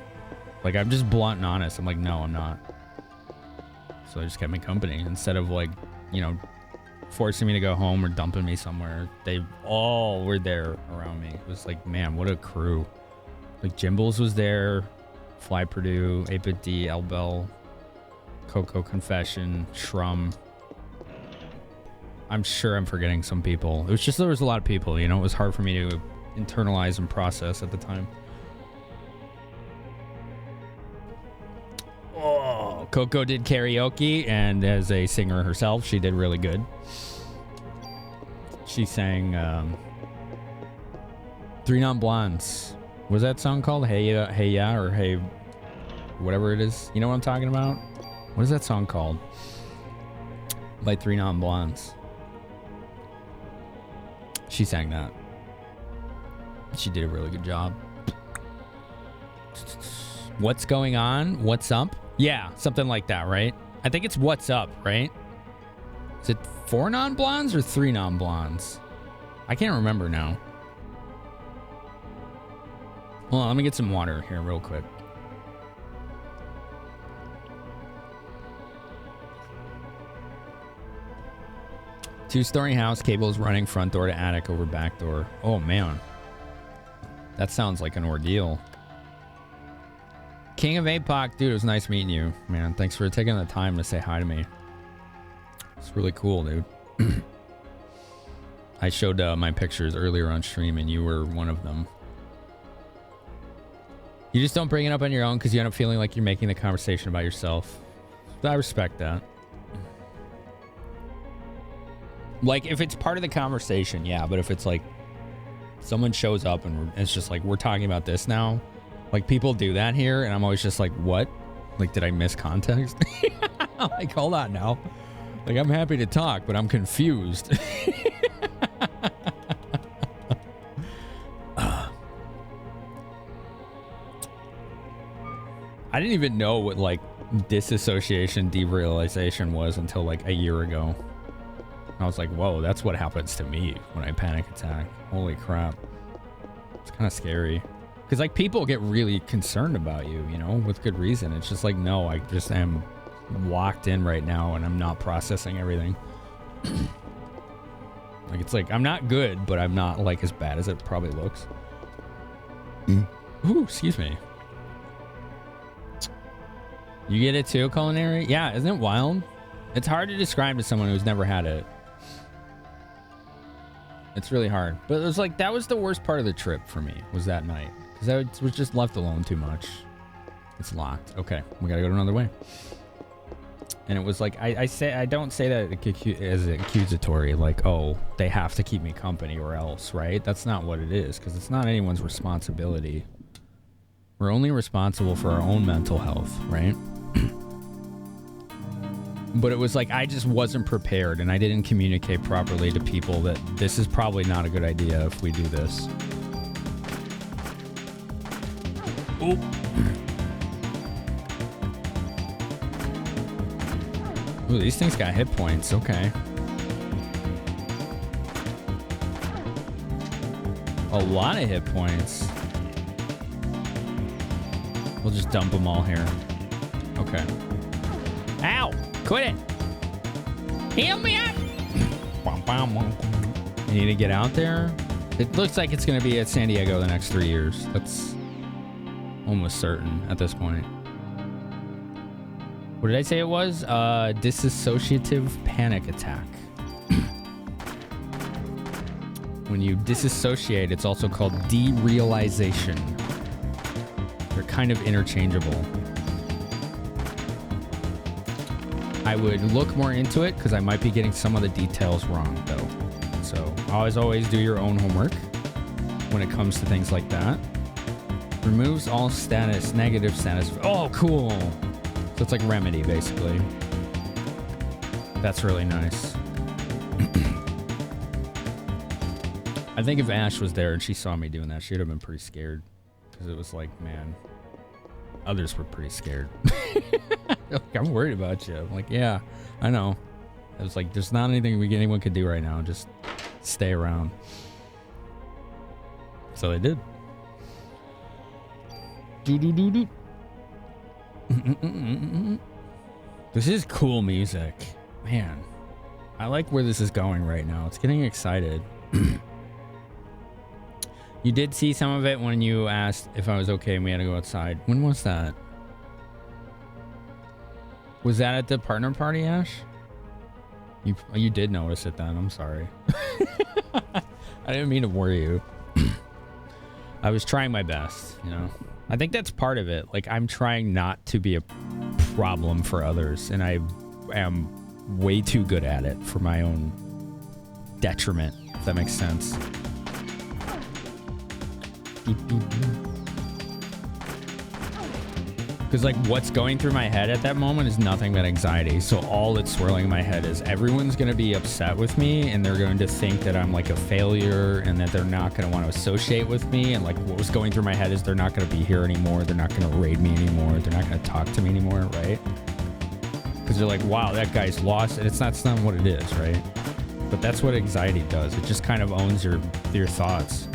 Like, I'm just blunt and honest. I'm like, no, I'm not. So they just kept me company. Instead of like, you know, forcing me to go home or dumping me somewhere, they all were there around me. It was like, man, what a crew. Like, Jimbles was there, Fly Purdue, 8-Bit-D, Elbel, Coco Confession, Shrum. I'm sure I'm forgetting some people. It was just, there was a lot of people, you know? It was hard for me to internalize and process at the time. Oh, Coco did karaoke, and as a singer herself, she did really good. She sang Three Non Blondes. What was that song called? Hey Ya, or Hey, whatever it is. You know what I'm talking about? What is that song called? By Three Non Blondes. She sang that. She did a really good job. What's going on? What's up? Yeah, something like that, right? I think it's What's Up, right? Is it 4 non-blondes or 3 non-blondes? I can't remember now. Hold on, let me get some water here real quick. Two-story house, cables running front door to attic over back door. Oh, man. That sounds like an ordeal. King of APOC, dude, it was nice meeting you, man. Thanks for taking the time to say hi to me. It's really cool, dude. I showed my pictures earlier on stream, and you were one of them. You just don't bring it up on your own because you end up feeling like you're making the conversation about yourself. I respect that. Like, if it's part of the conversation, yeah, but if it's like someone shows up and it's just like, we're talking about this now, like people do that here, and I'm always just like, what? Like, did I miss context? Like, hold on now. Like, I'm happy to talk, but I'm confused. I didn't even know what, like, disassociation, derealization was until, like, a year ago. I was like, whoa, that's what happens to me when I panic attack. Holy crap. It's kind of scary. Because, like, people get really concerned about you, you know, with good reason. It's just like, no, I just am locked in right now and I'm not processing everything. Like, it's like, I'm not good, but I'm not, like, as bad as it probably looks. Ooh, excuse me. You get it too, culinary? Yeah, isn't it wild? It's hard to describe to someone who's never had it. It's really hard. But it was like, that was the worst part of the trip for me, was that night. Because I was just left alone too much. It's locked. Okay, we gotta go another way. And it was like, I don't say that as accusatory, like, oh, they have to keep me company or else, right? That's not what it is, because it's not anyone's responsibility. We're only responsible for our own mental health, right? But it was like, I just wasn't prepared and I didn't communicate properly to people that this is probably not a good idea if we do this. Oh. Ooh, these things got hit points. Okay. A lot of hit points. We'll just dump them all here. Okay. Ow! Quit it! Heal me up! You need to get out there? It looks like it's going to be at San Diego the next 3 years. That's almost certain at this point. What did I say it was? Dissociative panic attack. When you disassociate, it's also called derealization. They're kind of interchangeable. I would look more into it because I might be getting some of the details wrong, though. So always do your own homework when it comes to things like that. Removes all status, negative status. Oh, cool. So it's like remedy, basically. That's really nice. I think if Ash was there and she saw me doing that, she'd have been pretty scared. Because it was like, man, others were pretty scared. Like, I'm worried about you. I'm like, yeah, I know. It was like, there's not anything anyone could do right now. Just stay around. So they did. Do. This is cool music. Man, I like where this is going right now. It's getting excited. You did see some of it when you asked if I was okay and we had to go outside. When was that? Was that at the partner party, Ash? You did notice it then. I'm sorry. I didn't mean to worry you. I was trying my best, you know. I think that's part of it. Like, I'm trying not to be a problem for others, and I am way too good at it for my own detriment, if that makes sense. Because, like, what's going through my head at that moment is nothing but anxiety. So all that's swirling in my head is everyone's going to be upset with me, and they're going to think that I'm, like, a failure, and that they're not going to want to associate with me. And, like, what was going through my head is they're not going to be here anymore. They're not going to raid me anymore. They're not going to talk to me anymore, right? Because they're like, wow, that guy's lost. And it's not what it is, right? But that's what anxiety does. It just kind of owns your thoughts.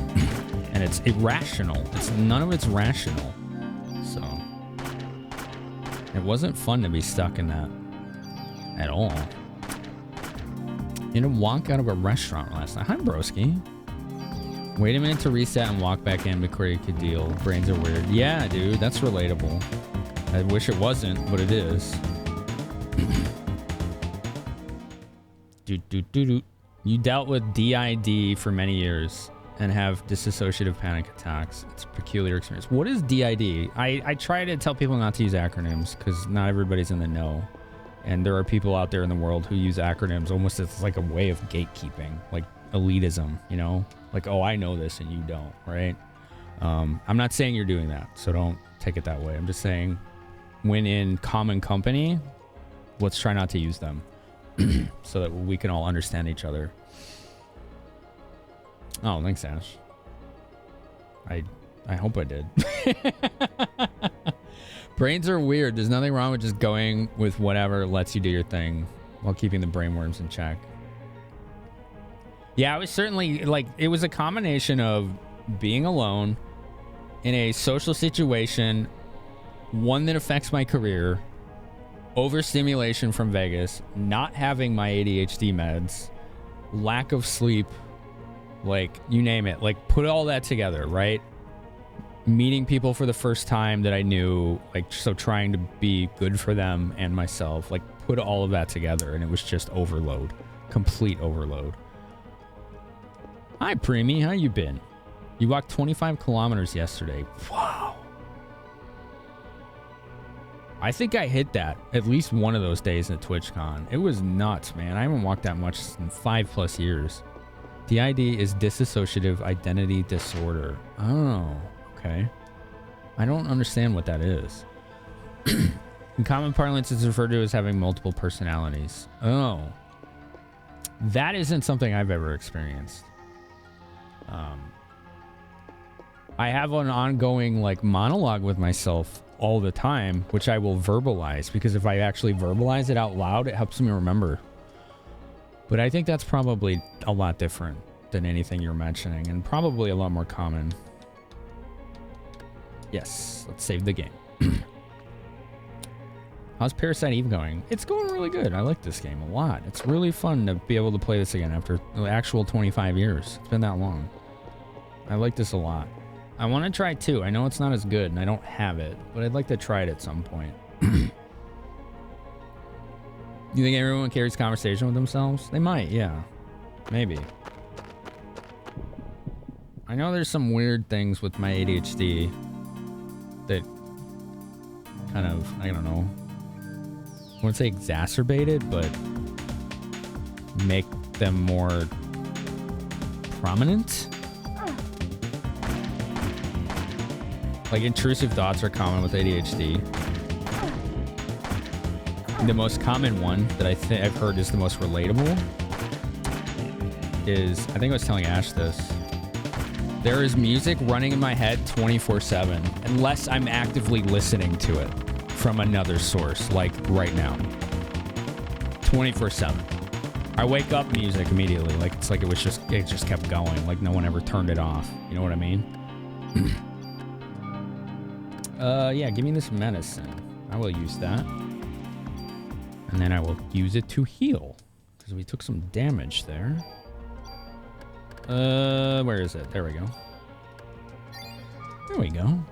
And it's irrational. None of it's rational. So it wasn't fun to be stuck in that at all. You know, walk out of a restaurant last night. Hi, broski. Wait a minute to reset and walk back in before you could deal. Brains are weird. Yeah, dude, that's relatable. I wish it wasn't, but it is. You dealt with DID for many years and have dissociative panic attacks. It's a peculiar experience. What is DID? I try to tell people not to use acronyms because not everybody's in the know. And there are people out there in the world who use acronyms almost as like a way of gatekeeping, like elitism, you know? Like, oh, I know this and you don't, right? I'm not saying you're doing that, so don't take it that way. I'm just saying when in common company, let's try not to use them so that we can all understand each other. Oh, thanks, Ash. I hope I did. Brains are weird. There's nothing wrong with just going with whatever lets you do your thing while keeping the brainworms in check. Yeah, it was certainly like, it was a combination of being alone in a social situation, one that affects my career, overstimulation from Vegas, not having my ADHD meds, lack of sleep, like you name it, like put all that together, right? Meeting people for the first time that I knew, like, so trying to be good for them and myself, like put all of that together, and it was just overload, complete overload. Hi, Preemie, how you been? You walked 25 kilometers yesterday. Wow. I think I hit that at least one of those days at TwitchCon. It was nuts, man. I haven't walked that much in 5+ years. DID is dissociative identity disorder. Oh, okay. I don't understand what that is. In common parlance, it's referred to as having multiple personalities. Oh. That isn't something I've ever experienced. I have an ongoing like monologue with myself all the time, which I will verbalize, because if I actually verbalize it out loud, it helps me remember. But I think that's probably a lot different than anything you're mentioning, and probably a lot more common. Yes, let's save the game. How's Parasite Eve going? It's going really good. I like this game a lot. It's really fun to be able to play this again after the actual 25 years. It's been that long. I like this a lot. I want to try 2. I know it's not as good and I don't have it, but I'd like to try it at some point. You think everyone carries conversation with themselves? They might, yeah. Maybe. I know there's some weird things with my ADHD that kind of, I don't know, I wouldn't say exacerbated, but make them more prominent. Like, intrusive thoughts are common with ADHD. The most common one that I've heard is the most relatable is, I think I was telling Ash this, there is music running in my head 24/7 unless I'm actively listening to it from another source, like right now. 24/7. I wake up, music immediately. Like, it's like it just kept going. Like no one ever turned it off. You know what I mean? Yeah, give me this medicine. I will use that. And then I will use it to heal, because we took some damage there. Where is it? There we go. There we go.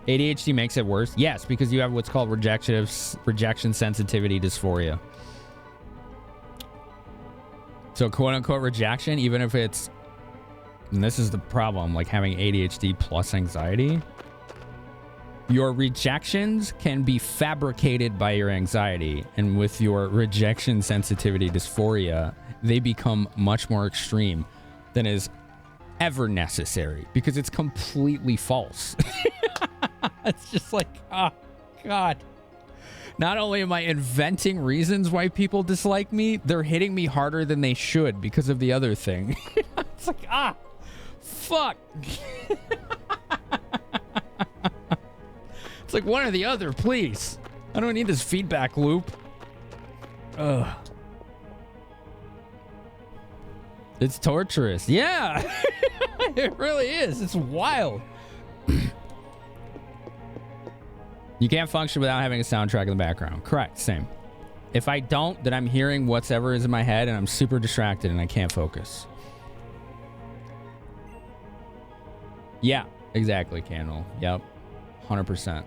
ADHD makes it worse? Yes, because you have what's called rejection sensitivity dysphoria. So quote-unquote rejection, even if it's, and this is the problem, like having ADHD plus anxiety, your rejections can be fabricated by your anxiety, and with your rejection sensitivity dysphoria, they become much more extreme than is ever necessary, because it's completely false. It's just like, oh God. Not only am I inventing reasons why people dislike me, they're hitting me harder than they should because of the other thing. It's like, fuck. It's like one or the other, please. I don't need this feedback loop. Ugh. It's torturous. Yeah. It really is. It's wild. You can't function without having a soundtrack in the background. Correct. Same. If I don't, then I'm hearing whatever is in my head and I'm super distracted and I can't focus. Yeah, exactly, Candle. Yep. 100%.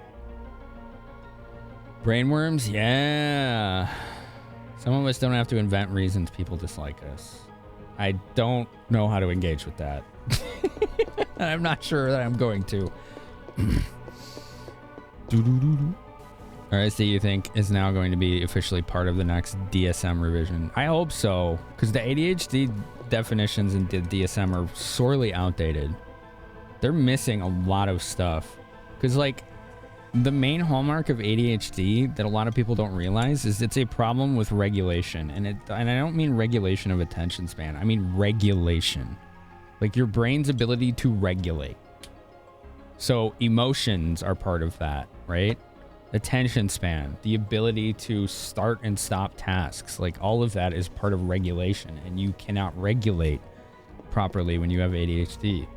Brainworms? Yeah. Some of us don't have to invent reasons people dislike us. I don't know how to engage with that. I'm not sure that I'm going to. RSD, you think, is now going to be officially part of the next DSM revision? I hope so, because the ADHD definitions in the DSM are sorely outdated. They're missing a lot of stuff. Because, like, the main hallmark of ADHD that a lot of people don't realize is it's a problem with regulation. And I don't mean regulation of attention span. I mean regulation. Like, your brain's ability to regulate. So, emotions are part of that, right? Attention span, the ability to start and stop tasks. Like, all of that is part of regulation. And you cannot regulate properly when you have ADHD.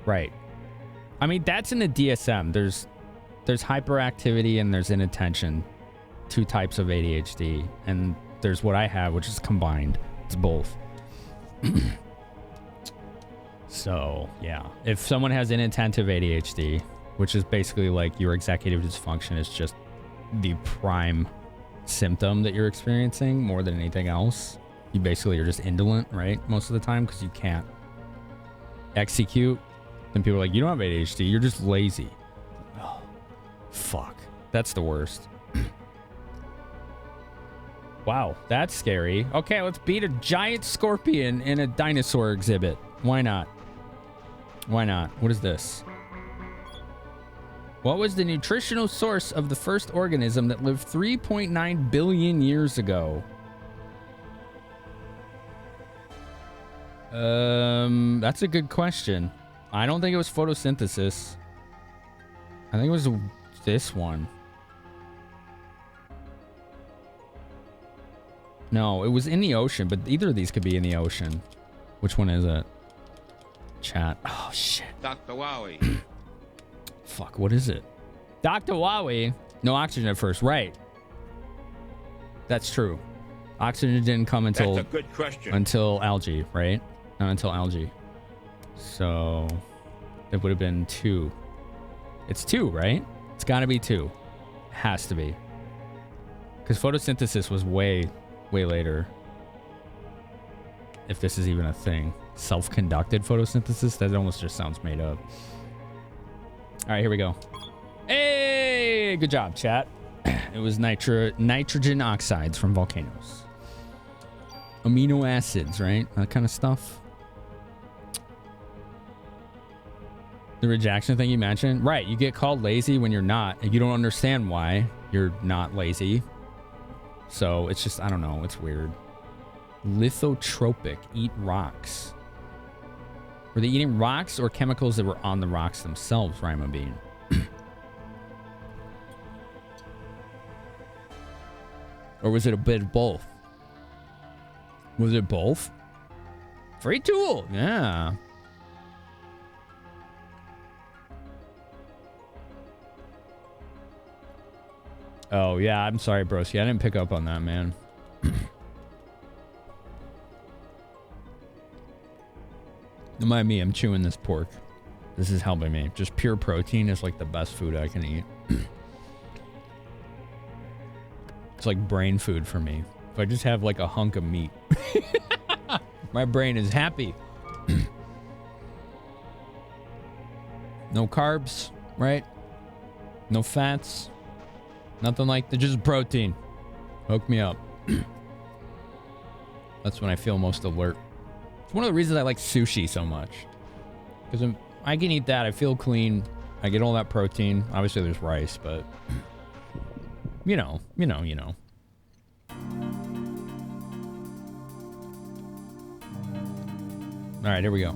Right. I mean, that's in the DSM. There's hyperactivity and there's inattention. Two types of ADHD. And there's what I have, which is combined. It's both. So, yeah. If someone has inattentive ADHD, which is basically like your executive dysfunction is just the prime symptom that you're experiencing more than anything else. You basically are just indolent, right? Most of the time because you can't execute. Then people are like, you don't have ADHD, you're just lazy. Oh, fuck. That's the worst. Wow, that's scary. Okay, let's beat a giant scorpion in a dinosaur exhibit. Why not? Why not? What is this? What was the nutritional source of the first organism that lived 3.9 billion years ago? That's a good question. I don't think it was photosynthesis. I think it was this one. No, it was in the ocean, but either of these could be in the ocean. Which one is it? Chat. Oh, shit.
Dr. Wowie.
Fuck, what is it? Dr. Wowie. No oxygen at first, right. That's true. Oxygen didn't come until...
That's a good question.
Until algae, right? Not until algae. So... It would have been 2. It's 2, right? It's gotta be 2. Has to be. Because photosynthesis was way later. If this is even a thing. Self-conducted photosynthesis? That almost just sounds made up. Alright, here we go. Hey! Good job, chat. It was nitrogen oxides from volcanoes. Amino acids, right? That kind of stuff. The rejection thing you mentioned? Right, you get called lazy when you're not, and you don't understand why you're not lazy. So it's just, I don't know, it's weird. Lithotropic, eat rocks. Were they eating rocks or chemicals that were on the rocks themselves, Rima Bean? Or was it a bit of both? Was it both? Free tool, yeah. Oh, yeah, I'm sorry, broski. I didn't pick up on that, man. Don't mind me, I'm chewing this pork. This is helping me. Just pure protein is like the best food I can eat. It's like brain food for me. If I just have like a hunk of meat, my brain is happy. No carbs, right? No fats. Nothing like that, just protein. Hook me up. That's when I feel most alert. It's one of the reasons I like sushi so much. Because I can eat that, I feel clean. I get all that protein. Obviously there's rice, but... You know. Alright, here we go.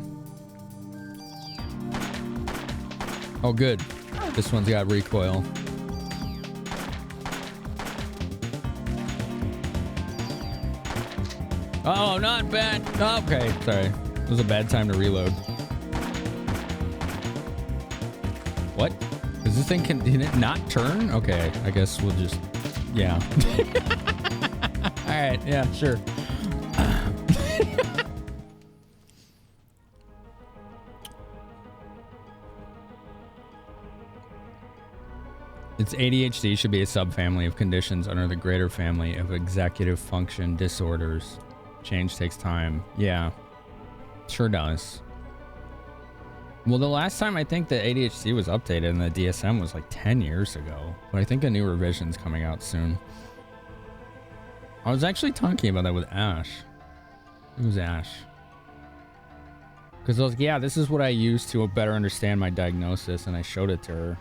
Oh, good. This one's got recoil. Oh, not bad. Okay, sorry. It was a bad time to reload. What? Is this thing, can it not turn? Okay, I guess we'll just, yeah. All right, yeah, sure. Its ADHD should be a subfamily of conditions under the greater family of executive function disorders. Change takes time. Yeah, sure does. Well, the last time I think the ADHD was updated in the DSM was like 10 years ago. But I think a new revision's coming out soon. I was actually talking about that with Ash. It was Ash. Because I was like, yeah, this is what I use to better understand my diagnosis, and I showed it to her.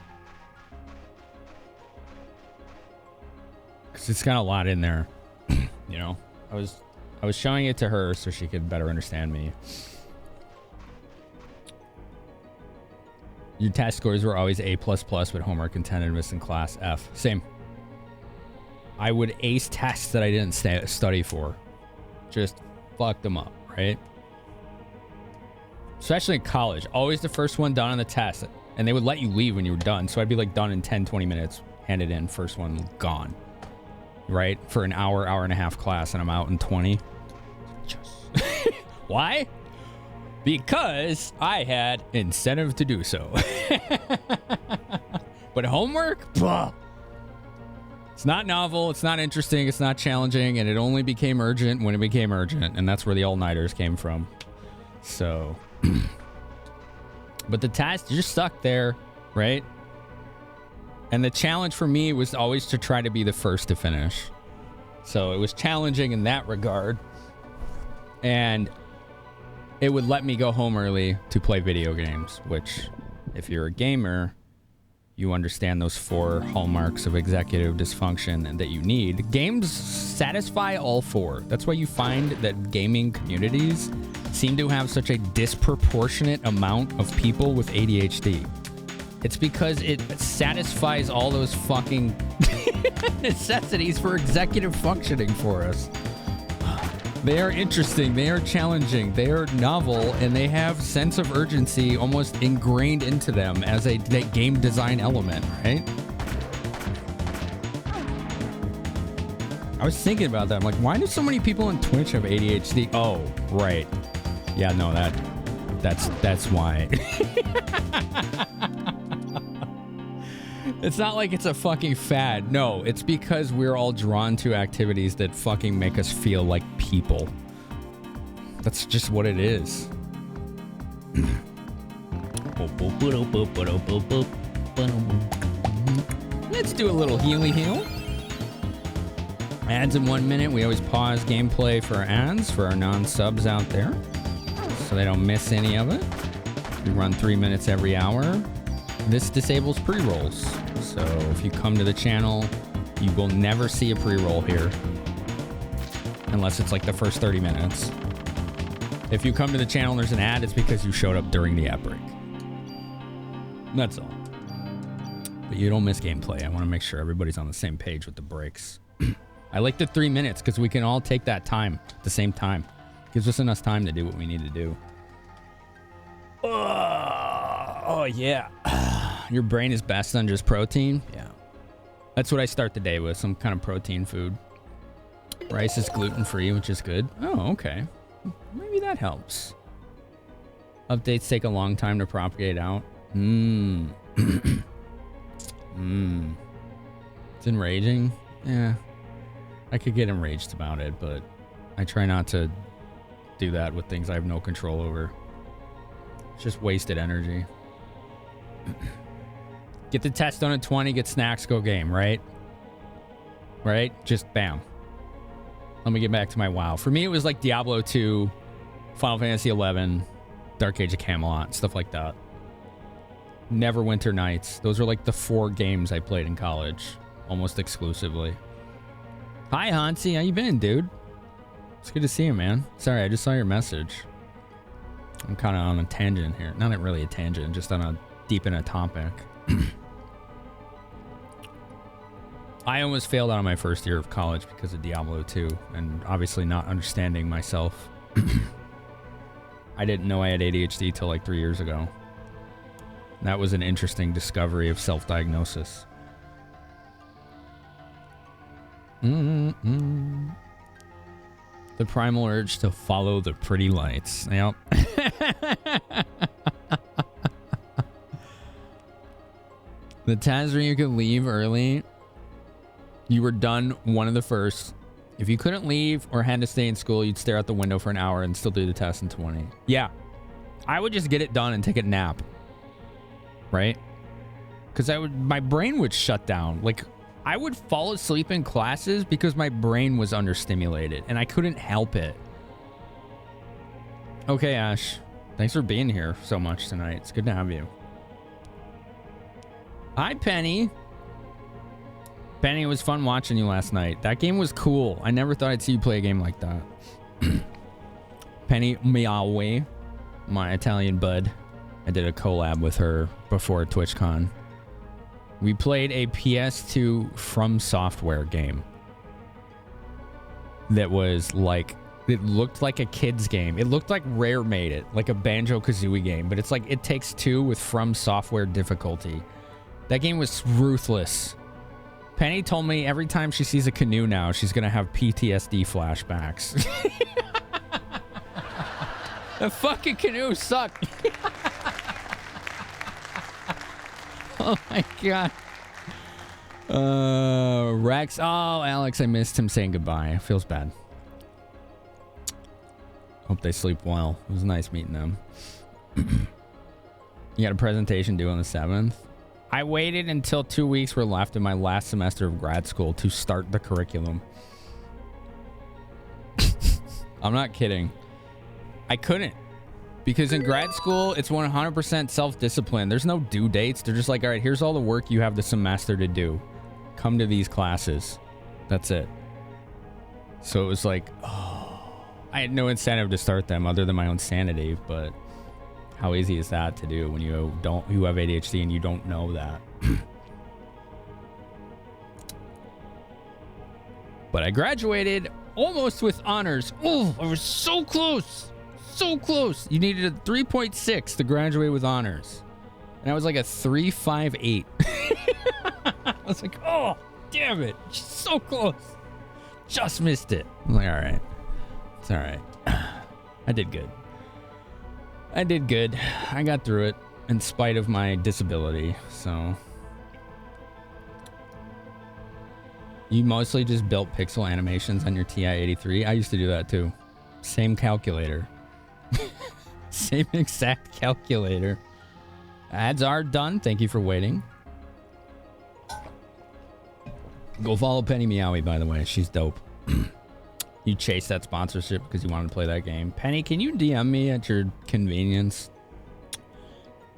Because it's got a lot in there, you know. I was showing it to her so she could better understand me. Your test scores were always A++, but homework and attendance in class F. Same. I would ace tests that I didn't study for. Just fuck them up, right? Especially in college. Always the first one done on the test. And they would let you leave when you were done. So I'd be like done in 10, 20 minutes. Hand it in. First one gone. Right? For an hour, hour and a half class. And I'm out in 20. Why? Because I had incentive to do so. But homework? Blah. It's not novel. It's not interesting. It's not challenging. And it only became urgent when it became urgent. And that's where the all-nighters came from. So... But the test, you're stuck there, right? And the challenge for me was always to try to be the first to finish. So it was challenging in that regard. And it would let me go home early to play video games, which, if you're a gamer, you understand those 4 hallmarks of executive dysfunction and that you need. Games satisfy all 4. That's why you find that gaming communities seem to have such a disproportionate amount of people with ADHD. It's because it satisfies all those fucking necessities for executive functioning for us. They are interesting, they are challenging, they are novel, and they have sense of urgency almost ingrained into them as a game design element, right? I was thinking about that. I'm like, why do so many people on Twitch have ADHD? Oh, right. Yeah, no, that's why. It's not like it's a fucking fad. No, it's because we're all drawn to activities that fucking make us feel like people. That's just what it is. Let's do a little healy heal. Ads in 1 minute. We always pause gameplay for ads for our non-subs out there, so they don't miss any of it. We run 3 minutes every hour. This disables pre-rolls. So if you come to the channel, you will never see a pre-roll here. Unless it's like the first 30 minutes. If you come to the channel and there's an ad, it's because you showed up during the ad break. That's all. But you don't miss gameplay. I want to make sure everybody's on the same page with the breaks. I like the 3 minutes because we can all take that time at the same time. Gives us enough time to do what we need to do. Oh yeah. Your brain is best on just protein? Yeah. That's what I start the day with, some kind of protein food. Rice is gluten-free, which is good. Oh, okay. Maybe that helps. Updates take a long time to propagate out. It's enraging. Yeah. I could get enraged about it, but I try not to do that with things I have no control over. It's just wasted energy. Get the test done at 20, get snacks, go game, right? Right? Just bam. Let me get back to my WoW. For me, it was like Diablo 2, Final Fantasy 11, Dark Age of Camelot, stuff like that. Neverwinter Nights. Those are like the 4 games I played in college, almost exclusively. Hi, Hansi. How you been, dude? It's good to see you, man. Sorry, I just saw your message. I'm kind of on a tangent here. Not really a tangent, just on a deep in a topic. I almost failed out of my first year of college because of Diablo 2, and obviously not understanding myself. I didn't know I had ADHD till like 3 years ago. That was an interesting discovery of self-diagnosis. The primal urge to follow the pretty lights. Yep. The times where you could leave early, you were done one of the first. If you couldn't leave or had to stay in school, you'd stare out the window for an hour and still do the test in 20. Yeah. I would just get it done and take a nap. Right? Because my brain would shut down. Like, I would fall asleep in classes because my brain was understimulated and I couldn't help it. Okay, Ash. Thanks for being here so much tonight. It's good to have you. Hi, Penny. Penny, it was fun watching you last night. That game was cool. I never thought I'd see you play a game like that. Penny Miawe, my Italian bud. I did a collab with her before TwitchCon. We played a PS2 From Software game that was like, it looked like a kid's game. It looked like Rare made it, like a Banjo-Kazooie game, but it's like It Takes Two with From Software difficulty. That game was ruthless. Penny told me every time she sees a canoe now, she's gonna have PTSD flashbacks. The fucking canoe sucked. Oh my god. Rex. Oh, Alex, I missed him saying goodbye. It feels bad. Hope they sleep well. It was nice meeting them. You got a presentation due on the 7th? I waited until 2 weeks were left in my last semester of grad school to start the curriculum. I'm not kidding. I couldn't. Because in grad school, it's 100% self-discipline. There's no due dates. They're just like, all right, here's all the work you have the semester to do. Come to these classes. That's it. So it was like, oh, I had no incentive to start them other than my own sanity, but how easy is that to do when you have ADHD and you don't know that? But I graduated almost with honors. Oh, I was so close. So close. You needed a 3.6 to graduate with honors. And I was like a 3.58. I was like, oh, damn it. So close. Just missed it. I'm like, all right. It's all right. I did good. I did good. I got through it in spite of my disability, so. You mostly just built pixel animations on your TI-83? I used to do that too. Same calculator. Same exact calculator. Ads are done. Thank you for waiting. Go follow Penny Meowie, by the way. She's dope. You chased that sponsorship because you wanted to play that game. Penny, can you DM me at your convenience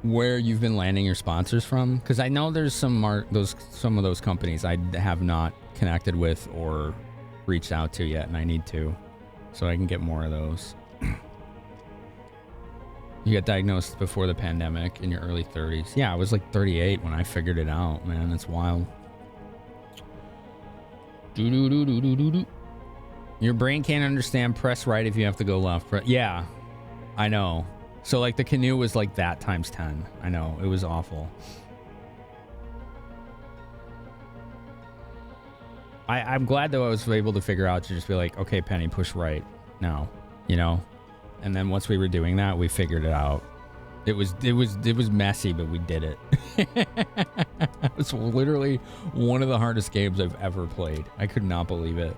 where you've been landing your sponsors from? Because I know there's some of those companies I have not connected with or reached out to yet, and I need to, so I can get more of those. You got diagnosed before the pandemic in your early 30s. Yeah, I was like 38 when I figured it out, man. It's wild. Your brain can't understand press right if you have to go left. Yeah, I know. So like the canoe was like that times 10. I know, it was awful. I'm glad though I was able to figure out to just be like, okay, Penny, push right now, you know? And then once we were doing that, we figured it out. It was messy, but we did it. It's literally one of the hardest games I've ever played. I could not believe it.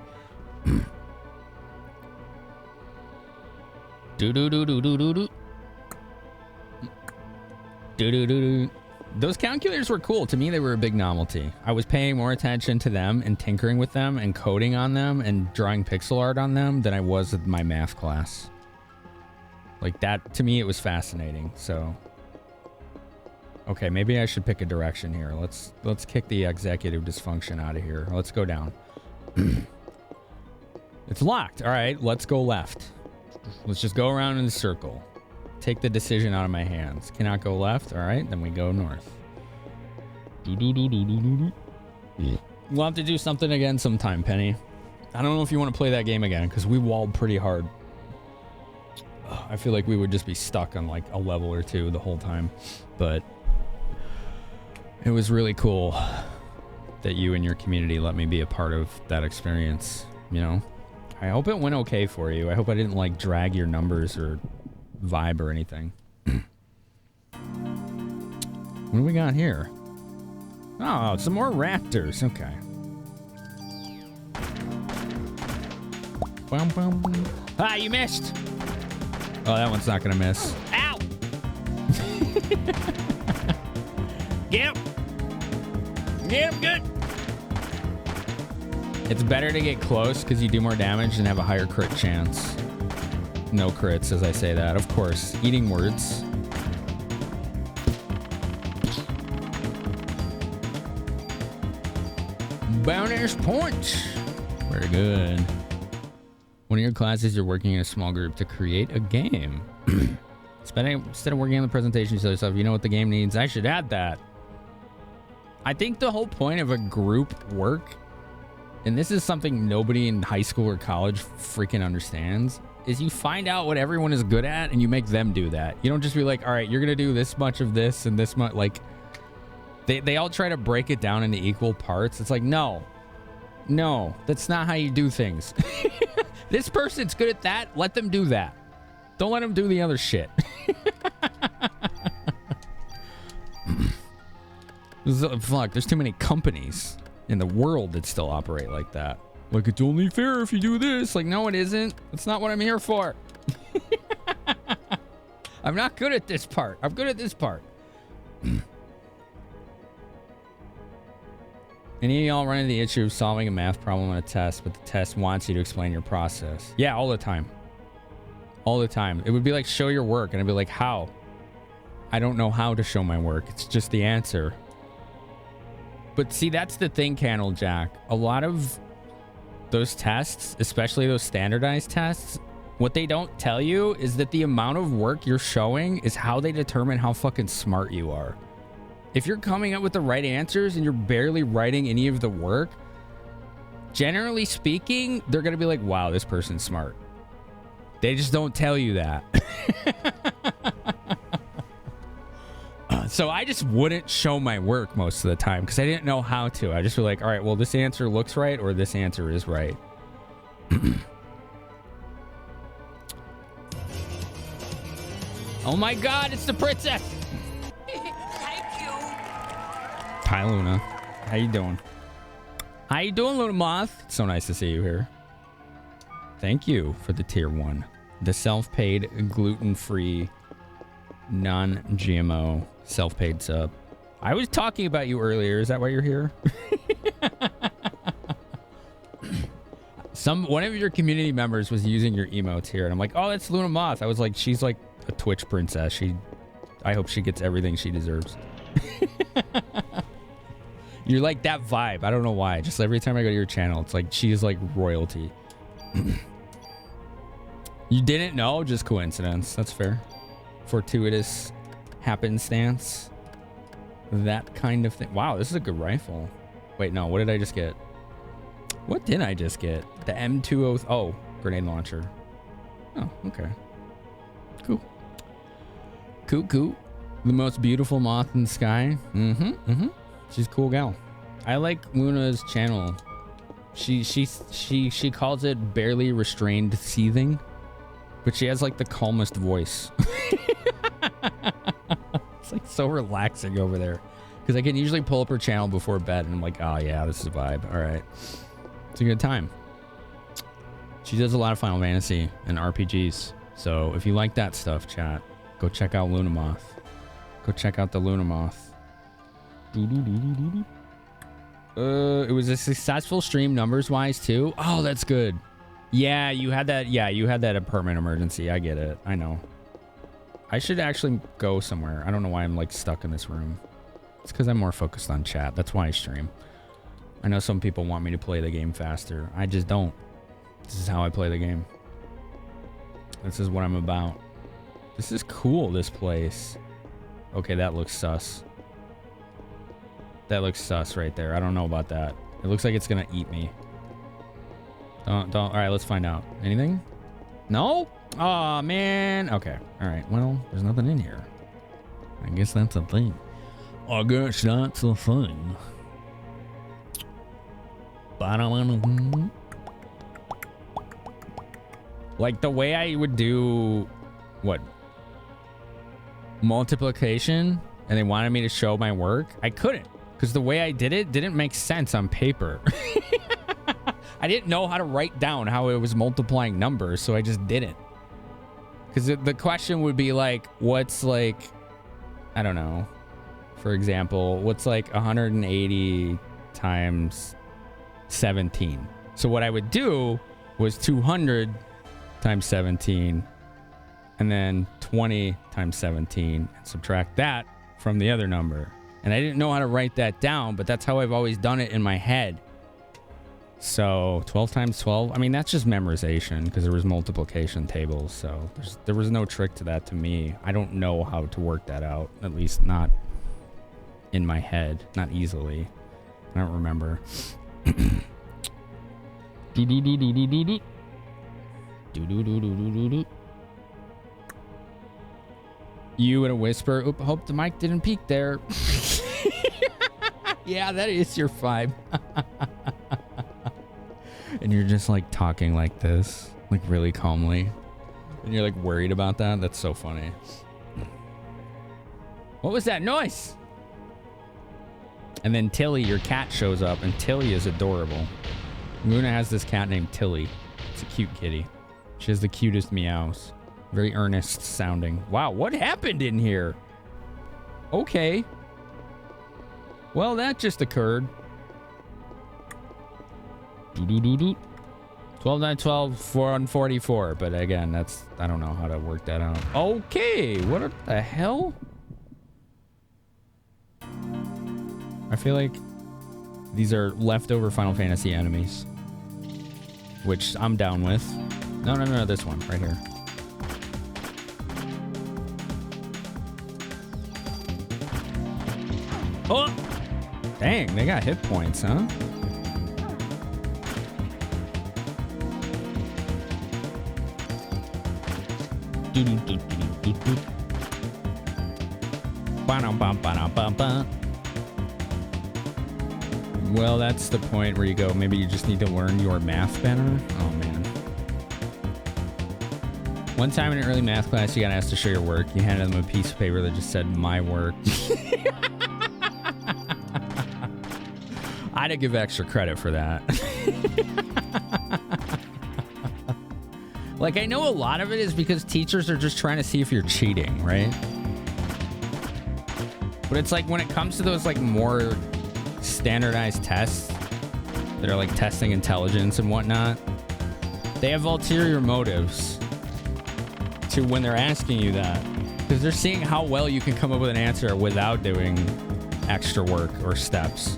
Those calculators were cool. To me, they were a big novelty. I was paying more attention to them and tinkering with them and coding on them and drawing pixel art on them than I was with my math class. Like that, to me, it was fascinating. So, okay, maybe I should pick a direction here. Let's kick the executive dysfunction out of here. Let's go down. It's locked. All right, let's go left. Let's just go around in a circle. Take the decision out of my hands. Cannot go left. All right, then we go north. We'll have to do something again sometime, Penny. I don't know if you want to play that game again, because we walled pretty hard. I feel like we would just be stuck on like a level or two the whole time. But it was really cool that you and your community let me be a part of that experience, you know? I hope it went okay for you. I hope I didn't like drag your numbers or vibe or anything. What do we got here? Oh, some more raptors. Okay. Ah, you missed. Oh, that one's not gonna miss. Ow! Get him! Get him good! It's better to get close because you do more damage and have a higher crit chance. no crits as I say that. Of course, eating words. Bonus points. Very good. One of your classes, you're working in a small group to create a game. Instead of working on the presentation, you tell yourself, you know what the game needs. I should add that. I think the whole point of a group work, and this is something nobody in high school or college freaking understands, is you find out what everyone is good at and you make them do that. You don't just be like, all right, you're going to do this much of this and this much. Like, they all try to break it down into equal parts. It's like, no, that's not how you do things. This person's good at that. Let them do that. Don't let them do the other shit. Fuck, there's too many companies in the world that still operate like that. Like, it's only fair if you do this. Like, no, it isn't. That's not what I'm here for. I'm not good at this part. I'm good at this part. Any of y'all run into the issue of solving a math problem on a test, but the test wants you to explain your process? Yeah, all the time. All the time. It would be like, show your work. And I'd be like, how? I don't know how to show my work. It's just the answer. But see, that's the thing, Candle Jack. A lot of those tests, especially those standardized tests, what they don't tell you is that the amount of work you're showing is how they determine how fucking smart you are. If you're coming up with the right answers and you're barely writing any of the work, generally speaking, they're going to be like, wow, this person's smart. They just don't tell you that. So I just wouldn't show my work most of the time because I didn't know how to. I just be like, all right, well, this answer looks right or this answer is right. Oh my God, it's the princess.
Thank you.
Hi, Luna. How you doing? How you doing, Luna Moth? It's so nice to see you here. Thank you for the tier 1. The self-paid, gluten-free, non-GMO self-paid sub. I was talking about you earlier. Is that why you're here? One of your community members was using your emotes here, and I'm like, oh, that's Luna Moth. I was like, she's like a Twitch princess. I hope she gets everything she deserves. You're like that vibe. I don't know why. Just every time I go to your channel, it's like she is like royalty. You didn't know? Just coincidence. That's fair. Fortuitous happenstance. That kind of thing. Wow, this is a good rifle. Wait, no. What did I just get? What did I just get? The M203. Oh, grenade launcher. Oh, okay. Cool. Cool. The most beautiful moth in the sky. She's a cool gal. I like Luna's channel. She calls it barely restrained seething, but she has like the calmest voice. It's like so relaxing over there because I can usually pull up her channel before bed and I'm like, oh yeah, this is a vibe. All right, it's a good time. She does a lot of Final Fantasy and RPGs, so if you like that stuff, chat, go check out Luna Moth. Go check out the Luna Moth. It was a successful stream numbers wise too. Oh, that's good. Yeah, you had that. Yeah, you had that apartment emergency. I get it. I know. I should actually go somewhere. I don't know why I'm like stuck in this room. It's because I'm more focused on chat. That's why I stream. I know some people want me to play the game faster. I just don't. This is how I play the game. This is what I'm about. This is cool, this place. Okay, that looks sus. That looks sus right there. I don't know about that. It looks like it's gonna eat me. Don't. All right, let's find out. Anything? No? Aw, man. Okay. All right. Well, there's nothing in here. I guess that's a thing. I guess that's a thing. Like the way I would do what? Multiplication, and they wanted me to show my work. I couldn't because the way I did it didn't make sense on paper. I didn't know how to write down how it was multiplying numbers, so I just didn't. Because the question would be like, what's like, I don't know. For example, what's like 180 times 17? So what I would do was 200 times 17 and then 20 times 17, and subtract that from the other number. And I didn't know how to write that down, but that's how I've always done it in my head. So 12 times 12, I mean, that's just memorization because there was multiplication tables. So there was no trick to that to me. I don't know how to work that out, at least not in my head, not easily. I don't remember. You in a whisper. Oop, hope the mic didn't peak there. Yeah, that is your vibe. And you're just like talking like this, like really calmly. And you're like worried about that. That's so funny. What was that noise? And then Tilly, your cat, shows up, and Tilly is adorable. Luna has this cat named Tilly. It's a cute kitty. She has the cutest meows. Very earnest sounding. Wow, what happened in here? Okay. Well, that just occurred. 12 9 12 444. But again, that's, I don't know how to work that out. Okay, what the hell? I feel like these are leftover Final Fantasy enemies, which I'm down with. No, this one right here. Oh, dang, they got hit points, huh? Well, that's the point where you go, maybe you just need to learn your math better. Oh, man. One time in an early math class, you got asked to show your work. You handed them a piece of paper that just said, my work. I'd give extra credit for that. Like, I know a lot of it is because teachers are just trying to see if you're cheating, right? But it's like when it comes to those like more standardized tests that are like testing intelligence and whatnot, they have ulterior motives to when they're asking you that, because they're seeing how well you can come up with an answer without doing extra work or steps,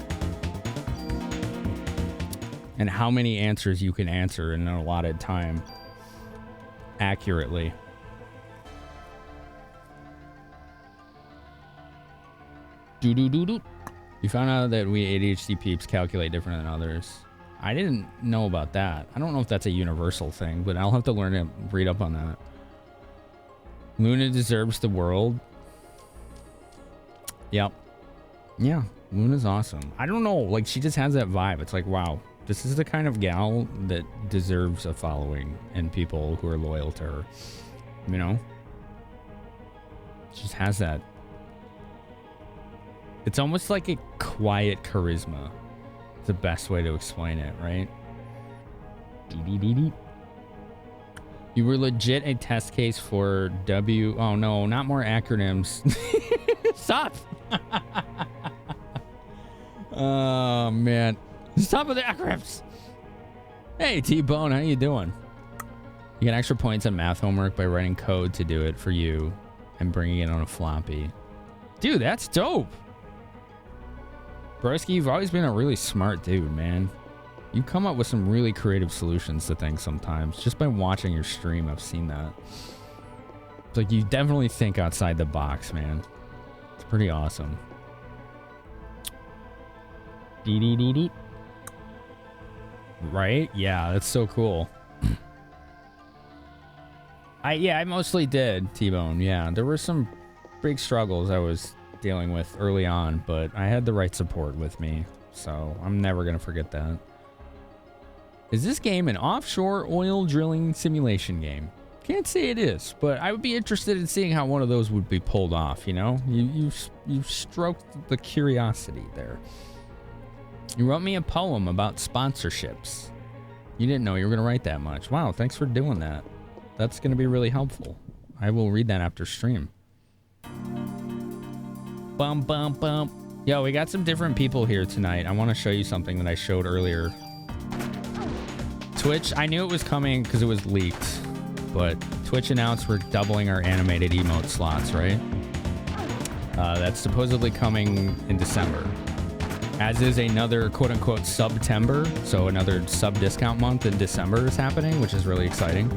and how many answers you can answer in an allotted time accurately. You found out that we ADHD peeps calculate different than others. I didn't know about that. I don't know if that's a universal thing, but I'll have to learn to read up on that. Luna deserves the world. Yep. Yeah, Luna's awesome. I don't know, like she just has that vibe. It's like, wow, this is the kind of gal that deserves a following and people who are loyal to her. You know? She just has that. It's almost like a quiet charisma. It's the best way to explain it, right? You were legit a test case for W. Oh no, not more acronyms. Stop. Oh man. Stop with the acronyms. Hey T-Bone, how you doing? You get extra points on math homework by writing code to do it for you and bringing it on a floppy. Dude, that's dope. Broski, you've always been a really smart dude, man. You come up with some really creative solutions to things sometimes. Just by watching your stream, I've seen that. It's like you definitely think outside the box, man. It's pretty awesome. Right? Yeah, that's so cool. I mostly did, T-Bone. Yeah, there were some big struggles I was dealing with early on, but I had the right support with me, so I'm never gonna forget that. Is this game an offshore oil drilling simulation game? Can't say it is, but I would be interested in seeing how one of those would be pulled off, you know? You stroked the curiosity there. You wrote me a poem about sponsorships. You didn't know you were gonna write that much. Wow, thanks for doing that. That's gonna be really helpful. I will read that after stream. Bum, bum, bum. Yo, we got some different people here tonight. I want to show you something that I showed earlier. Twitch, I knew it was coming because it was leaked. but Twitch announced we're doubling our animated emote slots, right? That's supposedly coming in December. As is another quote-unquote September, so another sub-discount month in December is happening, which is really exciting.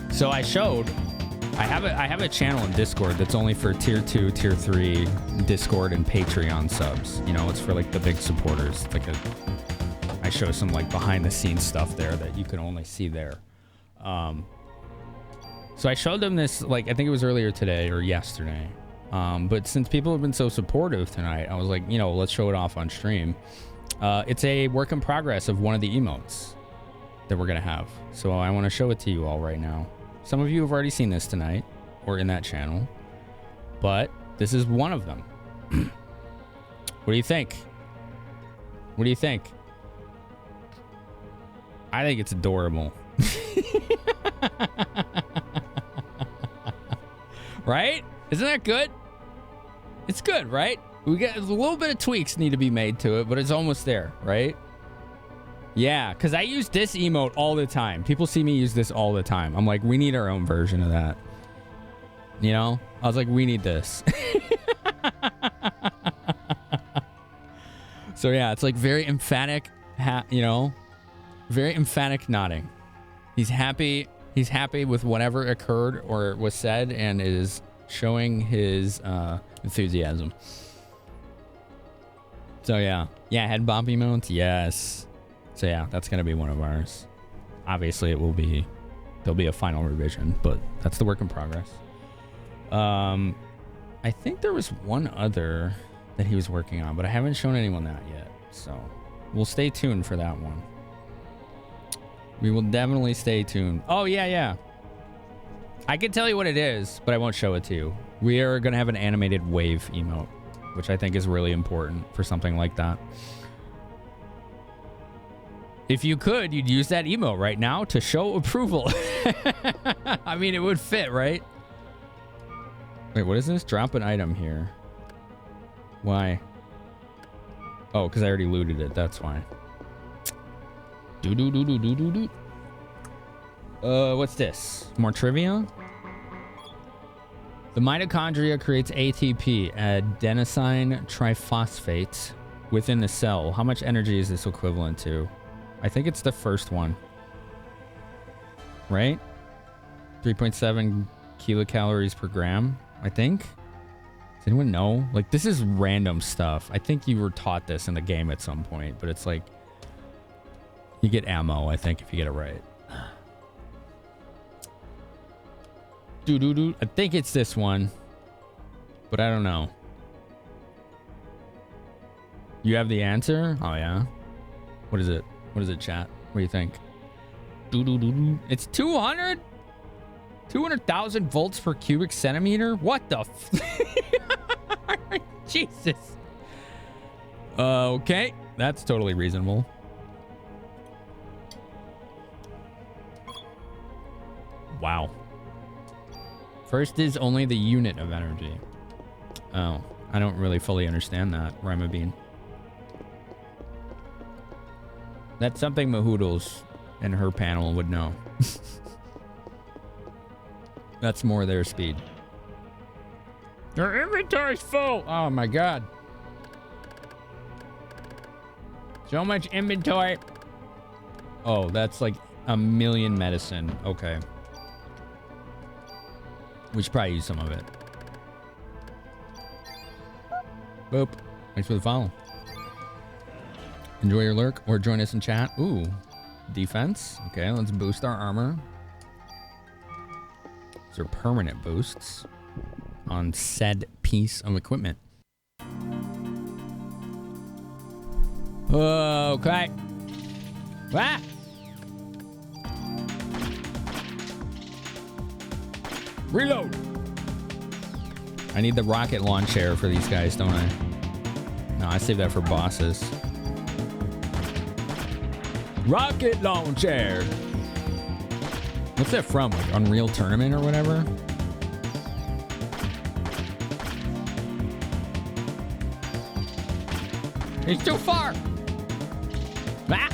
So I have a channel in Discord that's only for tier 2, tier 3 Discord and Patreon subs. You know, it's for like the big supporters. It's like I show some like behind the scenes stuff there that you can only see there. So I showed them this, like, I think it was earlier today or yesterday. But since people have been so supportive tonight, I was like, you know, let's show it off on stream. It's a work in progress of one of the emotes that we're going to have. So I want to show it to you all right now. Some of you have already seen this tonight or in that channel, but this is one of them. What do you think? What do you think? I think it's adorable. Right? Isn't that good? It's good, right? We got a little bit of tweaks need to be made to it, but it's almost there, right? Yeah, because I use this emote all the time. People see me use this all the time. I'm like, we need our own version of that. You know? I was like, we need this. So yeah, it's like very emphatic, you know? Very emphatic nodding. He's happy. He's happy with whatever occurred or was said and is showing his enthusiasm. So yeah. Yeah, head bop emotes. Yes. So yeah, that's going to be one of ours. Obviously there'll be a final revision, but that's the work in progress. I think there was one other that he was working on, but I haven't shown anyone that yet. So we'll stay tuned for that one. We will definitely stay tuned. Oh, yeah. I can tell you what it is, but I won't show it to you. We are going to have an animated wave emote, which I think is really important for something like that. If you could, you'd use that emote right now to show approval. I mean, it would fit, right? Wait, what is this? Drop an item here. Why? Oh, because I already looted it. That's why. What's this? More trivia? The mitochondria creates ATP, adenosine triphosphate, within the cell. How much energy is this equivalent to? I think it's the first one. Right? 3.7 kilocalories per gram, I think. Does anyone know? Like, this is random stuff. I think you were taught this in the game at some point, but it's like, you get ammo, I think, if you get it right. I think it's this one, but I don't know. You have the answer? Oh, yeah. What is it? What is it, chat? What do you think? It's 200? 200,000 volts per cubic centimeter? What the Jesus. Okay. That's totally reasonable. Wow. First is only the unit of energy. Oh, I don't really fully understand that, Rima Bean. That's something Mahoodles and her panel would know. That's more their speed. Your inventory's full. Oh my god. So much inventory. Oh, that's like a million medicine. Okay. We should probably use some of it. Boop. Thanks for the follow. Enjoy your lurk or join us in chat. Ooh. Defense. Okay, let's boost our armor. These are permanent boosts on said piece of equipment. Okay. Ah! Reload. I need the rocket launcher for these guys, don't I? No, I save that for bosses. Rocket launcher. What's that from? Like Unreal Tournament or whatever? It's too far. Ah!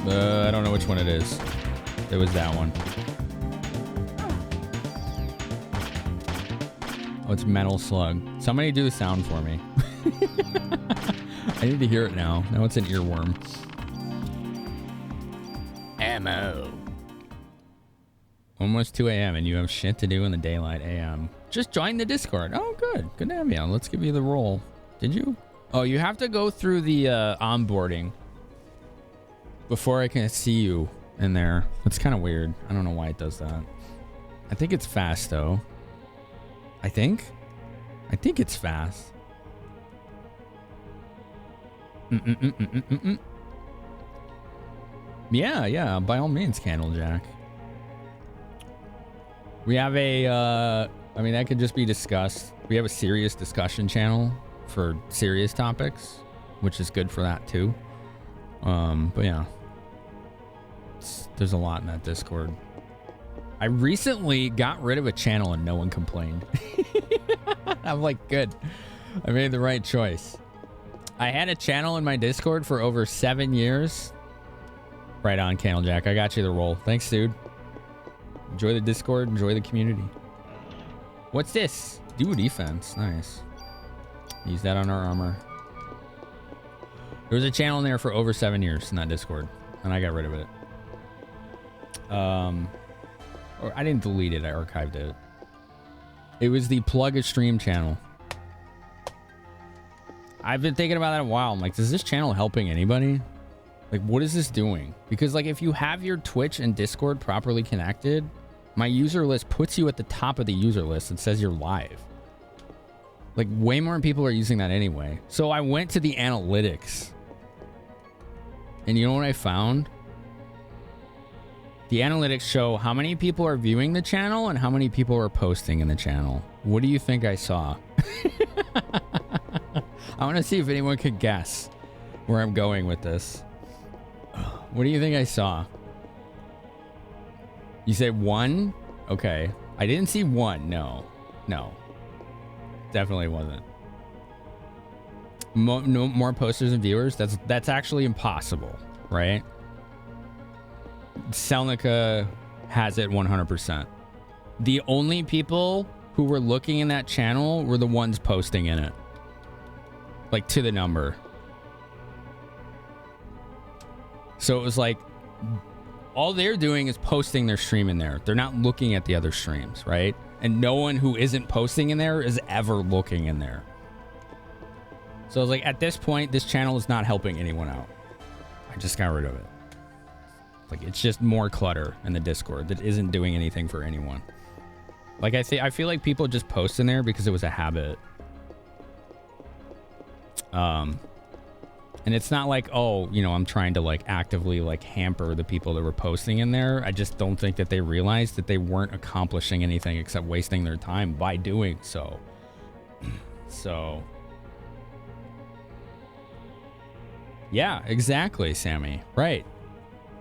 I don't know which one it is. It was that one. Oh, it's Metal Slug. Somebody do the sound for me. I need to hear it now. Now it's an earworm. Ammo. Almost 2 a.m. and you have shit to do in the daylight AM. Just join the Discord. Oh, good. Good to have you on. Let's give you the role. Did you? Oh, you have to go through the onboarding before I can see you in there. It's kind of weird. I don't know why it does that. I think it's fast, though. I think it's fast. Yeah, by all means, Candlejack. We have a, I mean, that could just be discussed. We have a serious discussion channel for serious topics, which is good for that too. But yeah, there's a lot in that Discord. I recently got rid of a channel and no one complained. I'm like, good. I made the right choice. I had a channel in my Discord for over 7 years. Right on, Candlejack. I got you the role. Thanks, dude. Enjoy the Discord. Enjoy the community. What's this? Do defense. Nice. Use that on our armor. There was a channel in there for over 7 years in that Discord, and I got rid of it. Or I didn't delete it. I archived it. It was the Plug a Stream channel. I've been thinking about that a while. I'm like, is this channel helping anybody? Like, what is this doing? Because, like, if you have your Twitch and Discord properly connected, my user list puts you at the top of the user list and says you're live. Like, way more people are using that anyway. So I went to the analytics. And you know what I found? The analytics show how many people are viewing the channel and how many people are posting in the channel. What do you think I saw? I want to see if anyone could guess where I'm going with this. What do you think I saw? You say 1? Okay. I didn't see 1. No. Definitely wasn't. No more posters and viewers? That's actually impossible, right? Selnica has it 100%. The only people who were looking in that channel were the ones posting in it. Like, to the number. So it was like, all they're doing is posting their stream in there. They're not looking at the other streams, right? And no one who isn't posting in there is ever looking in there. So I was like, at this point, this channel is not helping anyone out. I just got rid of it. Like, it's just more clutter in the Discord that isn't doing anything for anyone. Like, I feel like people just post in there because it was a habit. And it's not like, oh, you know, I'm trying to like actively like hamper the people that were posting in there. I just don't think that they realized that they weren't accomplishing anything except wasting their time by doing so. So. Yeah, exactly, Sammy. Right.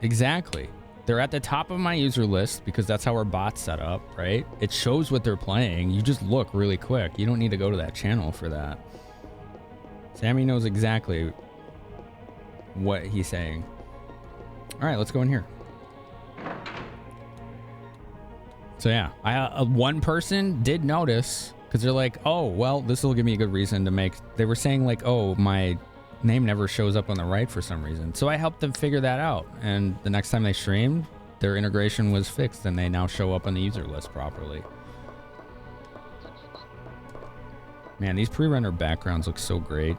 Exactly. They're at the top of my user list because that's how our bot's set up, right? It shows what they're playing. You just look really quick. You don't need to go to that channel for that. Sammy knows exactly what he's saying. All right, let's go in here. So yeah, one person did notice because they're like, oh, well, this will give me a good reason to make. They were saying like, oh, my name never shows up on the right for some reason. So I helped them figure that out. And the next time they streamed, their integration was fixed and they now show up on the user list properly. Man, these pre-rendered backgrounds look so great.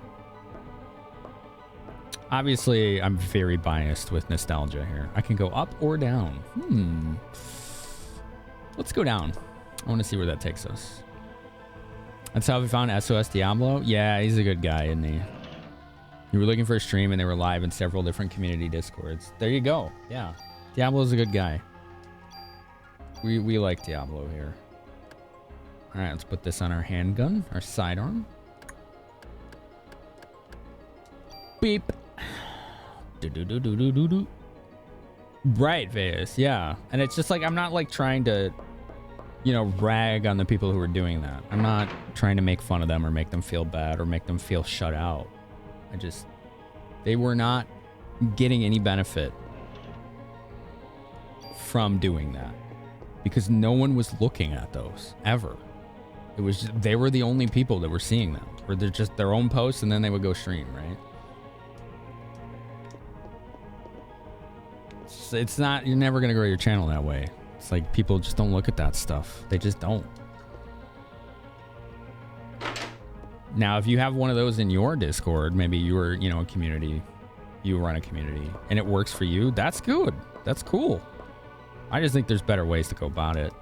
Obviously, I'm very biased with nostalgia here. I can go up or down. Let's go down. I want to see where that takes us. That's how we found SOS Diablo. Yeah, he's a good guy, isn't he? You were looking for a stream and they were live in several different community Discords. There you go. Yeah. Diablo's a good guy. We like Diablo here. All right, let's put this on our handgun, our sidearm. Beep. Do. Right, Vegas. Yeah. And it's just like, I'm not like trying to, you know, rag on the people who are doing that. I'm not trying to make fun of them or make them feel bad or make them feel shut out. They were not getting any benefit from doing that because no one was looking at those ever. It was just, they were the only people that were seeing them, or they're just their own posts, and then they would go stream, right? It's not, you're never gonna grow your channel that way. It's like people just don't look at that stuff. They just don't. Now, if you have one of those in your Discord, maybe you were, you know, a community, you run a community, and it works for you, that's good. That's cool. I just think there's better ways to go about it.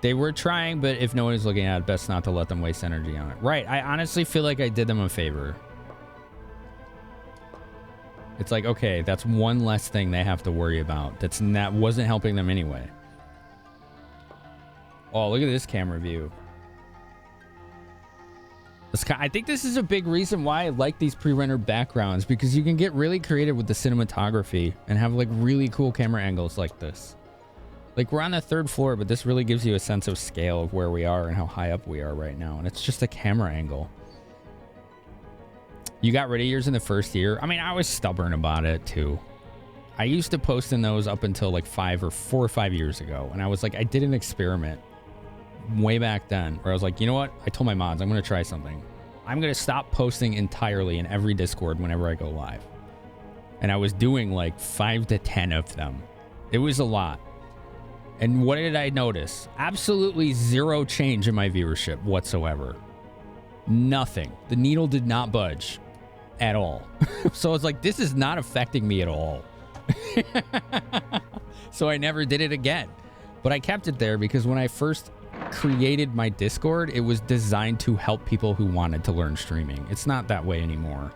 They were trying, but if no one is looking at it, best not to let them waste energy on it. Right. I honestly feel like I did them a favor. It's like, okay, that's one less thing they have to worry about. That wasn't helping them anyway. Oh, look at this camera view. I think this is a big reason why I like these pre-rendered backgrounds, because you can get really creative with the cinematography and have like really cool camera angles like this. Like, we're on the 3rd floor, but this really gives you a sense of scale of where we are and how high up we are right now. And it's just a camera angle. You got rid of yours in the first year. I mean, I was stubborn about it too. I used to post in those up until like 4 or 5 years ago. And I was like, I did an experiment way back then where I was like, you know what? I told my mods, I'm going to try something. I'm going to stop posting entirely in every Discord whenever I go live. And I was doing like 5 to 10 of them. It was a lot. And what did I notice? Absolutely zero change in my viewership whatsoever. Nothing. The needle did not budge at all. So it's like, this is not affecting me at all. So I never did it again. But I kept it there because when I first created my Discord, it was designed to help people who wanted to learn streaming. It's not that way anymore.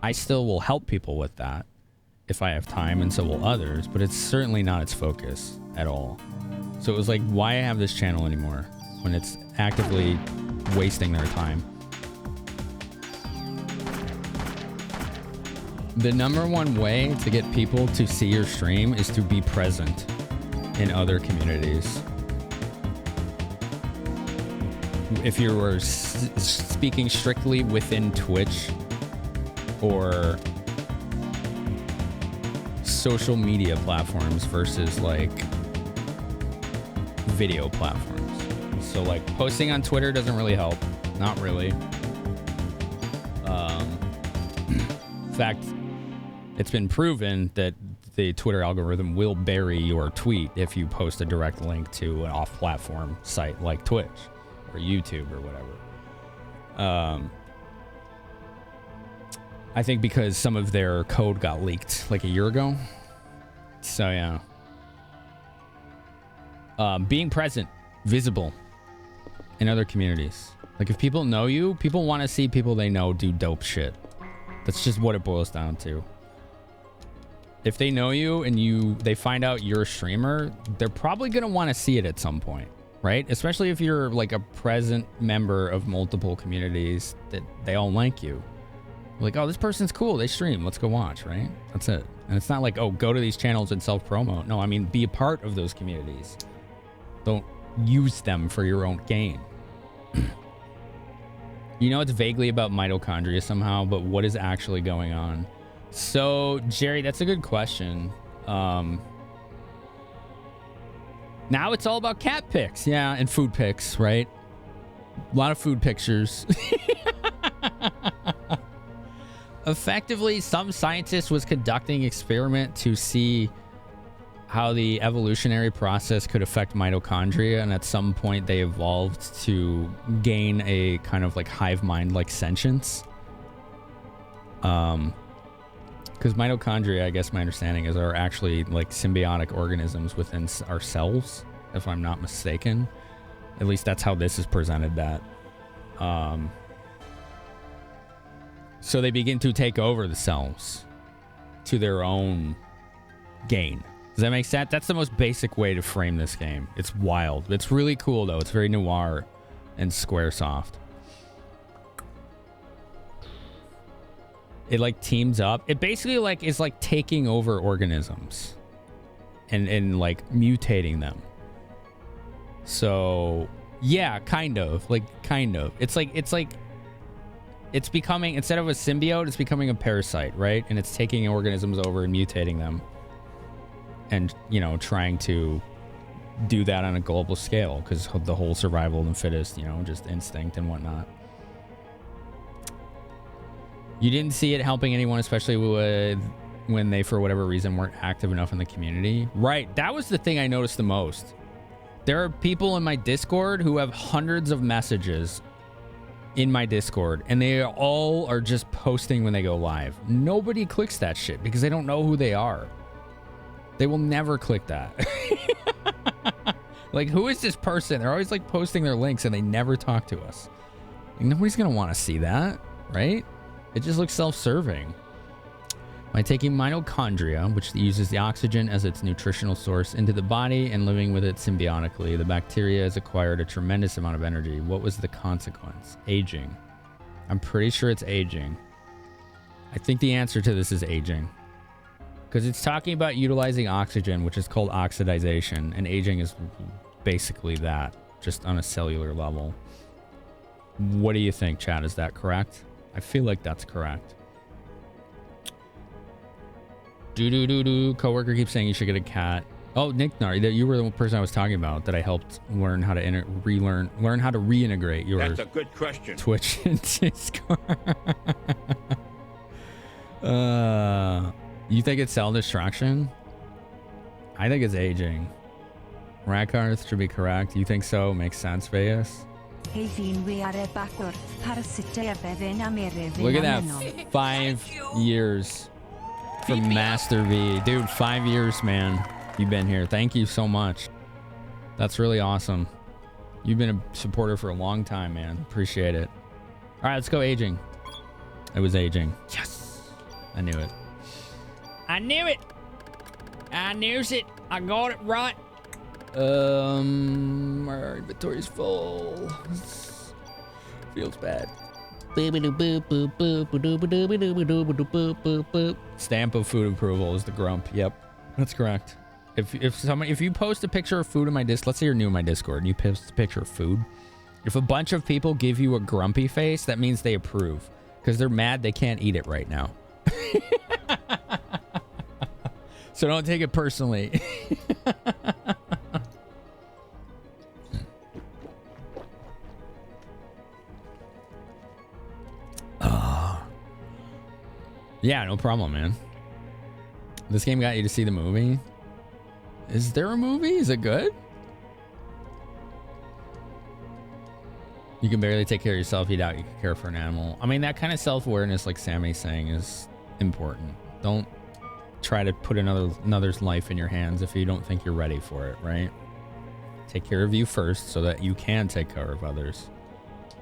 I still will help people with that if I have time, and so will others, but it's certainly not its focus at all. So it was like, why have this channel anymore when it's actively wasting their time? The #1 way to get people to see your stream is to be present in other communities. If you were speaking strictly within Twitch or social media platforms versus like video platforms. So like posting on Twitter doesn't really help. Not really. In fact, it's been proven that the Twitter algorithm will bury your tweet if you post a direct link to an off-platform site like Twitch or YouTube or whatever. I think because some of their code got leaked like a year ago. So yeah. Being present, visible in other communities. Like if people know you, people want to see people they know do dope shit. That's just what it boils down to. If they know you and they find out you're a streamer, they're probably going to want to see it at some point, right? Especially if you're like a present member of multiple communities that they all like you. Like, oh, this person's cool. They stream. Let's go watch, right? That's it. And it's not like, oh, go to these channels and self-promote. No, I mean, be a part of those communities. Don't use them for your own gain. You know, it's vaguely about mitochondria somehow, but what is actually going on? So, Jerry, that's a good question. Now it's all about cat pics. Yeah, and food pics, right? A lot of food pictures. Effectively, some scientist was conducting an experiment to see how the evolutionary process could affect mitochondria, and at some point they evolved to gain a kind of like hive mind like sentience. Because mitochondria, I guess my understanding is, are actually like symbiotic organisms within our cells, if I'm not mistaken. At least that's how this is presented, that so they begin to take over the cells to their own gain. Does that make sense? That's the most basic way to frame this game. It's wild. It's really cool, though. It's very noir and Squaresoft. It, like, teams up. It basically, like, is, like, taking over organisms and like, mutating them. So, yeah, kind of. Like, kind of. It's becoming, instead of a symbiote, it's becoming a parasite, right? And it's taking organisms over and mutating them and, you know, trying to do that on a global scale because the whole survival of the fittest, you know, just instinct and whatnot. You didn't see it helping anyone, especially when they, for whatever reason, weren't active enough in the community. Right. That was the thing I noticed the most. There are people in my Discord who have hundreds of messages in my Discord, and they all are just posting when they go live. Nobody clicks that shit because they don't know who they are. They will never click that. Like, who is this person? They're always like posting their links and they never talk to us. Like, nobody's gonna want to see that, right? It just looks self-serving. By taking mitochondria, which uses the oxygen as its nutritional source, into the body and living with it symbiotically, the bacteria has acquired a tremendous amount of energy. What was the consequence? Aging. I'm pretty sure it's aging. I think the answer to this is aging. Because it's talking about utilizing oxygen, which is called oxidization, and aging is basically that, just on a cellular level. What do you think, Chad? Is that correct? I feel like that's correct. Coworker keeps saying you should get a cat. Oh, Nick Nar, that you were the person I was talking about that I helped learn how to learn how to reintegrate your
That's a good question.
Twitch and Discord. You think it's cell destruction? I think it's aging. Rakarth should be correct. You think so? Makes sense, Vegas.
Look
Look at that. 5 years from Master V. Dude, 5 years, man. You've been here. Thank you so much. That's really awesome. You've been a supporter for a long time, man. Appreciate it. All right, let's go aging. It was aging. Yes. I knew it.
I knew it. I knew it. I got it right.
Our inventory's full. Feels bad. Stamp of food approval is the grump. Yep, that's correct. If you post a picture of food in my Discord, let's say you're new in my Discord and you post a picture of food, if a bunch of people give you a grumpy face, that means they approve because they're mad they can't eat it right now. So don't take it personally. Yeah, no problem, man. This game got you to see the movie. Is there a movie? Is it good? You can barely take care of yourself. You doubt you can care for an animal. I mean, that kind of self-awareness, like Sammy's saying, is important. Don't try to put another's life in your hands if you don't think you're ready for it, right? Take care of you first so that you can take care of others.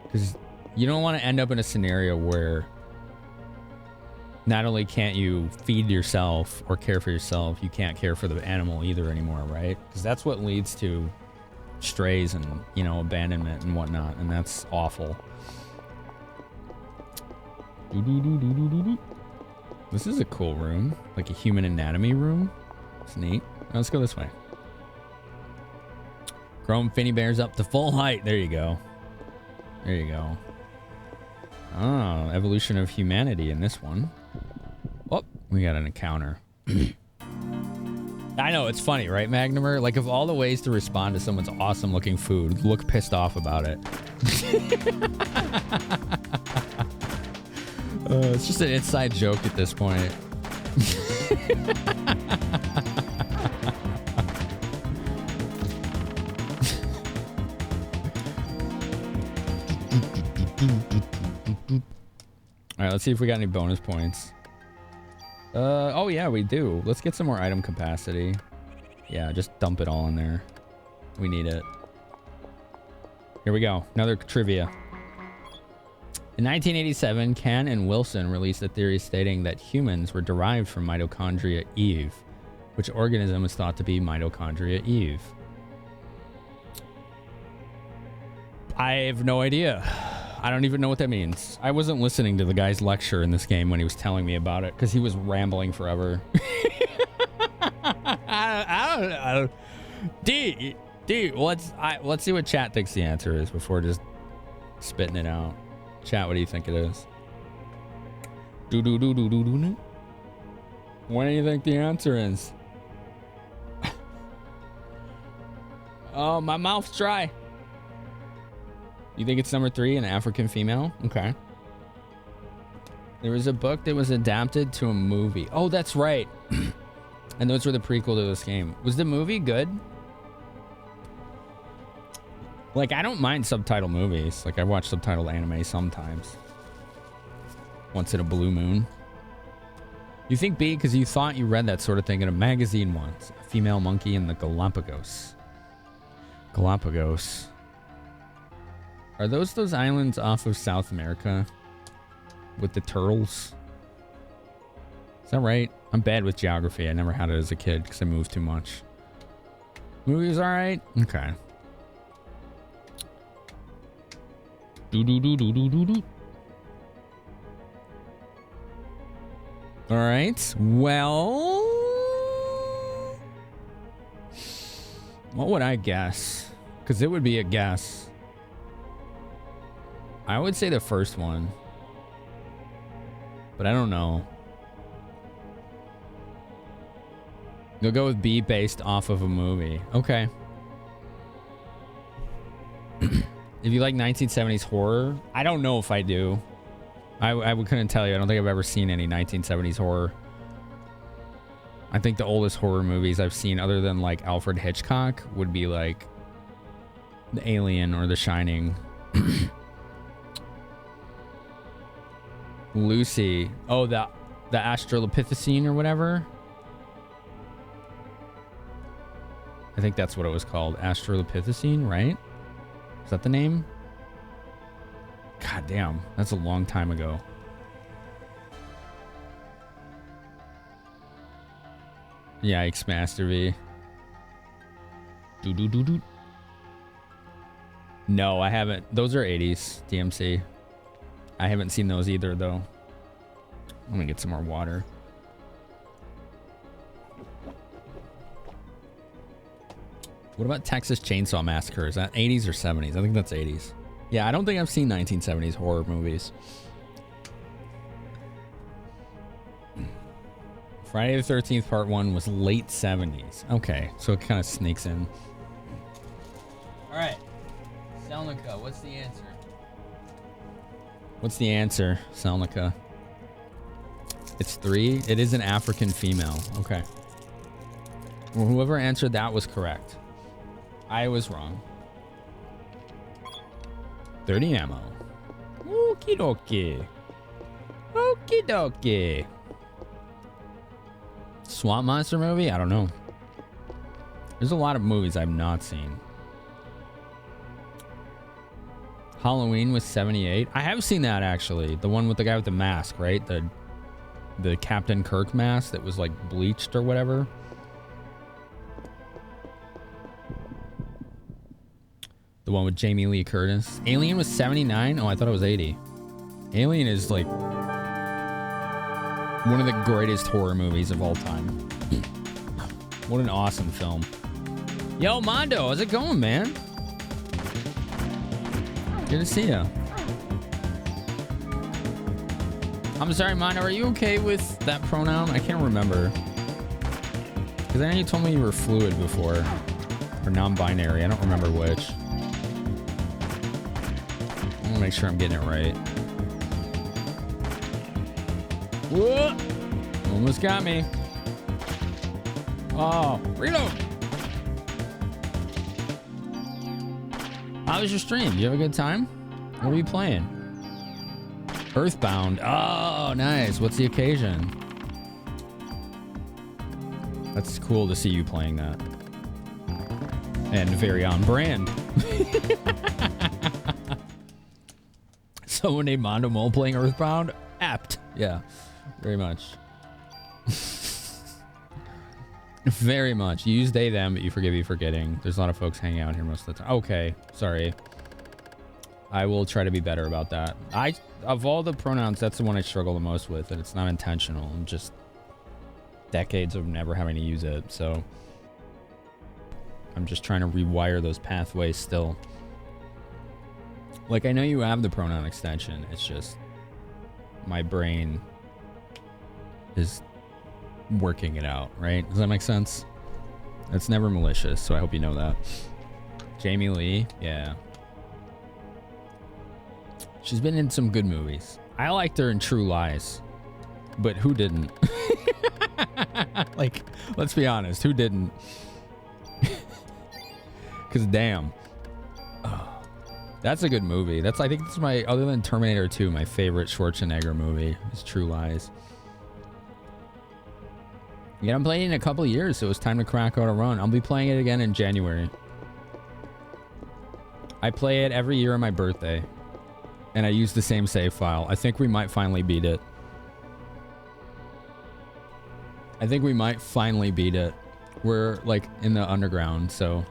Because you don't want to end up in a scenario where not only can't you feed yourself or care for yourself, you can't care for the animal either anymore, right? Because that's what leads to strays and, you know, abandonment and whatnot, and that's awful. This is a cool room, like a human anatomy room. It's neat. Now let's go this way. Chrome Finny Bears up to full height. There you go. There you go. Oh, evolution of humanity in this one. Oh, we got an encounter. I know, it's funny, right, Magnumer? Like, of all the ways to respond to someone's awesome looking food, look pissed off about it. It's just an inside joke at this point. All right, let's see if we got any bonus points. Oh yeah, we do. Let's get some more item capacity. Yeah, just dump it all in there. We need it. Here we go. Another trivia. In 1987, Can and Wilson released a theory stating that humans were derived from mitochondria Eve, which organism is thought to be mitochondria Eve. I have no idea. I don't even know what that means. I wasn't listening to the guy's lecture in this game when he was telling me about it because he was rambling forever. I don't. Dude, let's see what chat thinks the answer is before just spitting it out. Chat, what do you think it is? What do you think the answer is? Oh, my mouth's dry. You think it's number 3, an African female? Okay. There was a book that was adapted to a movie. Oh, that's right. And those were the prequel to this game. Was the movie good? Like, I don't mind subtitle movies. Like, I watch subtitle anime sometimes. Once in a blue moon. You think B because you thought you read that sort of thing in a magazine once. A female monkey in the Galapagos. Galapagos. Are those islands off of South America? With the turtles? Is that right? I'm bad with geography. I never had it as a kid because I moved too much. Movie was alright? Okay. Do. Alright. Well... what would I guess? Because it would be a guess. I would say the first one. But I don't know. You'll go with B based off of a movie. Okay. If you like 1970s horror, I don't know if I do. I couldn't tell you. I don't think I've ever seen any 1970s horror. I think the oldest horror movies I've seen other than like Alfred Hitchcock would be like The Alien or The Shining. Lucy. Oh, the Australopithecine or whatever. I think that's what it was called. Australopithecine, right? Is that the name? God damn, that's a long time ago. Yikes, Master V. Do. No, I haven't. Those are 80s DMC. I haven't seen those either, though. Let me get some more water. What about Texas Chainsaw Massacre? Is that 80s or 70s? I think that's 80s. Yeah, I don't think I've seen 1970s horror movies. Friday the 13th Part 1 was late 70s. Okay, so it kind of sneaks in. All right. Selnica, what's the answer? What's the answer, Selnica? It's 3. It is an African female. Okay. Well, whoever answered that was correct. I was wrong. 30 ammo. Okie dokie. Okie dokie. Swamp Monster movie? I don't know. There's a lot of movies I've not seen. Halloween was 78. I have seen that actually. The one with the guy with the mask, right? The Captain Kirk mask that was like bleached or whatever. The one with Jamie Lee Curtis. Alien was 79? Oh, I thought it was 80. Alien is like one of the greatest horror movies of all time. What an awesome film. Yo, Mondo, how's it going, man? Good to see you. I'm sorry, Mondo, are you okay with that pronoun? I can't remember. Because I know you told me you were fluid before. Or non-binary, I don't remember which. I want to make sure I'm getting it right. Whoa! Almost got me. Oh, reload! How was your stream? You have a good time? What are you playing? Earthbound. Oh, nice. What's the occasion? That's cool to see you playing that. And very on brand. Someone named Mondo Mole playing Earthbound? Apt. Yeah, very much. Very much. You use they, them, but you forgive, you forgetting. There's a lot of folks hanging out here most of the time. Okay, sorry. I will try to be better about that. Of all the pronouns, that's the one I struggle the most with, and it's not intentional. I'm just decades of never having to use it, so I'm just trying to rewire those pathways still. Like, I know you have the pronoun extension. It's just my brain is working it out, right? Does that make sense? It's never malicious, so I hope you know that. Jamie Lee, yeah. She's been in some good movies. I liked her in True Lies, but who didn't? Like, let's be honest, who didn't? Because damn. Oh, that's a good movie. I think it's my, other than Terminator 2, my favorite Schwarzenegger movie is True Lies. Yeah, I'm playing it in a couple years, so it's time to crack out a run. I'll be playing it again in January. I play it every year on my birthday, and I use the same save file. I think we might finally beat it. We're like in the underground, so.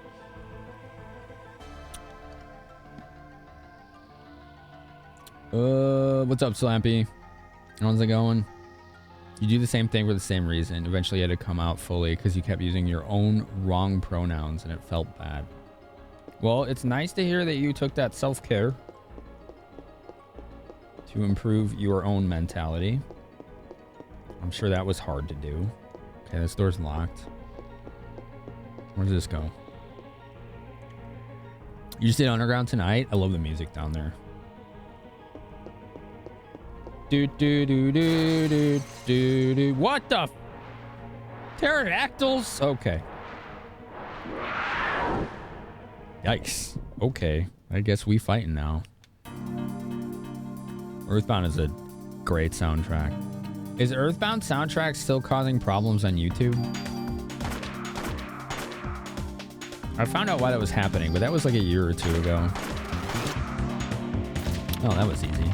What's up, Slampy? How's it going? You do the same thing for the same reason. Eventually you had to come out fully because you kept using your own wrong pronouns and it felt bad. Well, it's nice to hear that you took that self-care to improve your own mentality. I'm sure that was hard to do. Okay, this door's locked. Where does this go? You just did Underground tonight? I love the music down there. Do do do do do do do. What the? Pterodactyls? Okay. Yikes. Okay. I guess we fighting now. Earthbound is a great soundtrack. Is Earthbound soundtrack still causing problems on YouTube? I found out why that was happening, but that was like a year or two ago. Oh, that was easy.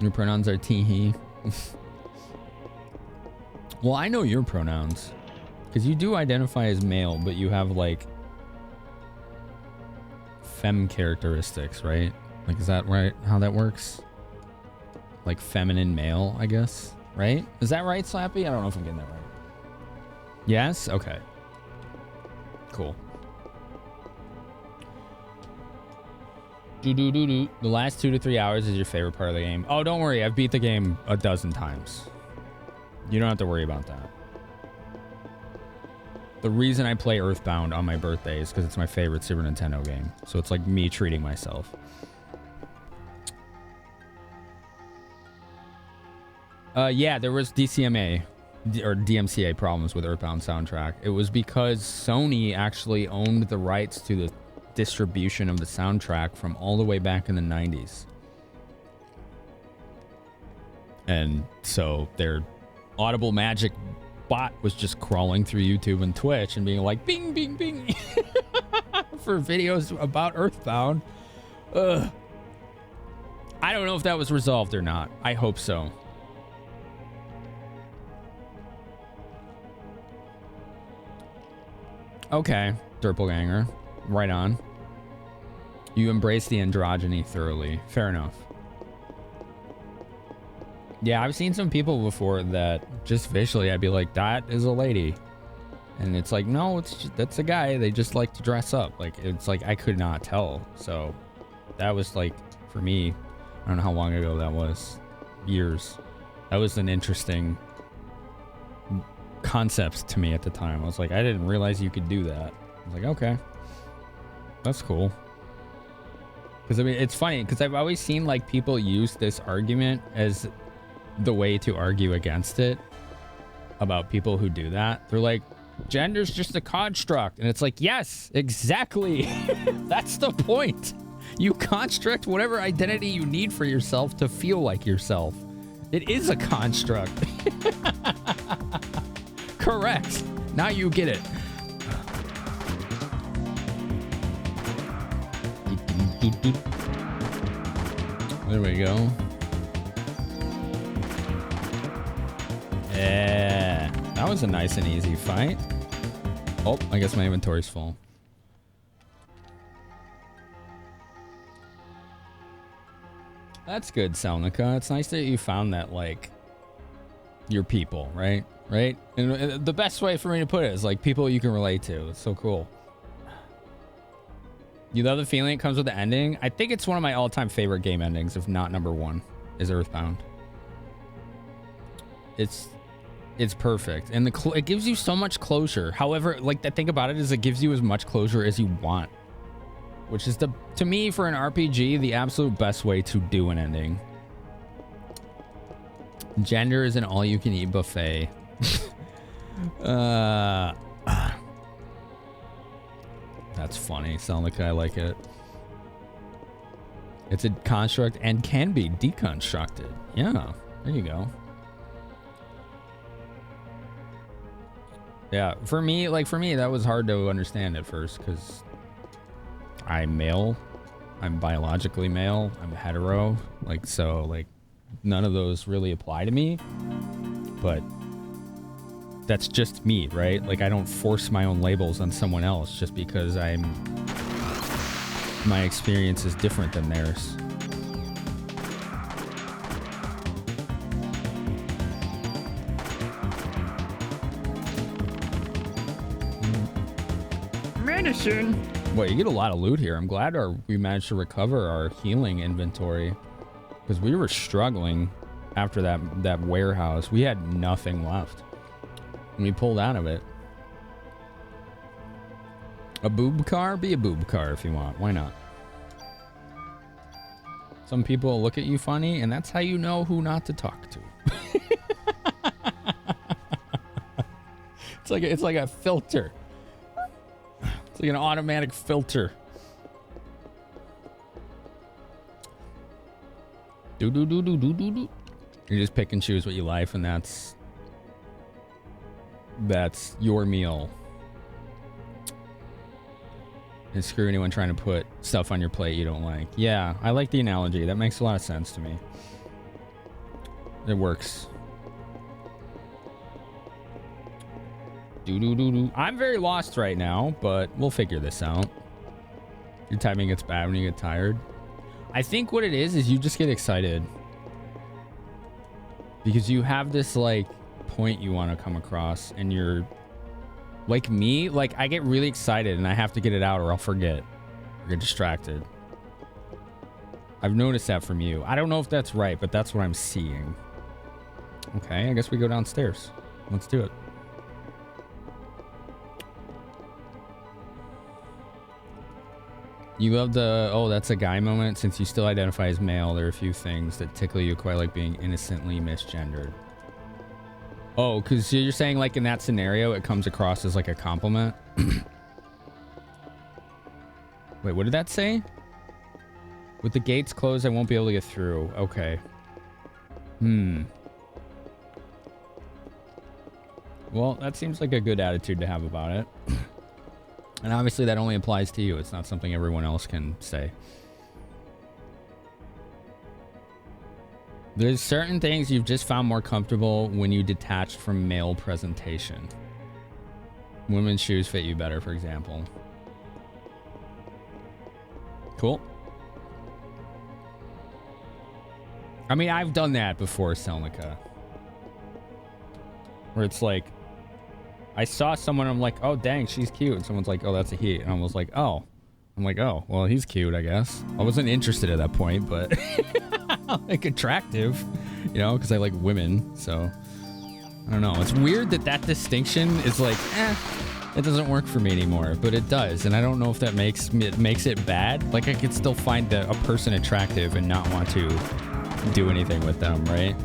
Your pronouns are he. Well, I know your pronouns. Because you do identify as male, but you have like femme characteristics, right? Like, is that right? How that works? Like feminine male, I guess. Right? Is that right, Slappy? I don't know if I'm getting that right. Yes? Okay. Cool. The last 2 to 3 hours is your favorite part of the game. Oh, don't worry. I've beat the game a dozen times. You don't have to worry about that. The reason I play Earthbound on my birthday is because it's my favorite Super Nintendo game. So it's like me treating myself. Yeah, there was DCMA or DMCA problems with Earthbound soundtrack. It was because Sony actually owned the rights to the distribution of the soundtrack from all the way back in the 90s. And so their Audible Magic bot was just crawling through YouTube and Twitch and being like, bing, bing, bing, for videos about Earthbound. Ugh. I don't know if that was resolved or not. I hope so. Okay, Doppelganger. Right on. You embrace the androgyny thoroughly. Fair enough. Yeah, I've seen some people before that just visually I'd be like, that is a lady. And it's like, no, it's just, that's a guy. They just like to dress up. Like, it's like I could not tell. So that was like, for me, I don't know how long ago that was. Years. That was an interesting concept to me at the time. I was like, I didn't realize you could do that. I was like, okay. That's cool. Because I mean, it's funny because I've always seen like people use this argument as the way to argue against it about people who do that. They're like, gender's just a construct. And it's like, yes, exactly. That's the point. You construct whatever identity you need for yourself to feel like yourself. It is a construct. Correct. Now you get it. There we go. Yeah, that was a nice and easy fight. Oh, I guess my inventory's full. That's good, Selnica. It's nice that you found that, like, your people, right? Right? And the best way for me to put it is, like, people you can relate to. It's so cool. You love the feeling it comes with the ending? I think it's one of my all-time favorite game endings, if not number one, is Earthbound. It's It's perfect, and it gives you so much closure. However, like the thing about it is, it gives you as much closure as you want, which is to me, for an RPG, the absolute best way to do an ending. Gender is an all-you-can-eat buffet. That's funny. Sound like I like it. It's a construct and can be deconstructed. Yeah, there you go. Yeah, for me, that was hard to understand at first because I'm male. I'm biologically male. I'm hetero. Like, so, like, none of those really apply to me. But that's just me, right? Like, I don't force my own labels on someone else just because my experience is different than theirs.
Medicine.
Well, you get a lot of loot here. I'm glad we managed to recover our healing inventory because we were struggling after that warehouse. We had nothing left. And we pulled out of it. A boob car? Be a boob car if you want. Why not? Some people look at you funny, and that's how you know who not to talk to. It's like a filter. It's like an automatic filter. You just pick and choose what you like, and that's your meal. And screw anyone trying to put stuff on your plate you don't like. Yeah, I like the analogy. That makes a lot of sense to me. It works. I'm very lost right now, but we'll figure this out. Your timing gets bad when you get tired. I think what it is you just get excited. Because you have this, like, point you want to come across, and you're... Like me, like, I get really excited, and I have to get it out or I'll forget. Or get distracted. I've noticed that from you. I don't know if that's right, but that's what I'm seeing. Okay, I guess we go downstairs. Let's do it. You love the, oh, that's a guy moment. Since you still identify as male, there are a few things that tickle you quite like being innocently misgendered. Oh, because you're saying, like, in that scenario, it comes across as, like, a compliment? Wait, what did that say? With the gates closed, I won't be able to get through. Okay. Well, that seems like a good attitude to have about it. And obviously that only applies to you. It's not something everyone else can say. There's certain things you've just found more comfortable when you detached from male presentation. Women's shoes fit you better, for example. Cool. I mean, I've done that before, Selnica. Where it's like, I saw someone, I'm like, oh, dang, she's cute. And someone's like, oh, that's a he. And I was like, oh. I'm like, oh, well, he's cute, I guess. I wasn't interested at that point, but like attractive, you know, because I like women. So I don't know. It's weird that distinction is like, it doesn't work for me anymore, but it does. And I don't know if that makes it bad. Like, I could still find a person attractive and not want to do anything with them, right?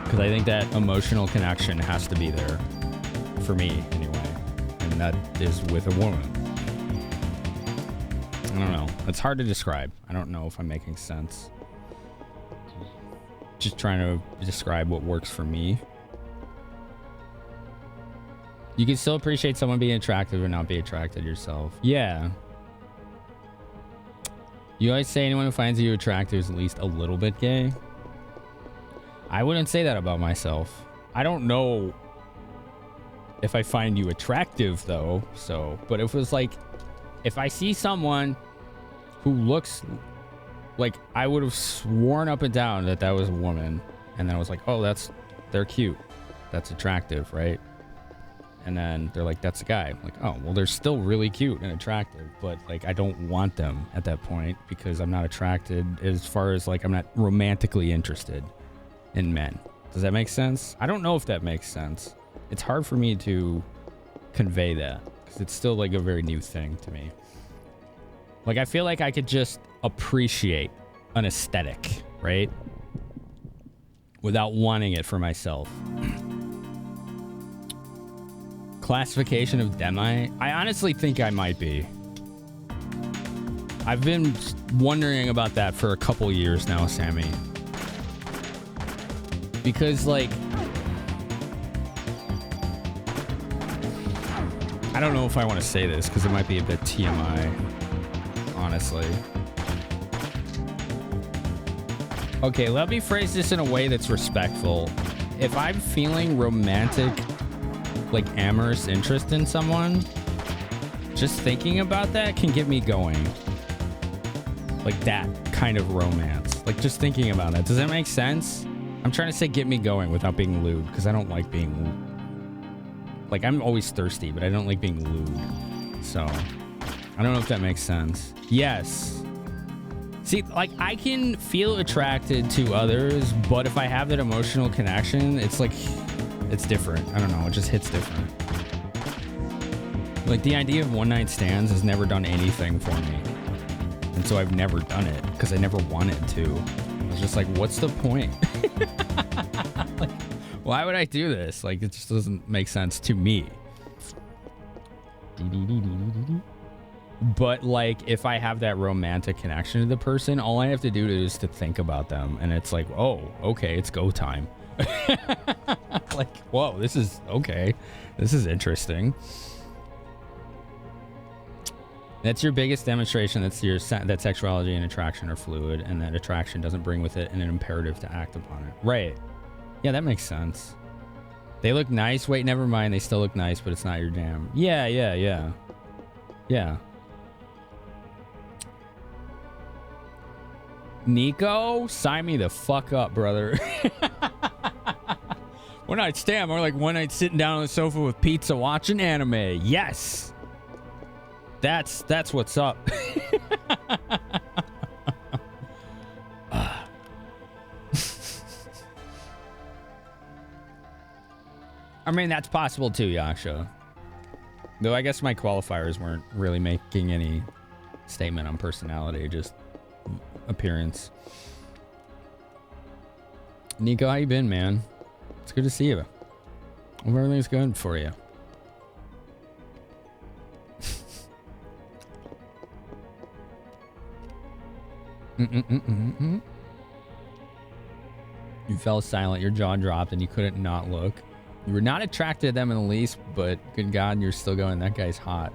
Because I think that emotional connection has to be there for me anyway, and that is with a woman. I don't know. It's hard to describe. I don't know if I'm making sense. Just trying to describe what works for me. You can still appreciate someone being attractive or not be attracted yourself. Yeah. You always say anyone who finds you attractive is at least a little bit gay. I wouldn't say that about myself. I don't know if I find you attractive, though. So, but if it was like, if I see someone who looks like, I would have sworn up and down that was a woman, and then I was like, oh, they're cute, that's attractive, right? And then they're like, that's a guy. I'm like, oh, well, they're still really cute and attractive, but like, I don't want them at that point because I'm not attracted, as far as like, I'm not romantically interested in men. Does that make sense? I don't know if that makes sense. It's hard for me to convey that because it's still like a very new thing to me. Like, I feel like I could just appreciate an aesthetic, right? Without wanting it for myself. Classification of demi? I honestly think I might be. I've been wondering about that for a couple years now, Sammy. Because, like, I don't know if I want to say this because it might be a bit TMI, honestly. Okay, let me phrase this in a way that's respectful. If I'm feeling romantic, like amorous interest in someone, just thinking about that can get me going. Like that kind of romance. Like just thinking about that. Does that make sense? I'm trying to say get me going without being lewd because I don't like being lewd. Like I'm always thirsty, but I don't like being lewd. So I don't know if that makes sense. Yes. See, like I can feel attracted to others, but if I have that emotional connection, it's like, it's different. I don't know. It just hits different. Like the idea of one night stands has never done anything for me. And so I've never done it because I never wanted to. I was just like, what's the point? Like, why would I do this? Like, it just doesn't make sense to me. But like, if I have that romantic connection to the person, all I have to do is to think about them. And it's like, oh, okay, it's go time. Like, whoa, this is okay. This is interesting. That's your biggest demonstration that sexuality and attraction are fluid, and that attraction doesn't bring with it an imperative to act upon it. Right. Yeah, that makes sense. They look nice. Wait, never mind. They still look nice, but it's not your jam. Yeah. Yeah. Nico, sign me the fuck up, brother. One night stand, more like one night sitting down on the sofa with pizza watching anime. Yes. That's what's up. I mean, that's possible too, Yaksha. Though I guess my qualifiers weren't really making any statement on personality, just appearance. Nico, how you been, man? It's good to see you. Hope everything's good for you. You fell silent, your jaw dropped, and you couldn't not look. You were not attracted to them in the least, but good God, you're still going, that guy's hot.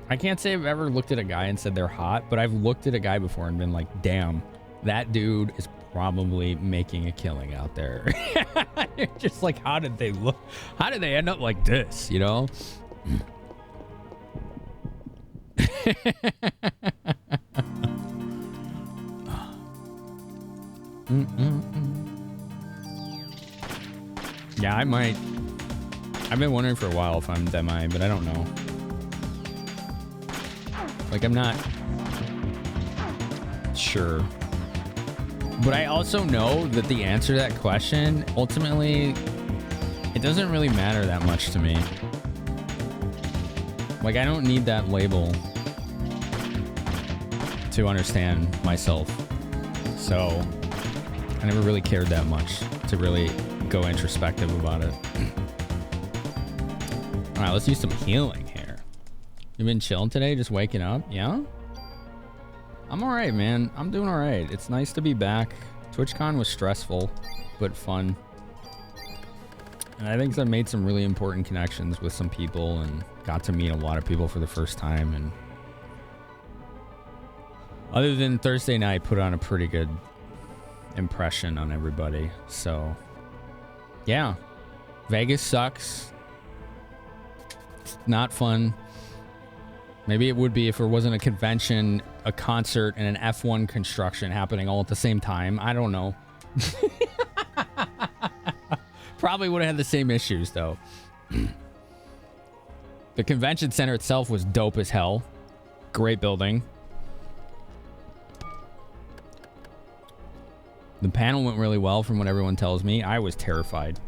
I can't say I've ever looked at a guy and said they're hot, but I've looked at a guy before and been like, damn, that dude is probably making a killing out there. Just like, how did they look? How did they end up like this, you know? Yeah, I might. I've been wondering for a while if I'm demi, but I don't know. Like, I'm not sure. But I also know that the answer to that question, ultimately, it doesn't really matter that much to me. Like, I don't need that label to understand myself. So, I never really cared that much to really go introspective about it. All right, let's do some healing here. You've been chilling today, just waking up? Yeah? I'm all right, man. I'm doing all right. It's nice to be back. TwitchCon was stressful, but fun. And I think I made some really important connections with some people and got to meet a lot of people for the first time. And other than Thursday night, put on a pretty good impression on everybody. So, yeah. Vegas sucks. It's not fun. Maybe it would be if there wasn't a convention, a concert, and an F1 construction happening all at the same time. I don't know. Probably would have had the same issues, though. The convention center itself was dope as hell. Great building. The panel went really well from what everyone tells me. I was terrified.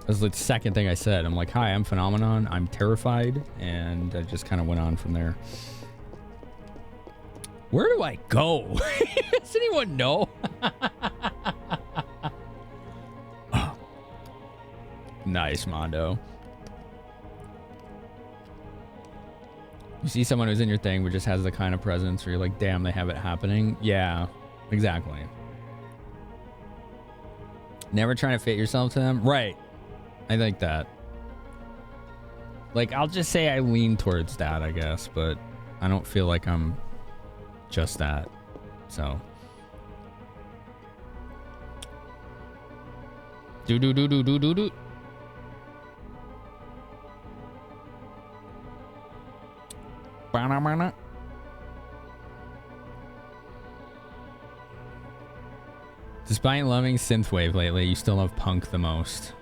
That's the second thing I said. I'm like, hi, I'm Phenomenon. I'm terrified. And I just kind of went on from there. Where do I go? Does anyone know? Oh. Nice, Mondo. You see someone who's in your thing but just has the kind of presence where you're like, damn, they have it happening. Yeah, exactly. Never trying to fit yourself to them. Right. I think that. Like, I'll just say I lean towards that, I guess, but I don't feel like I'm just that. So. Do. Banana. Despite loving synthwave lately, you still love punk the most.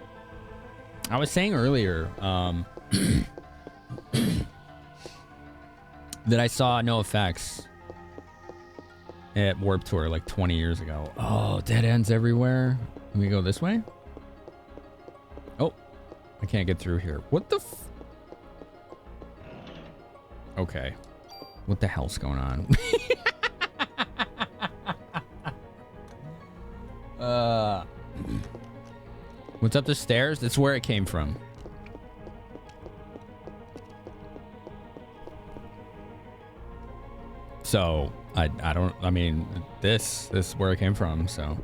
I was saying earlier that I saw No Effects at Warped Tour like 20 years ago. Oh, dead ends everywhere. Can we go this way? Oh, I can't get through here. What the f... Okay. What the hell's going on? What's up the stairs? That's where it came from. So, I don't, I mean, this is where it came from, so.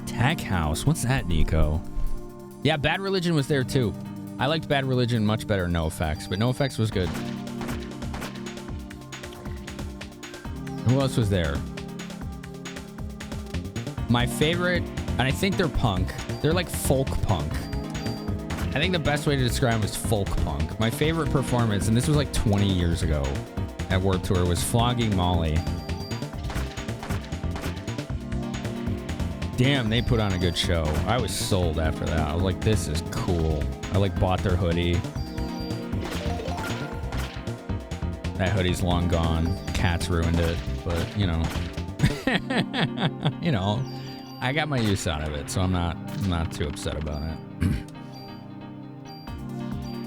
Tech House, what's that, Nico? Yeah, Bad Religion was there too. I liked Bad Religion much better than No Effects, but No Effects was good. Who else was there? My favorite, and I think they're punk. They're like folk punk. I think the best way to describe them is folk punk. My favorite performance, and this was like 20 years ago at Warped Tour, was Flogging Molly. Damn, they put on a good show. I was sold after that. I was like, this is cool. I like bought their hoodie. That hoodie's long gone. Cats ruined it, but you know. You know, I got my use out of it, so I'm not too upset about it.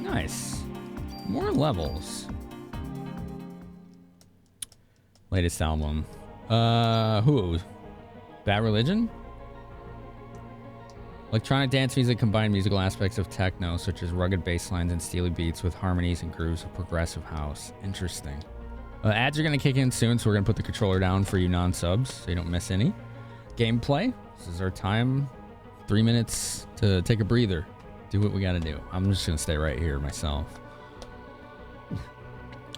Nice. More levels. Latest album. Who? Bad Religion? Electronic dance music combined musical aspects of techno, such as rugged bass lines and steely beats with harmonies and grooves of progressive house. Interesting. Ads are going to kick in soon, so we're going to put the controller down for you non-subs, so you don't miss any. Gameplay. This is our time. 3 minutes to take a breather. Do what we got to do. I'm just going to stay right here myself.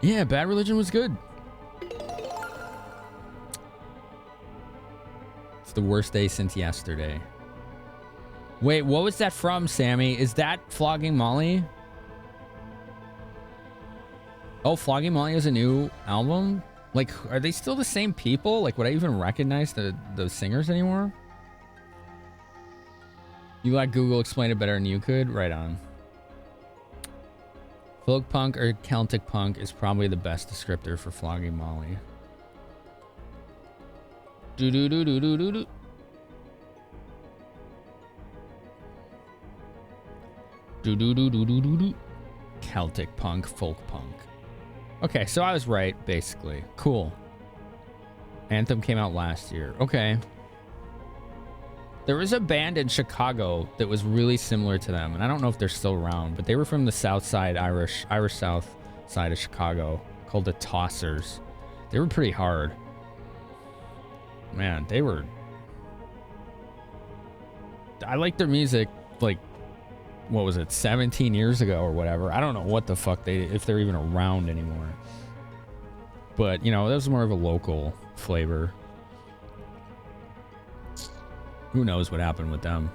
Yeah, Bad Religion was good. It's the worst day since yesterday. Wait, what was that from, Sammy? Is that Flogging Molly? Oh, Flogging Molly is a new album? Like, are they still the same people? Like, would I even recognize the singers anymore? You let Google explain it better than you could? Right on. Folk punk or Celtic punk is probably the best descriptor for Flogging Molly. Do-do-do-do-do-do-do. Do-do-do-do-do-do-do. Celtic punk, folk punk. Okay, so I was right, basically. Cool. Anthem came out last year. Okay. There was a band in Chicago that was really similar to them, and I don't know if they're still around, but they were from the South Side, Irish South side of Chicago, called the Tossers. They were pretty hard. Man, they were... I liked their music, like, what was it, 17 years ago or whatever. I don't know what the fuck if they're even around anymore. But, you know, that was more of a local flavor. Who knows what happened with them.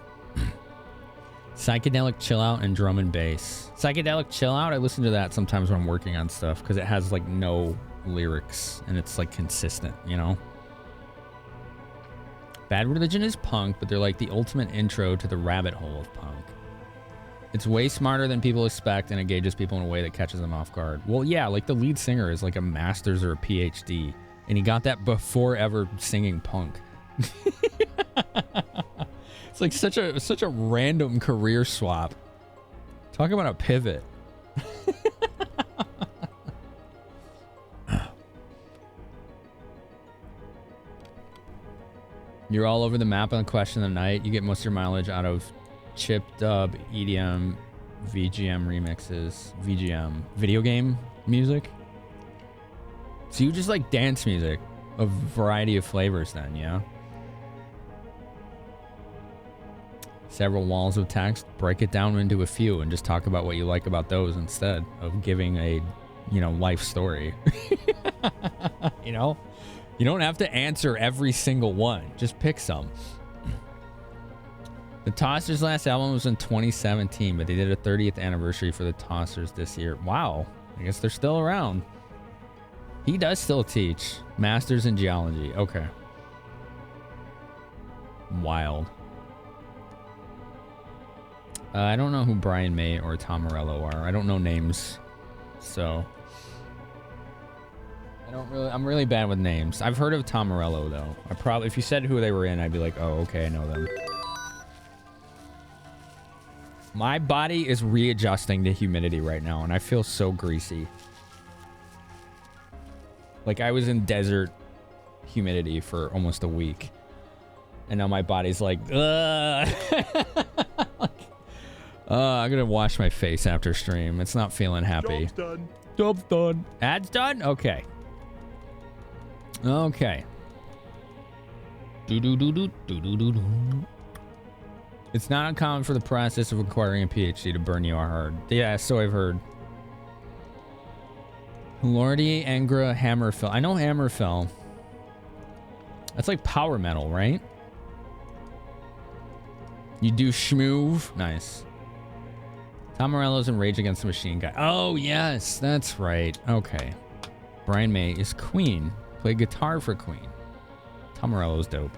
Psychedelic chill out and drum and bass. Psychedelic chill out, I listen to that sometimes when I'm working on stuff because it has like no lyrics and it's like consistent, you know? Bad Religion is punk, but they're like the ultimate intro to the rabbit hole of punk. It's way smarter than people expect and engages people in a way that catches them off guard. Well, yeah, like the lead singer is like a master's or a PhD And he got that before ever singing punk. It's like such a random career swap. Talk about a pivot. You're all over the map on the question of the night. You get most of your mileage out of chip dub, EDM, VGM remixes, VGM, video game music. So you just like dance music, a variety of flavors then, yeah? Several walls of text, break it down into a few and just talk about what you like about those instead of giving a, life story. You know? You don't have to answer every single one. Just pick some. The Tossers' last album was in 2017, but they did a 30th anniversary for the Tossers this year. Wow. I guess they're still around. He does still teach. Masters in Geology. Okay. Wild. I don't know who Brian May or Tom Morello are. I don't know names. So... I'm really bad with names. I've heard of Tom Morello though. If you said who they were in, I'd be like, oh, okay, I know them. My body is readjusting to humidity right now, and I feel so greasy. Like I was in desert humidity for almost a week, and now my body's like, ugh. I'm gonna wash my face after stream. It's not feeling happy.
Job's done.
Job's done. Ad's done? Okay. Okay. It's not uncommon for the process of acquiring a PhD to burn you hard. Yeah, so I've heard. Lordy Angra Hammerfell. I know Hammerfell. That's like power metal, right? You do schmoove? Nice. Tom Morello's in Rage Against the Machine guy. Oh, yes, that's right. Okay. Brian May is Queen. Played guitar for Queen. Tom Morello's dope.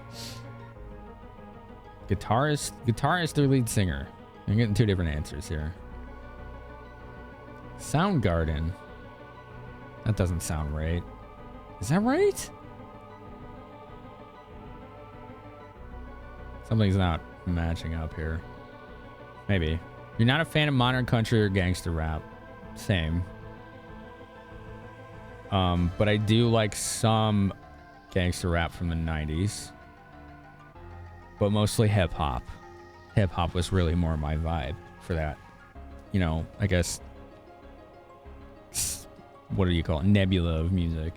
Guitarist or lead singer? I'm getting two different answers here. Soundgarden. That doesn't sound right. Is that right? Something's not matching up here. Maybe. You're not a fan of modern country or gangster rap. Same. But I do like some gangster rap from the 90s. But mostly hip-hop. Hip-hop was really more my vibe for that. I guess... What do you call it? Nebula of music.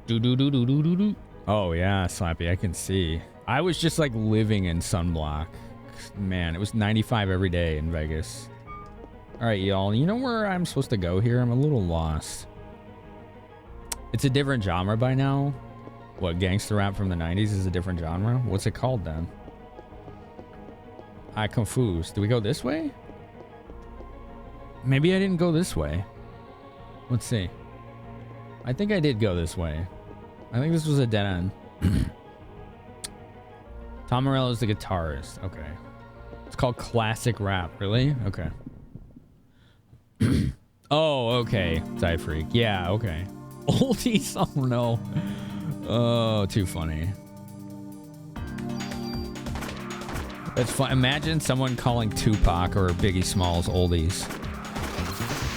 Do-do-do-do-do-do-do. Oh, yeah, Slappy, I can see. I was just, like, living in sunblock. Man, it was 95 every day in Vegas. All right, y'all. You know where I'm supposed to go here? I'm a little lost. It's a different genre by now. What, gangster rap from the 90s is a different genre? What's it called then? I confused. Do we go this way? Maybe I didn't go this way. Let's see. I think I did go this way. I think this was a dead end. Tom Morello is the guitarist. Okay. It's called classic rap. Really? Okay. Oh, okay. Die Freak. Yeah, okay. Oldies. Oh, no. Oh, too funny. That's fun. Imagine someone calling Tupac or Biggie Smalls oldies.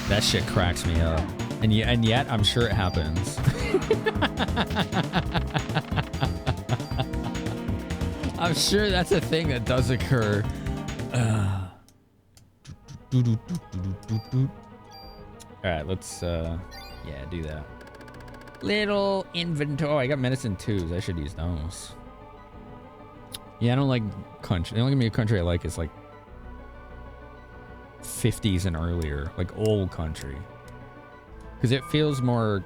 That shit cracks me up. And yet, I'm sure it happens. I'm sure that's a thing that does occur. Alright, let's, yeah, do that. Little inventory. I got medicine 2s. I should use those. Yeah, I don't like country. The only country I like is like 50s and earlier, like old country. Because it feels more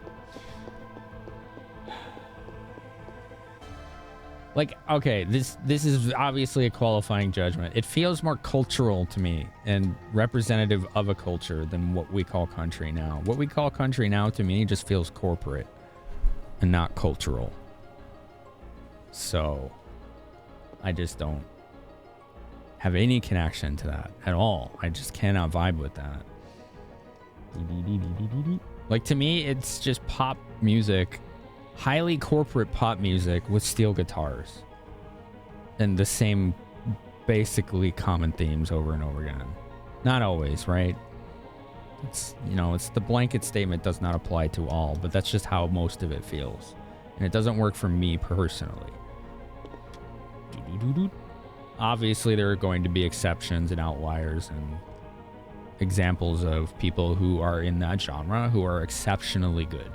like, okay, this is obviously a qualifying judgment. It feels more cultural to me and representative of a culture than what we call country now. What we call country now to me just feels corporate and not cultural. So I just don't have any connection to that at all. I just cannot vibe with that. Like, to me, it's just pop music, highly corporate pop music with steel guitars and the same basically common themes over and over again. Not always, right? It's, you know, it's the blanket statement does not apply to all, but that's just how most of it feels. And it doesn't work for me personally. Obviously, there are going to be exceptions and outliers and examples of people who are in that genre who are exceptionally good.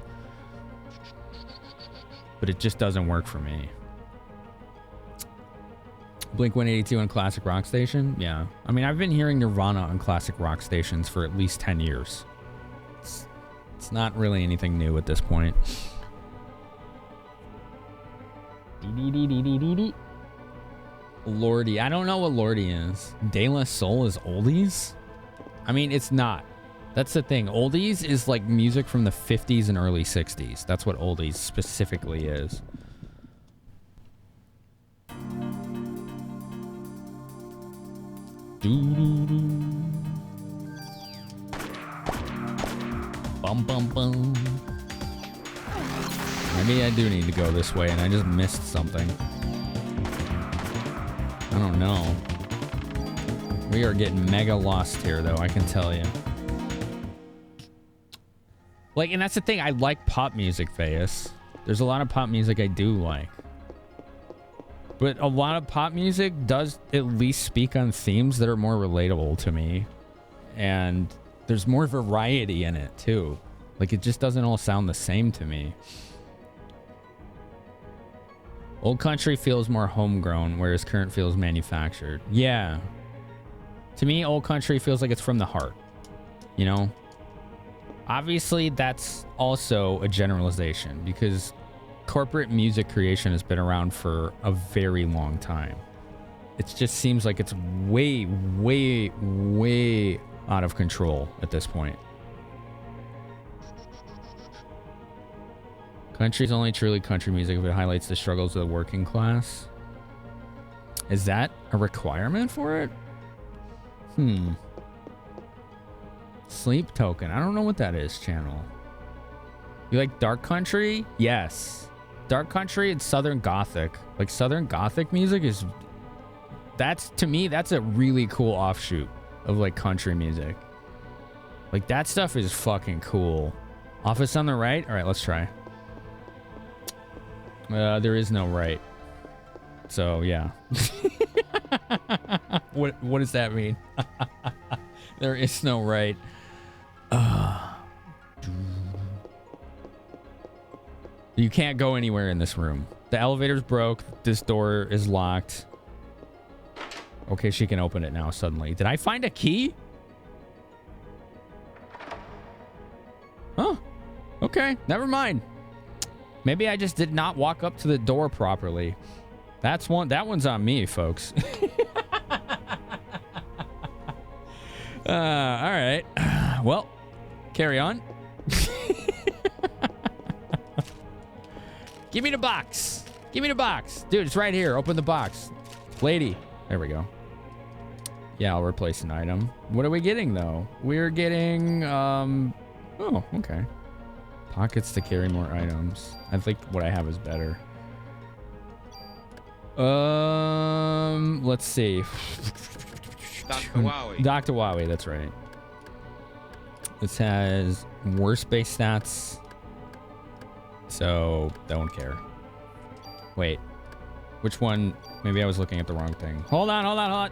But it just doesn't work for me. Blink-182 on classic rock station? Yeah. I mean, I've been hearing Nirvana on classic rock stations for at least 10 years. It's not really anything new at this point. Lordy. I don't know what Lordy is. De La Soul is oldies? I mean, it's not. That's the thing. Oldies is like music from the 50s and early 60s. That's what oldies specifically is. Bum bum bum. Maybe I do need to go this way and I just missed something. I don't know. We are getting mega lost here, though, I can tell you. Like, and that's the thing. I like pop music, Veus. There's a lot of pop music I do like. But a lot of pop music does at least speak on themes that are more relatable to me. And there's more variety in it, too. Like, it just doesn't all sound the same to me. Old country feels more homegrown, whereas current feels manufactured. Yeah. To me, old country feels like it's from the heart. You know? Obviously, that's also a generalization, because corporate music creation has been around for a very long time. It just seems like it's way, way, way out of control at this point. Country is only truly country music if it highlights the struggles of the working class. Is that a requirement for it? Sleep Token. I don't know what that is, channel. You like dark country? Yes. Dark country and Southern Gothic. Like, Southern Gothic music is... That's, to me, that's a really cool offshoot of, like, country music. Like, that stuff is fucking cool. Office on the right? All right, let's try. There is no right. So, yeah. What does that mean? There is no right. You can't go anywhere in this room. The elevator's broke. This door is locked. Okay, she can open it now suddenly. Did I find a key? Oh, okay. Never mind. Maybe I just did not walk up to the door properly. That's one. That one's on me, folks. All right. Well, carry on. Give me the box. Give me the box. Dude, it's right here. Open the box. Lady. There we go. Yeah, I'll replace an item. What are we getting, though? We're getting, oh, okay. Pockets to carry more items. I think what I have is better. Let's see.
Dr. Wowie.
Dr. Wowie, that's right. This has worse base stats. So, don't care. Wait. Which one? Maybe I was looking at the wrong thing. Hold on.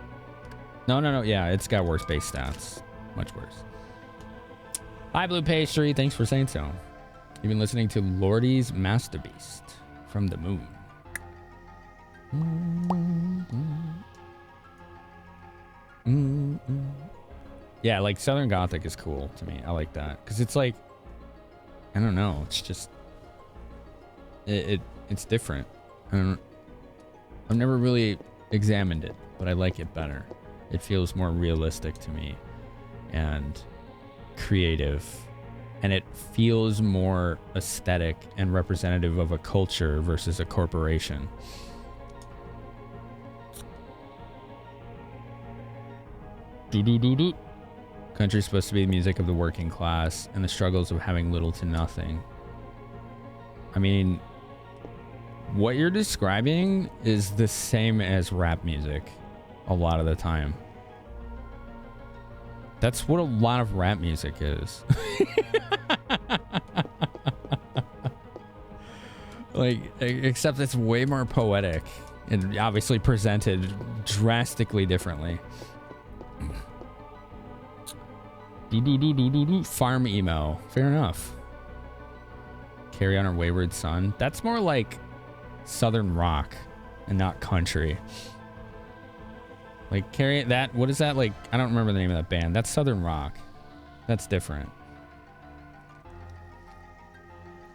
No. Yeah, it's got worse base stats. Much worse. Hi, Blue Pastry. Thanks for saying so. You've been listening to Lordy's Master Beast from the moon. Yeah, like Southern Gothic is cool to me. I like that because it's like, I don't know. It's just it's different. I've never really examined it, but I like it better. It feels more realistic to me and creative, and it feels more aesthetic and representative of a culture versus a corporation. Country's supposed to be the music of the working class and the struggles of having little to nothing. I mean, what you're describing is the same as rap music a lot of the time. That's what a lot of rap music is. Like, except it's way more poetic and obviously presented drastically differently. Farm emo. Fair enough. Carry on Our Wayward Son. That's more like Southern rock and not country. Like, carry that. What is that? Like, I don't remember the name of that band. That's Southern rock. That's different.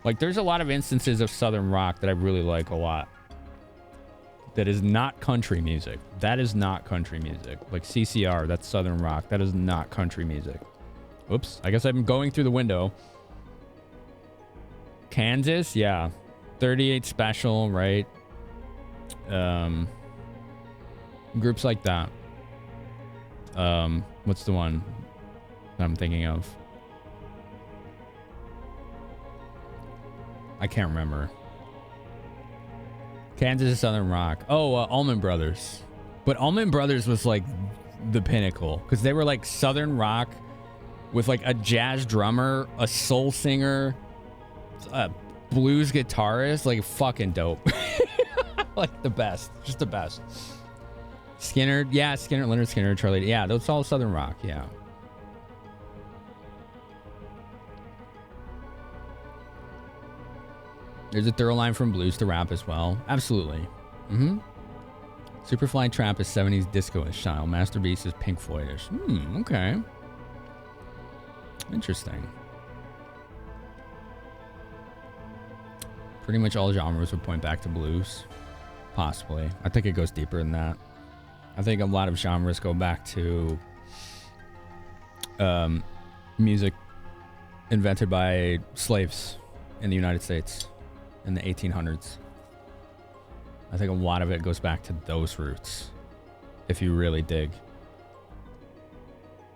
Like, there's a lot of instances of Southern rock that I really like a lot. That is not country music. That is not country music. Like CCR, that's Southern rock. That is not country music. Oops. I guess I'm going through the window. Kansas, yeah. 38 Special, right? Groups like that. What's the one that I'm thinking of? I can't remember. Kansas is Southern rock. Oh, Allman Brothers. But Allman Brothers was like the pinnacle because they were like Southern rock with like a jazz drummer, a soul singer, a blues guitarist. Like fucking dope. Like the best. Just the best. Skinner. Yeah, Skinner, Leonard Skinner, Charlie. Yeah, that's all Southern rock. Yeah. There's a thorough line from blues to rap as well. Absolutely. Mm-hmm. Superfly Trap is 70s disco-ish style. Master Beast is Pink Floyd-ish. Okay. Interesting. Pretty much all genres would point back to blues. Possibly. I think it goes deeper than that. I think a lot of genres go back to music invented by slaves in the United States in the 1800s. I think a lot of it goes back to those roots, if you really dig.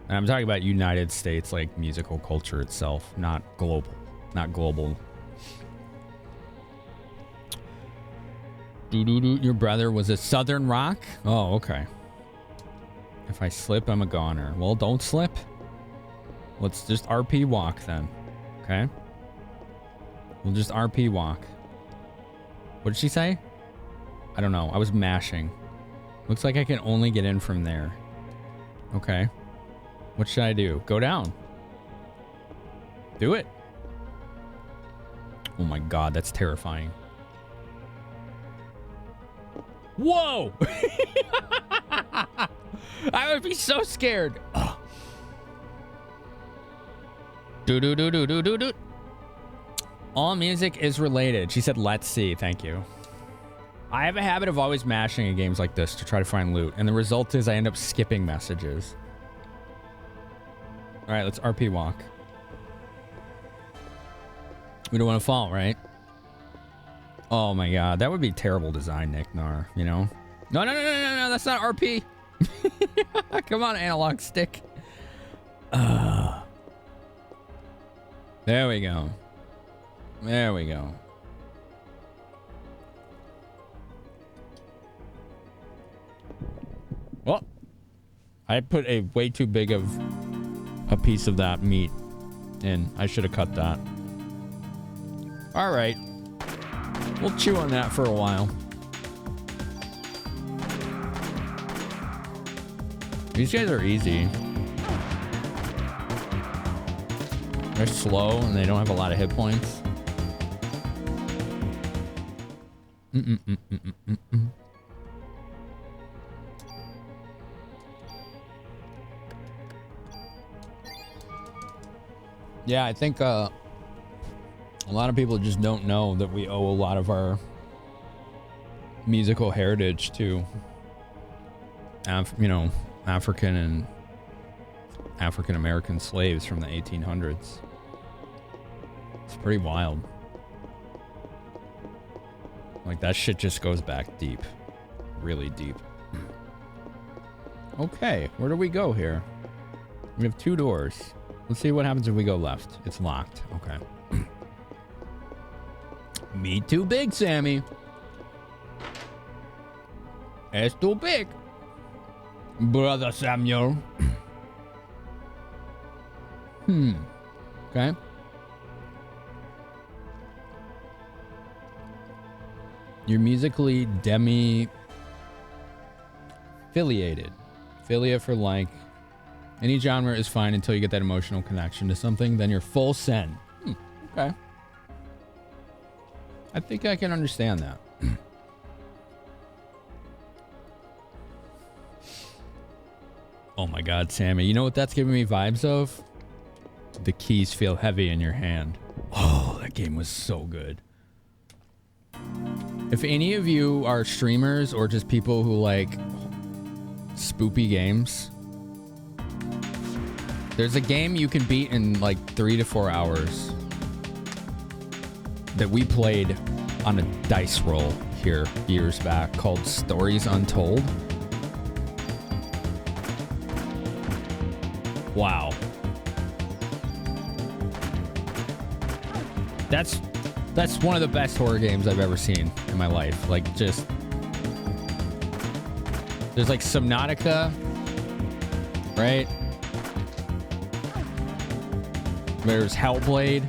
And I'm talking about United States, like musical culture itself, not global. Not global. Your brother was a Southern rock? Oh, okay. If I slip, I'm a goner. Well, don't slip. Let's just RP walk then. Okay? We'll just RP walk. What did she say? I don't know. I was mashing. Looks like I can only get in from there. Okay. What should I do? Go down. Do it. Oh my god, that's terrifying. Whoa! I would be so scared. Oh. Do. All music is related. She said, let's see. Thank you. I have a habit of always mashing in games like this to try to find loot. And the result is I end up skipping messages. All right, let's RP walk. We don't want to fall, right? Oh my god. That would be terrible design, Nick Nar. You know? No. That's not RP. Come on, analog stick. There we go. There we go. Well, I put a way too big of a piece of that meat in. I should have cut that. All right. We'll chew on that for a while. These guys are easy. They're slow and they don't have a lot of hit points. Yeah, I think a lot of people just don't know that we owe a lot of our musical heritage to, African and African American slaves from the 1800s. It's pretty wild. Like, that shit just goes back deep. Really deep. Okay, where do we go here? We have 2 doors. Let's see what happens if we go left. It's locked. Okay. Me too big, Sammy. It's too big. Brother Samuel. Okay. You're musically demi-affiliated. Philia for like. Any genre is fine until you get that emotional connection to something. Then you're full send. Okay. I think I can understand that. Oh my God, Sammy. You know what that's giving me vibes of? The keys feel heavy in your hand. Oh, that game was so good. If any of you are streamers or just people who like spoopy games, there's a game you can beat in like 3 to 4 hours that we played on a dice roll here years back called Stories Untold. Wow. That's one of the best horror games I've ever seen in my life. Like, just... There's like Subnautica, right? There's Hellblade.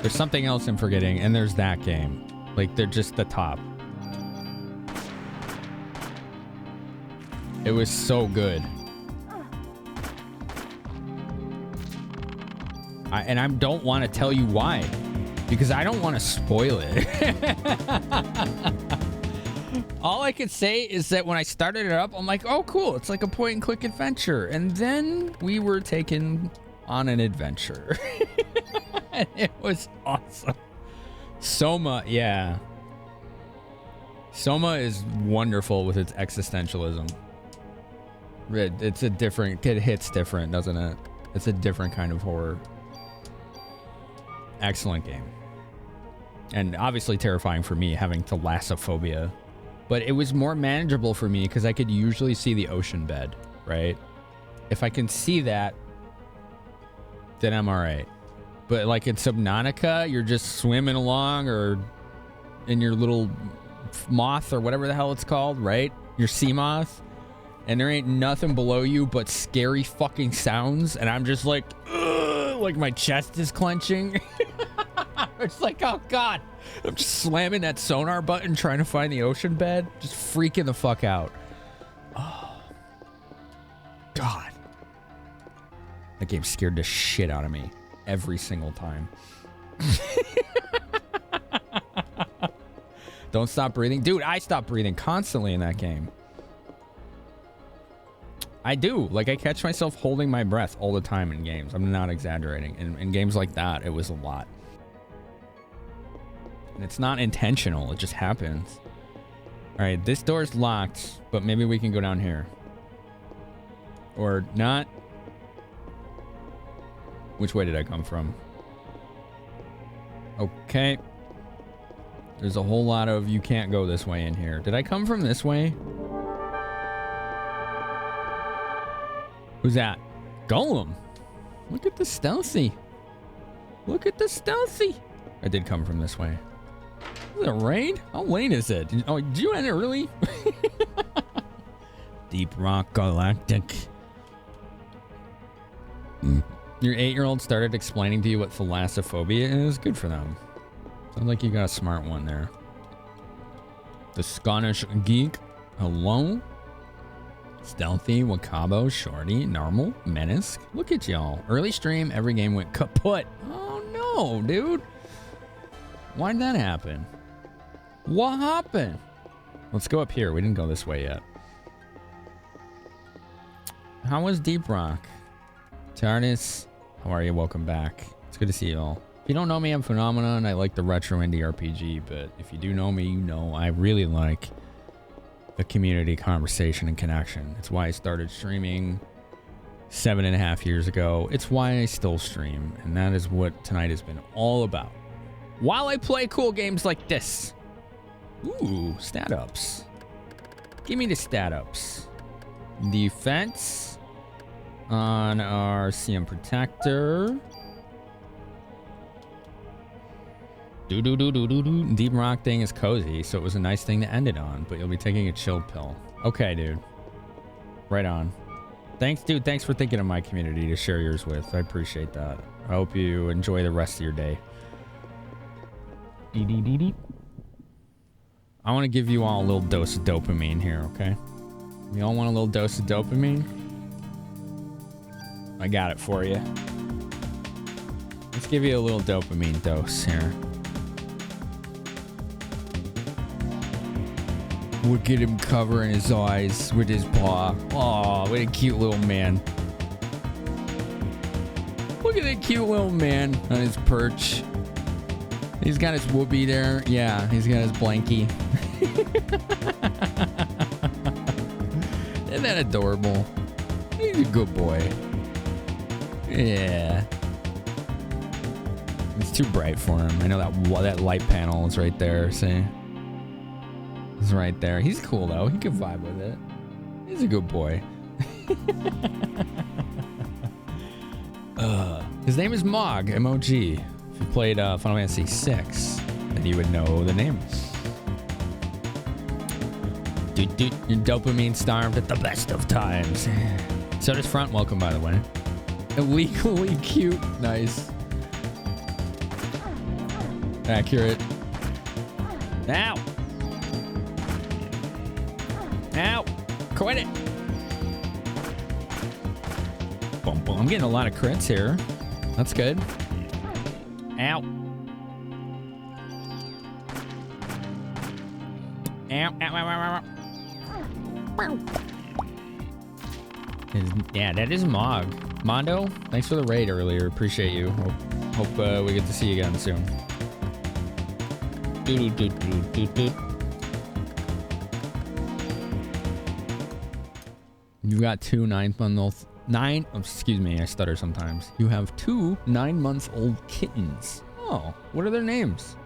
There's something else I'm forgetting, and there's that game. Like, they're just the top. It was so good. I don't want to tell you why, because I don't want to spoil it. All I could say is that when I started it up, I'm like, oh, cool. It's like a point-and-click adventure. And then we were taken on an adventure. And it was awesome. Soma, yeah. Soma is wonderful with its existentialism. It's a different... It hits different, doesn't it? It's a different kind of horror. Excellent game. And obviously terrifying for me, having thalassophobia. But it was more manageable for me because I could usually see the ocean bed, right? If I can see that, then I'm all right. But like in Subnautica, you're just swimming along or in your little moth or whatever the hell it's called, right? Your sea moth. And there ain't nothing below you but scary fucking sounds. And I'm just like, ugh, like my chest is clenching. It's like, oh God. I'm just slamming that sonar button trying to find the ocean bed. Just freaking the fuck out. Oh. God. That game scared the shit out of me every single time. Don't stop breathing. Dude, I stop breathing constantly in that game. I do. Like, I catch myself holding my breath all the time in games. I'm not exaggerating. In games like that, it was a lot. And it's not intentional. It just happens. All right, this door's locked, but maybe we can go down here. Or not. Which way did I come from? Okay. There's a whole lot of you can't go this way in here. Did I come from this way? Who's that? Golem. Look at the stealthy. Look at the stealthy. I did come from this way. Is it a raid? How late is it? Oh, did you end it early? Deep Rock Galactic. Your 8-year-old started explaining to you what thalassophobia is? Good for them. Sounds like you got a smart one there. The Scottish Geek. Hello? Stealthy, Wakabo, Shorty, Normal, Menace. Look at y'all. Early stream, every game went kaput. Oh no, dude. Why'd that happen? What happened? Let's go up here. We didn't go this way yet. How was Deep Rock? TARDIS, how are you? Welcome back. It's good to see you all. If you don't know me, I'm Phenomenon. I like the retro indie RPG, but if you do know me, you know I really like the community conversation and connection. It's why I started streaming 7.5 years ago. It's why I still stream, and that is what tonight has been all about. While I play cool games like this. Ooh, stat ups. Give me the stat ups. Defense. on our CM protector. Deep rock thing is cozy, so it was a nice thing to end it on, but you'll be taking a chill pill. Okay, dude. Right on. Thanks, dude. Thanks for thinking of my community to share yours with. I appreciate that. I hope you enjoy the rest of your day. I want to give you all a little dose of dopamine here, okay? You all want a little dose of dopamine? I got it for you. Let's give you a little dopamine dose here. Look at him covering his eyes with his paw. Oh, what a cute little man. Look at that cute little man on his perch. He's got his whoopee there. Yeah, he's got his blankie. Isn't that adorable? He's a good boy. Yeah. It's too bright for him. I know that light panel is right there. See? It's right there. He's cool though. He can vibe with it. He's a good boy. His name is Mog, M-O-G. If you played Final Fantasy VI, then you would know the name. Dude, you're dopamine starved at the best of times. So does Front. Welcome, by the way. Illegally cute. Nice. Accurate. Ow! Ow! Quit it! Boom, boom. I'm getting a lot of crits here. That's good. Ow. Ow, ow, ow, ow, ow. Yeah, that is Mog. Mondo, thanks for the raid earlier. Appreciate you. Hope we get to see you again soon. You've got two 9-month-old... excuse me, I stutter sometimes. You have two 9-month-old kittens. Oh, what are their names?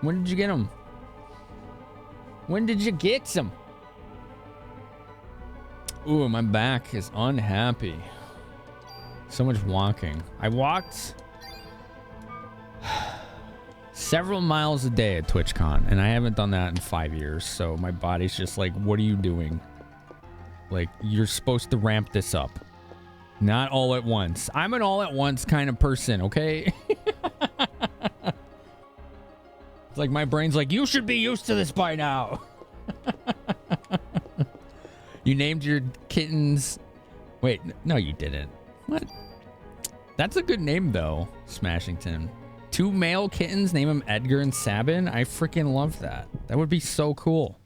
When did you get them? When did you get them? Ooh, my back is unhappy. So much walking. I walked several miles a day at TwitchCon, and I haven't done that in 5 years, so my body's just like, what are you doing? Like, you're supposed to ramp this up. Not all at once. I'm an all at once kind of person, okay? It's like my brain's like, you should be used to this by now. You named your kittens... Wait, no you didn't. What? That's a good name though, Smashington. 2 male kittens, name them Edgar and Sabin. I freaking love that. That would be so cool.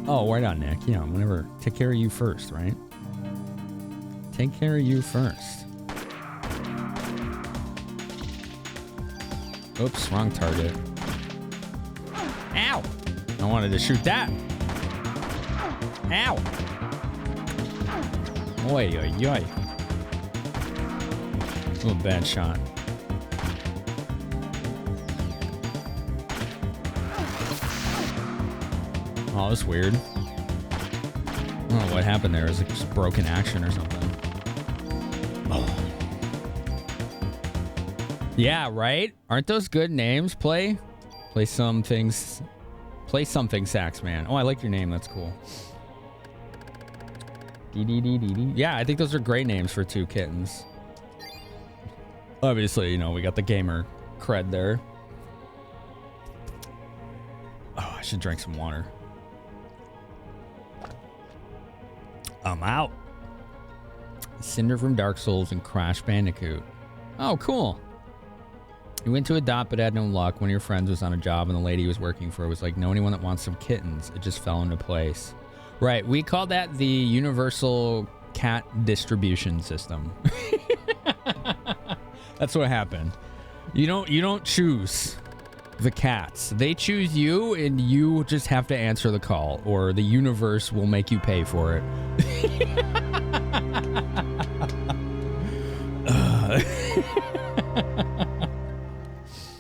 Oh, right on, Nick. Yeah, whenever. Take care of you first, right? Take care of you first. Oops, wrong target. Ow! I wanted to shoot that. Ow! Oi, oi, oi. Oh, bad shot. Oh, that's weird. I don't know what happened there. It was like just broken action or something. Oh. Yeah, right? Aren't those good names? Play something, Sax Man. Oh, I like your name. That's cool. Yeah, I think those are great names for 2 kittens. Obviously, you know, we got the gamer cred there. Oh, I should drink some water. I'm out. Cinder from Dark Souls and Crash Bandicoot. Oh, cool. You went to adopt but had no luck. One of your friends was on a job and the lady he was working for was like, know anyone that wants some kittens? It just fell into place. Right, we call that the universal cat distribution system. That's what happened. You don't choose the cats. They choose you and you just have to answer the call or the universe will make you pay for it.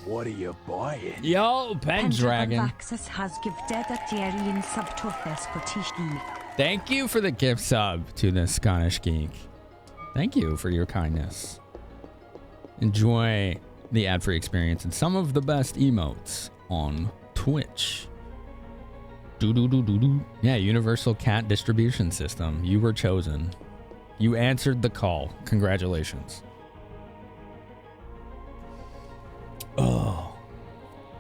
What are you buying?
Yo, Pendragon.
Access has gifted a Tyrian subtourfes for Tishki.
Thank you for the gift sub to the Scottish Geek. Thank you for your kindness. Enjoy the ad-free experience and some of the best emotes on Twitch. Do. Yeah, Universal Cat Distribution System. You were chosen. You answered the call. Congratulations. Oh.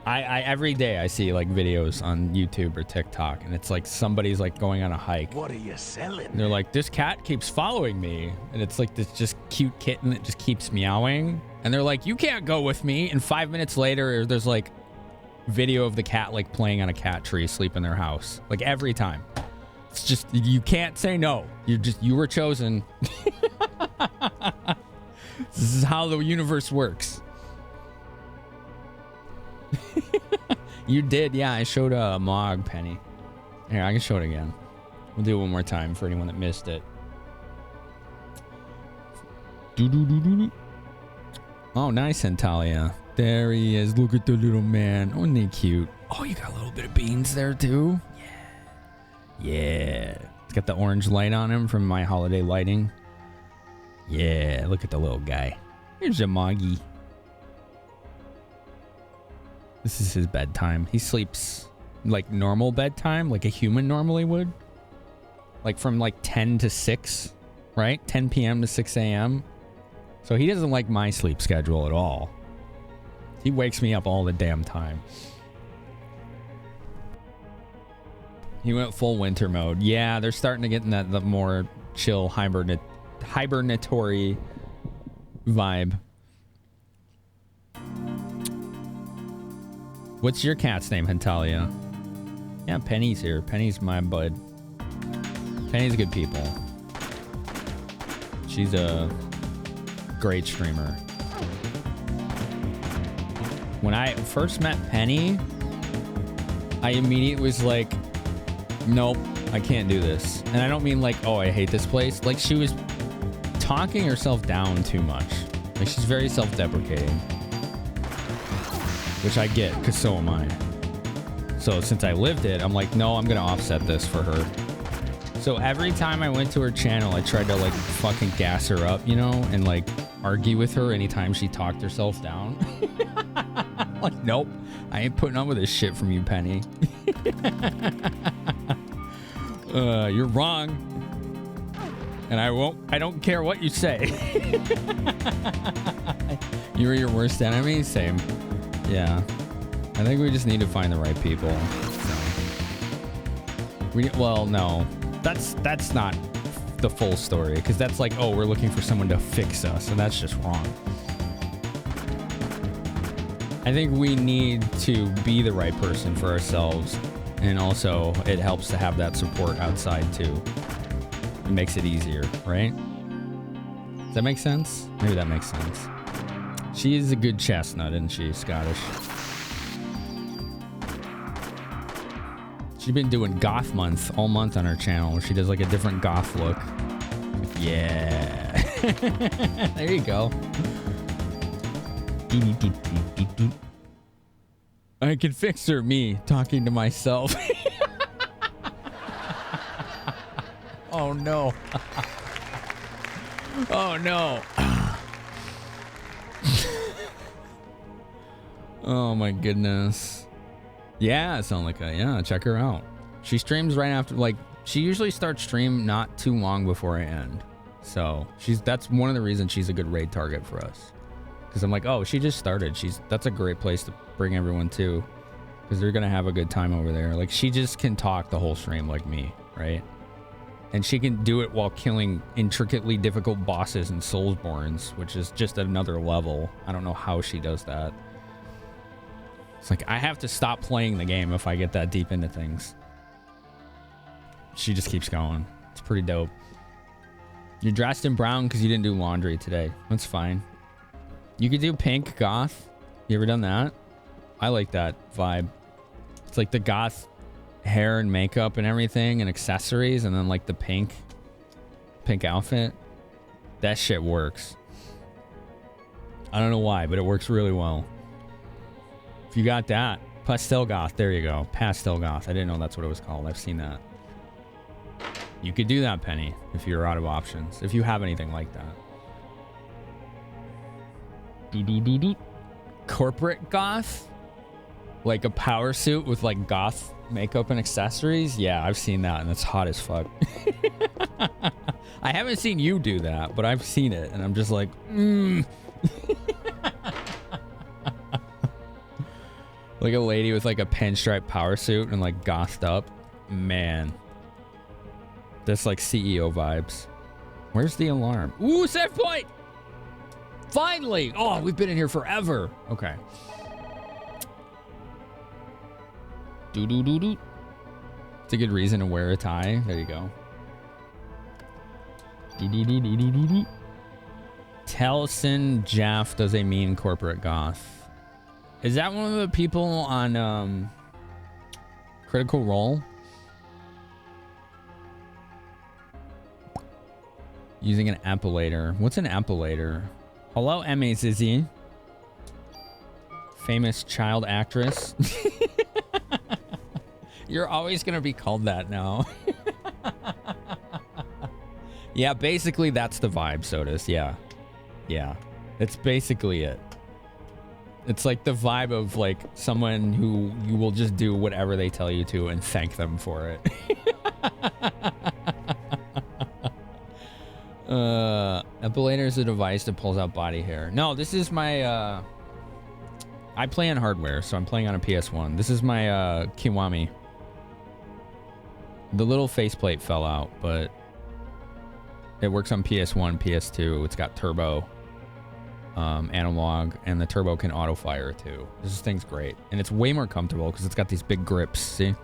I every day I see like videos on YouTube or TikTok, and it's like somebody's like going on a hike.
What are you selling?
And they're like, this cat keeps following me, and it's like this just cute kitten that just keeps meowing. And they're like, you can't go with me. And 5 minutes later, there's like video of the cat like playing on a cat tree, asleep in their house. Like every time. It's just, you can't say no. You were chosen. This is how the universe works. You did, yeah. I showed a Mog Penny. Here, I can show it again. We'll do it one more time for anyone that missed it. Oh, nice, Antalya. There he is. Look at the little man. Oh, isn't he cute? Oh, you got a little bit of beans there too. Yeah. It's got the orange light on him from my holiday lighting. Yeah, look at the little guy. Here's a Moggy. This is his bedtime. He sleeps like normal bedtime, like a human normally would. Like from like 10 to 6, right? 10 p.m. to 6 a.m. So he doesn't like my sleep schedule at all. He wakes me up all the damn time. He went full winter mode. Yeah, they're starting to get in the more chill hibernatory vibe. What's your cat's name, Antalya? Yeah, Penny's here. Penny's my bud. Penny's good people. She's a great streamer. When I first met Penny, I immediately was like, nope, I can't do this. And I don't mean like, oh, I hate this place. Like, she was talking herself down too much. Like, she's very self-deprecating. Which I get, because so am I. So since I lived it, I'm like, no, I'm going to offset this for her. So every time I went to her channel, I tried to like fucking gas her up, you know, and like argue with her anytime she talked herself down. Like, nope, I ain't putting up with this shit from you, Penny. You're wrong. And I don't care what you say. You're your worst enemy? Same. Yeah. I think we just need to find the right people. So. Well, no. That's not the full story, because that's like, oh, we're looking for someone to fix us, and that's just wrong. I think we need to be the right person for ourselves, and also it helps to have that support outside too. It makes it easier, right? Does that make sense? Maybe that makes sense. She is a good chestnut, isn't she, Scottish? She's been doing goth month all month on her channel, where she does like a different goth look. Yeah. There you go. I can fix her, me talking to myself. Oh no. Oh no. Oh my goodness. Yeah, Sonica. Yeah, check her out. She streams right after, like, she usually starts stream not too long before I end. So that's one of the reasons she's a good raid target for us. Because I'm like, oh, she just started. That's a great place to bring everyone to, because they're gonna have a good time over there. Like, she just can talk the whole stream like me, right? And she can do it while killing intricately difficult bosses in Soulsborns, which is just another level. I don't know how she does that. It's like, I have to stop playing the game if I get that deep into things. She just keeps going. It's pretty dope. You're dressed in brown because you didn't do laundry today. That's fine. You could do pink goth. You ever done that? I like that vibe. It's like the goth hair and makeup and everything and accessories, and then like the pink outfit. That shit works. I don't know why, but it works really well. If you got that, pastel goth, there you go. Pastel goth. I didn't know that's what it was called. I've seen that. You could do that, Penny, if you're out of options. If you have anything like that. Corporate goth? Like a power suit with like goth makeup and accessories? Yeah, I've seen that and it's hot as fuck. I haven't seen you do that, but I've seen it and I'm just like, Like a lady with like a pinstripe power suit and like gothed up. Man. That's like CEO vibes. Where's the alarm? Ooh, save point! Finally! Oh, we've been in here forever. Okay. Do. It's a good reason to wear a tie. There you go. Telson Jaff does a mean corporate goth. Is that one of the people on Critical Role? Using an appellator. What's an appellator? Hello, Emmy Zizzy. Famous child actress. You're always gonna be called that now. Yeah, basically that's the vibe, Sodas. Yeah. Yeah. That's basically it. It's like the vibe of like someone who you will just do whatever they tell you to and thank them for it. Epilator is a device that pulls out body hair. No, this is my I play on hardware, so I'm playing on a PS1. This is my Kiwami. The little faceplate fell out, but it works on PS1, PS2. It's got turbo, analog, and the turbo can auto fire too. This thing's great, and it's way more comfortable because it's got these big grips. See,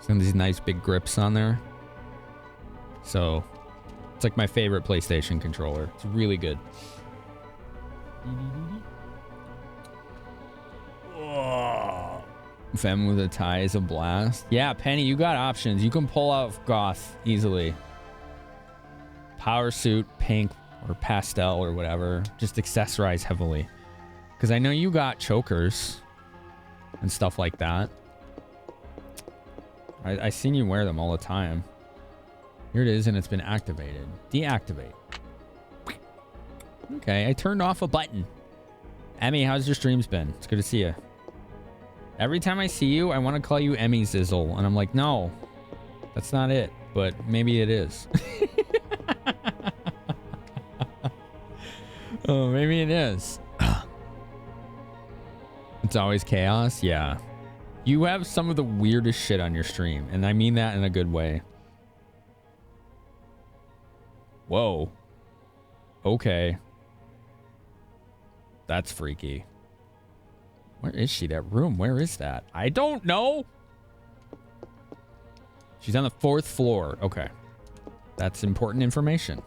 some of these nice big grips on there. So it's like my favorite PlayStation controller. It's really good. Oh. Femme with a tie is a blast. Yeah, Penny, you got options. You can pull out goth easily. Power suit, pink, or pastel, or whatever. Just accessorize heavily. Because I know you got chokers and stuff like that. I seen you wear them all the time. Here it is, and it's been activated. Deactivate. Okay, I turned off a button. Emmy, how's your streams been? It's good to see you. Every time I see you, I want to call you Emmy Zizzle. And I'm like, no, that's not it. But maybe it is. Oh, maybe it is. It's always chaos? Yeah. You have some of the weirdest shit on your stream. And I mean that in a good way. Whoa. Okay. That's freaky. Where is she? That room? Where is that? I don't know. She's on the 4th floor. Okay. That's important information.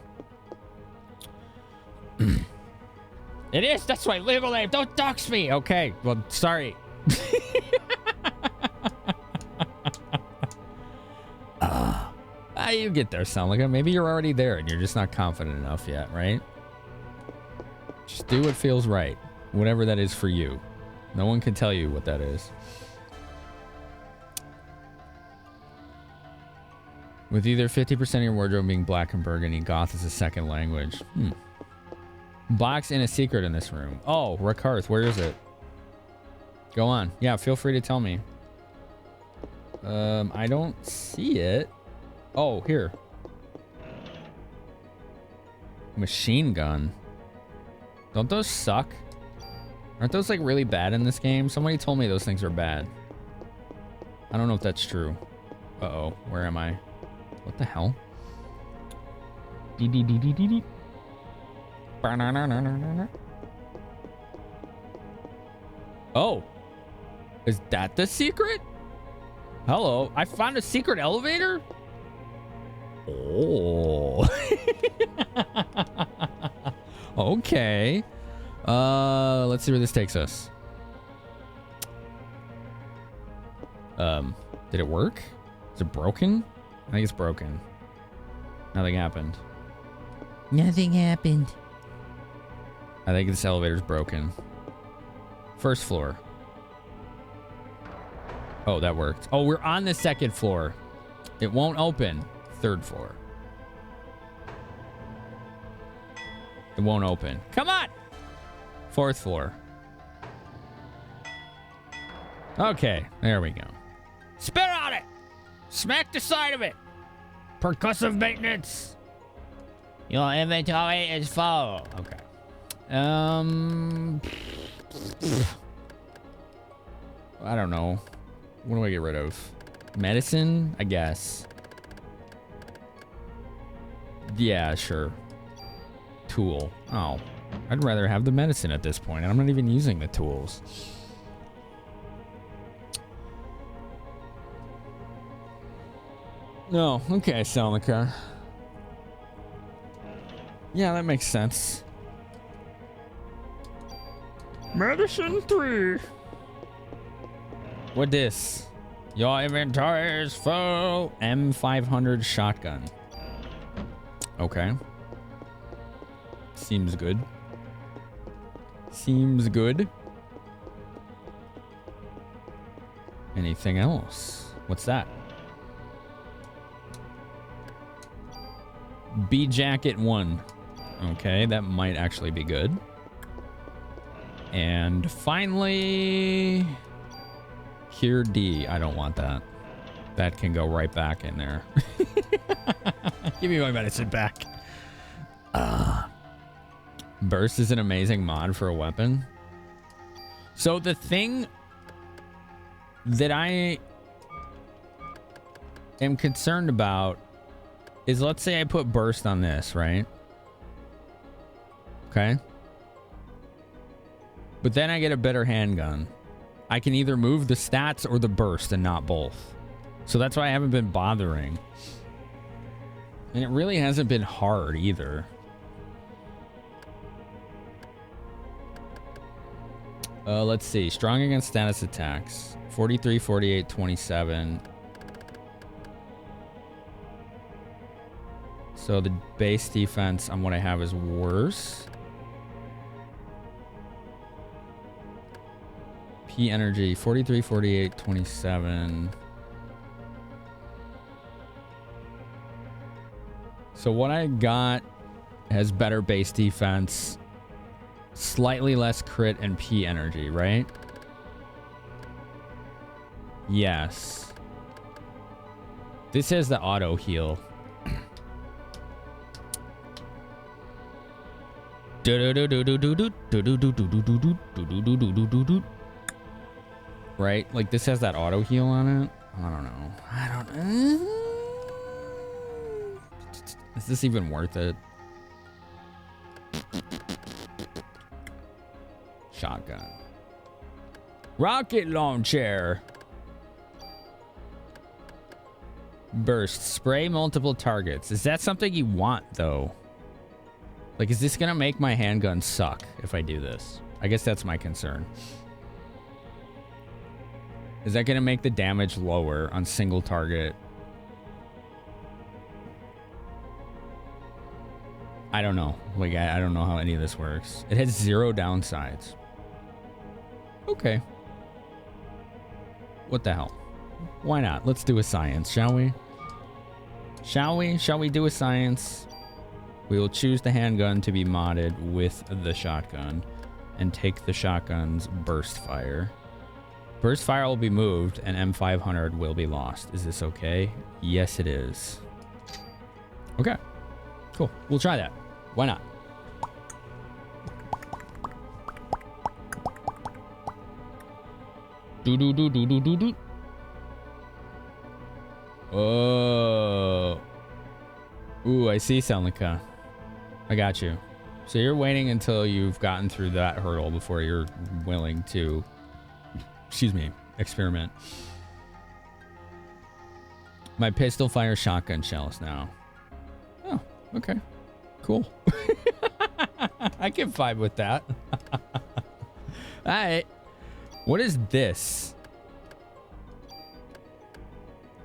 It is. That's my legal name. Don't dox me. Okay. Well, sorry. You get there, sound like it. Maybe you're already there and you're just not confident enough yet, right? Just do what feels right. Whatever that is for you. No one can tell you what that is. With either 50% of your wardrobe being black and burgundy, goth is a second language. Box in a secret in this room. Oh, Rakarth, where is it? Go on. Yeah, feel free to tell me. I don't see it. Oh, here. Machine gun. Don't those suck? Aren't those like really bad in this game? Somebody told me those things are bad. I don't know if that's true. Uh-oh, where am I? What the hell? Oh. Is that the secret? Hello, I found a secret elevator? Oh. Okay. Let's see where this takes us. Did it work? Is it broken? I think it's broken. Nothing happened.
Nothing happened.
I think this elevator's broken. 1st floor. Oh, that worked. Oh, we're on the 2nd floor. It won't open. Third floor. It won't open. Come on! Fourth floor. Okay, there we go. Spit on it! Smack the side of it! Percussive maintenance! Your inventory is full. Okay. I don't know. What do I get rid of? Medicine, I guess. Yeah, sure. Tool. Oh. I'd rather have the medicine at this point. I'm not even using the tools. No. Okay, selling the car. Yeah, that makes sense.
Medicine 3.
What this? Your inventory is full. M500 shotgun. Okay. Seems good. Seems good. Anything else? What's that? B jacket 1. Okay, that might actually be good. And finally, Cure D. I don't want that. That can go right back in there. Give me my medicine back. Burst is an amazing mod for a weapon. So the thing that I am concerned about is, let's say I put burst on this, right? Okay. But then I get a better handgun. I can either move the stats or the burst and not both. So that's why I haven't been bothering. And it really hasn't been hard either. Let's see. Strong against status attacks. 43, 48, 27. So the base defense on what I have is worse. P energy. 43, 48, 27. So what I got has better base defense, slightly less crit and P energy, right? Yes. This has the auto heal. Right? Like this has that auto heal on it. I don't know. I don't know. Is this even worth it? Shotgun. Rocket launcher. Burst. Spray multiple targets. Is that something you want, though? Like, is this gonna make my handgun suck if I do this? I guess that's my concern. Is that gonna make the damage lower on single target? I don't know. Like, I don't know how any of this works. It has 0 downsides. Okay. What the hell? Why not? Let's do a science, shall we? Shall we? Shall we do a science? We will choose the handgun to be modded with the shotgun and take the shotgun's burst fire. Burst fire will be moved and M500 will be lost. Is this okay? Yes, it is. Okay. Cool. We'll try that. Why not? Do. Oh. Ooh, I see, Selnica. I got you. So you're waiting until you've gotten through that hurdle before you're willing to, excuse me, experiment. My pistol fires shotgun shells now. Oh, okay. Cool. I can vibe with that. Alright. What is this?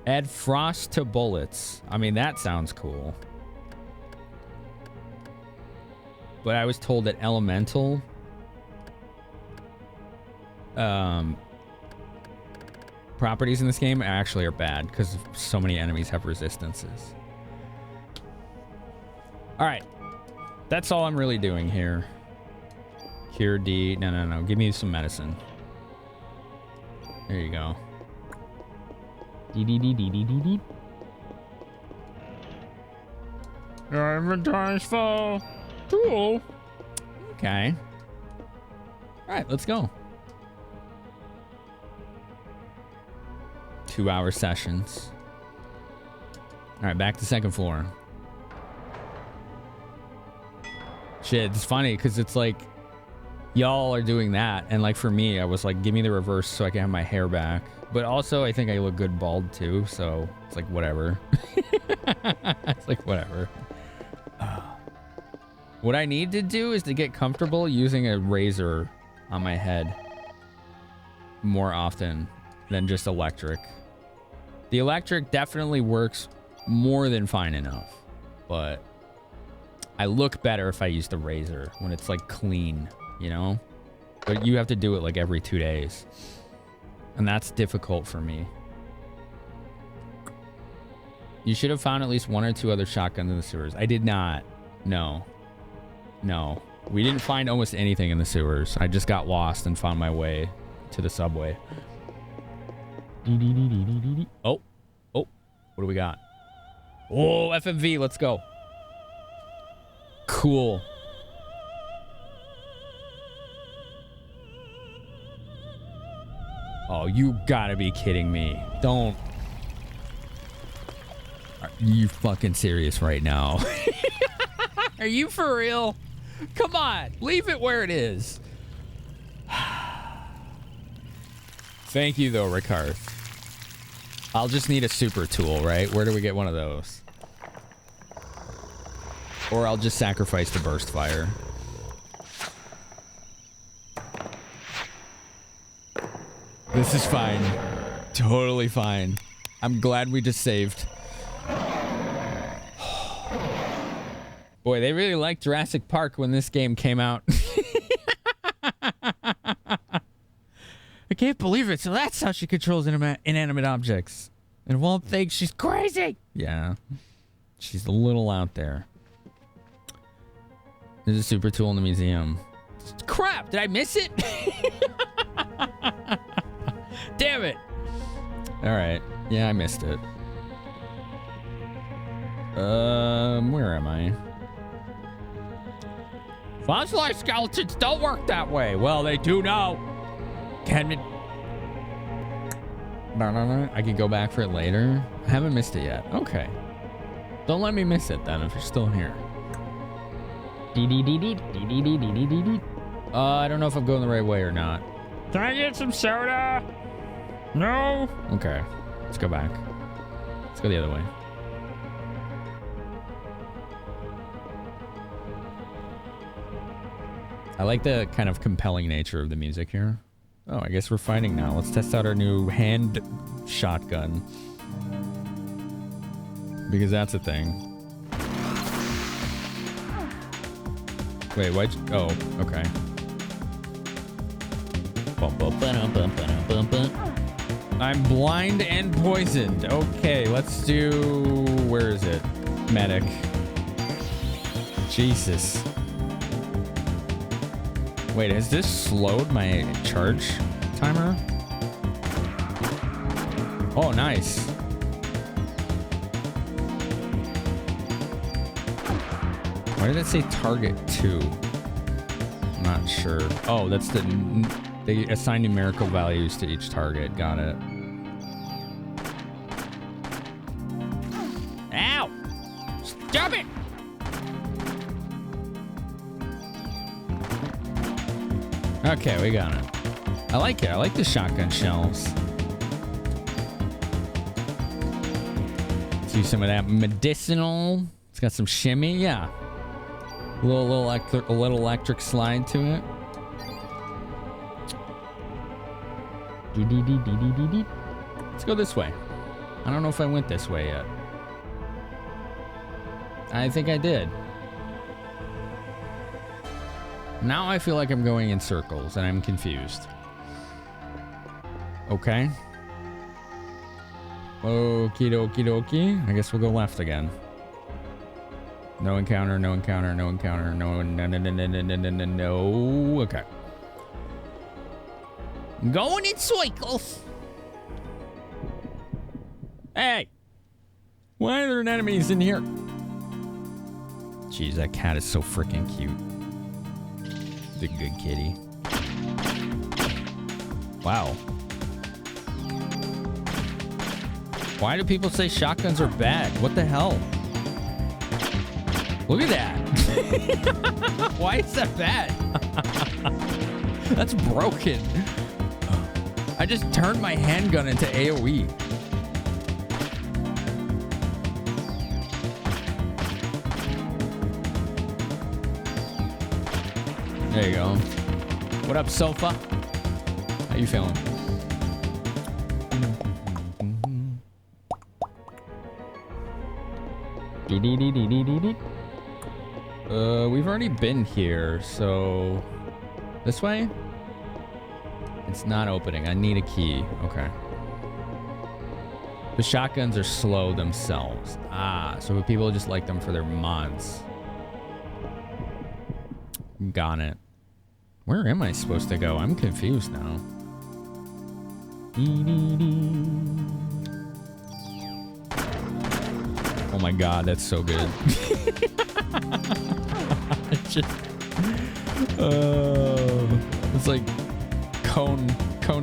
Add frost to bullets. I mean, that sounds cool. But I was told that elemental properties in this game actually are bad because so many enemies have resistances. All right. That's all I'm really doing here. Cure D. No. Give me some medicine. There you go. D.
Your inventory's full. Cool.
Okay. All right, let's go. 2-hour sessions. All right, back to second floor. Shit, it's funny because it's like y'all are doing that, and like for me, I was like, give me the reverse so I can have my hair back. But also, I think I look good bald too, so it's like whatever. It's like whatever. What I need to do is to get comfortable using a razor on my head more often than just electric. The electric definitely works more than fine enough, but I look better if I use the razor when it's like clean, you know? But you have to do it like every 2 days. And that's difficult for me. You should have found at least 1 or 2 other shotguns in the sewers. I did not. No. We didn't find almost anything in the sewers. I just got lost and found my way to the subway. Oh. What do we got? Oh, FMV. Let's go. Cool. Oh, you gotta be kidding me. Don't. Are you fucking serious right now? Are you for real? Come on. Leave it where it is. Thank you, though, Ricard. I'll just need a super tool, right? Where do we get one of those? Or I'll just sacrifice the burst fire. This is fine. Totally fine. I'm glad we just saved. Boy, they really liked Jurassic Park when this game came out. I can't believe it. So that's how she controls inanimate objects. And won't think she's crazy. Yeah. She's a little out there. There's a super tool in the museum. Crap! Did I miss it? Damn it! Alright. Yeah, I missed it. Where am I? Fossilized skeletons don't work that way. Well, they do now. Can we... I can go back for it later. I haven't missed it yet. Okay. Don't let me miss it then if you're still here. I don't know if I'm going the right way or not.
Can I get some soda? No?
Okay. Let's go back. Let's go the other way. I like the kind of compelling nature of the music here. Oh, I guess we're fighting now. Let's test out our new hand shotgun. Because that's a thing. Wait, what? Oh, okay. I'm blind and poisoned. Okay, let's do... Where is it? Medic. Jesus. Wait, has this slowed my charge timer? Oh, nice. Why did it say target 2? I'm not sure. Oh, that's they assign numerical values to each target. Got it. Ow! Stop it! Okay, we got it. I like it. I like the shotgun shells. Let's use some of that medicinal. It's got some shimmy. Yeah. A little electric slide to it. Let's go this way. I don't know if I went this way yet. I think I did. Now I feel like I'm going in circles and I'm confused. Okay. Okie dokie dokie. I guess we'll go left again. No encounter, no encounter, no encounter, no, no, no, no, no, no, no, no, no, no. Okay.
Going in circles.
Hey! Why are there enemies in here? Jeez, that cat is so freaking cute. He's a good kitty. Wow. Why do people say shotguns are bad? What the hell? Look at that. Why is that bad? That's broken. I just turned my handgun into AoE. There you go. What up, Sofa? How you feeling? We've already been here, so this way? It's not opening. I need a key. Okay. The shotguns are slow themselves. Ah, so people just like them for their mods. Got it. Where am I supposed to go? I'm confused now. Oh my god, that's so good. It's like cone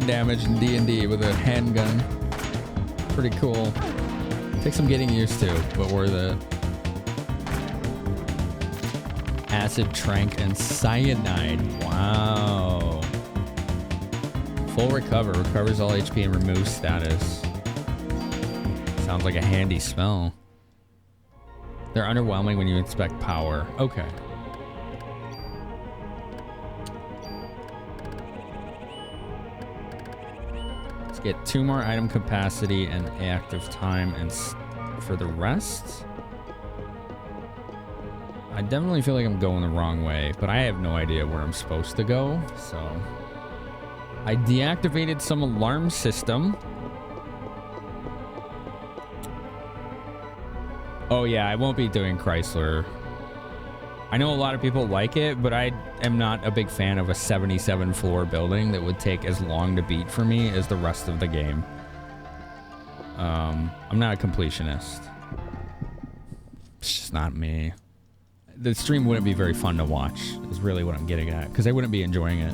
damage in D&D with a handgun. Pretty cool. Takes some getting used to, but worth it. Acid, trank, and cyanide. Wow. Full recover. Recovers all HP and removes status. Sounds like a handy spell. They're underwhelming when you inspect power. Okay. Let's get 2 more item capacity and active time, and for the rest, I definitely feel like I'm going the wrong way, but I have no idea where I'm supposed to go, so I deactivated some alarm system. Oh yeah, I won't be doing Chrysler. I know a lot of people like it, but I am not a big fan of a 77 floor building that would take as long to beat for me as the rest of the game. I'm not a completionist. It's just not me. The stream wouldn't be very fun to watch, is really what I'm getting at, because I wouldn't be enjoying it.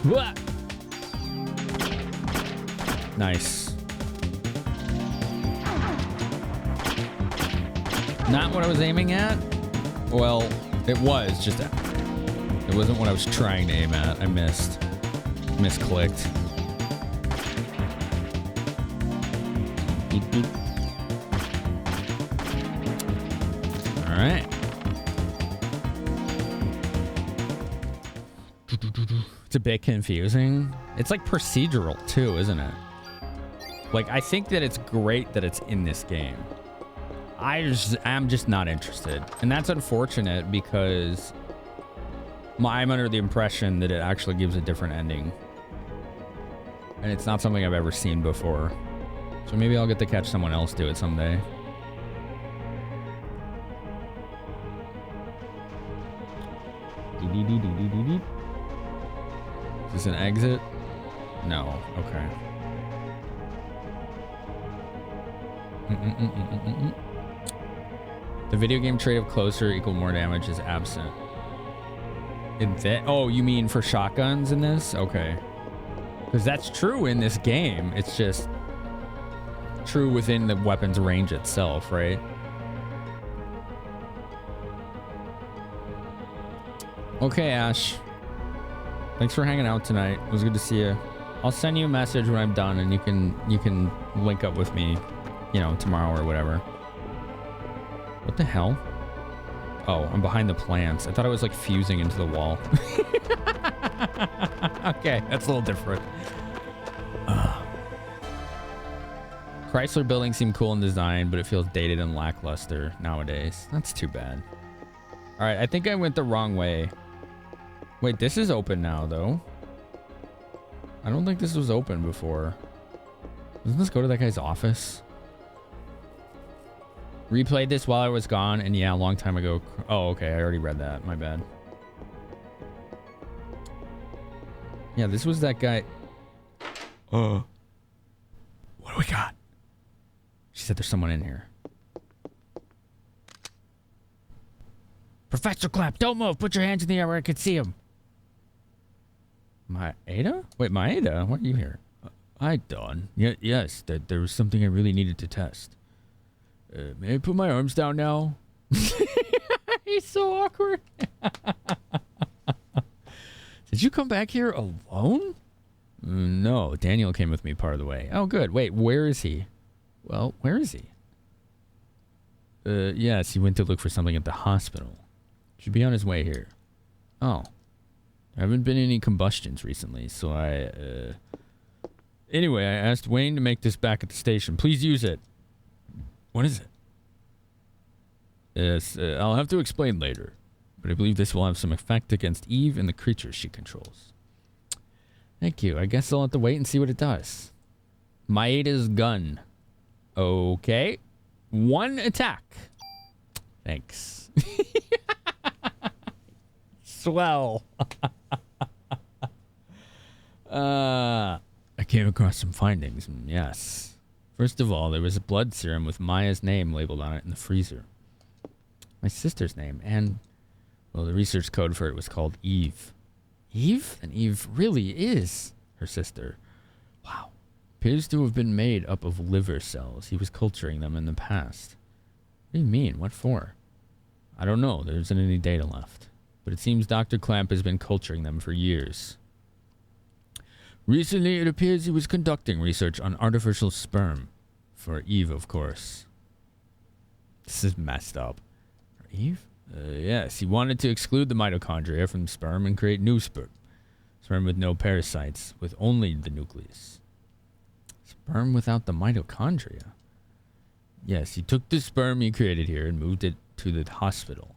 What? Nice. Not what I was aiming at? Well, it was, just it wasn't what I was trying to aim at. I missed. Misclicked. Beep, beep. All right. It's a bit confusing. It's like procedural too, isn't it? Like, I think that it's great that it's in this game. I'm just not interested. And that's unfortunate because I'm under the impression that it actually gives a different ending. And it's not something I've ever seen before. So maybe I'll get to catch someone else do it someday. Is this an exit? No. Okay. The video game trait of closer equal more damage is absent. In that? Oh, you mean for shotguns in this? Okay. Because that's true in this game. It's just true within the weapon's range itself, right? Okay, Ash. Thanks for hanging out tonight. It was good to see you. I'll send you a message when I'm done, and you can link up with me, you know, tomorrow or whatever. What the hell? Oh, I'm behind the plants. I thought I was like fusing into the wall. Okay, that's a little different. Chrysler buildings seem cool in design, but it feels dated and lackluster nowadays. That's too bad. All right, I think I went the wrong way. Wait, this is open now, though. I don't think this was open before. Doesn't this go to that guy's office? Replayed this while I was gone, and yeah, a long time ago. Oh, okay, I already read that. My bad. Yeah, this was that guy. What do we got? She said there's someone in here. Professor Clapp, don't move. Put your hands in the air where I can see him. Maeda? Wait, Maeda? Why are you here? Hi, Dawn. Yes, there was something I really needed to test. May I put my arms down now? He's so awkward. Did you come back here alone? No, Daniel came with me part of the way. Oh, good. Wait, where is he? Well, where is he? Yes, he went to look for something at the hospital. Should be on his way here. Oh. There haven't been any combustions recently, so Anyway, I asked Wayne to make this back at the station. Please use it. What is it? Yes, I'll have to explain later. But I believe this will have some effect against Eve and the creatures she controls. Thank you. I guess I'll have to wait and see what it does. Maeda's gun. Okay. 1 attack. Thanks. Swell. I came across some findings. Yes. First of all, there was a blood serum with Maya's name labeled on it in the freezer. My sister's name, and, well, the research code for it was called Eve. Eve? And Eve really is her sister. Wow. Appears to have been made up of liver cells. He was culturing them in the past. What do you mean? What for? I don't know. There isn't any data left. But it seems Dr. Clamp has been culturing them for years. Recently, it appears he was conducting research on artificial sperm. For Eve, of course. This is messed up. For Eve? Yes, he wanted to exclude the mitochondria from sperm and create new sperm. Sperm with no parasites, with only the nucleus. Sperm without the mitochondria? Yes, he took the sperm he created here and moved it to the hospital.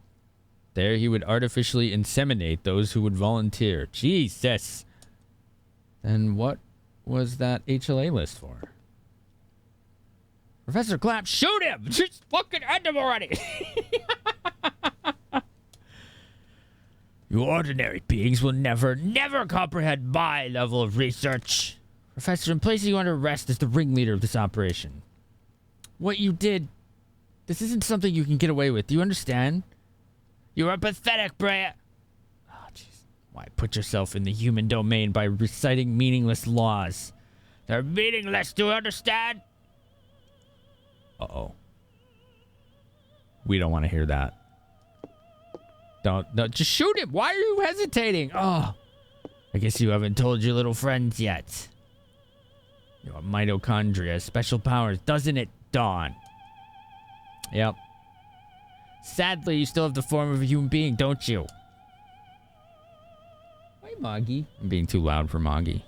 There he would artificially inseminate those who would volunteer. Jesus! Then what was that HLA list for? Professor Clapp, shoot him! Just fucking end him already! You ordinary beings will never comprehend my level of research. Professor, I'm placing you under arrest as the ringleader of this operation. What you did, this isn't something you can get away with. Do you understand? You are pathetic, Brea. Oh, jeez. Why put yourself in the human domain by reciting meaningless laws? They're meaningless, do you understand? Uh-oh. We don't want to hear that. Don't, just shoot him. Why are you hesitating? Oh, I guess you haven't told your little friends yet. Your mitochondria, special powers, doesn't it, Dawn? Yep. Sadly, you still have the form of a human being, don't you? Hi, Moggy. I'm being too loud for Moggy.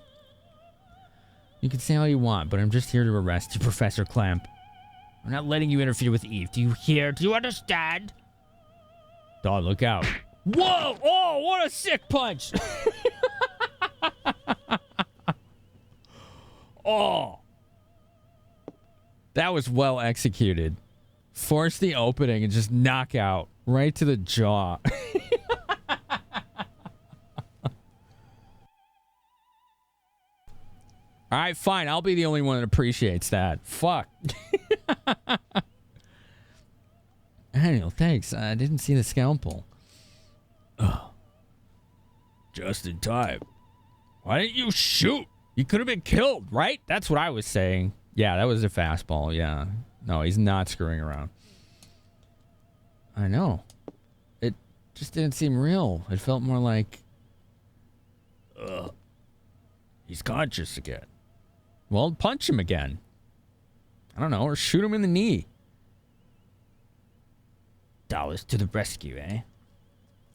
You can say all you want, but I'm just here to arrest you, Professor Clamp. I'm not letting you interfere with Eve. Do you hear? Do you understand? Dawn, look out. Whoa! Oh, what a sick punch! Oh! That was well executed. Force the opening and just knock out right to the jaw. All right, fine. I'll be the only one that appreciates that. Fuck. Daniel, thanks. I didn't see the scalpel. Oh. Just in time. Why didn't you shoot? You could have been killed, right? That's what I was saying. Yeah, that was a fastball. Yeah. No, he's not screwing around. I know. It just didn't seem real. It felt more like... He's conscious again. Well, punch him again. I don't know, or shoot him in the knee. Dallas to the rescue, eh?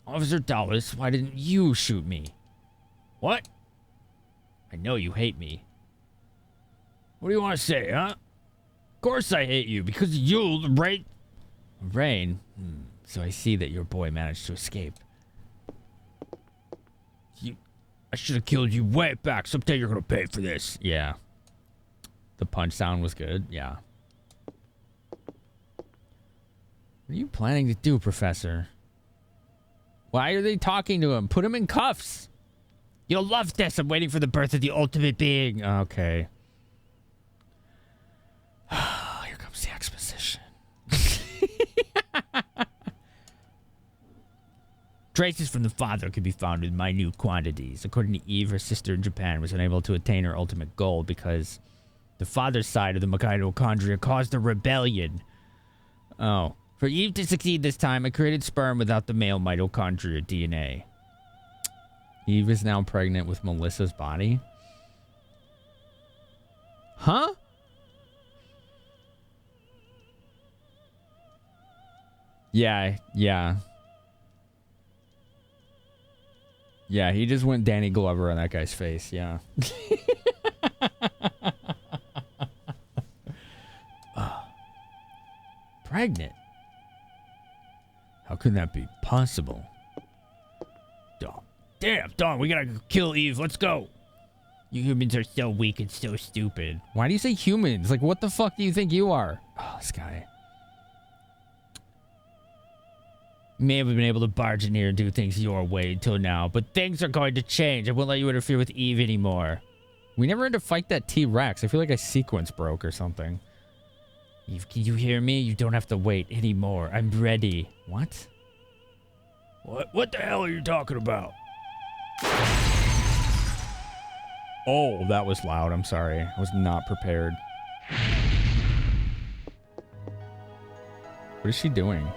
Officer Dallas, why didn't you shoot me? What? I know you hate me. What do you want to say, huh? Of course I hate you, because you, right? Rain? So I see that your boy managed to escape. I should have killed you way back. Someday you're gonna pay for this. Yeah. The punch sound was good. Yeah. What are you planning to do, Professor? Why are they talking to him? Put him in cuffs. You'll love this. I'm waiting for the birth of the ultimate being. Okay. Here comes the exposition. Traces from the father could be found in minute quantities. According to Eve, her sister in Japan was unable to attain her ultimate goal because the father's side of the mitochondria caused a rebellion. Oh. For Eve to succeed this time, it created sperm without the male mitochondria DNA. Eve is now pregnant with Melissa's body? Huh? Yeah. Yeah, he just went Danny Glover on that guy's face, yeah. Pregnant? How could that be possible? Damn, Dawn, we gotta kill Eve. Let's go. You humans are so weak and so stupid. Why do you say humans? Like, what the fuck do you think you are? Oh, this guy. You may have been able to barge in here and do things your way until now, but things are going to change. I won't let you interfere with Eve anymore. We never had to fight that T-Rex. I feel like a sequence broke or something. Eve, can you hear me? You don't have to wait anymore. I'm ready. What? What the hell are you talking about? Oh, that was loud. I'm sorry. I was not prepared. What is she doing?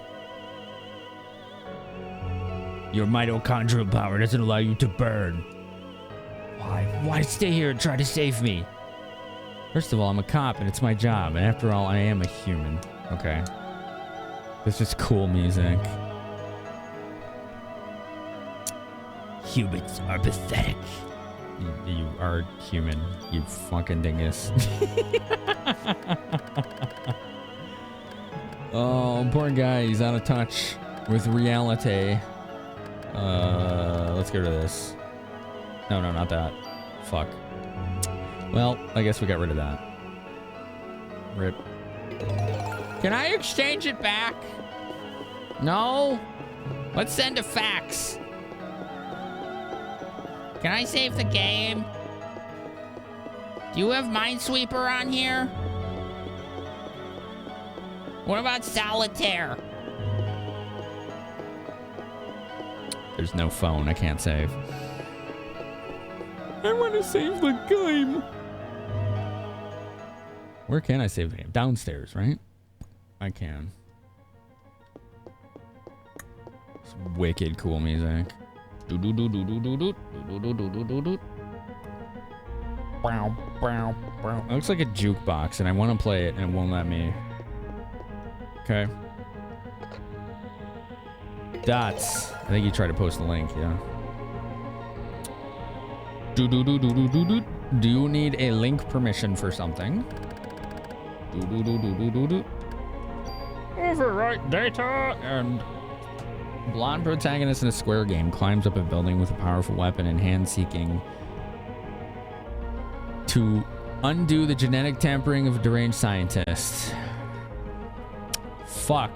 Your mitochondrial power doesn't allow you to burn. Why? Why stay here and try to save me? First of all, I'm a cop and it's my job. And after all, I am a human. Okay. This is cool music. Humans are pathetic. You are human, you fucking dingus. Oh, poor guy, he's out of touch with reality. Let's get rid of this. No, not that. Fuck. Well, I guess we got rid of that. Rip. Can I exchange it back? No? Let's send a fax. Can I save the game? Do you have Minesweeper on here? What about Solitaire? There's no phone. I can't save. I want to save the game. Where can I save the game? Downstairs, right? I can. It's wicked cool music. It looks like a jukebox, and I want to play it, and it won't let me. Okay. Dots. I think you tried to post the link, yeah. Do you need a link permission for something? Overwrite data and... Blonde protagonist in a square game climbs up a building with a powerful weapon in hand, seeking to undo the genetic tampering of a deranged scientist. Fuck.